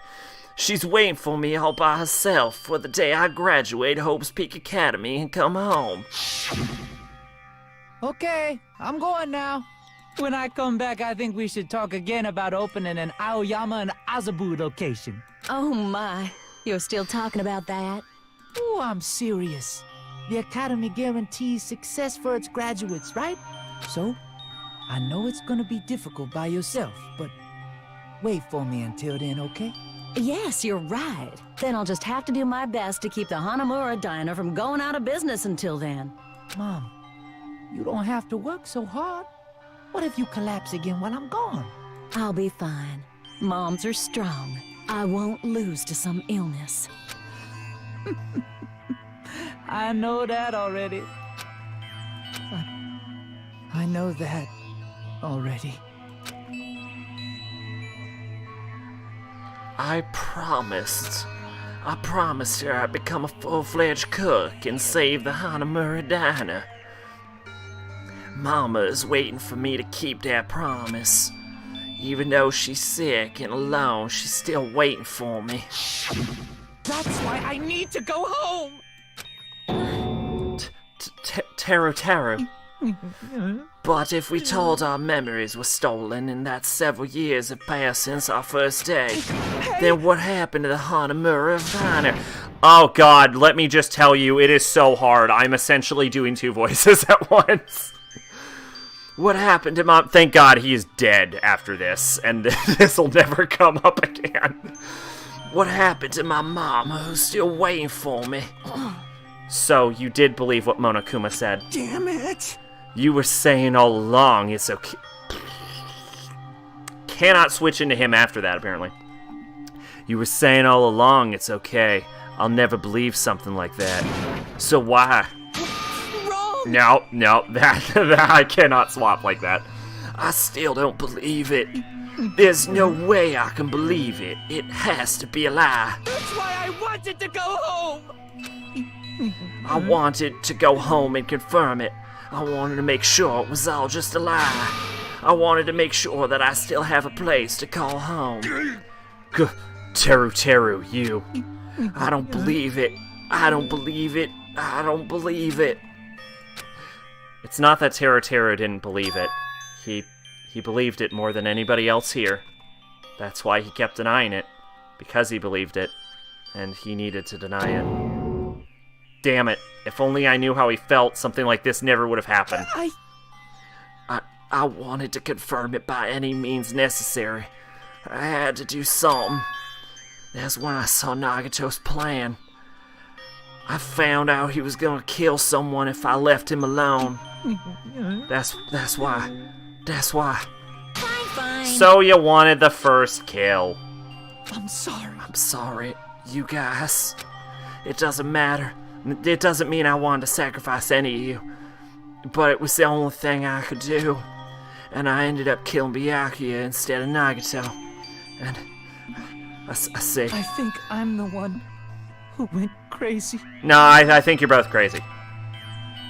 She's waiting for me all by herself for the day I graduate Hope's Peak Academy and come home. Okay, I'm going now. When I come back, I think we should talk again about opening an Aoyama and Azabu location. Oh my, you're still talking about that? Oh, I'm serious. The Academy guarantees success for its graduates, right? So, I know it's gonna be difficult by yourself, but wait for me until then, okay? Yes, you're right. Then I'll just have to do my best to keep the Hanamura Diner from going out of business until then. Mom, you don't have to work so hard. What if you collapse again while I'm gone? I'll be fine. Moms are strong. I won't lose to some illness. I know that already. I know that already. I promised her I'd become a full-fledged cook and save the Hanamura Diner. Mama is waiting for me to keep that promise. Even though she's sick and alone, she's still waiting for me. That's why I need to go home! Teru. But if we told our memories were stolen and that several years have passed since our first day, then what happened to the Hanamura Diner? Oh god, let me just tell you, it is so hard. I'm essentially doing two voices at once. What happened to Mom? Thank God he is dead after this, and this will never come up again. What happened to my mama who's still waiting for me? So, you did believe what Monokuma said. Damn it! You were saying all along it's okay. Cannot switch into him after that, apparently. You were saying all along it's okay. I'll never believe something like that. So why? No, that I cannot swap like that. I still don't believe it. There's no way I can believe it. It has to be a lie. That's why I wanted to go home! I wanted to go home and confirm it. I wanted to make sure it was all just a lie. I wanted to make sure that I still have a place to call home. Teru, you. I don't believe it. I don't believe it. I don't believe it. It's not that Teru didn't believe it. He believed it more than anybody else here. That's why he kept denying it. Because he believed it. And he needed to deny it. Damn it. If only I knew how he felt, something like this never would have happened. I wanted to confirm it by any means necessary. I had to do something. That's when I saw Nagato's plan. I found out he was gonna kill someone if I left him alone. That's why. Fine. So you wanted the first kill. I'm sorry. I'm sorry, you guys. It doesn't matter. It doesn't mean I wanted to sacrifice any of you. But it was the only thing I could do. And I ended up killing Byakuya instead of Nagato. And I see. I think I'm the one who went crazy. No, I think you're both crazy.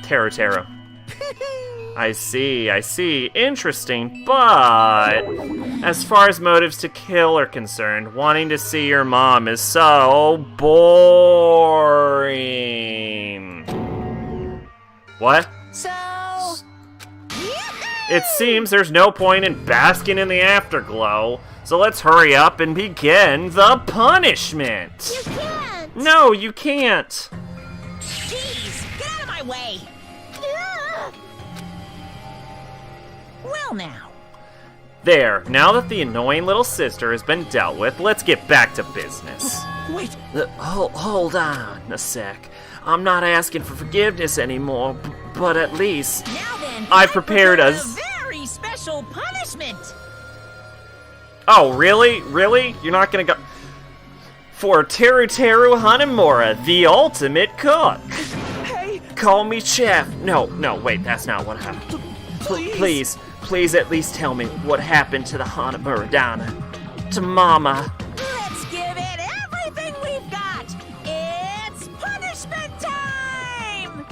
Teru. I see. Interesting, but as far as motives to kill are concerned, wanting to see your mom is so boring. What? So... It seems there's no point in basking in the afterglow, so let's hurry up and begin the punishment. You can't! No, you can't. Jeez, get out of my way. Well now. There, now that the annoying little sister has been dealt with, let's get back to business. Wait. Hold on a sec. I'm not asking for forgiveness anymore, but at least Now then, I've prepared a us. very special punishment. Oh, really? Really? You're not gonna go for Teru Hanamura, the ultimate cook? Hey! Call me chef. No, wait, that's not what happened. Please at least tell me what happened to the Hanamura Diner. To Mama. Let's give it everything we've got. It's punishment time!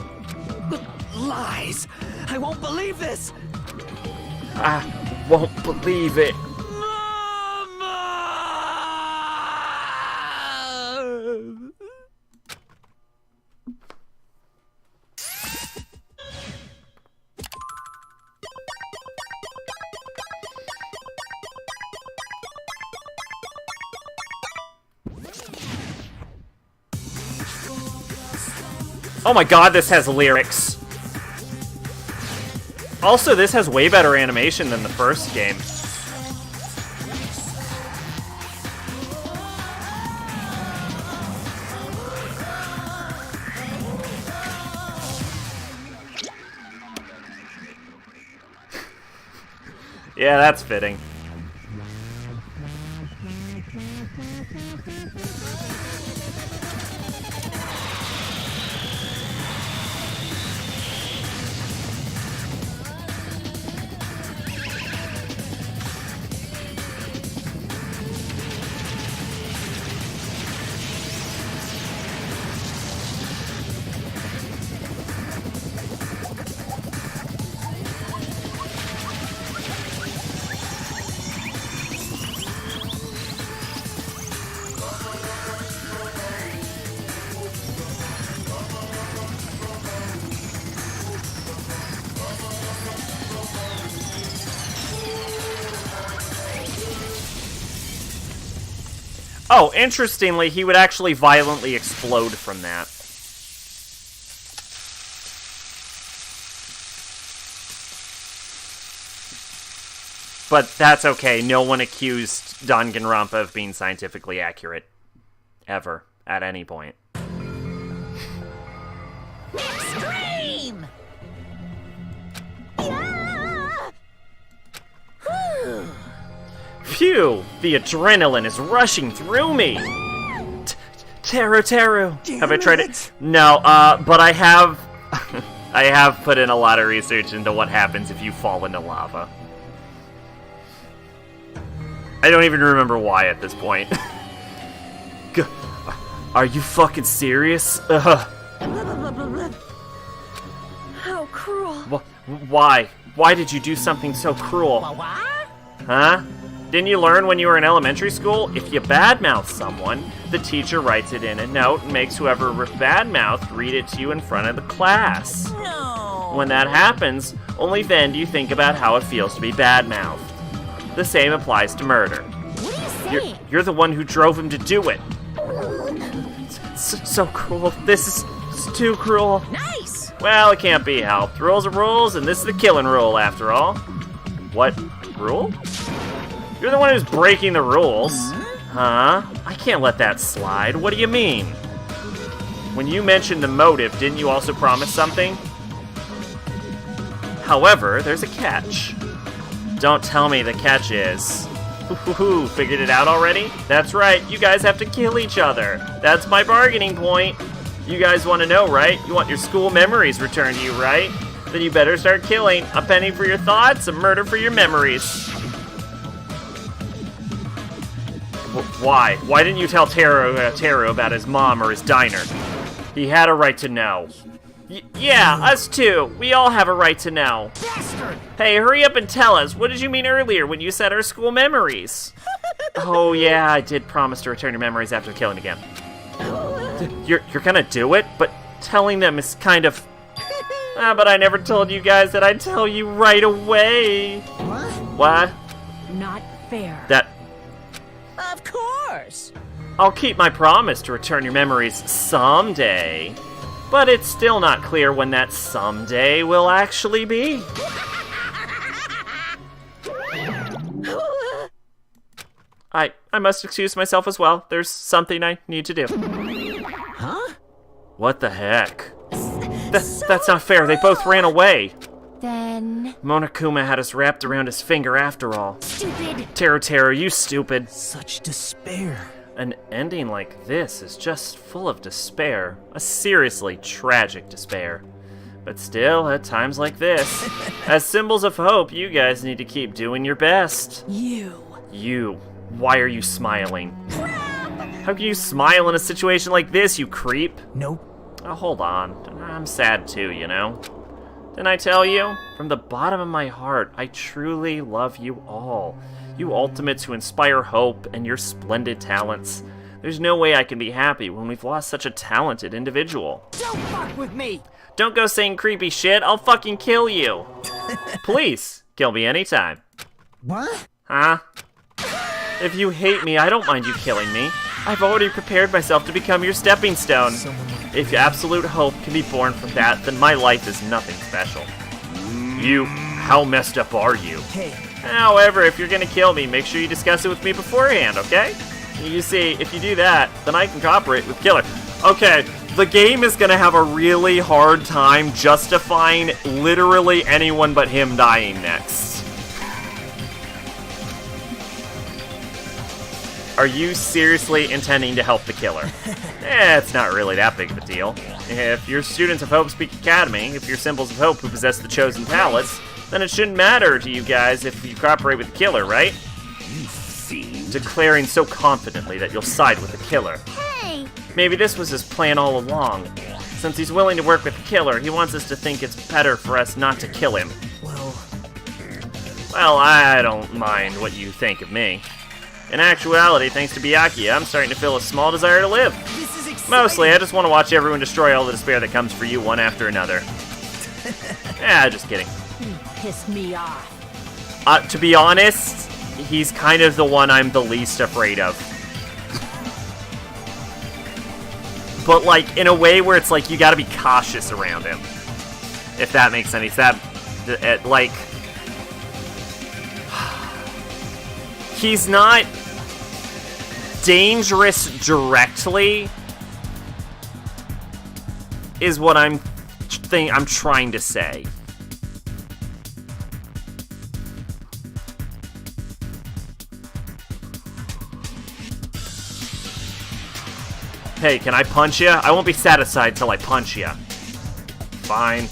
Lies! I won't believe this! I won't believe it. Oh my god, this has lyrics. Also, this has way better animation than the first game. Yeah, that's fitting. Oh, interestingly, he would actually violently explode from that. But that's okay. No one accused Danganronpa of being scientifically accurate. Ever. At any point. Extreme! Phew! The adrenaline is rushing through me! Teru. Have I tried it? No, but I have... I have put in a lot of research into what happens if you fall into lava. I don't even remember why at this point. Are you fucking serious? How cruel. Why? Why did you do something so cruel? Huh? Didn't you learn when you were in elementary school? If you badmouth someone, the teacher writes it in a note and makes whoever badmouthed read it to you in front of the class. No. When that happens, only then do you think about how it feels to be badmouthed. The same applies to murder. What are you saying? You're the one who drove him to do it. So cruel. This is too cruel. Nice! Well, it can't be helped. Rules are rules, and this is the killing rule, after all. What? Rule? You're the one who's breaking the rules. Huh? I can't let that slide. What do you mean? When you mentioned the motive, didn't you also promise something? However, there's a catch. Don't tell me the catch is... Figured it out already? That's right, you guys have to kill each other. That's my bargaining point. You guys want to know, right? You want your school memories returned to you, right? Then you better start killing. A penny for your thoughts, a murder for your memories. Why? Why didn't you tell Teru about his mom or his diner? He had a right to know. Yeah, us too. We all have a right to know. Bastard! Hey, hurry up and tell us. What did you mean earlier when you said our school memories? Oh yeah, I did promise to return your memories after killing again. You're gonna do it? But telling them is kind of... but I never told you guys that I'd tell you right away. What? Not fair. Of course. I'll keep my promise to return your memories someday. But it's still not clear when that someday will actually be. I must excuse myself as well. There's something I need to do. Huh? What the heck? That's not fair. They both ran away. Then... Monokuma had us wrapped around his finger after all. Stupid. Teru, you stupid. Such despair. An ending like this is just full of despair. A seriously tragic despair. But still, at times like this, as symbols of hope, you guys need to keep doing your best. You. Why are you smiling? How can you smile in a situation like this, you creep? Nope. Oh, hold on. I'm sad too, you know? Didn't I tell you? From the bottom of my heart, I truly love you all. You ultimates who inspire hope and your splendid talents. There's no way I can be happy when we've lost such a talented individual. Don't fuck with me! Don't go saying creepy shit, I'll fucking kill you. Please, kill me anytime. What? Huh? If you hate me, I don't mind you killing me. I've already prepared myself to become your stepping stone. If absolute hope can be born from that, then my life is nothing special. You how messed up are you? Hey. However, if you're gonna kill me, make sure you discuss it with me beforehand, okay? You see, if you do that, then I can cooperate with Killer. Okay, the game is gonna have a really hard time justifying literally anyone but him dying next. Are you seriously intending to help the Killer? It's not really that big of a deal. If you're students of Hope Speak Academy, if you're symbols of hope who possess the chosen palettes, then it shouldn't matter to you guys if you cooperate with the Killer, right? You fiend. Declaring so confidently that you'll side with the Killer. Hey! Maybe this was his plan all along. Since he's willing to work with the Killer, he wants us to think it's better for us not to kill him. Well, I don't mind what you think of me. In actuality, thanks to Byakuya, I'm starting to feel a small desire to live. This is exciting. Mostly, I just want to watch everyone destroy all the despair that comes for you one after another. Just kidding. You piss me off. To be honest, he's kind of the one I'm the least afraid of. But, like, in a way where it's like you gotta be cautious around him. If that makes any sense. Like, he's not dangerous directly, is what I'm trying to say. Hey, can I punch ya? I won't be satisfied till I punch ya. Fine.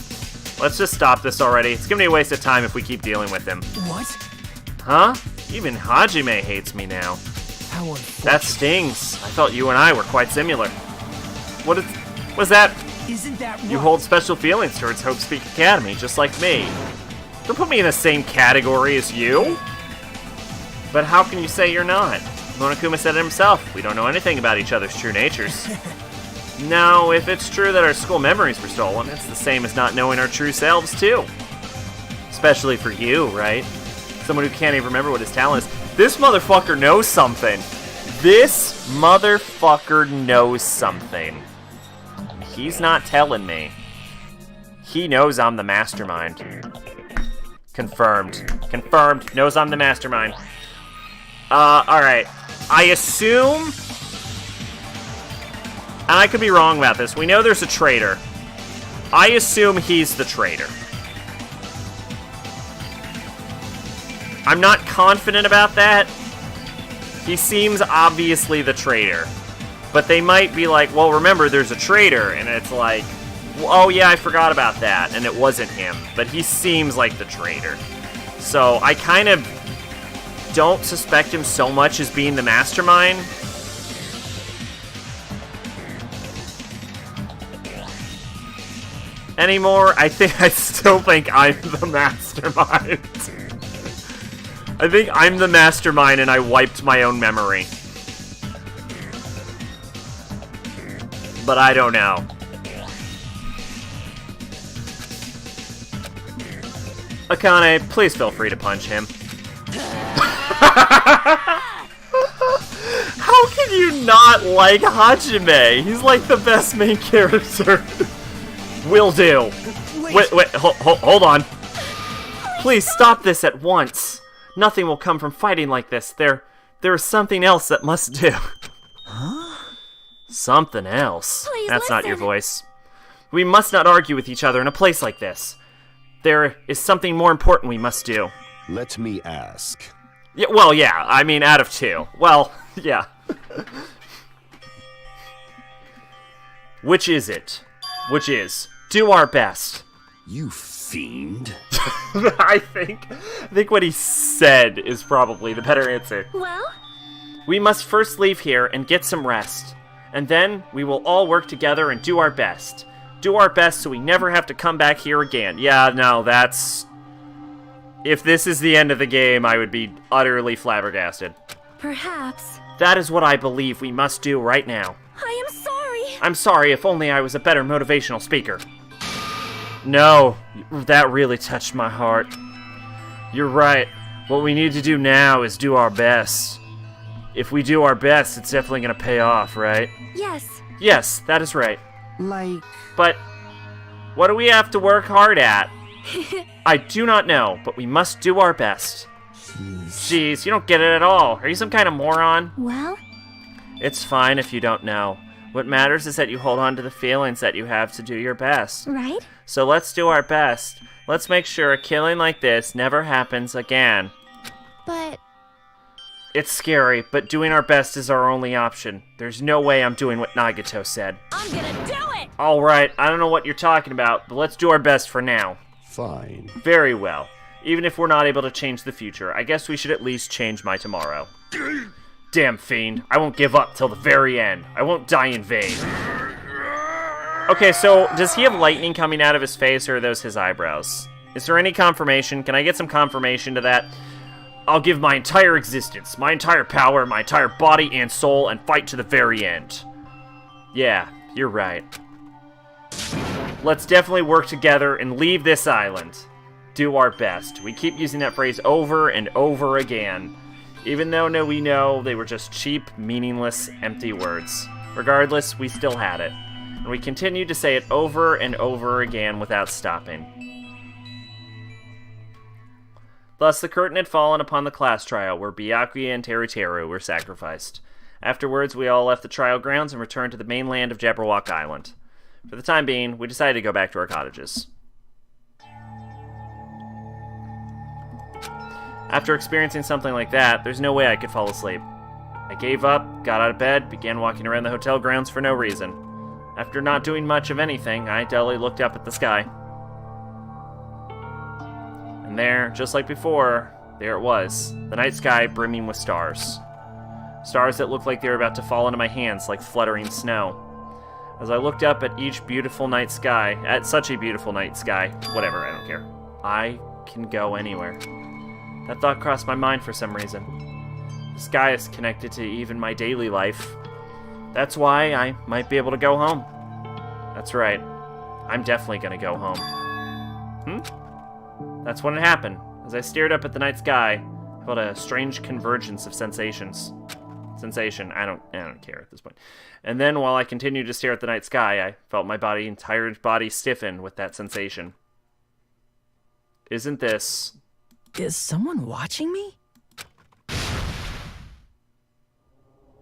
Let's just stop this already. It's gonna be a waste of time if we keep dealing with him. What? Huh? Even Hajime hates me now. How unfortunate. That stings. I thought you and I were quite similar. What's that? Isn't that right? You hold special feelings towards Hope Speak Academy, just like me. Don't put me in the same category as you. But how can you say you're not? Monokuma said it himself. We don't know anything about each other's true natures. Now, if it's true that our school memories were stolen, it's the same as not knowing our true selves, too. Especially for you, right? Someone who can't even remember what his talent is. This motherfucker knows something. This motherfucker knows something. He's not telling me. He knows I'm the mastermind. Confirmed. Confirmed. Knows I'm the mastermind. Alright. I assume... And I could be wrong about this. We know there's a traitor. I assume he's the traitor. I'm not confident about that. He seems obviously the traitor. But they might be like, well, remember, there's a traitor. And it's like, oh yeah, I forgot about that. And it wasn't him. But he seems like the traitor. So I kind of don't suspect him so much as being the mastermind. Anymore, I still think I'm the mastermind. I think I'm the mastermind and I wiped my own memory. But I don't know. Akane, please feel free to punch him. How can you not like Hajime? He's like the best main character. Will do. Wait, hold on. Please stop this at once. Nothing will come from fighting like this. There is something else that must do. Huh? Something else. Please That's not your listen. voice. We must not argue with each other in a place like this. There is something more important we must do. Let me ask. Yeah, well, yeah. I mean, out of two. Well, yeah. Which is it? Which is do our best. You fiend. I think what he said is probably the better answer. Well? We must first leave here and get some rest. And then we will all work together and do our best. Do our best so we never have to come back here again. Yeah, no, that's... If this is the end of the game, I would be utterly flabbergasted. Perhaps. That is what I believe we must do right now. I am sorry. I'm sorry, if only I was a better motivational speaker. No, that really touched my heart. You're right. What we need to do now is do our best. If we do our best, it's definitely going to pay off, right? Yes. Yes, that is right. Like... But what do we have to work hard at? I do not know, but we must do our best. Jeez, you don't get it at all. Are you some kind of moron? Well? It's fine if you don't know. What matters is that you hold on to the feelings that you have to do your best. Right? So let's do our best. Let's make sure a killing like this never happens again. But... It's scary, but doing our best is our only option. There's no way I'm doing what Nagato said. I'm gonna do it! Alright, I don't know what you're talking about, but let's do our best for now. Fine. Very well. Even if we're not able to change the future, I guess we should at least change my tomorrow. Damn fiend, I won't give up till the very end. I won't die in vain. Okay, so does he have lightning coming out of his face, or are those his eyebrows? Is there any confirmation? Can I get some confirmation to that? I'll give my entire existence, my entire power, my entire body and soul, and fight to the very end. Yeah, you're right. Let's definitely work together and leave this island. Do our best. We keep using that phrase over and over again, even though we know they were just cheap, meaningless, empty words. Regardless, we still had it, and we continued to say it over and over again without stopping. Thus, the curtain had fallen upon the class trial, where Byakuya and Teruteru were sacrificed. Afterwards, we all left the trial grounds and returned to the mainland of Jabberwock Island. For the time being, we decided to go back to our cottages. After experiencing something like that, there's no way I could fall asleep. I gave up, got out of bed, began walking around the hotel grounds for no reason. After not doing much of anything, I dully looked up at the sky. And there, just like before, there it was, the night sky brimming with stars. Stars that looked like they were about to fall into my hands like fluttering snow. As I looked up at each beautiful night sky, at such a beautiful night sky, whatever, I don't care. I can go anywhere. That thought crossed my mind for some reason. The sky is connected to even my daily life. That's why I might be able to go home. That's right. I'm definitely gonna go home. That's when it happened. As I stared up at the night sky, I felt a strange convergence of sensations. I don't care at this point. And then while I continued to stare at the night sky, I felt my entire body stiffen with that sensation. Isn't this... Is someone watching me?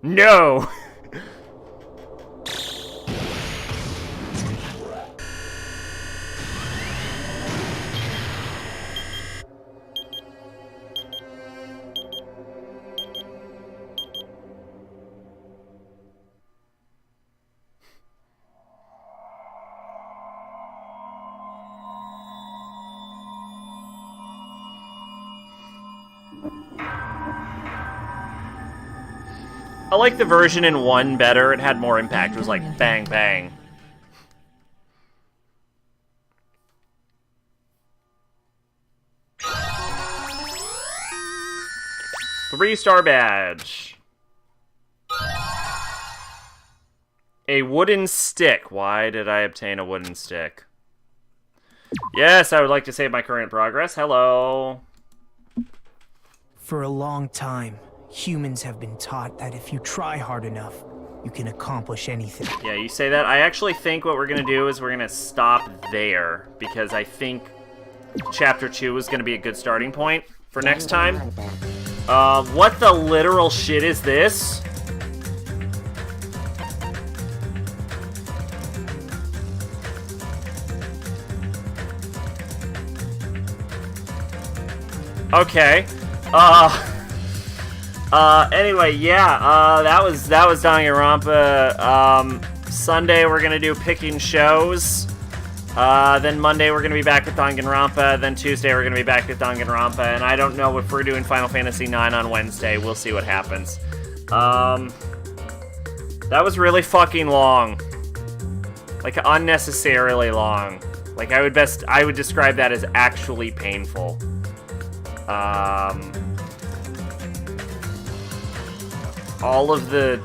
No! I like the version in 1 better. It had more impact. It was like bang, bang. Three-star badge. A wooden stick. Why did I obtain a wooden stick? Yes, I would like to save my current progress. Hello. For a long time, humans have been taught that if you try hard enough, you can accomplish anything. Yeah, you say that. I actually think what we're going to do is we're going to stop there, because I think Chapter 2 is going to be a good starting point for next time. What the literal shit is this? Okay. Anyway, yeah, that was Danganronpa. Sunday we're gonna do picking shows. Then Monday we're gonna be back with Danganronpa. Then Tuesday we're gonna be back with Danganronpa. And I don't know if we're doing Final Fantasy IX on Wednesday. We'll see what happens. That was really fucking long. Like, unnecessarily long. Like, I would describe that as actually painful. All of the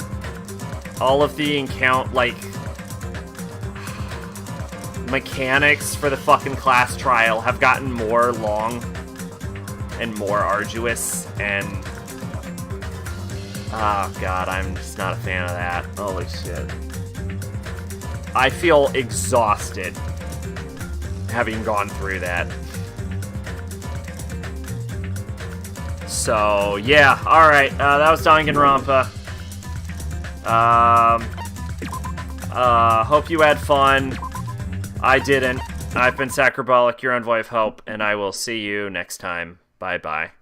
mechanics for the fucking class trial have gotten more long and more arduous, and oh god, I'm just not a fan of that. Holy shit. I feel exhausted having gone through that. So, yeah, alright, that was Danganronpa. Hope you had fun. I didn't. I've been Sacrobolic, your envoy of hope, and I will see you next time. Bye-bye.